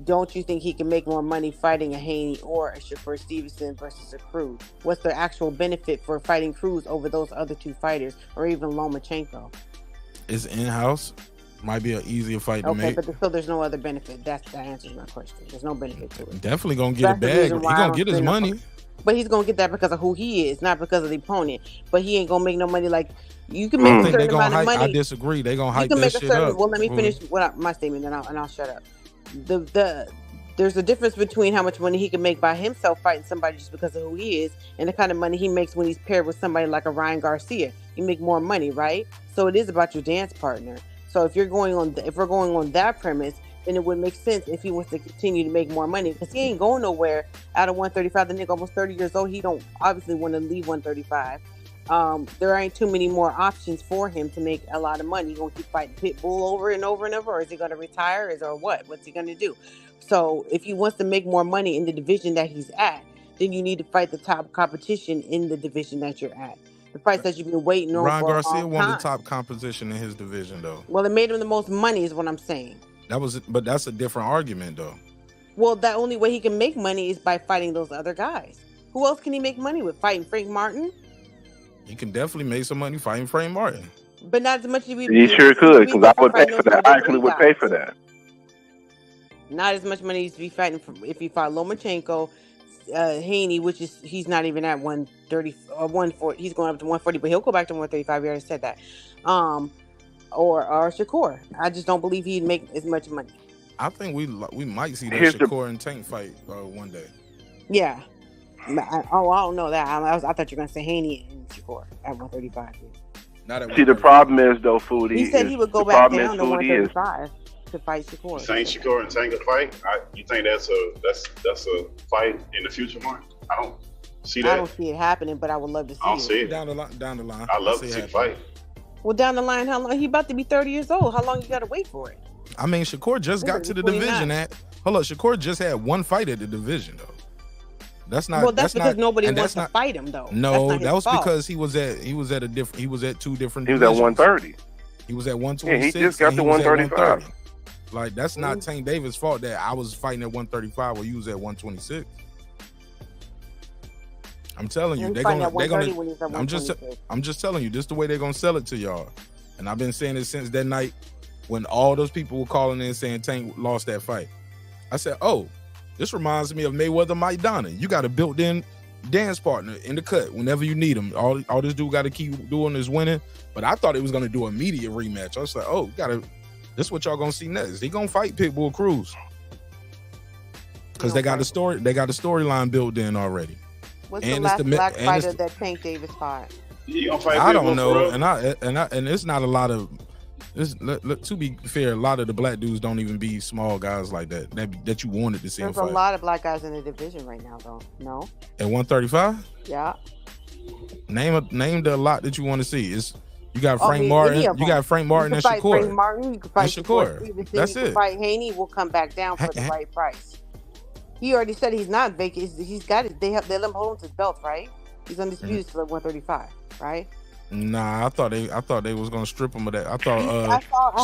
S6: don't you think he can make more money fighting a Haney or a Shakur Stevenson versus a Cruz? What's the actual benefit for fighting Cruz over those other two fighters, or even Lomachenko?
S3: It's in-house. Might be an easier fight to
S6: Okay,
S3: make.
S6: but still, there's no other benefit. That answers my question. There's no benefit to it.
S3: Definitely gonna get a
S6: That's the
S3: bag.
S6: reason
S3: He
S6: why I
S3: gonna
S6: don't
S3: get his
S6: spend no
S3: money.
S6: fuck- But he's gonna get that because of who he is, not because of the opponent. But he ain't gonna make no money. Like you can make
S3: I
S6: a
S3: think they
S6: certain
S3: gonna
S6: amount of
S3: hype. I
S6: money.
S3: disagree. They gonna
S6: You
S3: hype
S6: can
S3: that
S6: make a
S3: shit
S6: certain.
S3: up.
S6: Well, let me
S3: Foodie.
S6: finish my statement, and I'll shut up. There's a difference between how much money he can make by himself fighting somebody just because of who he is, and the kind of money he makes when he's paired with somebody like a Ryan Garcia. You make more money, right? So it is about your dance partner. So if we're going on that premise, then it would make sense if he wants to continue to make more money, because he ain't going nowhere out of 135. The nigga almost 30 years old. He don't obviously want to leave 135. There ain't too many more options for him to make a lot of money. He gonna keep fighting Pitbull over and over and over, or is he gonna retire? Or what? What's he gonna do? So if he wants to make more money in the division that he's at, then you need to fight the top competition in the division that you're at. The fights that you've been waiting on
S3: Ryan
S6: for a
S3: Garcia
S6: long
S3: won the
S6: time.
S3: top composition in his division, though.
S6: Well, it made him the most money, is what I'm saying.
S3: But that's a different argument, though.
S6: Well, the only way he can make money is by fighting those other guys. Who else can he make money with? Fighting Frank Martin?
S3: He can definitely make some money fighting Frank Martin.
S6: But not as much as we.
S5: He sure could, because I would pay for that. I actually would pay for that.
S6: Not as much money as to be fighting if he fought Lomachenko, Haney, which is he's not even at 130 or 140. He's going up to 140, but he'll go back to 135. We already said that. Or Shakur. I just don't believe he'd make as much money.
S3: I think we might see that
S5: Here's the-
S3: Shakur and Tank fight one day.
S6: Yeah. I don't know that. I thought you were gonna say Haney and Shakur at 135.
S3: Not at
S5: See, the problem is though, Foodie.
S6: He said
S5: is-
S6: he would go
S5: the
S6: back
S5: problem
S6: down
S5: is,
S6: to
S5: Foodie, is
S6: 135 to fight Shakur.
S1: Saying Shakur and Tank a fight? You think that's a fight in the future, Mark? I don't see that.
S6: I don't see it happening, but I would love to see
S1: I don't see it.
S3: Down the line.
S1: I love to see the fight.
S6: Well, down the line, how long? He about to be 30 years old. How long you got to wait for it?
S3: I mean, Shakur just got to the
S6: 29.
S3: division hold up, Shakur just had one fight at the division, though. That's not.
S6: Well, that's because
S3: not,
S6: nobody
S3: and
S6: wants
S3: that's
S6: to fight him, though.
S3: No,
S6: That's not his
S3: that was
S6: fault.
S3: because he was at two different.
S5: He was at
S3: divisions.
S5: 130.
S3: He was at 126.
S5: Yeah, he just got
S3: and
S5: to
S3: he was at
S5: 135.
S3: 130. Like that's not Tank Davis' fault that I was fighting at 135 while you was at 126. I'm telling you,
S6: He was
S3: they're
S6: fighting
S3: gonna.
S6: at 130 when he was at 126.
S3: I'm just telling you, this is the way they're gonna sell it to y'all. And I've been saying it since that night when all those people were calling in saying Tank lost that fight. I said, oh, this reminds me of Mayweather Mike Donna. You got a built-in dance partner in the cut whenever you need him. All this dude got to keep doing is winning. But I thought it was gonna do an immediate rematch. I was like, oh, this is what y'all gonna see next. He gonna fight Pitbull Cruz because they got a story. They got a storyline built in already.
S6: What's
S3: And
S6: the
S3: it's
S6: last
S3: the-
S6: black
S3: and
S6: fighter
S3: it's-
S6: that Tank Davis fought?
S1: You gonna fight
S3: I
S1: Pitbull
S3: don't
S1: for
S3: know,
S1: real?
S3: and it's not a lot of. To be fair, a lot of the black dudes don't even be small guys like that you wanted to see
S6: There's
S3: him
S6: a
S3: fight.
S6: lot of black guys in the division right now, though. No?
S3: At 135,
S6: Yeah.
S3: name the lot that you want to see. You got
S6: I
S3: Frank
S6: mean,
S3: Martin.
S6: any of
S3: You
S6: them.
S3: got Frank Martin
S6: You
S3: and
S6: can fight
S3: Shakur.
S6: Frank Martin. You can fight
S3: And
S6: Shakur
S3: Shakur.
S6: Stevenson.
S3: That's
S6: you can
S3: it.
S6: fight Haney. Will come back down for the right price. He already said he's not vacant. He's got it. They let him hold on to his belt, right? He's undisputed till 135, right?
S3: Nah, I thought they was gonna strip him of that. I thought
S6: I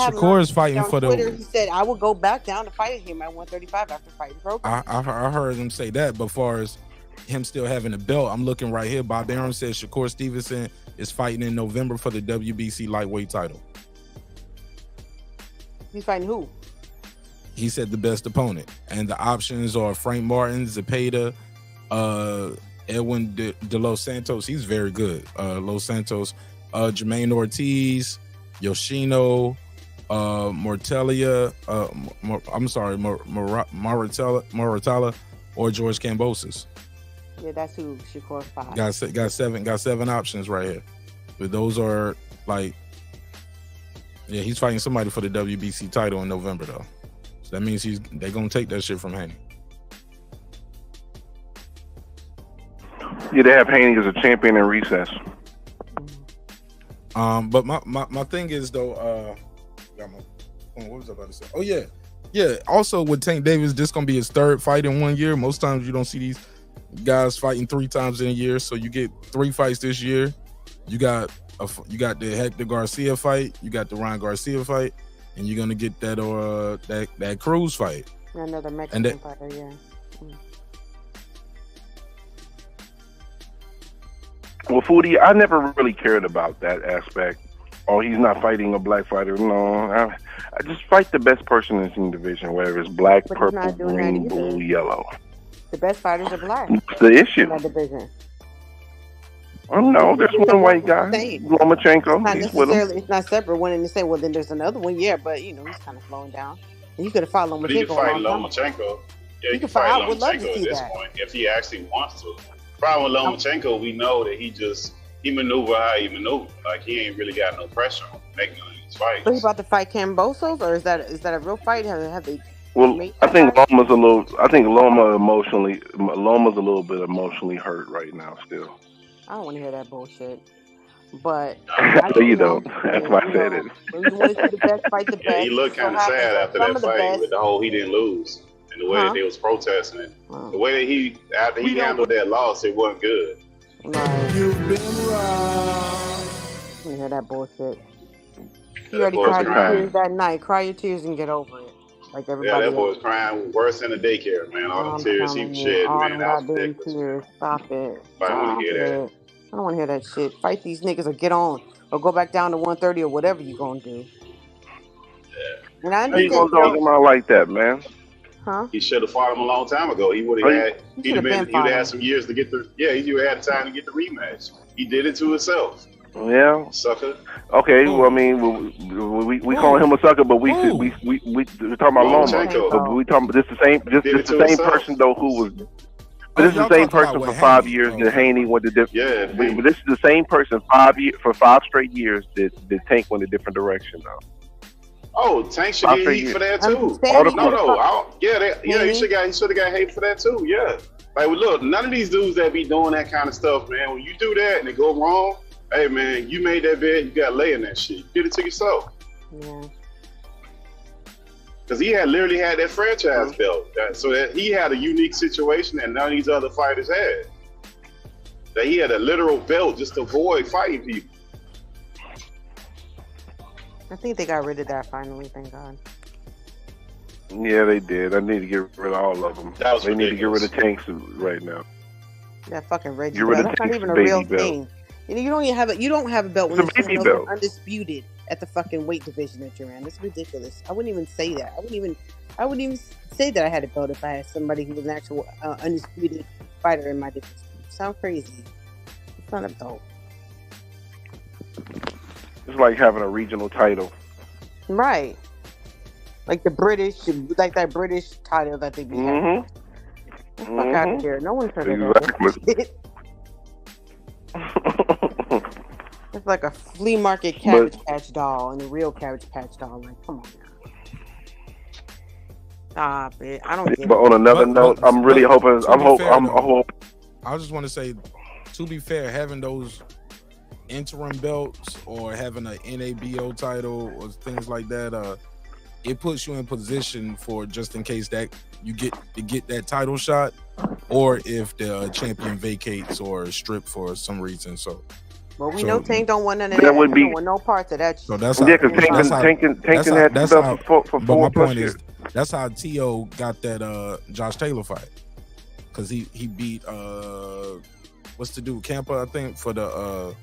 S6: have
S3: Shakur is
S6: him
S3: fighting
S6: on
S3: for
S6: Twitter.
S3: the.
S6: He said I would go back down to fight him at 135 after fighting Program.
S3: I heard him say that, but far as him still having a belt, I'm looking right here. Bob Arum says Shakur Stevenson is fighting in November for the WBC lightweight title.
S6: He's fighting who?
S3: he said the best opponent, and the options are Frank Martin, Zepeda, Edwin de Los Santos. He's very good. Los Santos, Jermaine Ortiz, Yoshino, Mortelia. Moratala, or George Kambosos.
S6: Yeah, that's who Shakur fought.
S3: Got seven options right here. But those are like, yeah, he's fighting somebody for the WBC title in November though. So that means they're gonna take that shit from Haney.
S5: Yeah, they have Haney as a champion in recess.
S3: But my thing is though, what was I about to say? Oh yeah. Also with Tank Davis, this gonna be his third fight in 1 year. Most times you don't see these guys fighting 3 times in a year, so you get 3 fights this year. You got the Hector Garcia fight, you got the Ryan Garcia fight, and you're gonna get that Cruz fight.
S6: Another Mexican fighter, yeah.
S5: Well, Foodie, I never really cared about that aspect. Oh, he's not fighting a black fighter. No, I just fight the best person in the division, whether it's black,
S6: But he's
S5: purple,
S6: not doing
S5: green,
S6: that either.
S5: blue, yellow.
S6: The best fighters are black.
S5: What's the issue?
S6: In that division.
S5: No, there's one white guy, Lomachenko. He's with him.
S6: It's not separate. One and the same. Well, then there's another one. Yeah, but he's kind of slowing down. And you could have fought Lomachenko.
S1: But he can fight
S6: a long time ago.
S1: Lomachenko. Yeah,
S6: You can
S1: fight
S6: fight. I would love to
S1: Lomachenko at
S6: see
S1: this
S6: that.
S1: point if he actually wants to. Problem with Lomachenko, we know that he maneuver how he maneuver. Like he ain't really got no pressure on making none of these fights.
S6: But he about to fight Kambosos, or is that a real fight? Have they?
S5: Well, I think Loma's a little. I think Loma's a little bit emotionally hurt right now. Still.
S6: I don't want to hear that bullshit. But
S5: You don't. That's why I said it.
S6: when you want to see the best, fight the best.
S1: Yeah, he looked kind of sad after that fight with the whole he didn't lose and the way that they was protesting it. The way that after he handled that loss, it wasn't good.
S6: You've been wrong. I don't want to hear that bullshit. You already
S1: boy was
S6: cried your
S1: crying.
S6: tears that night. Cry your tears and get over it. Like
S1: Yeah,
S6: everybody
S1: that boy
S6: else.
S1: was crying worse than the daycare, man. All the tears he was shedding,
S6: All
S1: man.
S6: them
S1: That was
S6: goddamn
S1: ridiculous.
S6: tears. Stop it.
S1: I don't want to hear that.
S6: I don't want to hear that shit. Fight these niggas or get on. Or go back down to 130 or whatever you gonna do. And I
S5: How you
S6: understand.
S5: gonna dog him out like that, man?
S6: Huh?
S1: He should have fought him a long time ago. He would have had. He'd have had some years to get the. Yeah, he would have had time to get the rematch. He did it to himself.
S5: Yeah.
S1: Sucker.
S5: Okay. Well, I mean, we calling him a sucker, but we talking about Loma.
S1: Lomachenko.
S5: But we talking. This the same. This
S1: Did it
S5: the
S1: to
S5: same
S1: himself.
S5: person though who was. But this is the same person for 5 years that Haney went to different.
S1: Yeah.
S5: But this is the same person for 5 straight years that Tank went a different direction though.
S1: Oh, Tank should get heat for that too. He should have got hate for that too. Yeah. Like, look, none of these dudes that be doing that kind of stuff, man. When you do that and it go wrong, hey man, you made that bed, you got to lay in that shit. You did it to yourself.
S6: Yeah.
S1: Because he literally had that franchise belt, so that he had a unique situation that none of these other fighters had. That he had a literal belt just to avoid fighting people.
S6: I think they got rid of that finally, thank God.
S5: Yeah, they did. I need to get rid of all of them. They need to get rid of Tanks right now.
S6: That fucking Reggie
S5: Get rid
S6: belt.
S5: of
S6: That's not
S5: Tank's
S6: even a
S5: baby
S6: real
S5: belt.
S6: thing. You don't even have it. You don't have a belt when
S5: It's a
S6: you're
S5: baby
S6: supposed to
S5: belt.
S6: be undisputed at the fucking weight division that you're in. That's ridiculous. I wouldn't even say that. I wouldn't even say that I had a belt if I had somebody who was an actual undisputed fighter in my division. Sound crazy? It's not a belt.
S5: It's like having a regional title.
S6: Right. Like the British, like that British title that they be having. Get the fuck out of here. No one's heard of that shit. It's like a flea market Cabbage Patch doll and a real Cabbage Patch doll. Like, come on now. Stop it. I don't get
S5: But
S6: it.
S5: on another note, I'm really hoping. I hope.
S3: I just want to say, to be fair, having those interim belts or having an NABO title or things like that, it puts you in position for just in case that you get that title shot, or if the champion vacates or is stripped for some reason. So.
S6: Well, we know Tank don't want none of
S5: that
S6: that.
S5: would
S6: He
S5: be-
S6: don't want no parts of that shit.
S3: So that's
S5: Yeah, because Tank had the belt for
S3: but
S5: 4
S3: my
S5: plus
S3: point
S5: years.
S3: is that's how T.O. got that Josh Taylor fight, because he beat what's the dude Campa, I think, for the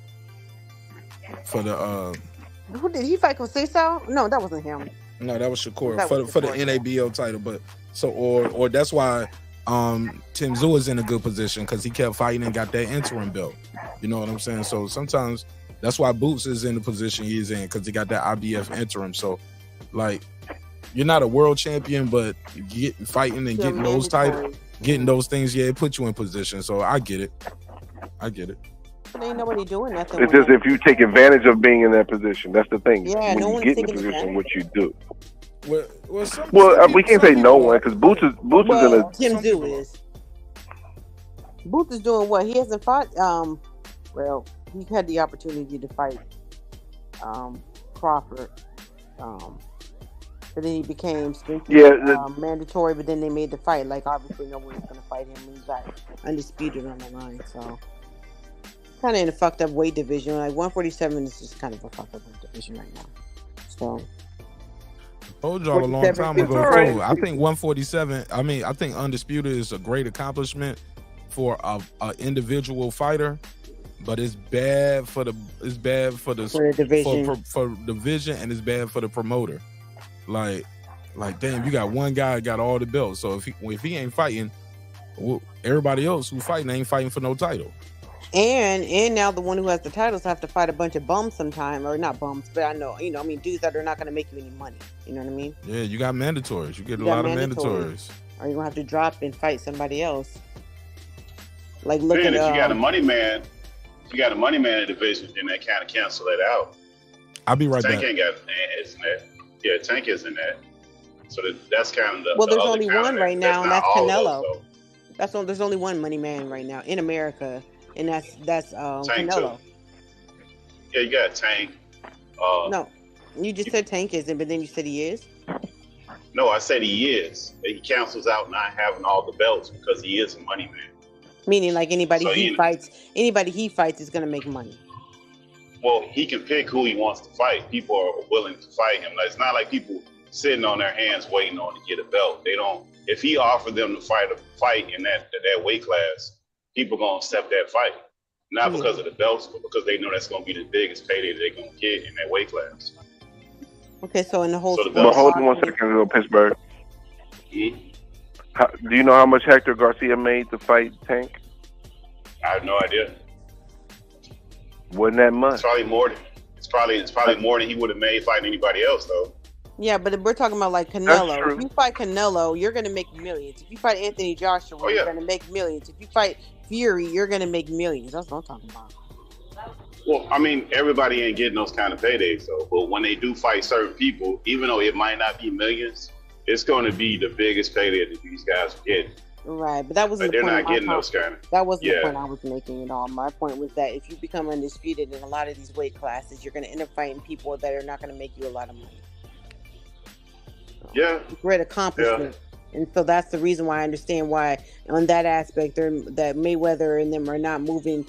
S6: Who did he fight? Conceição? No, that wasn't him.
S3: No, that was Shakur
S6: That was
S3: for the
S6: Shakur,
S3: NABO title. But so or that's why Tim Tszyu is in a good position because he kept fighting and got that interim belt. You know what I'm saying? So sometimes that's why Boots is in the position he's in because he got that IBF interim. So like you're not a world champion, but fighting and getting those titles, getting those things, yeah, it puts you in position. So I get it.
S6: But ain't nobody doing nothing.
S5: It's just if you take advantage of being in that position. That's the thing.
S6: Yeah,
S5: when
S6: no
S5: you
S6: one's
S5: get in a
S6: taking
S5: position,
S6: advantage.
S5: what you do.
S3: Well,
S5: We can't say no one because Boots is in a.
S6: Tim Tszyu is. Boots is doing what? He hasn't fought. Well, he had the opportunity to fight Crawford. But then he became mandatory. But then they made the fight. Like obviously, no one was going to fight him. He got undisputed on the line. So kind of in a fucked up weight division. Like 147 is just kind of a fucked up weight division right now. So.
S3: Told y'all a long time ago.
S6: Right.
S3: I think 147. I mean, I think undisputed is a great accomplishment for a individual fighter, but it's bad for the division. For division, and it's bad for the promoter. Like damn, you got one guy got all the belts. So if he ain't fighting, well, everybody else who fighting ain't fighting for no title.
S6: And now the one who has the titles have to fight a bunch of bums sometime, or not bums, but I know, dudes that are not going to make you any money. You know what I mean?
S3: Yeah, you got mandatories. You get a lot of mandatories.
S6: Or you're going to have to drop and fight somebody else. Like look
S1: Man,
S6: at
S1: if you got a money man, in the division, then they kind of cancel it out.
S3: I'll be right
S1: Tank
S3: back.
S1: ain't got isn't that? Yeah, Tank isn't that. So that's kind of the.
S6: well,
S1: the
S6: there's
S1: other
S6: only
S1: kind
S6: one
S1: of
S6: right now, and
S1: not
S6: that's
S1: all of
S6: Canelo.
S1: those,
S6: There's only one money man right now in America, and that's
S1: Tank
S6: Canelo.
S1: too. Yeah, you got Tank.
S6: No, you just said Tank isn't, but then you said he is.
S1: No, I said he is. He cancels out not having all the belts because he is a money man.
S6: Meaning, like anybody
S1: So
S6: he fights is gonna make money.
S1: Well, he can pick who he wants to fight. People are willing to fight him. Like, it's not like people sitting on their hands waiting on to get a belt. They don't. If he offered them to fight in that weight class, people gonna accept that fight. Not because of the belts, but because they know that's gonna be the biggest payday they're gonna get in that weight class.
S6: Okay, so in the whole.
S5: But hold on 1 second, little Pittsburgh. Do you know how much Hector Garcia made to fight Tank?
S1: I have no idea.
S5: Wasn't that much?
S1: It's probably more. It's probably more than he would have made fighting anybody else, though.
S6: Yeah, but we're talking about like Canelo. If you fight Canelo, you're gonna make millions. If you fight Anthony Joshua, you're gonna make millions. If you fight Fury, you're gonna make millions. That's what I'm talking about.
S1: Well, I mean, everybody ain't getting those kind of paydays, though. But when they do fight certain people, even though it might not be millions, it's going to be the biggest payday that these guys are getting.
S6: Right, but that wasn't
S1: They're
S6: the point.
S1: not getting those kind of.
S6: That wasn't the point I was making at all. My point was that if you become undisputed in a lot of these weight classes, you're going to end up fighting people that are not going to make you a lot of money.
S1: Yeah.
S6: Great accomplishment. Yeah. And so that's the reason why I understand why on that aspect that Mayweather and them are not moving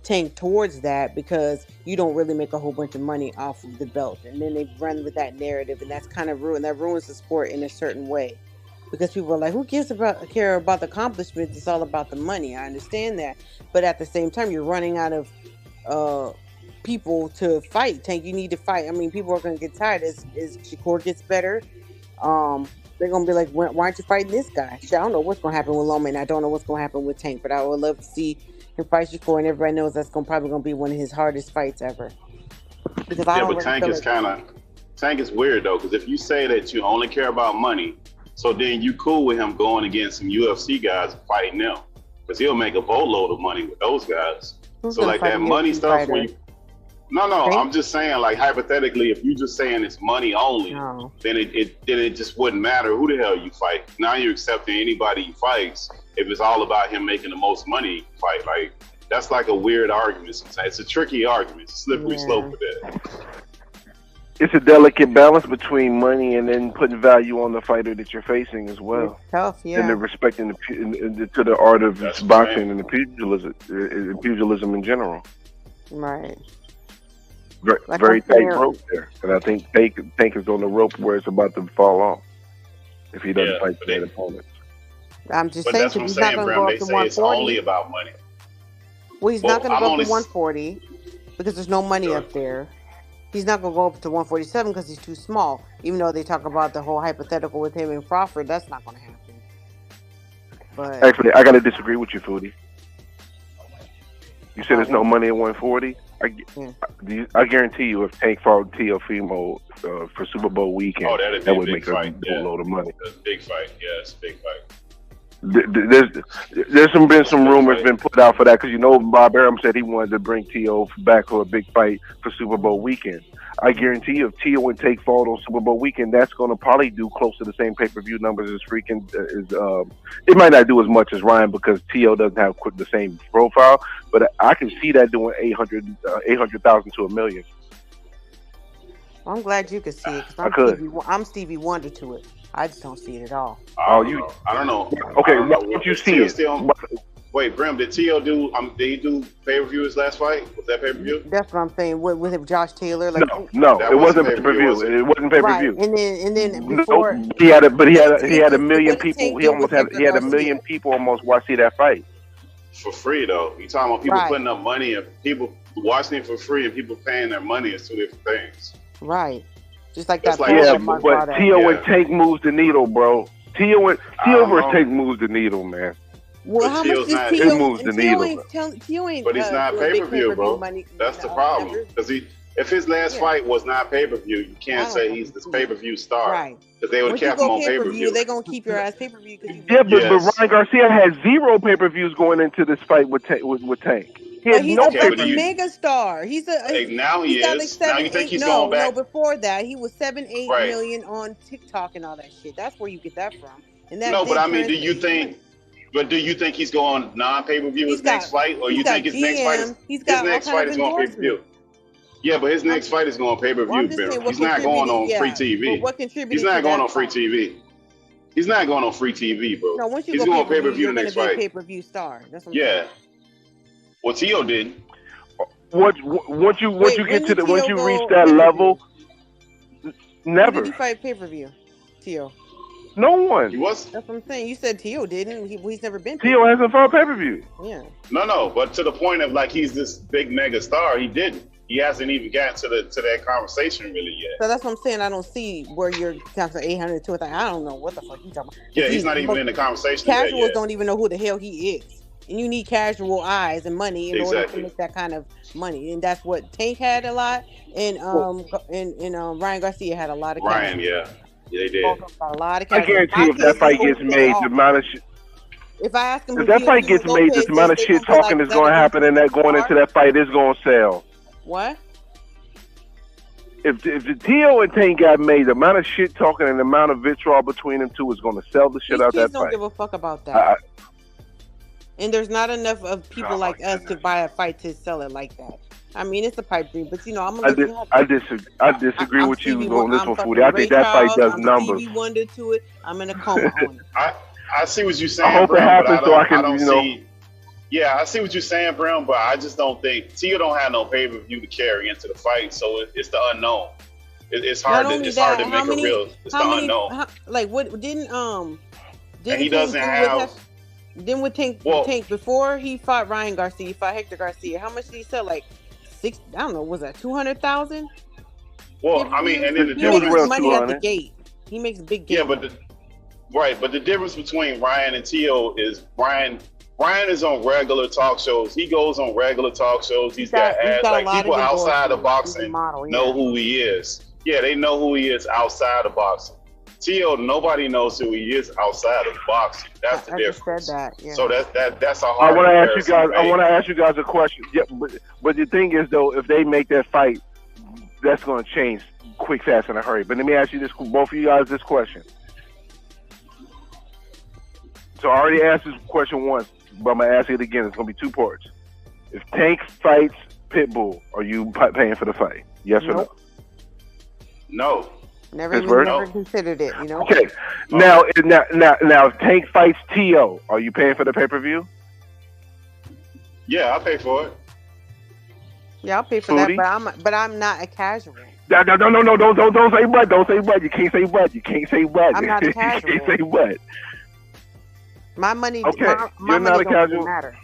S6: Tank towards that, because you don't really make a whole bunch of money off of the belt. And then they run with that narrative, and that's kind of ruins the sport in a certain way. Because people are like, who care about the accomplishments? It's all about the money. I understand that. But at the same time, you're running out of people to fight. Tank, you need to fight. I mean, people are going to get tired as Shakur gets better. They're going to be like, why aren't you fighting this guy? Shit, I don't know what's going to happen with Loma, and I don't know what's going to happen with Tank. But I would love to see him fight Shakur, and everybody knows that's probably going to be one of his hardest fights ever. Because
S1: Tank is weird, though, because if you say that you only care about money, so then you cool with him going against some UFC guys and fighting them, because he'll make a boatload of money with those guys.
S6: Who's
S1: so like that money stuff, no,
S6: Tank?
S1: I'm just saying, like, hypothetically, if you just saying it's money only, then it just wouldn't matter who the hell you fight. Now you're accepting anybody he fights if it's all about him making the most money he can fight. Like, that's like a weird argument sometimes. It's a tricky argument. It's a slippery slope with that.
S5: It's a delicate balance between money and then putting value on the fighter that you're facing as well.
S6: It's tough, yeah.
S5: And then respecting to the art of boxing and the pugilism in general.
S6: Right.
S5: Very tight rope there. And I think Tank is on the rope where it's about to fall off if he doesn't fight that opponent.
S6: I'm just
S1: but
S6: saying,
S1: that's what I'm
S6: he's
S1: saying,
S6: not going to go up to 140.
S1: It's only about money.
S6: Well, he's not going to go up to 140 because there's no money up there. He's not gonna go up to 147 because he's too small. Even though they talk about the whole hypothetical with him and Crawford, that's not gonna happen. But
S5: Actually, I gotta disagree with you, Foodie. You said there's no money at 140. I guarantee you, if Tank fought Teofimo for Super Bowl weekend,
S1: Oh, that'd be
S5: that
S1: a
S5: would
S1: big
S5: make
S1: fight.
S5: a load of money.
S1: That's a big fight. Yeah, it's a big fight.
S5: There's been some rumors been put out for that because Bob Arum said he wanted to bring Tio back for a big fight for Super Bowl weekend. I guarantee you, if Tio and Tank fought on Super Bowl weekend, that's going to probably do close to the same pay-per-view numbers as it might not do as much as Ryan because Tio doesn't have the same profile, but I can see that doing 800,000 to $1 million.
S6: I'm glad you could see it because I'm Stevie Wonder to it. I just don't see it at all.
S1: I don't know.
S5: Okay, what you see it?
S1: Wait, Brim, did Tio do? Did he do pay-per-view his last fight? Was that pay-per-view?
S6: That's what I'm saying. With Josh Taylor,
S5: No, it wasn't pay-per-view. It wasn't pay-per-view.
S6: Right, and then before
S5: he had a million people. He had a million people almost watching that fight
S1: for free though. You talking about people
S6: Right.
S1: putting up money and people watching it for free and people paying their money is two different things.
S6: Right. Just like
S1: That's
S6: that.
S1: like-
S5: Yeah,
S6: Mark
S5: but
S6: brought up.
S5: Tio and Tank moves the needle, bro. Tio versus Tank moves the needle, man.
S6: Well, how much
S1: Tio's
S6: does
S1: not-
S6: Tio?
S5: It moves the
S6: and Tio
S5: needle.
S6: Tio ain't.
S1: But he's not
S6: doing big
S1: pay-per-view, bro.
S6: money.
S1: That's the problem. Because if his last fight was not pay-per-view, you can't say he's this pay-per-view star.
S6: Right.
S1: Because they would
S6: Once
S1: have
S6: you
S1: kept him
S6: go
S1: on
S6: pay-per-view,
S1: pay-per-view.
S6: they're gonna keep your ass pay-per-view.
S5: Yeah, but
S1: Yes.
S5: Ryan Garcia has 0 pay-per-views going into this fight with Tank. He
S6: But
S5: has
S6: he's
S5: no
S6: a
S5: pay-per-view.
S6: fucking mega star. He's a.
S1: Hey, now he
S6: got
S1: is.
S6: like 7,
S1: Now you think
S6: 8
S1: he's
S6: no,
S1: going back?
S6: No, before that, he was 7-8
S1: Right.
S6: million on TikTok and all that shit. That's where you get that from. And that
S1: No, but
S6: did
S1: I mean, do
S6: translate.
S1: you think? But do you think he's going non-pay-per-view his next fight, or
S6: he's
S1: you think
S6: got
S1: his next fight
S6: GM, he's got
S1: his next
S6: all kind
S1: fight
S6: of
S1: is going pay-per-view? Yeah, but his next fight is going pay-per-view.
S6: Well, I'm just saying
S1: Bill.
S6: what
S1: He's not going on
S6: contributed-
S1: free
S6: yeah,
S1: TV.
S6: but what contributed
S1: He's not
S6: to
S1: going
S6: that
S1: on free
S6: fight?
S1: TV. He's not going on free TV, bro.
S6: No, once you
S1: he's
S6: go
S1: going
S6: pay-per-view,
S1: pay-per-view
S6: you're
S1: the
S6: gonna
S1: next
S6: be a
S1: fight.
S6: pay-per-view star. That's what I'm
S1: Yeah.
S6: saying.
S1: Well, Tio did.
S5: Once you
S6: Wait,
S5: get
S6: when
S5: to
S6: did
S5: the once
S6: Tio
S5: you
S6: go
S5: reach that
S6: pay-per-view?
S5: level,
S6: When
S5: never.
S6: did he fight pay-per-view? Tio.
S5: No one.
S1: He was.
S6: That's what I'm saying. You said Tio didn't. He's never been.
S5: Tio hasn't fought pay-per-view.
S6: Yeah.
S1: No, but to the point of like he's this big mega star, he didn't. He hasn't even gotten to that conversation really yet.
S6: So that's what I'm saying. I don't see where you're down to 800 to it. I don't know what the fuck you talking about.
S1: Yeah, he's not even in the conversation yet.
S6: Casuals don't even know who the hell he is, and you need casual eyes and money in order to make that kind of money. And that's what Tank had a lot, and Ryan Garcia had a lot of.
S1: Ryan,
S6: casual.
S1: yeah, they did.
S6: Both of them got a lot of
S5: I
S6: casual.
S5: guarantee if that fight gets made, the amount of shit.
S6: If I ask him,
S5: If that fight gets made, the amount of shit talking that's going to happen in that going into that fight is going to sell.
S6: What?
S5: If the Tio and Tank got made, the amount of shit talking and the amount of vitriol between them two is going to sell the shit out
S6: Kids
S5: that
S6: don't
S5: fight.
S6: give a fuck about that. And there's not enough of people like us to buy a fight to sell it like that. I mean, it's a pipe dream, but I'm gonna
S5: I disagree with you on this one, Foodie. I think
S6: Ray
S5: that fight
S6: Charles,
S5: does
S6: I'm
S5: numbers.
S6: Stevie Wonder to it. I'm in a coma on it.
S1: I see what you're saying.
S5: I hope it
S1: Brown,
S5: happens
S1: but
S5: so I can,
S1: don't
S5: you know.
S1: see. Yeah, I see what you're saying, Brown, but I just don't think Tio don't have no pay-per-view to carry into the fight, so it's the unknown. It's hard to make a real. It's the unknown.
S6: Like what didn't
S1: And he doesn't have.
S6: Then with Tank before he fought Ryan Garcia, he fought Hector Garcia. How much did he sell? Like 6. I don't know. Was that 200,000?
S1: Well, I mean, and then the
S6: he makes
S1: difference.
S6: money at the gate. He makes a big gate.
S1: Yeah, but the difference between Ryan and Tio is Ryan is on regular talk shows. He goes on regular talk shows. He's got ads. Like people outside of boxing know who he is. Yeah, they know who he is outside of boxing. Tio, nobody knows who he is outside of boxing. That's the difference.
S6: Said that, yeah.
S1: So that's a
S5: I
S1: hard.
S5: want to ask you guys.
S1: comparison to
S5: I want to
S1: make.
S5: ask you guys a question. Yeah, but the thing is though, if they make that fight, that's going to change quick, fast, in a hurry. But let me ask you this, both of you guys, this question. So I already asked this question once, but I'm gonna ask it again. It's gonna be 2 parts. If Tank fights Pitbull, are you paying for the fight? Yes or no?
S1: No.
S6: Never considered it. You know.
S5: Okay. Now, if Tank fights Tio, are you paying for the pay-per-view?
S1: Yeah, I'll pay for it.
S6: Yeah, I'll pay for
S5: Foodie?
S6: that, but I'm not a casual.
S5: No, don't say what. Don't say what. You can't say what. You can't say what.
S6: I'm not a
S5: You
S6: casual.
S5: can't say what.
S6: My money.
S5: Okay,
S6: my
S5: you're
S6: money
S5: not a
S6: don't really
S5: casual.
S6: matter.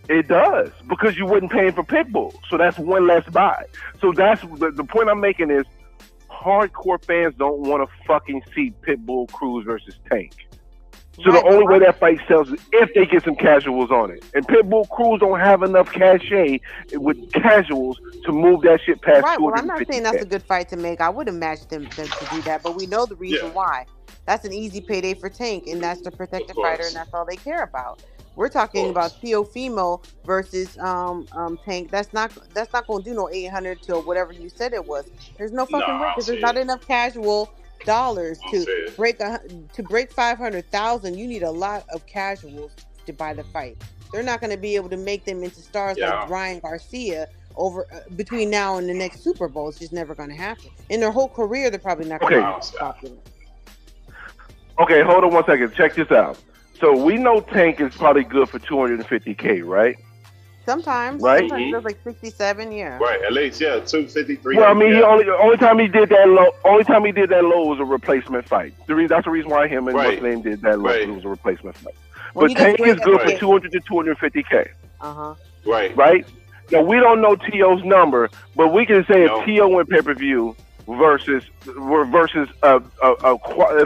S5: It does, because you wasn't paying for Pitbull, so that's one less buy. So that's the point I'm making is hardcore fans don't want to fucking see Pitbull Cruz versus Tank. So the only way that fight sells is if they get some casuals on it. And Pitbull Cruz don't have enough cachet with casuals to move that shit past.
S6: Right. Well, I'm not saying that's a good fight to make. I wouldn't match them to do that, but we know the reason why. That's an easy payday for Tank, and that's to protect the fighter, and that's all they care about. We're talking about Teofimo versus Tank. That's not going to do no 800 to whatever you said it was. There's no fucking way, because there's not enough casual dollars to break 500,000. You need a lot of casuals to buy the fight. They're not going to be able to make them into stars like Ryan Garcia over between now and the next Super Bowl. It's just never going to happen. In their whole career, they're probably not going to be popular.
S5: Okay, hold on one second. Check this out. So we know Tank is probably good for $250K, right?
S6: Sometimes,
S5: right?
S6: Sometimes it feels like 67,
S1: Right, at least 253.
S5: Well, I mean, he only time he did that low. Only time he did that low was a replacement fight. That's the reason why him and what's name did that low. It was a replacement fight. But Tank is good for 200 to 250K. Right. Now we don't know T.O.'s number, but we can say if T.O. went pay-per-view versus if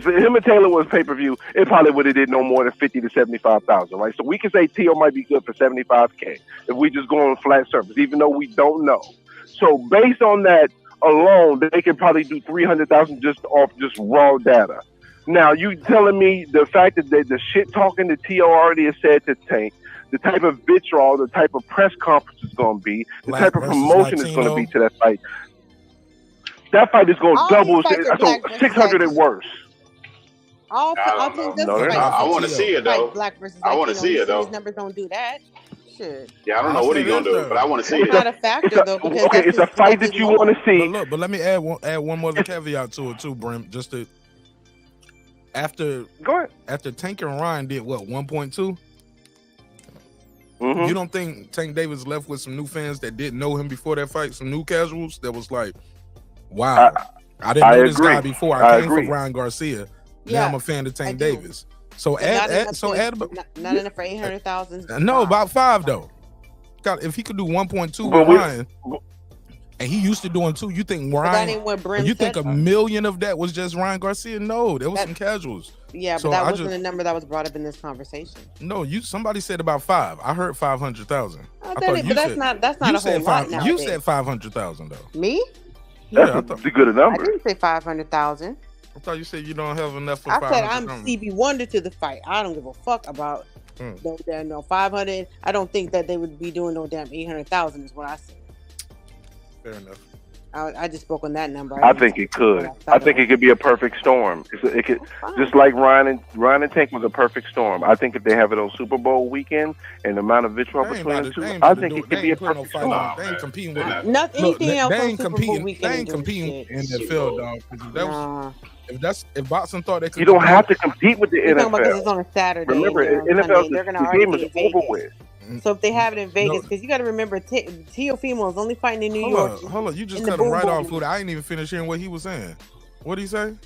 S5: him and Taylor was pay-per-view, it probably would have did no more than 50 to 75,000, right? So we can say T.O. might be good for 75K if we just go on flat surface, even though we don't know. So based on that alone, they could probably do 300,000 just off just raw data. Now you telling me the fact that the shit talking that T.O. already has said to Tank, the type of vitriol, the type of press conference is going to be, the type of promotion is going to be to that fight. That fight is going to double, so 600 at worst.
S6: I
S1: want to see it though. I want to see it though.
S6: His numbers don't do that. Shit.
S1: Yeah, I don't know what he's gonna do, but I want to see it.
S6: It's not a factor though. Because
S5: okay, it's a fight that you want to see.
S3: But let me add one more caveat to it too, Brim. Just to after Tank and Ryan did what 1.2. You don't think Tank Davis left with some new fans that didn't know him before that fight? Some new casuals that was like, wow, I didn't know this guy before. I came from Ryan Garcia. Now I'm a fan of Tank Davis. So add
S6: not enough for 800,000.
S3: No, about 5 though. God, if he could do 1.2 with Ryan, and he used to doing 2, you think Ryan? You think a million of that was just Ryan Garcia? No, there was some casuals.
S6: Yeah, but that wasn't a number that was brought up in this conversation.
S3: No, somebody said about 5. I heard 500,000.
S6: But that's not a whole lot nowadays.
S3: You said 500,000 though.
S6: Me?
S5: Yeah, that's a good number.
S6: I didn't say 500,000.
S3: I thought you said you don't have enough for
S6: 500. I said I'm CB Wonder to the fight. I don't give a fuck about no 500. I don't think that they would be doing no damn 800,000 is what I said.
S3: Fair enough.
S6: I just spoke on that number.
S5: I think it could. I think it could be a perfect storm. It could, just like Ryan and Tank was a perfect storm. I think if they have it on Super Bowl weekend and the amount of vitriol between the two, I think it could be a perfect storm.
S3: They ain't competing with that.
S6: Anything else
S3: they
S6: on
S3: ain't
S6: Super
S3: competing.
S6: Bowl weekend.
S3: They ain't competing in the field, dog. If boxing thought they could,
S5: you don't have to compete with the
S6: NFL.
S5: NFL.
S6: Because it's on a Saturday.
S5: Remember, NFL the game is over with.
S6: So if they have it in Vegas, because you got to remember, Teofimo is only fighting in New York.
S3: Hold on, you just cut him right off, Food. I ain't even finished hearing what he was saying. What did he say?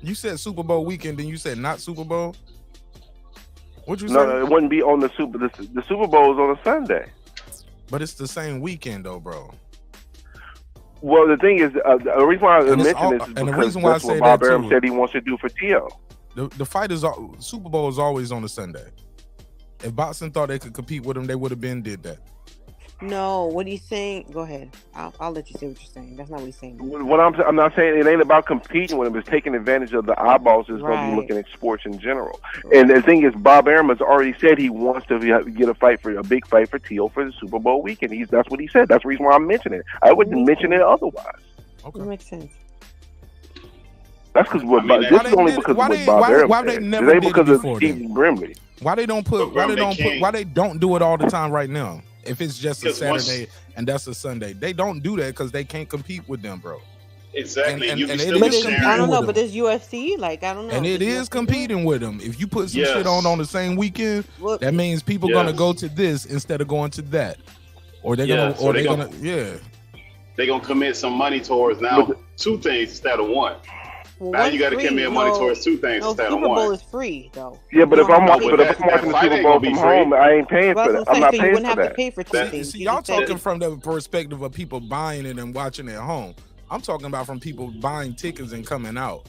S3: You said Super Bowl weekend, then you said not Super Bowl. What'd you say?
S5: No, it wouldn't be on the Super. The Super Bowl is on a Sunday.
S3: But it's the same weekend, though, bro.
S5: Well, the thing is, the reason why I mentioned this is because that's what Bob Arum said he wants to do for T.O.
S3: The fight is Super Bowl is always on a Sunday. If boxing thought they could compete with him, they would have did that.
S6: No, what he's saying? Go ahead. I'll let you say what you're saying. That's not what he's saying.
S5: What I'm not saying it ain't about competing with him. It's taking advantage of the eyeballs that's going to be looking at sports in general. And the thing is, Bob Arum has already said he wants to get a big fight for T.O. for the Super Bowl weekend. That's what he said. That's the reason why I'm mentioning it. I wouldn't mention it otherwise.
S3: Okay,
S6: that makes sense.
S5: That's because this is only because of what Bob Arum said. It ain't because of Steve Brimley.
S3: Why they don't do it all the time right now? If it's just a Saturday and that's a Sunday, they don't do that because they can't compete with them, bro.
S1: Exactly.
S3: And
S6: I don't know, but this UFC, like I don't know.
S3: And it is competing with them. If you put some shit on the same weekend, that means people gonna go to this instead of going to that, or they're
S1: gonna commit some money towards now 2 things instead of 1.
S6: Well,
S1: Now you
S6: one's
S1: got to
S6: free.
S1: commit money towards two things
S6: No,
S1: instead
S6: Super
S1: of one.
S6: Bowl is free though.
S5: Yeah, but
S6: You
S5: if
S6: don't
S5: I'm
S6: have to pay
S5: watching
S6: for
S5: the
S6: two things.
S5: Super Bowl from home, I ain't paying for that. I'm not
S6: So
S5: paying
S6: you
S5: for
S6: wouldn't have to
S5: that.
S6: pay for two things.
S3: See,
S6: You
S3: y'all
S6: just said-
S3: talking from the perspective of people buying it and watching it at home. I'm talking about from people buying tickets and coming out.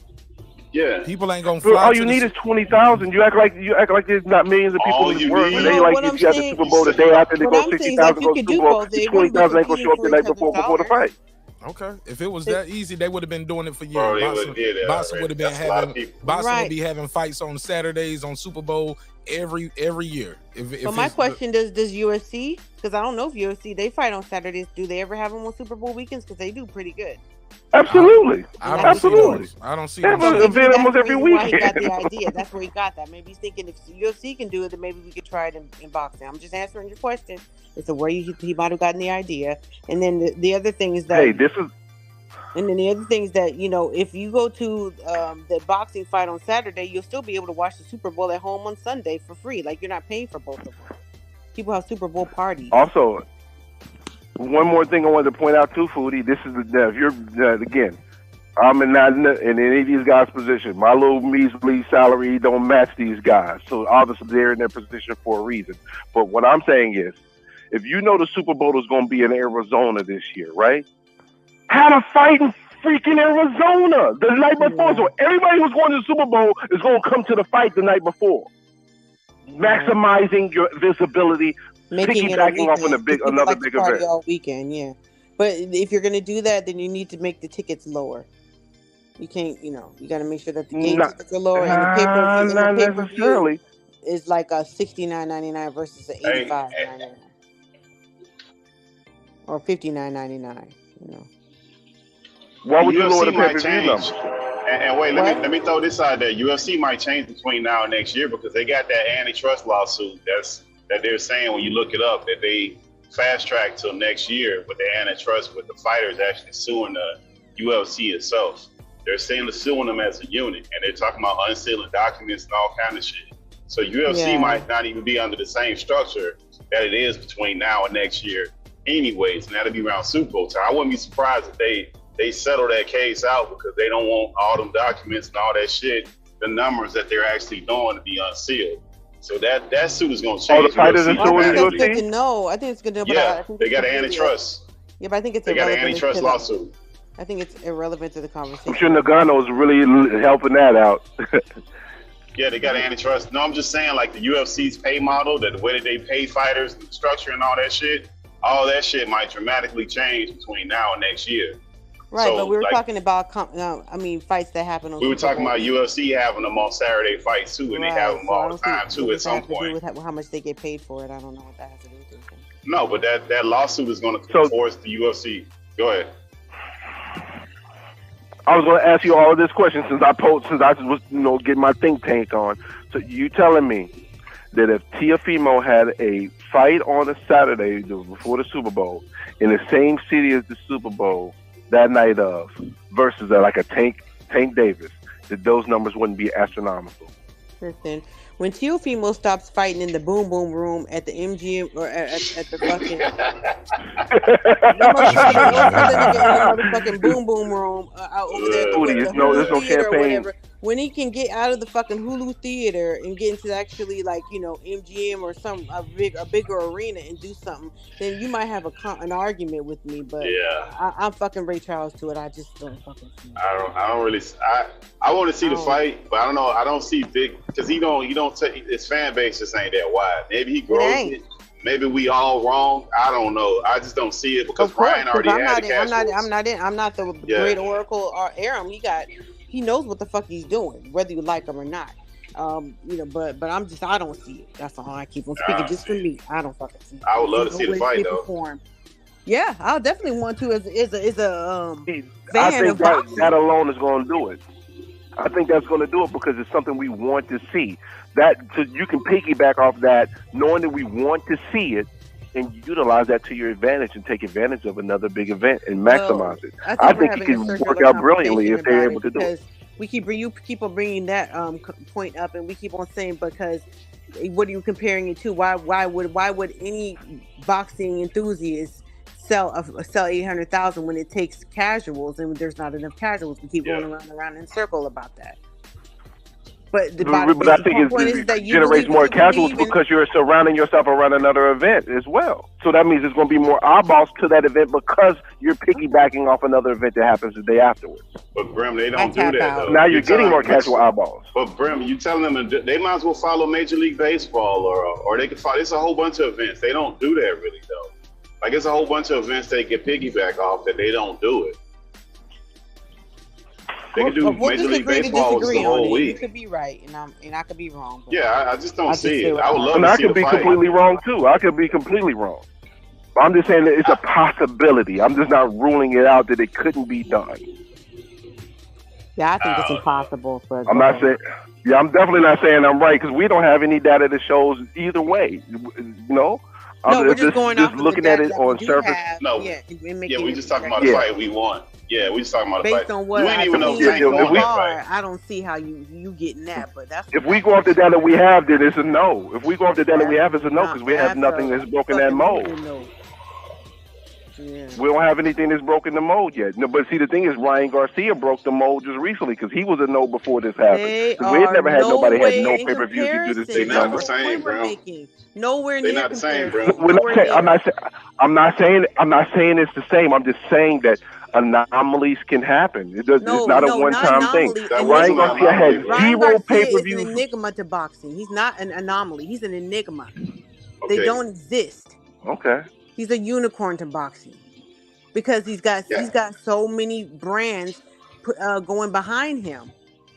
S1: Yeah,
S3: people ain't gonna
S5: Bro,
S3: fly.
S5: all you need is 20,000. You act like there's not millions of people
S1: All
S5: in this
S1: you
S5: world.
S1: need-
S5: And they
S1: No,
S5: like
S6: what
S5: if
S6: I'm
S5: you got the
S6: saying-
S5: Super Bowl the day after, they
S6: what
S5: go
S6: I'm saying is,
S5: 60,000
S6: like, you
S5: go
S6: could
S5: Super
S6: do
S5: Bowl.
S6: both.
S5: The
S6: They wouldn't be
S5: 20,000 ain't gonna show up the
S6: competing
S5: night
S6: for each
S5: before the fight.
S3: Okay, if it was that easy, they would have been doing it for years.
S1: Bro, they
S3: Boxing,
S1: would did that
S3: boxing
S1: already.
S3: would have been
S1: That's a lot of
S3: having
S1: people.
S3: boxing
S6: Right.
S3: would be having fights on Saturdays on Super Bowl every year.
S6: So my question does UFC, because I don't know if UFC they fight on Saturdays. Do they ever have them on Super Bowl weekends? Because they do pretty good.
S5: Absolutely.
S3: I don't
S5: Absolutely.
S3: see those. I don't see
S5: They have
S3: those.
S5: an
S6: Maybe
S5: event
S6: that's
S5: almost
S6: the
S5: every
S6: reason why he got
S5: weekend.
S6: the idea. That's where he got that. Maybe he's thinking if UFC can do it, then maybe we could try it in boxing. I'm just answering your question as to where he might have gotten the idea. And then the other thing is that
S5: Hey, this is
S6: And then the other thing is that, you know, if you go to the boxing fight on Saturday, you'll still be able to watch the Super Bowl at home on Sunday for free. Like, you're not paying for both of them. People have Super Bowl parties.
S5: also one more thing I wanted to point out too, Foodie. This is if you're again, I'm not in any of these guys' position. My little measly salary don't match these guys, so obviously they're in their position for a reason. But what I'm saying is, if you know the Super Bowl is going to be in Arizona this year, right? Have a fight in freaking Arizona the night before. So everybody who's going to the Super Bowl is going to come to the fight the night before, maximizing your visibility,
S6: Making it a
S5: piggybacking off on
S6: weekend. People
S5: another
S6: like to
S5: big
S6: party
S5: event.
S6: all weekend, yeah. But if you're going to do that, then you need to make the tickets lower. You can't, you know, you got to make sure that the gate tickets are lower, and the pay-per-view,
S5: not necessarily.
S6: is like a $69.99 versus an $85.99 or $59.99. You know.
S5: Why would you
S1: UFC
S5: lower the
S1: might
S5: pay-per-view
S1: change.
S5: numbers?
S1: And wait, let me throw this out there. UFC might change between now and next year because they got that antitrust lawsuit that they're saying when you look it up that they fast track till next year with the antitrust with the fighters actually suing the UFC itself. They're saying they're suing them as a unit, and they're talking about unsealing documents and all kind of shit. So UFC might not even be under the same structure that it is between now and next year anyways, and that'll be around Super Bowl time. I wouldn't be surprised if they settle that case out because they don't want all them documents and all that shit, the numbers that they're actually doing to be unsealed. So that suit is going to change.
S5: Oh, the fighters
S1: UFC
S5: are suing
S6: I think
S5: UFC?
S6: that's good to know. I think it's good to know.
S1: Yeah,
S6: but I think
S1: they
S6: it's
S1: got an
S6: completely-
S1: antitrust.
S6: Yeah, but I think it's
S1: They got an
S6: irrelevant
S1: antitrust
S6: to the-
S1: lawsuit.
S6: I think it's irrelevant to the
S5: I'm
S6: conversation.
S5: sure Nagano's really helping that out.
S1: Yeah, they got antitrust. No, I'm just saying, like the UFC's pay model, that the way that they pay fighters, the structure and all that shit might dramatically change between now and next year.
S6: Right,
S1: So,
S6: but we were
S1: like,
S6: talking about fights that happen on.
S1: We were
S6: Super
S1: talking
S6: Bowl.
S1: about UFC having them on Saturday fights too, and they have them
S6: so I
S1: all
S6: don't
S1: the time
S6: think-
S1: too
S6: what
S1: at
S6: does that
S1: some
S6: have to do
S1: point.
S6: with how much they get paid for it. I don't know what that has to do with anything.
S1: No, but that lawsuit is going to force the UFC. Go ahead.
S5: I was going to ask you all of this question since I was getting my think tank on. So you telling me that if Teofimo had a fight on a Saturday before the Super Bowl in the same city as the Super Bowl that night of versus like a Tank Davis, that those numbers wouldn't be astronomical?
S6: Listen, when Teofimo stops fighting in the boom boom room at the MGM or at the fucking motherfucking boom boom room over there at the Hulu theater or whatever, when he can get out of the fucking Hulu theater and get into actually like, you know, MGM or a bigger arena and do something, then you might have an argument with me. But
S1: yeah,
S6: I'm fucking Ray Charles to it. I just don't fucking see it.
S1: I don't really. I want to see the fight, but I don't know. I don't see big because he don't take his fan base just ain't that wide. Maybe he grows it. Maybe we all wrong. I don't know. I just don't see it because Brian already had the cash.
S6: I'm not the great oracle or Aram. He knows what the fuck he's doing, whether you like him or not. You know, but I don't see it. That's all I keep on speaking. Just for me, I don't fucking see it.
S1: I would love to see the fight though.
S6: Perform. Yeah, I'll definitely want to as a fan
S5: I think
S6: of boxing.
S5: that alone is going to do it. I think that's going to do it because it's something we want to see. So you can piggyback off that, knowing that we want to see it, and utilize that to your advantage and take advantage of another big event and maximize it. I think it can work out brilliantly if they're able to do it.
S6: We keep on bringing that point up, and we keep on saying because what are you comparing it to? Why would any boxing enthusiast sell 800,000 when it takes casuals, and there's not enough casuals. We keep going around and around in a circle about that. But
S5: I think it generates more casuals because you're surrounding yourself around another event as well. So that means there's going to be more eyeballs to that event because you're piggybacking off another event that happens the day afterwards.
S1: But Brim, they don't do that though.
S5: Now you're getting more casual eyeballs.
S1: But Brim, you telling them they might as well follow Major League Baseball or they can follow. It's a whole bunch of events. They don't do that really though. Like it's a whole bunch of events they can piggyback off that they don't do it. They can do Major League Baseball the whole week.
S6: You could be right, and I could be wrong.
S1: Yeah, I just don't see it. I would love to see
S5: I could be completely wrong too. I could be completely wrong. I'm just saying that it's a possibility. I'm just not ruling it out that it couldn't be done.
S6: Yeah, I think it's impossible.
S5: I'm not saying. Yeah, I'm definitely not saying I'm right because we don't have any data that shows either way. You know.
S6: No, we're just going off
S5: looking at it on surface.
S1: No, we just talking about the fight we won. Yeah, we just talking about the fight.
S6: Based on what
S1: I
S6: even know
S1: I
S6: don't see how you getting that, but that's
S5: if we go off the data we have, then it's a no. If we go off the data we have, it's a no because we have nothing that's broken that mold.
S6: Yeah.
S5: We don't have anything that's broken the mold yet. No, but see, the thing is, Ryan Garcia broke the mold just recently because he was a no before this happened. We had never had nobody had no pay-per-view to do this thing.
S1: They're not the same, bro.
S6: Nowhere
S1: near. They're not the same, bro.
S5: I'm not saying it's the same. I'm just saying that anomalies can happen. It's not a one-time thing. Ryan Garcia had zero pay-per-view.
S6: He's an enigma to boxing. He's not an anomaly. He's an enigma. They don't exist.
S5: Okay.
S6: He's a unicorn to boxing because he's got so many brands going behind him,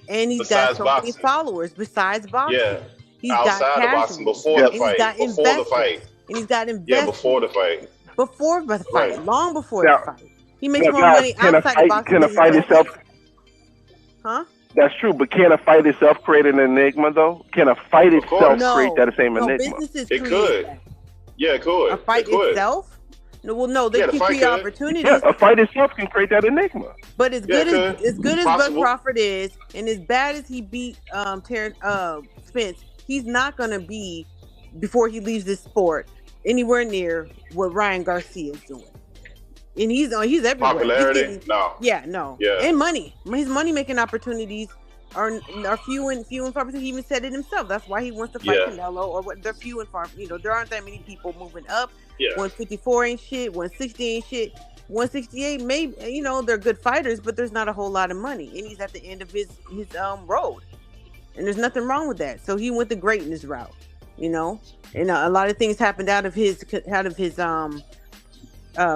S6: and he's got so many followers besides boxing.
S1: Yeah,
S6: he's
S1: outside
S6: got
S1: of boxing before the fight. Before the fight.
S6: And he's got investors.
S1: Yeah, before the fight.
S6: Before the fight, long before the fight. He makes more money outside of boxing.
S5: Can a fight itself?
S6: Huh?
S5: That's true, but can a fight itself create an enigma though? Can a fight itself create that same enigma?
S1: It could. Yeah, it could.
S6: A fight itself? No, they can create opportunities.
S5: Yeah, a fight itself can create that enigma.
S6: But as good as Bud Crawford is, and as bad as he beat Terence Spence, he's not gonna be before he leaves this sport anywhere near what Ryan Garcia is doing. And he's everywhere.
S1: Popularity? No.
S6: Yeah, no. Yeah. And money. His money making opportunities are few and far between. He even said it himself. That's why he wants to fight Canelo, or what? They're few and far. There aren't that many people moving up.
S1: Yeah.
S6: 154 ain't shit. 160 ain't shit. 168, maybe they're good fighters, but there's not a whole lot of money, and he's at the end of his road, and there's nothing wrong with that. So he went the greatness route, and a lot of things happened out of his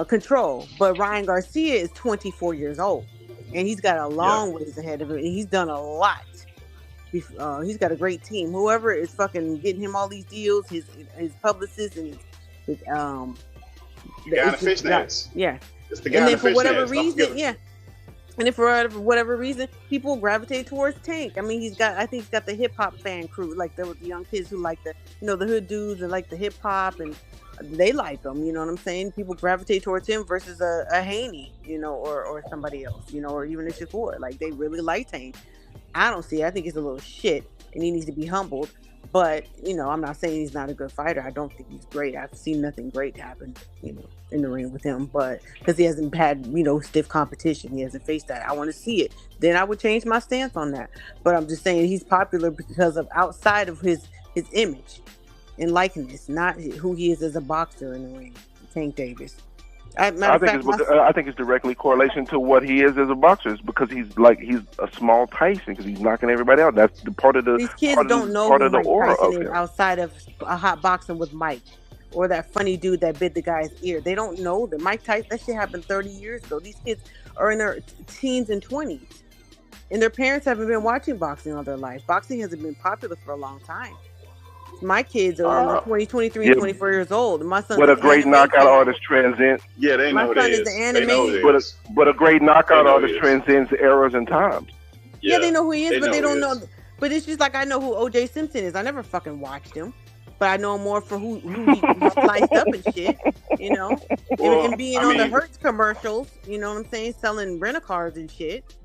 S6: control. But Ryan Garcia is 24 years old. And he's got a long ways ahead of him. And he's done a lot. He's got a great team. Whoever is fucking getting him all these deals, his publicists and his
S1: the guy in the fishnets.
S6: Yeah.
S1: It's the guy in the fishnets.
S6: For whatever reason, and if for whatever reason, people gravitate towards Tank. I mean, I think he's got the hip hop fan crew, like the young kids who like the hood dudes and like the hip hop, and they like him. You know what I'm saying? People gravitate towards him versus a Haney, or somebody else, or even a Shakur. Like they really like Tank. I don't see it. I think he's a little shit, and he needs to be humbled. But I'm not saying he's not a good fighter. I don't think he's great. I've seen nothing great happen, in the ring with him. But because he hasn't had, stiff competition, he hasn't faced that. I want to see it. Then I would change my stance on that. But I'm just saying he's popular because of outside of his image and likeness, not who he is as a boxer in the ring. Tank Davis.
S5: I think it's directly correlation to what he is as a boxer. It's because he's a small Tyson because he's knocking everybody out. That's the part of the.
S6: These kids don't know who Mike Tyson is outside of a hot boxing with Mike, or that funny dude that bit the guy's ear. They don't know that Mike Tyson. That shit happened 30 years ago. These kids are in their teens and 20s, and their parents haven't been watching boxing all their life. Boxing hasn't been popular for a long time. My kids are 20, 23, 24 years old. My son.
S5: But a great knockout artist transcends.
S1: Yeah, they know
S6: my son is the anime.
S5: But a great knockout artist transcends eras and times.
S6: Yeah, they know who he is, but they don't know. But it's just like I know who O.J. Simpson is. I never fucking watched him, but I know him more for who he sliced up and shit. And being on the Hertz commercials. You know what I'm saying? Selling rent-a-cars and shit.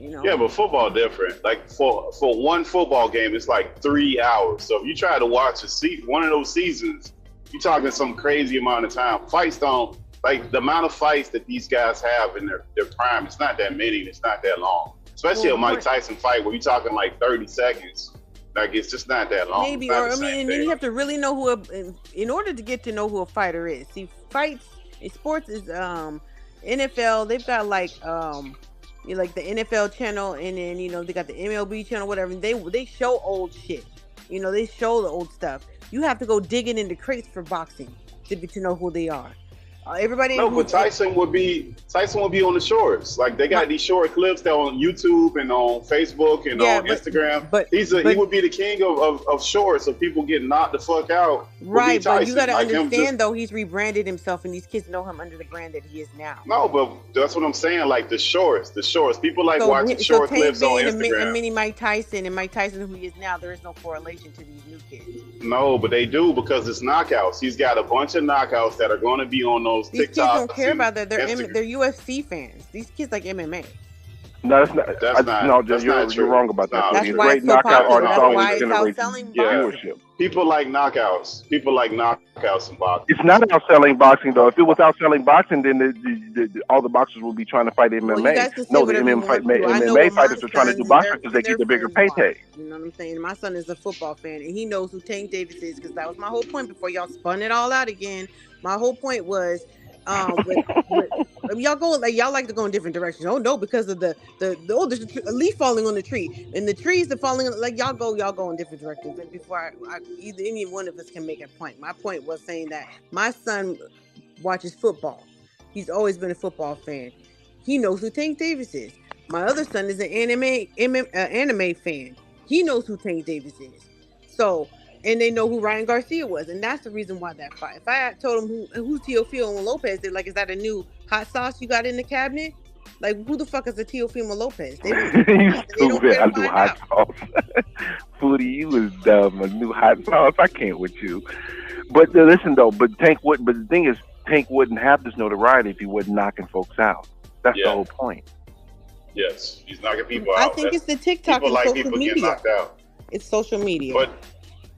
S1: Yeah, but football different. Like for one football game, it's like 3 hours. So if you try to watch one of those seasons, you're talking some crazy amount of time. Fights don't. like the amount of fights that these guys have in their prime, it's not that many, it's not that long. Especially a Mike Tyson fight where you're talking like 30 seconds. Like, it's just not that long.
S6: Maybe, or I mean, and then you have to really know in order to get to know who a fighter is. See, fights in sports is NFL. They've got like like the NFL channel, and then they got the MLB channel, whatever. And they show old shit. They show the old stuff. You have to go digging into crates for boxing to know who they are. Everybody.
S1: No, but Tyson would be on the shorts. Like, they got these short clips that on YouTube and on Facebook and on Instagram. But he would be the king of shorts, of people getting knocked the fuck out.
S6: Right, but you got to understand though, he's rebranded himself, and these kids know him under the brand that he is now.
S1: No, but that's what I'm saying. Like the shorts. People like watching short clips on Instagram.
S6: And mini Mike Tyson and Mike Tyson, who he is now, there is no correlation to these new kids.
S1: No, but they do, because it's knockouts. He's got a bunch of knockouts that are going to be on those
S6: These
S1: TikToks.
S6: kids don't care about that. They're UFC fans. These kids like MMA.
S5: No, that's not. You're wrong about that.
S6: That's
S5: He's a
S6: why
S5: great
S6: it's so
S5: knockout
S6: popular.
S5: artist.
S6: That's
S5: Always
S6: why it's
S5: generates
S6: outselling
S5: viewership.
S1: People like knockouts. People like knockouts in boxing.
S5: It's not outselling boxing, though. If it was outselling boxing, then all the boxers would be trying to fight MMA. No, the MMA fighters are trying to do boxing because they get the bigger payday.
S6: You know what I'm saying? My son is a football fan, and he knows who Tank Davis is, because that was my whole point before y'all spun it all out again. My whole point was, y'all go y'all like to go in different directions. Oh no, because of there's a leaf falling on the tree, and the trees are falling. Like y'all go in different directions. And before either any one of us can make a point. My point was saying that my son watches football. He's always been a football fan. He knows who Tank Davis is. My other son is an anime fan. He knows who Tank Davis is. So. And they know who Ryan Garcia was, and that's the reason why that fight. If I had told them who's Teofimo Lopez, they're like, "Is that a new hot sauce you got in the cabinet?" Like, who the fuck is a Teofimo Lopez? They don't
S5: I do hot sauce. Foodie, you was dumb. A new hot sauce. I can't with you. But listen though, but the thing is, Tank wouldn't have this notoriety if he wasn't knocking folks out. That's the whole point.
S1: Yes, he's knocking people out.
S6: I think it's the TikTok and social media. It's social media.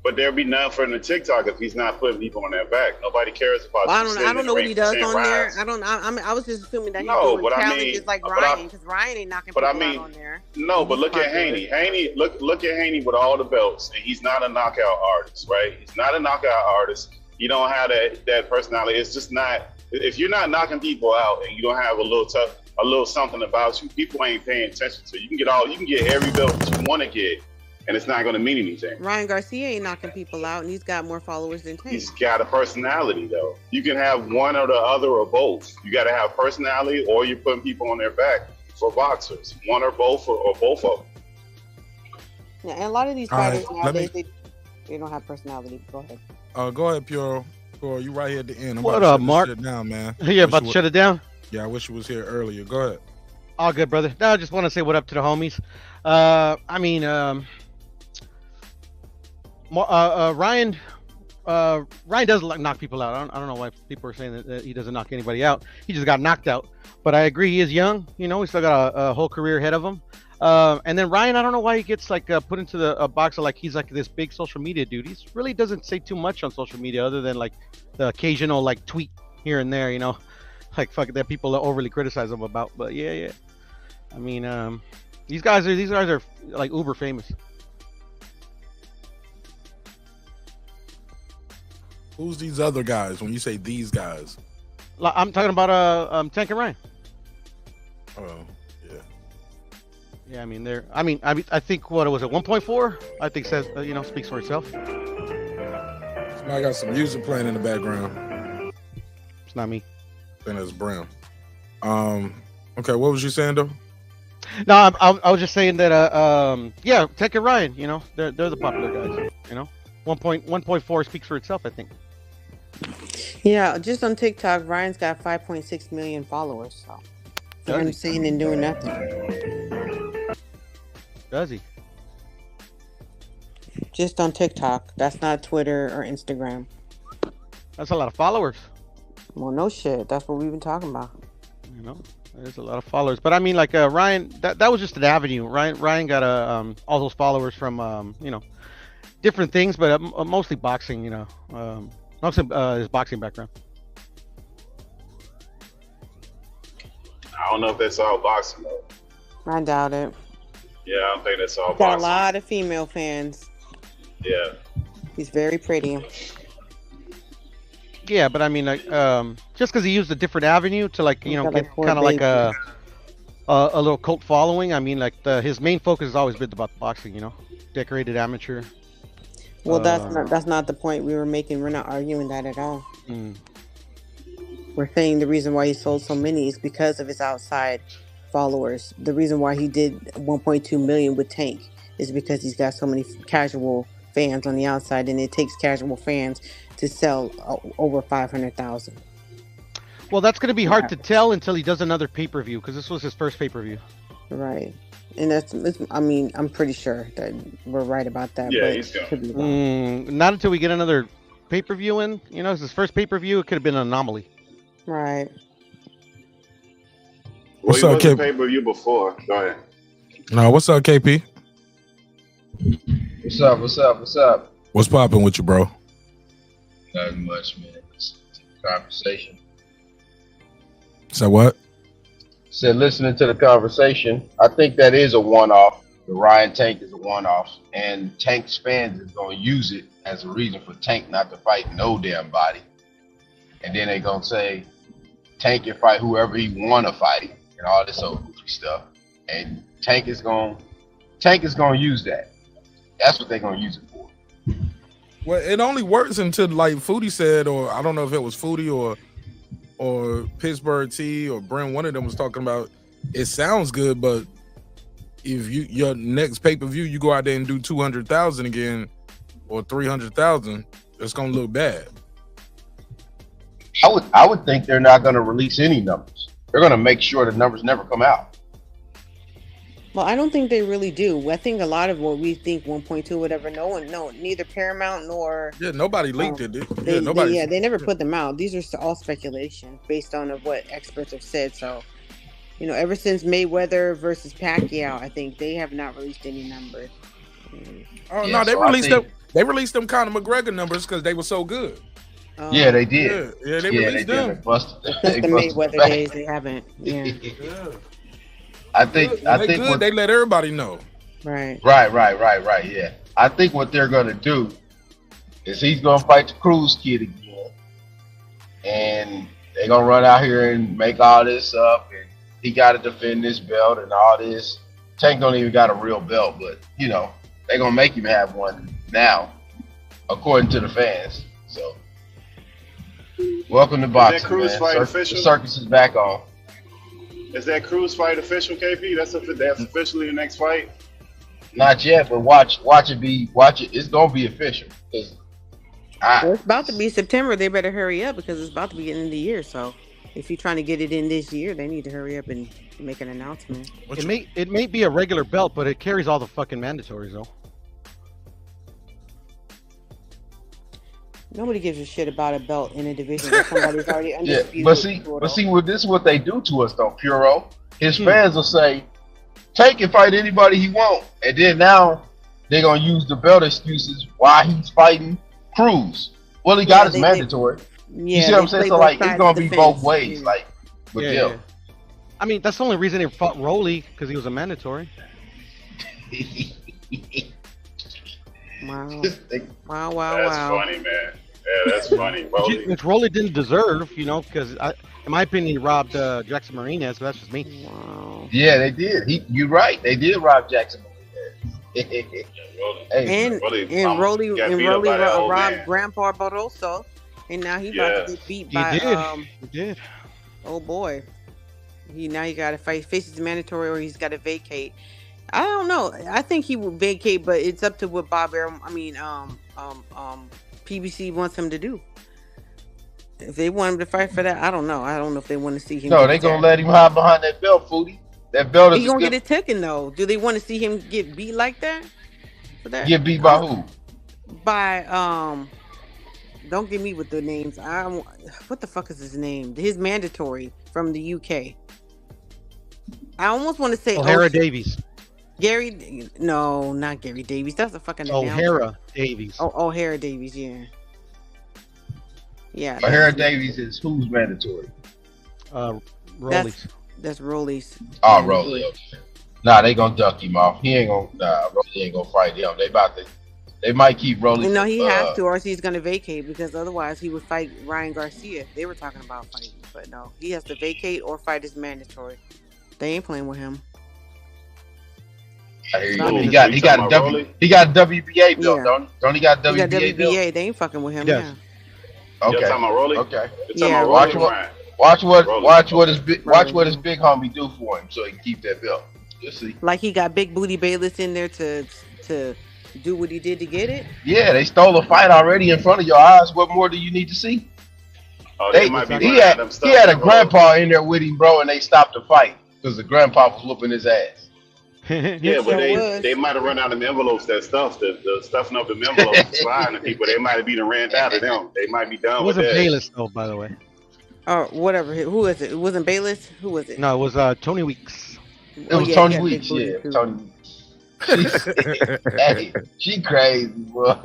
S1: But there'll be none for the TikTok if he's not putting people on their back. Nobody cares about.
S6: I don't know what he does on there. I was just assuming that he's doing challenges like Ryan, because Ryan ain't knocking people out on there.
S1: No, but look at Haney. Look at Haney with all the belts, and he's not a knockout artist, right? He's not a knockout artist. You don't have that personality. It's just not. If you're not knocking people out and you don't have a little something about you, people ain't paying attention to you. You can get every belt that you want to get, and it's not going to mean anything.
S6: Ryan Garcia ain't knocking people out, and he's got more followers than Tank.
S1: He's got a personality, though. You can have one or the other or both. You got to have personality, or you're putting people on their back for boxers. One or both, or both of them.
S6: Yeah, and a lot of these fighters nowadays, they don't have personality. Go ahead.
S3: Go ahead, Puro. You right here at the end. I'm
S7: what
S3: about
S7: up,
S3: to
S7: Mark?
S3: Shut it down, man.
S7: Yeah, about to shut it down?
S3: Yeah, I wish you was here earlier. Go ahead.
S7: All good, brother. No, I just want to say what up to the homies. Ryan does knock people out. I don't know why people are saying that he doesn't knock anybody out. He just got knocked out. But I agree, he is young. He's still got a whole career ahead of him. And then Ryan, I don't know why he gets put into the box of he's this big social media dude. He really doesn't say too much on social media other than the occasional tweet here and there, that people overly criticize him about. But yeah. I mean, these guys are uber famous.
S3: Who's these other guys when you say these guys?
S7: I'm talking about Tank and Ryan.
S3: Oh, yeah.
S7: Yeah, I think what was it, 1.4? I think says speaks for itself.
S3: Somebody got some music playing in the background.
S7: It's not me.
S3: I think that's Brown. Okay, what was you saying though?
S7: No, I was just saying that yeah, Tank and Ryan, they're the popular guys. 1.4 speaks for itself, I think.
S6: Yeah, just on TikTok, Ryan's got 5.6 million followers. So for him saying and doing nothing.
S7: Does he?
S6: Just on TikTok. That's not Twitter or Instagram.
S7: That's a lot of followers.
S6: Well, no shit. That's what we've been talking about.
S7: There's a lot of followers. But I mean, Ryan, that was just an avenue. Ryan got all those followers from different things, but mostly boxing. Mostly his boxing background.
S1: I don't know if that's all boxing though.
S6: I doubt it.
S1: Yeah, I don't think that's all
S6: He's got a
S1: boxing.
S6: lot of female fans.
S1: Yeah.
S6: He's very pretty.
S7: Yeah, but I mean, like, just because he used a different avenue to, like, you know,
S6: got,
S7: get
S6: like, 4
S7: kind of like
S6: babies.
S7: a little cult following. I mean, like, his main focus has always been about boxing. You know, decorated amateur.
S6: Well, that's not the point we were making. We're not arguing that at all.
S7: Mm.
S6: We're saying the reason why he sold so many is because of his outside followers. The reason why he did 1.2 million with Tank is because he's got so many casual fans on the outside, and it takes casual fans to sell over 500,000.
S7: Well, that's going to be hard to tell until he does another pay-per-view, because this was his first pay-per-view.
S6: Right. And I mean, I'm pretty sure that we're right about that.
S1: Yeah,
S6: but
S1: he's going.
S7: Not until we get another pay-per-view in. You know, it's his first pay-per-view. It could have been an anomaly.
S6: Right.
S1: Well,
S3: What's
S1: he
S3: up,
S1: was a
S3: Kip?
S1: pay-per-view before. Go ahead.
S3: No, what's up, KP?
S10: What's up? What's up? What's up?
S3: What's popping with you, bro?
S10: Nothing much, man. It's a conversation.
S3: So what?
S10: Said listening to the conversation, I think that is a one-off. The Ryan Tank is a one-off, and Tank's fans is gonna use it as a reason for Tank not to fight no damn body. And then they gonna say Tank can fight whoever he wanna fight and all this old goofy stuff. And Tank is gonna use that. That's what they're gonna use it for.
S3: Well, it only works until, like Foodie said, or I don't know if it was Foodie or Pittsburgh T or Brent, one of them was talking about, it sounds good, but if your next pay-per-view, you go out there and do 200,000 again or 300,000, it's gonna look bad.
S10: I would think they're not gonna release any numbers. They're gonna make sure the numbers never come out.
S6: Well, I don't think they really do. I think a lot of what we think 1.2, whatever, neither Paramount nor
S3: Nobody leaked it.
S6: They never put them out. These are all speculation based on what experts have said. So, you know, ever since Mayweather versus Pacquiao, I think they have not released any numbers.
S3: Oh no, they released them. They released them Conor McGregor numbers because they were so good.
S10: Yeah, they did.
S3: Yeah, they released them.
S10: They busted
S6: Since the Mayweather
S10: back.
S6: days, they haven't. Yeah.
S10: I think
S3: they let everybody know.
S6: Right.
S10: Yeah. I think what they're gonna do is he's gonna fight the Cruz kid again, and they're gonna run out here and make all this up, and he got to defend this belt and all this. Tank don't even got a real belt, but you know they're gonna make him have one now, according to the fans. So, welcome to boxing,
S1: Cruz
S10: man.
S1: fight official?
S10: The circus is back on.
S1: Is that Cruz fight official, KP? That's officially the next fight?
S10: Not yet, but watch it. It's gonna be official.
S6: Well, it's about to be September. They better hurry up because it's about to be getting in the year. So, if you're trying to get it in this year, they need to hurry up and make an announcement.
S7: It may be a regular belt, but it carries all the fucking mandatories though.
S6: Nobody gives a shit about a belt in a division where somebody's already undisputed.
S10: Yeah, but see, this is what they do to us though, Puro. His fans will say, Tank can fight anybody he want, and then now they're gonna use the belt excuses why he's fighting Cruz. Well, he got his mandatory. You see what I'm saying? So like, it's gonna be both ways, like with them.
S7: Yeah. I mean, that's the only reason they fought Rolly, because he was a mandatory.
S6: Wow.
S1: That's
S6: Wow.
S1: funny, man. Yeah, that's funny.
S7: Which Rolly didn't deserve, you know, because in my opinion, he robbed Jackson Martinez, but that's just me.
S6: Wow.
S10: Yeah, they did. You're right. They did rob Jackson.
S6: And Rolly robbed Grandpa Barroso, and now he about to get beat by.
S7: He did.
S6: Oh boy. He got to face his mandatory, or he's got to vacate. I don't know. I think he will vacate, but it's up to what PBC wants him to do. If they want him to fight for that, I don't know. I don't know if they want to see him.
S10: No, they gonna let him hide behind that belt, Foodie. That belt is.
S6: He gonna get it taken though. Do they want to see him get beat like that? For that?
S10: Get beat by who?
S6: By Don't get me with the names. What the fuck is his name? His mandatory from the UK. I almost want to say
S7: O'Hara Davies.
S6: No, not Gary Davies. That's a fucking
S7: O'Hara Davies.
S6: O'Hara Davies, yeah. Yeah.
S10: O'Hara Davies is who's mandatory?
S7: Rollies.
S6: That's Rolly's.
S10: Oh, Rolly. Okay. Nah, they gonna duck him off. He ain't gonna. Nah, Rolly ain't gonna fight him. They might keep Rolly.
S6: No, he has to, or else he's gonna vacate because otherwise he would fight Ryan Garcia. They were talking about fighting, but no, he has to vacate or fight is mandatory. They ain't playing with him.
S10: I hear you. He got a WBA belt,
S6: Yeah.
S10: don't he? Got
S6: He got
S10: WBA belt.
S6: WBA. They ain't fucking with him.
S10: Yes.
S6: Yeah.
S10: Okay.
S1: You're talking about Rolly?
S10: Okay.
S6: Yeah,
S10: Watch what his big homie do for him, so he can keep that belt. You'll see.
S6: Like he got Big Booty Bayless in there to do what he did to get it.
S10: Yeah, they stole a fight already in front of your eyes. What more do you need to see?
S1: Oh, they might be
S10: he had a
S1: bro.
S10: grandpa in there with him, bro, and they stopped the fight because the grandpa was whooping his ass.
S1: Yeah, but they might have run out of the envelopes, that stuff, the stuffing up the envelopes, flying to people. They might have been ran out of them. They might be done
S7: It
S1: with
S7: wasn't
S1: that.
S7: Bayless though, by the way.
S6: Or whatever. Who is it? It wasn't Bayless. Who was it?
S7: No, it was Tony Weeks.
S10: It was Tony Weeks, yeah. Tony Weeks. Hey, she crazy, boy.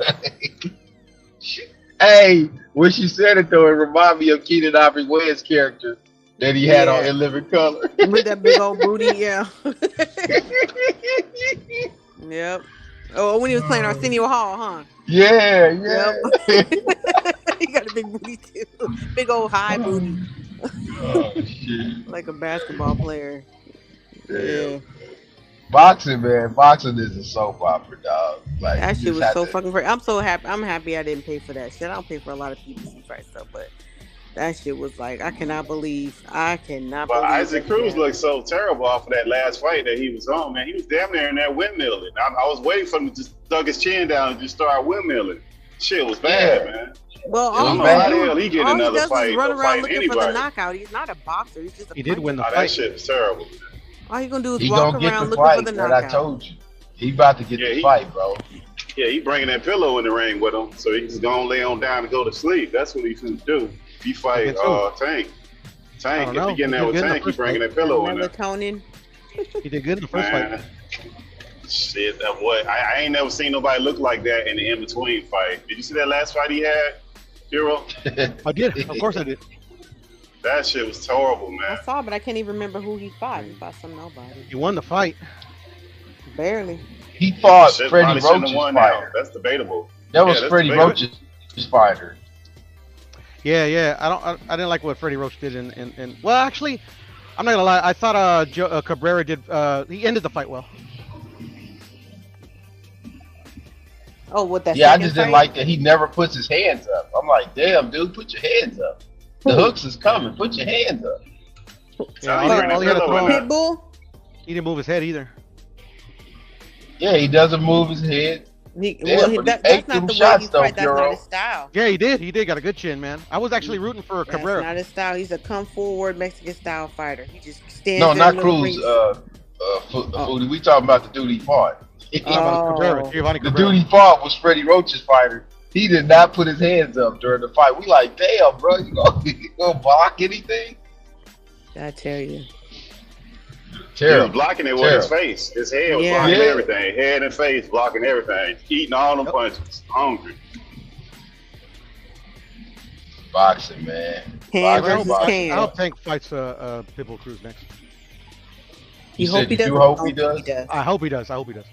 S10: Hey, when she said it though, it reminded me of Keenan Ivory Wayans' character that he had on In Living Color.
S6: With that big old booty, yeah. Yep. Oh, when he was playing Arsenio Hall, huh?
S10: Yeah.
S6: Yep. He got a big booty too. Big old high booty.
S10: Oh, shit.
S6: Like a basketball player. Yeah.
S10: Boxing, man. Boxing is a soap opera, dog. Like,
S6: That
S10: you
S6: shit
S10: just
S6: was
S10: have
S6: so
S10: to-
S6: fucking crazy. I'm so happy. I'm happy I didn't pay for that shit. I don't pay for a lot of PBC fight stuff, but that shit was like, I cannot believe.
S1: But
S6: believe
S1: Isaac
S6: that
S1: Cruz
S6: shit.
S1: looked so terrible off of that last fight that he was on, man. He was damn near in that windmilling. I was waiting for him to just thug his chin down and just start windmilling. Shit was bad, man.
S6: Well,
S1: I don't know how the hell he get another fight
S6: run
S1: or
S6: around
S1: fight
S6: looking for the
S1: anybody.
S6: knockout. He's not a boxer. He's just a
S7: He did win the
S1: Oh, that
S7: fight.
S1: shit was terrible.
S6: All he gonna do is
S10: He
S6: walk
S10: gonna get
S6: around
S10: the
S6: looking
S10: fight,
S6: for the
S10: man.
S6: knockout.
S10: I told you. He about to get the fight, bro.
S1: Yeah, he bringing that pillow in the ring with him, so he just gonna lay on down and go to sleep. That's what he's gonna do. If he fight Tank,
S7: don't
S1: if
S7: know.
S1: he get in
S7: He
S1: there
S7: did
S1: with
S7: good in the
S1: Tank, he
S7: first
S1: bringing
S7: fight.
S1: that pillow in there.
S6: Melatonin.
S7: He did good in the first
S1: Man, shit, that what? I ain't never seen nobody look like that in the in between fight. Did you see that last fight he had, Hero?
S7: I did. Of course I did.
S1: That shit was horrible, man.
S6: I saw, but I can't even remember who he fought. He fought some nobody.
S7: He won the fight.
S6: Barely.
S10: He fought
S1: Shit,
S10: Freddie
S1: probably shouldn't
S10: Roach's
S1: have won now.
S10: fighter.
S1: That's debatable.
S10: That was
S1: Yeah, that's
S10: Freddie
S1: debatable.
S10: Roach's fighter.
S7: Yeah. I didn't like what Freddie Roach did in well, actually, I'm not gonna lie. I thought Cabrera did. He ended the fight well.
S6: Oh, what that?
S10: Yeah, I
S6: second
S10: just didn't
S6: fight?
S10: like that he never puts his hands up. I'm like, damn, dude, put your hands up. The hooks is coming. Put your hands up.
S7: Yeah, all he had to throw.
S6: Pitbull?
S7: He didn't move his head either.
S10: Yeah, he doesn't move his head.
S6: He,
S10: Yeah,
S6: well, he,
S10: but
S6: that,
S10: he ate
S6: that's not
S10: them
S6: the way
S10: shots,
S6: he
S10: though,
S6: fight. That's not
S10: Bureau.
S6: his style.
S7: Yeah, he did. He did. Got a good chin, man. I was actually rooting for
S6: That's
S7: Cabrera.
S6: not his style. He's a come forward Mexican style fighter. He just stands.
S10: No,
S6: in
S10: not
S6: the middle
S10: Cruz.
S6: ring.
S10: Foodie. We talking about the dude he fought.
S7: Cabrera, Giovanni
S10: The
S7: Cabrera.
S10: dude he fought was Freddie Roach's fighter. He did not put his hands up during the fight. We like, damn, bro, you gonna block anything?
S6: I tell you.
S1: He was blocking it with his face. His head was
S6: Yeah.
S1: blocking
S10: Yeah.
S1: everything. Head and face blocking everything. Eating all them punches. Hungry.
S10: Boxing, man.
S6: Can
S10: Boxing,
S6: versus
S10: boxing.
S6: can.
S7: I hope Tank fights Pitbull Cruz next.
S6: You
S10: said
S6: hope he
S10: you
S6: does?
S10: do hope
S6: I
S10: he
S6: don't think
S10: does?
S7: I hope he does. I hope he does.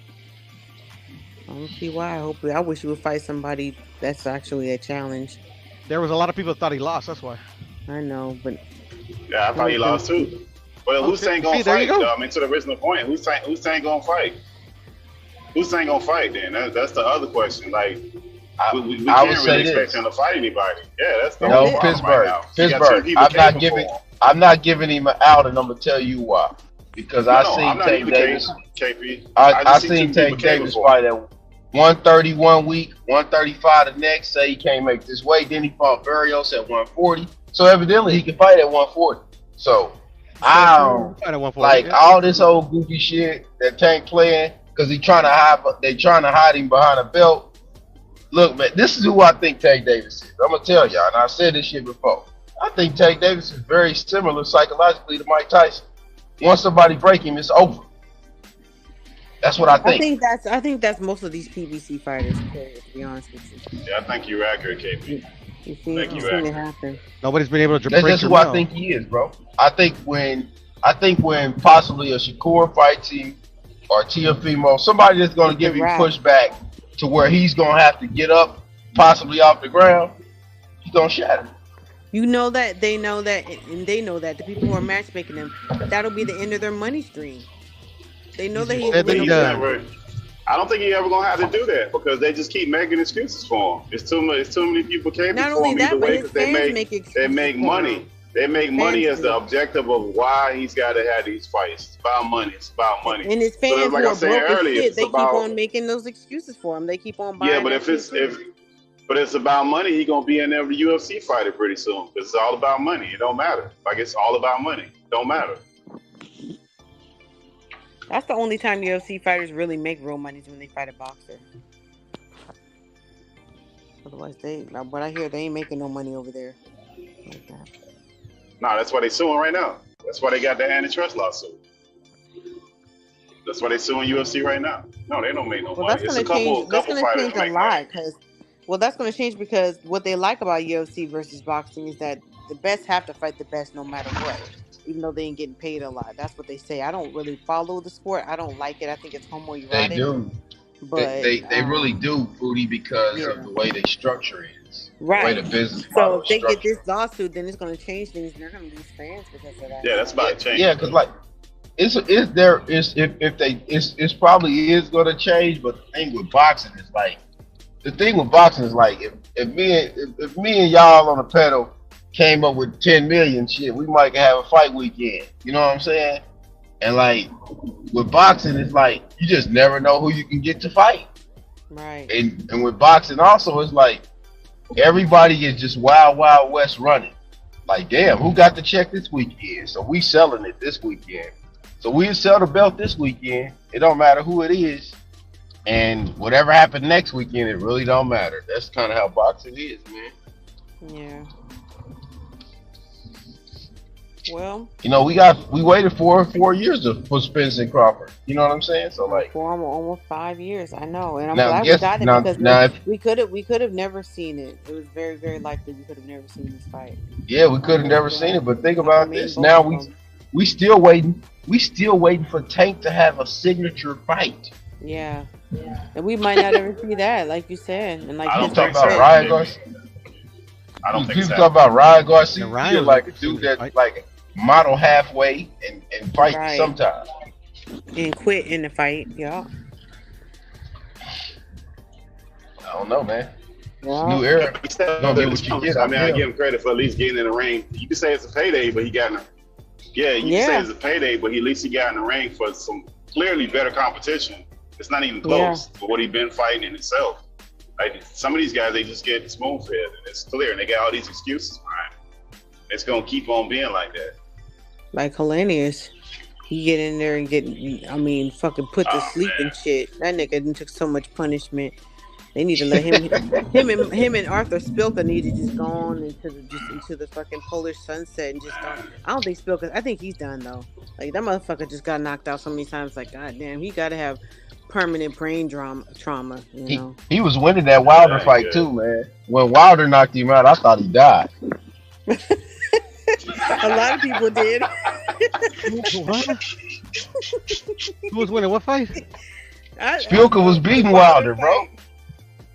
S6: I don't see why. I wish he would fight somebody that's actually a challenge.
S7: There was a lot of people that thought he lost. That's why.
S6: I know, but
S1: Yeah, I thought he lost too. But
S7: Okay.
S1: Hussein gonna
S7: See, there you
S1: fight,
S7: go.
S1: though. I mean, to the original point, Hussein gonna fight. Hussein gonna fight then? That's the other question. Like, we
S10: I would
S1: can't
S10: say
S1: really expect
S10: this.
S1: him to fight anybody. Yeah, that's the
S10: No,
S1: whole problem
S10: Pittsburgh.
S1: right now. You got two
S10: Pittsburgh.
S1: people capable.
S10: I'm not giving him an out, and I'm gonna tell you why. Because I
S1: No,
S10: seen
S1: I'm not
S10: Tank
S1: even
S10: Davis.
S1: KP.
S10: I
S1: just see
S10: seen
S1: two people
S10: Tank Davis
S1: capable.
S10: fight at 130 one week, 135 the next. Say he can't make this weight. Then he fought Barrios at 140. So evidently he can fight at 140. So I don't
S7: Fight at 140,
S10: like
S7: yeah.
S10: all this old goofy shit that Tank playing because they trying to hide him behind a belt. Look, man, this is who I think Tank Davis is. I'm gonna tell y'all, and I said this shit before. I think Tank Davis is very similar psychologically to Mike Tyson. Once somebody break him, it's over. That's what I think.
S6: I think that's most of these PBC fighters. To be honest with you,
S1: Yeah, I think you're accurate, KP.
S6: you see,
S1: Thank
S6: you've
S1: you,
S6: seen it
S1: Accurate.
S6: happen.
S7: Nobody's been able to
S10: That's
S7: break
S10: just
S7: your
S10: who I
S7: mouth.
S10: think he is, bro. I think when I think when possibly a Shakur fights him or Teofimo, somebody that's going to give him pushback to where he's going to have to get up, possibly off the ground, he's going to shatter.
S6: You know that, they know that, and they know that the people who are matchmaking them, that'll be the end of their money stream. They know that he's
S1: I don't think he's ever gonna have to do that because they just keep making excuses for him. It's too many people camping for him either way because they make money. They make money as the objective of why he's got to have these fights. It's about money. It's about money.
S6: And his fans,
S1: so like
S6: who
S1: I
S6: are
S1: said
S6: broke as
S1: earlier,
S6: shit, they
S1: about,
S6: keep on making those excuses for him. They keep on buying.
S1: Yeah, but if it's about money, he's gonna be in every UFC fighter pretty soon because it's all about money. It don't matter. Like it's all about money. It don't matter.
S6: That's the only time UFC fighters really make real money is when they fight a boxer. Otherwise, what I hear, they ain't making no money over there. Like that.
S1: Nah, that's why they suing right now. That's why they got the antitrust lawsuit. That's why they suing UFC right now. No, they don't make no money.
S6: That's going to change. That's going to change a lot that's going to change because what they like about UFC versus boxing is that the best have to fight the best no matter what. Even though they ain't getting paid a lot. That's what they say. I don't really follow the sport. I don't like it. I think it's homoerotic.
S10: They do. But they really do, Foodie, because of the way they structure it.
S6: Right.
S10: The way the business model
S6: if they get this lawsuit, then it's going to change things. They're going to lose fans because of that.
S1: Yeah, that's about to change.
S10: Yeah, because like it's probably is going to change. But the thing with boxing is like if me and y'all on the pedal came up with 10 million shit, we might have a fight weekend. You know what I'm saying? And like with boxing, it's like you just never know who you can get to fight.
S6: Right.
S10: And with boxing also, it's like everybody is just wild west running. Like, damn, who got the check this weekend? So we selling it this weekend. So we'll sell the belt this weekend. It don't matter who it is. And whatever happened next weekend, it really don't matter. That's kind of how boxing is, man.
S6: Yeah. Well,
S10: you know, we waited for 4 years for Spence and Crawford. You know what I'm saying? So like,
S6: for almost 5 years, I know, and I'm glad we got it because we could have never seen it. It was very, very likely we could have never seen this fight.
S10: Yeah, we could have never seen it. But think about this. Now we still waiting. We still waiting for Tank to have a signature fight.
S6: Yeah, and we might not ever see that, like you said. And like
S10: I don't talk about Ryan Garcia. I don't think people talk about Ryan Garcia. Feel like a dude that like model halfway and fight sometimes.
S6: And quit in the fight, yeah.
S10: I don't know, man. Yeah. New era.
S1: I mean, I give him credit for at least getting in the ring. You can say it's a payday, but he got in the can say it's a payday, but at least he got in the ring for some clearly better competition. It's not even close for what he's been fighting in itself. Like some of these guys, they just get spoon-fed, and it's clear, and they got all these excuses behind it. It's gonna keep on being like that.
S6: Like Hellenius, he get in there and fucking put to sleep and shit. That nigga took so much punishment. They need to let him and Arthur Spilka need to just go on into the fucking Polish sunset and just don't. I don't think Spilka. I think he's done though. Like that motherfucker just got knocked out so many times. Like goddamn, he got to have permanent brain trauma. You know.
S10: He was winning that Wilder fight too, man. When Wilder knocked him out, I thought he died.
S6: A lot of people did.
S7: What? Who was winning what fight?
S10: Spilka was beating Wilder, bro.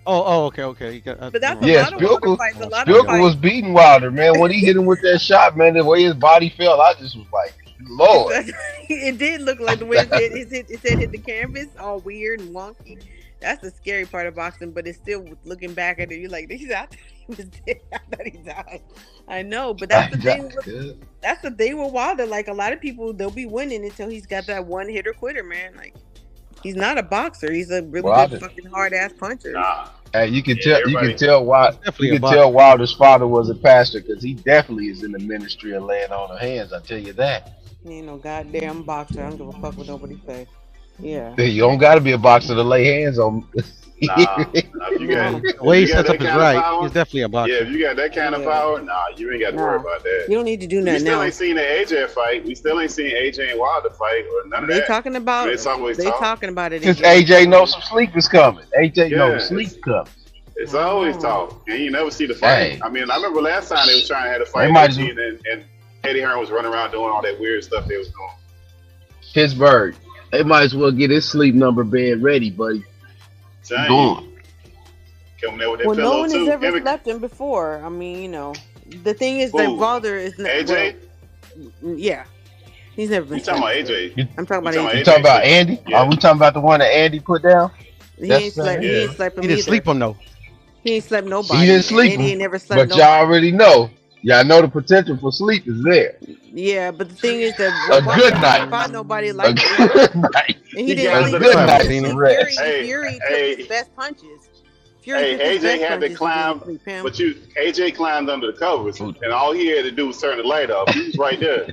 S7: Oh, okay.
S6: But that's
S10: Spilka was beating Wilder, man. When he hit him with that shot, man, the way his body felt, I just was like, Lord.
S6: It did look like the way it hit the canvas, all weird and wonky. That's the scary part of boxing, but it's still looking back at it, you're like, I thought he was dead. I thought he died. I know, but that's the thing. That's the thing with Wilder. Like a lot of people, they'll be winning until he's got that one hitter quitter, man. Like he's not a boxer. He's a really good fucking hard ass puncher.
S10: Hey, you can tell Wilder's father was a pastor because he definitely is in the ministry of laying on of hands. I tell you that.
S6: He ain't no goddamn boxer. I don't give a fuck what nobody say. Yeah.
S10: You don't got to be a boxer to lay hands on.
S7: The way he sets up his right, he's definitely a boxer.
S1: Yeah, if you got that kind of power, you ain't got to worry about that.
S6: You don't need to do nothing.
S1: We still ain't seen the AJ fight. We still ain't seen AJ and Wilder fight or none of that.
S6: They talking about it.
S10: Since AJ knows some sleep is coming. AJ knows sleep coming.
S1: It's always talk. And you never see the fight.
S10: Hey.
S1: I mean, I remember last time they was trying to have a fight and Eddie Hearn was running around doing all that weird stuff they was doing.
S10: Pittsburgh, they might as well get his sleep number bed ready, buddy.
S1: Coming there with that
S6: Well, no
S1: pillow
S6: one has
S1: too.
S6: ever slept him before. I mean, you know, the thing is that
S1: Who?
S6: Wilder is not.
S1: AJ?
S6: Well, yeah, he's never been.
S1: You talking about
S6: slept.
S1: AJ?
S6: I'm talking about
S10: You
S6: AJ.
S10: talking about Andy?
S1: Yeah.
S10: Are we talking about the one that Andy put down?
S6: He ain't slept. He ain't slept him
S7: He didn't
S6: either.
S7: sleep him though.
S6: He ain't slept nobody.
S10: He didn't sleep
S6: Andy
S10: him,
S6: ain't never slept
S10: but
S6: nobody.
S10: y'all already know. Y'all know the potential for sleep is there.
S6: Yeah, but the thing is that
S10: A
S6: Wilder
S10: good
S6: didn't
S10: night.
S6: find nobody
S10: A
S6: like
S10: good night.
S6: And he
S10: A
S6: didn't sleep
S10: good
S6: him.
S10: night's
S6: Fury,
S10: rest.
S6: Fury took his best punches. Fury
S1: Hey,
S6: took his
S1: AJ
S6: best
S1: had to
S6: punches.
S1: climb,
S6: sleep him.
S1: but AJ climbed under the covers, and all he had to do was turn the light off. He was right there.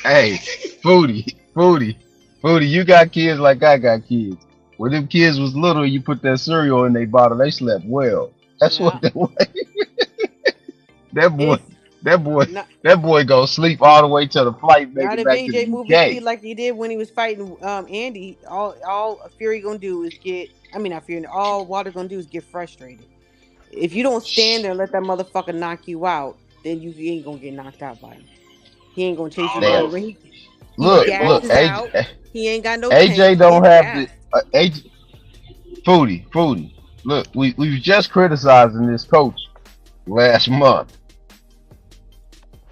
S10: Hey, Foodie, you got kids like I got kids. When them kids was little, you put that cereal in their bottle, they slept well. That's what that way. That boy go sleep all the way till the flight make
S6: Not
S10: it
S6: if
S10: back to
S6: AJ
S10: the
S6: moved his
S10: UK.
S6: feet like he did when he was fighting Andy. All Fury gonna do is all Wilder gonna do is get frustrated. If you don't stand there and let that motherfucker knock you out, then you ain't gonna get knocked out by him. He ain't gonna chase you down. When he gasses out, he ain't got no
S10: AJ
S6: tank,
S10: don't
S6: he's
S10: have
S6: gassed.
S10: the AJ. Foodie. Look, we was just criticizing this coach last month.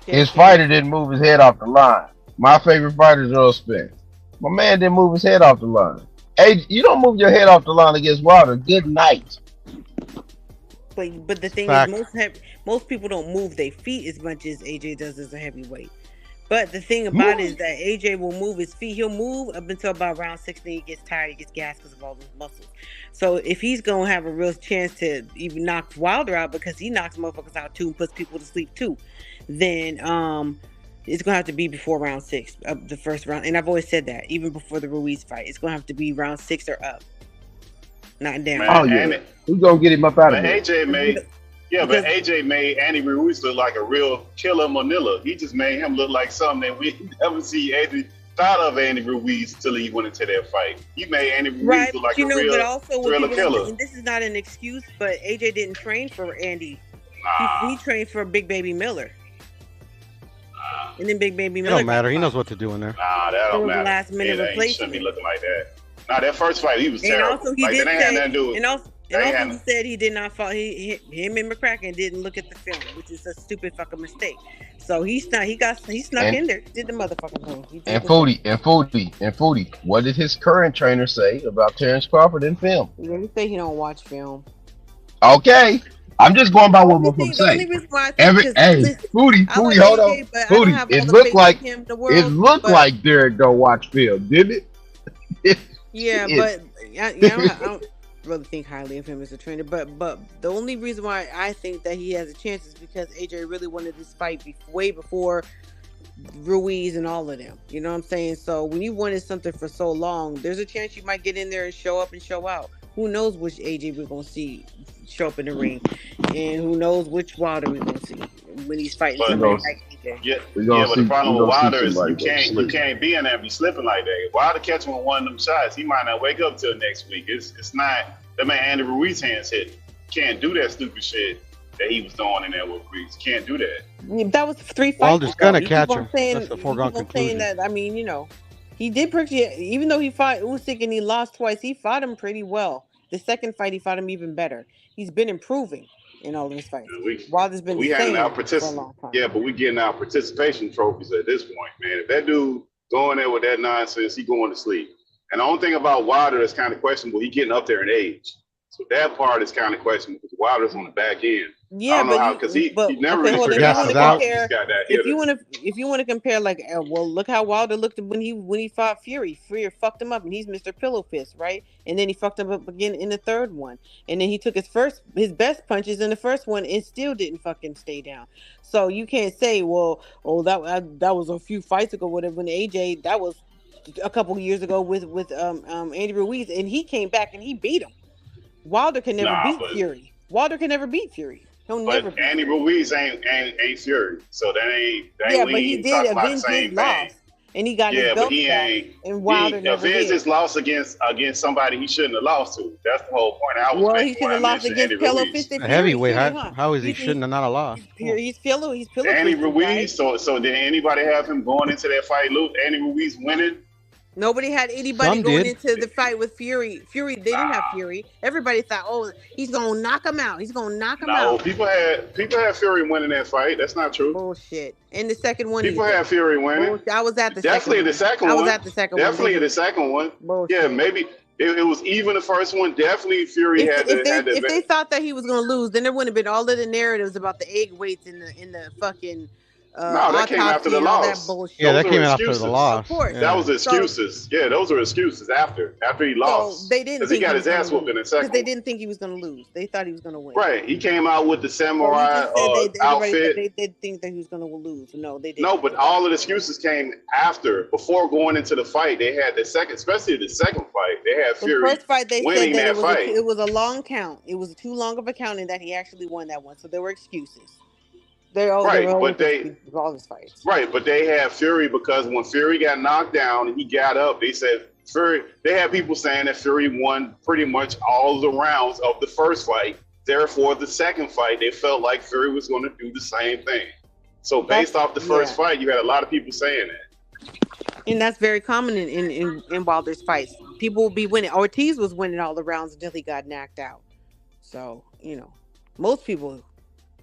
S10: His fighter didn't move his head off the line. My favorite fighter is Errol Spence. My man didn't move his head off the line. AJ, you don't move your head off the line against Wilder. Good night.
S6: But the thing
S10: Fact.
S6: is, most people don't move their feet as much as AJ does as a heavyweight. But the thing about it is that AJ will move his feet. He'll move up until about round 6, then he gets tired, he gets gassed because of all those muscles. So if he's gonna have a real chance to even knock Wilder out, because he knocks motherfuckers out too and puts people to sleep too, then it's gonna have to be before round 6, the first round. And I've always said that, even before the Ruiz fight, it's gonna have to be round 6 or up, not down.
S10: Oh yeah, we gonna get him up out of
S1: But
S10: there.
S1: but AJ made Andy Ruiz look like a real killer Manila. He just made him look like something that we never see Andy thought of Andy Ruiz till he went into that fight. He made Andy Ruiz look like a real
S6: but also
S1: thriller killer.
S6: and this is not an excuse, but AJ didn't train for Andy. He trained for Big Baby Miller. And then Big Baby
S7: It
S6: Miller.
S7: don't matter. He knows what to do in there.
S1: Nah, that don't
S6: was
S1: matter.
S6: the last minute
S1: He
S6: replacement.
S1: shouldn't be looking like that. Nah, that first fight, he was
S6: And
S1: terrible.
S6: also he
S1: Like,
S6: did
S1: that ain't had
S6: say,
S1: nothing to do with
S6: and also
S1: that ain't
S6: he
S1: had-
S6: said he did not follow. Him and McCracken didn't look at the film, which is a stupid fucking mistake. So he snuck
S10: And-
S6: in there, did the motherfucking thing. He did
S10: And
S6: the-
S10: Foodie. What did his current trainer say about Terence Crawford in film?
S6: Let me say he don't watch film.
S10: Okay, I'm just going by what my folks
S6: The
S10: say.
S6: only reason why I think
S10: Foodie,
S6: I like
S10: hold
S6: AJ,
S10: on,
S6: but I don't
S10: Foodie.
S6: have
S10: It
S6: all the
S10: looked
S6: faith
S10: like
S6: in him in the world, but-
S10: like Derek don't watch film, didn't it?
S6: Yeah,
S10: It-
S6: but I don't really think highly of him as a trainer. But the only reason why I think that he has a chance is because AJ really wanted this fight way before Ruiz and all of them. You know what I'm saying? So when you wanted something for so long, there's a chance you might get in there and show up and show out. Who knows which AJ we're gonna see show up in the ring, and who knows which Wilder we're gonna see when he's fighting
S1: But-
S6: somebody like AJ.
S1: Yeah,
S10: We gonna
S1: but the
S10: see-
S1: problem
S10: we
S1: with
S10: gonna see
S1: Wilder is
S10: somebody
S1: you
S10: go
S1: can't
S10: sleep.
S1: be in there and be slipping like that. If Wilder catch him with one of them shots, he might not wake up till next week. It's not that man Andy Ruiz hands hit. Can't do that stupid shit that he was doing in there with Ruiz. Can't do that.
S6: That was 3 fights.
S7: Wilder's gonna
S6: though. You
S7: catch
S6: keep on
S7: him.
S6: saying-
S7: That's a
S6: you
S7: foregone
S6: keep on saying
S7: conclusion.
S6: that. I mean, he did even though he fought Usyk and he lost twice, he fought him pretty well. The second fight, he fought him even better. He's been improving in all of his fights. Wilder's been
S1: We
S6: the
S1: having
S6: same
S1: our
S6: for a long time.
S1: Yeah, but we getting our participation trophies at this point, man. If that dude going there with that nonsense, he going to sleep. And the only thing about Wilder that's kind of questionable, he getting up there in age. So that part is kind of questionable because Wilder's on the back end.
S6: Yeah,
S1: I don't know
S6: but
S1: how because he never
S6: okay,
S1: really
S6: hold on.
S1: figured out how to box. He's
S6: Compare,
S1: got that
S6: if
S1: hitter.
S6: you want to compare, like, well, look how Wilder looked when he fought Fury. Fury fucked him up, and he's Mr. Pillow Fist, right? And then he fucked him up again in the third one, and then he took his best punches in the first one and still didn't fucking stay down. So you can't say, well, that was a few fights ago, whatever. When AJ, that was a couple years ago with Andy Ruiz, and he came back and he beat him. Wilder can never beat Fury. Wilder can never beat Fury. He'll never.
S1: But Andy Ruiz ain't Fury, so that ain't
S6: Yeah,
S1: we
S6: but he
S1: ain't
S6: did
S1: talking about the
S6: avenge
S1: same
S6: his loss.
S1: thing.
S6: and he got his
S1: Yeah, but
S6: belt
S1: he
S6: back,
S1: ain't.
S6: and Wilder
S1: He
S6: never
S1: avenged
S6: did.
S1: his loss against somebody he shouldn't have lost to. That's the whole point I was
S6: Well,
S1: making
S6: he
S1: when
S6: should
S1: I
S6: have lost
S1: mentioned
S6: against
S1: Andy
S6: Pillow
S1: Ruiz.
S6: Fisted
S7: A
S6: Fury.
S7: heavyweight.
S6: Shouldn't, huh?
S7: How is he shouldn't have not have lost?
S6: He's pillow
S1: Andy
S6: fisted,
S1: Ruiz.
S6: right?
S1: So did anybody have him going into that fight? Andy Ruiz winning?
S6: Nobody had anybody
S7: Some
S6: going
S7: did.
S6: into the fight with Fury. They didn't have Fury. Everybody thought, oh, he's gonna knock him out. He's gonna knock him
S1: No,
S6: out.
S1: people had Fury winning that fight. That's not true.
S6: Bullshit. And the second one,
S1: People had Fury winning.
S6: Bullshit. I was at the
S1: Definitely
S6: second
S1: the
S6: one.
S1: second
S6: I
S1: one.
S6: was at the second
S1: Definitely
S6: one.
S1: the second one.
S6: Bullshit.
S1: Yeah, maybe it was even the first one. Definitely Fury had
S6: If they thought that he was gonna lose, then there wouldn't have been all of the narratives about the egg weights in the fucking
S1: No, that came after
S6: autopsy
S1: the
S6: and all that
S1: loss.
S6: bullshit.
S7: Yeah, that
S1: Those
S7: came
S1: are
S7: after the
S1: excuses.
S7: loss.
S6: Of course.
S7: Yeah.
S1: That was excuses. Yeah, those are excuses after he lost.
S6: They didn't
S1: because he
S6: think
S1: got
S6: was
S1: his ass
S6: gonna
S1: whooped in the
S6: lose,
S1: second.
S6: because they didn't think he was gonna lose. They thought he was gonna win.
S1: Right, he came out with the
S6: So you
S1: samurai
S6: just said everybody
S1: outfit.
S6: said they did think that he was gonna lose. No, they didn't.
S1: No, but all of the excuses came after. Before going into the fight, they had the second, especially the second fight. They had
S6: The
S1: Fury
S6: first fight, they said
S1: winning
S6: that
S1: that fight.
S6: it was a long count. It was too long of a count, and that he actually won that one. So there were excuses. There were always excuses with all his fights.
S1: Right, but they had Fury because when Fury got knocked down and he got up, they said Fury. They had people saying that Fury won pretty much all the rounds of the first fight. Therefore, the second fight, they felt like Fury was going to do the same thing. So based off the first fight, you had a lot of people saying that.
S6: And that's very common in Wilder's fights. People will be winning. Ortiz was winning all the rounds until he got knocked out. So, most people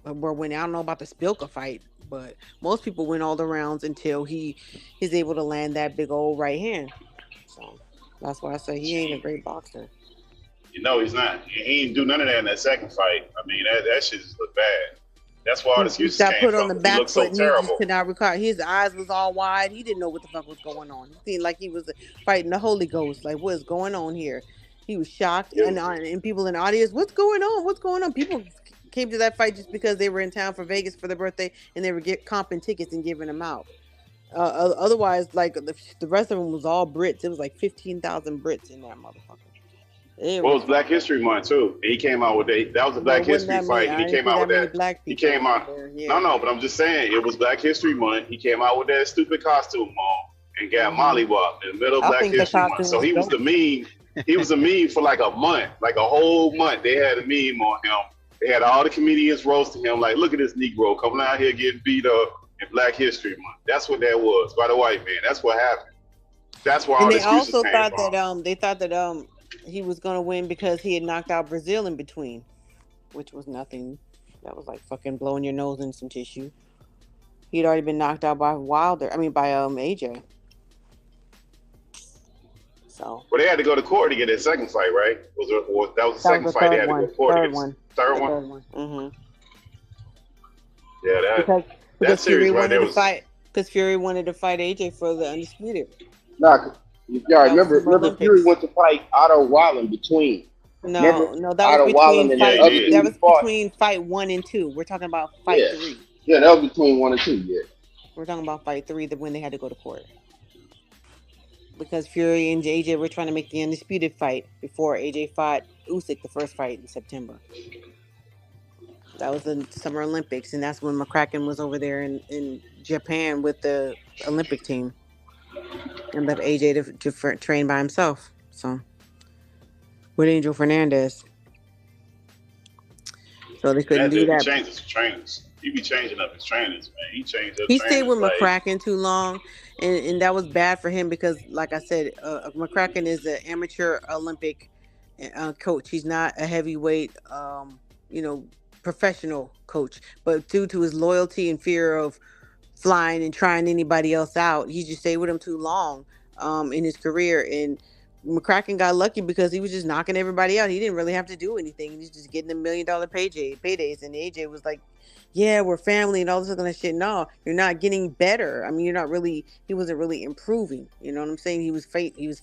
S6: were winning. I don't know about the Spilka fight, but most people win all the rounds until he is able to land that big old right hand. So that's why I say he ain't a great boxer.
S1: He's not. He didn't do none of that in that second fight. I mean, that shit just looked bad. That's why all the excuses
S6: He got
S1: came
S6: put on
S1: from.
S6: the back
S1: He looked
S6: foot
S1: so
S6: and he
S1: terrible.
S6: just could not recover. His eyes was all wide. He didn't know what the fuck was going on. He seemed like he was fighting the Holy Ghost. Like, what is going on here? He was shocked, and people in the audience, what's going on? What's going on? People came to that fight just because they were in town for Vegas for their birthday, and they were comping tickets and giving them out. Otherwise, like the rest of them was all Brits. It was like 15,000 Brits in that motherfucker.
S1: Well, it was Black History Month too. And he came out with that was a Black History fight. And he came out with that. He came out. No, but I'm just saying it was Black History Month. He came out with that stupid costume on and got mollywopped in the middle of Black History Month. So he was the meme. He was a meme for like a month, like a whole month. They had a meme on him. They had all the comedians roasting him, like, look at this Negro coming out here getting beat up in Black History Month. That's what that was by the white man. That's what happened. That's why all the excuses came from.
S6: They thought that he was gonna win because he had knocked out Brazil in between, which was nothing. That was like fucking blowing your nose in some tissue. He'd already been knocked out by AJ. So.
S1: Well, they had to go to court to get that second fight, right? That was the second fight. They had to go to court. Third one.
S6: Mm-hmm.
S1: Yeah,
S6: because
S1: series
S6: Fury
S1: right there
S6: wanted to
S1: was.
S6: fight. Because Fury wanted to fight AJ for the undisputed.
S22: Nah, y'all remember Fury went to fight Otto Wall in between.
S6: No,
S22: remember
S6: that was
S22: Otto
S6: between fight 1 and 2. We're talking about fight 3.
S22: Yeah, that was between 1 and 2. Yeah.
S6: We're talking about fight 3, when they had to go to court. Because Fury and AJ were trying to make the undisputed fight before AJ fought Usyk the first fight in September. That was the Summer Olympics, and that's when McCracken was over there in Japan with the Olympic team, and left AJ to train by himself. So with Angel Fernandez, so they couldn't do that.
S1: He changes trainers. He be changing up his trainers, man. He changed up.
S6: He stayed with McCracken too long, and that was bad for him because, like I said, McCracken is an amateur Olympic coach. He's not a heavyweight, professional coach. But due to his loyalty and fear of flying and trying anybody else out, he just stayed with him too long in his career. And McCracken got lucky because he was just knocking everybody out. He didn't really have to do anything. He was just getting $1 million paydays. And AJ was like, yeah, we're family and all this other kind of shit. No, you're not getting better. I mean, he wasn't really improving. You know what I'm saying? He was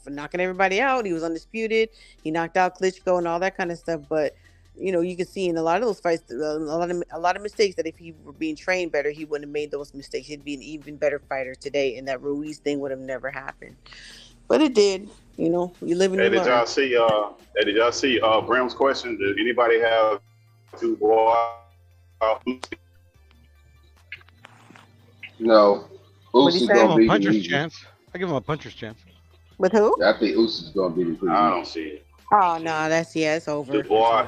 S6: knocking everybody out. He was undisputed. He knocked out Klitschko and all that kind of stuff. But, you can see in a lot of those fights, a lot of mistakes that if he were being trained better, he wouldn't have made those mistakes. He'd be an even better fighter today. And that Ruiz thing would have never happened. But it did. You live and you learn.
S1: Did y'all see Bram's question? Did anybody have to go out?
S22: No.
S7: Puncher's chance. I give him a puncher's chance.
S6: With who?
S10: I think Usyk's gonna be the pretty
S1: I
S10: much.
S1: don't see it.
S6: Oh no, it's over.
S1: Dubois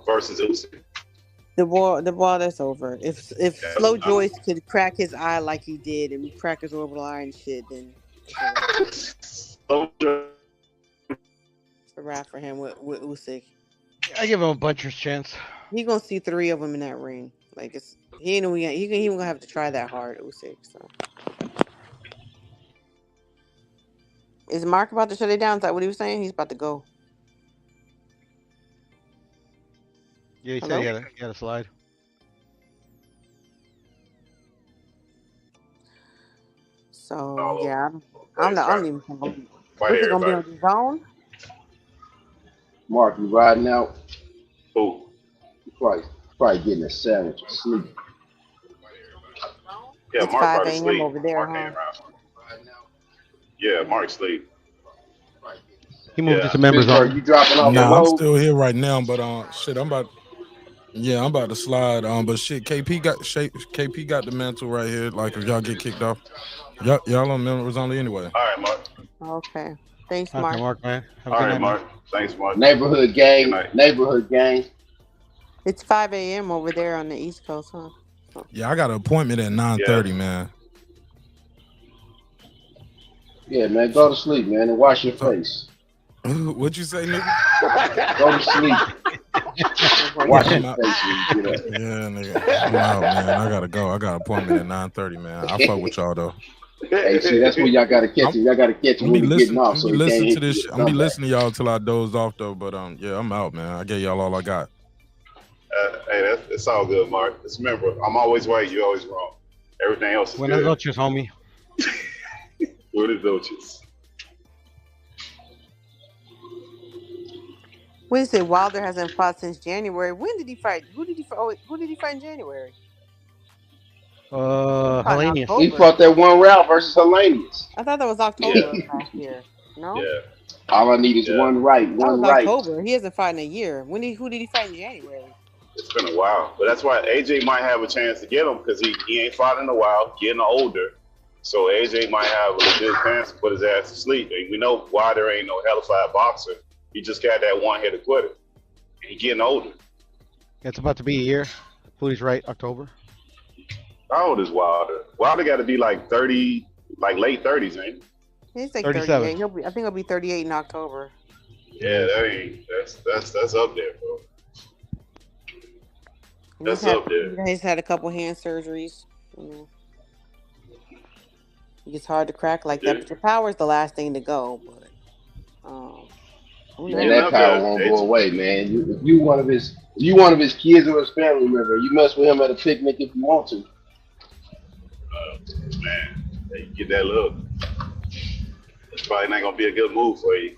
S1: versus Usyk.
S6: The ball that's over. If Slow Joyce could crack his eye like he did and crack his orbital eye and shit, then it's a wrap for him with Usyk.
S7: I give him a puncher's chance.
S6: He gonna see 3 of them in that ring. Like he ain't gonna have to try that hard, Usyk. So is Mark about to shut it down? Is that what he was saying? He's about to go.
S7: Yeah, he
S6: Hello?
S7: said he had a slide.
S6: So yeah, I'm not even.
S10: Right
S6: Is
S10: here,
S6: it gonna be
S10: buddy.
S6: on the zone?
S10: Mark, you riding out?
S1: Who?
S10: You probably getting a sandwich or sleep.
S1: Yeah,
S6: It's
S1: Mark
S6: 5
S1: probably
S6: a.m.
S1: sleep.
S6: over there,
S1: Mark
S6: huh?
S1: ain't around. Yeah, Mark sleep.
S7: He moved
S1: Yeah.
S7: it to members
S10: Pittsburgh,
S7: only.
S10: you dropping off
S3: Nah,
S10: the
S3: I'm
S10: load?
S3: still here right now, but shit, I'm about to slide. But shit, KP got the mantle right here. Like if y'all get kicked off, y'all on members only anyway.
S1: All right, Mark.
S6: Okay. Thanks,
S7: Okay,
S6: Mark.
S7: Mark, man. Have a
S1: All
S7: good
S1: right,
S7: night,
S1: Mark.
S7: man.
S1: Thanks, Mark.
S10: Neighborhood gang.
S6: It's 5 a.m. over there on the East Coast, huh?
S3: Yeah, I got an appointment at 9:30, man.
S10: Yeah, man, go to sleep, man, and wash your face.
S3: What'd you say, nigga?
S10: Go to sleep. Wash your face when you get up.
S3: Yeah, nigga. I'm out, man. I gotta go. I got an appointment at 9:30, man. I fuck with y'all though.
S10: Hey, see, that's where y'all gotta catch it. Y'all gotta catch it
S3: I'm
S10: when
S3: be
S10: you're getting off, so
S3: I'm
S10: you
S3: be
S10: can't
S3: listening
S10: hit
S3: to this.
S10: you.
S3: I'm be listening to y'all till I doze off though. But yeah, I'm out, man. I gave y'all all I got.
S1: Hey, it's all good, Mark. Just remember, I'm always right. You're always wrong. Everything else is
S7: Buenas
S1: good.
S7: noches, homie.
S1: Buenas noches.
S6: When is it? Wilder hasn't fought since January. When did he fight? Who did he fight? Oh, who did he fight in January?
S7: Hellenius.
S10: He fought that one round versus Hellenius.
S6: I thought that was October of last year. No?
S1: Yeah.
S10: All I need is one right,
S6: That
S10: one
S6: was
S10: right.
S6: October. He hasn't fought in a year. Who did he fight in January?
S1: It's been a while, but that's why AJ might have a chance to get him because he ain't fought in a while, getting older. So AJ might have a legit chance to put his ass to sleep. And we know Wilder ain't no hellified boxer. He just got that one hit to quit it. And he getting older.
S7: It's about to be a year. Please right, October.
S1: How old is Wilder? Wilder got to be like 30, like late 30s, ain't he?
S6: He's like
S7: 37.
S6: 38. I think he'll be 38 in October.
S1: Yeah, that's up there, bro. That's up there.
S6: He's had a couple hand surgeries. It's hard to crack like that, but your power is the last thing to go. But
S10: Man, that power won't go away, man. If you one of his kids or his family member, you mess with him at a picnic if you want to.
S1: Man, you get that look. It's probably not gonna be a good move for you.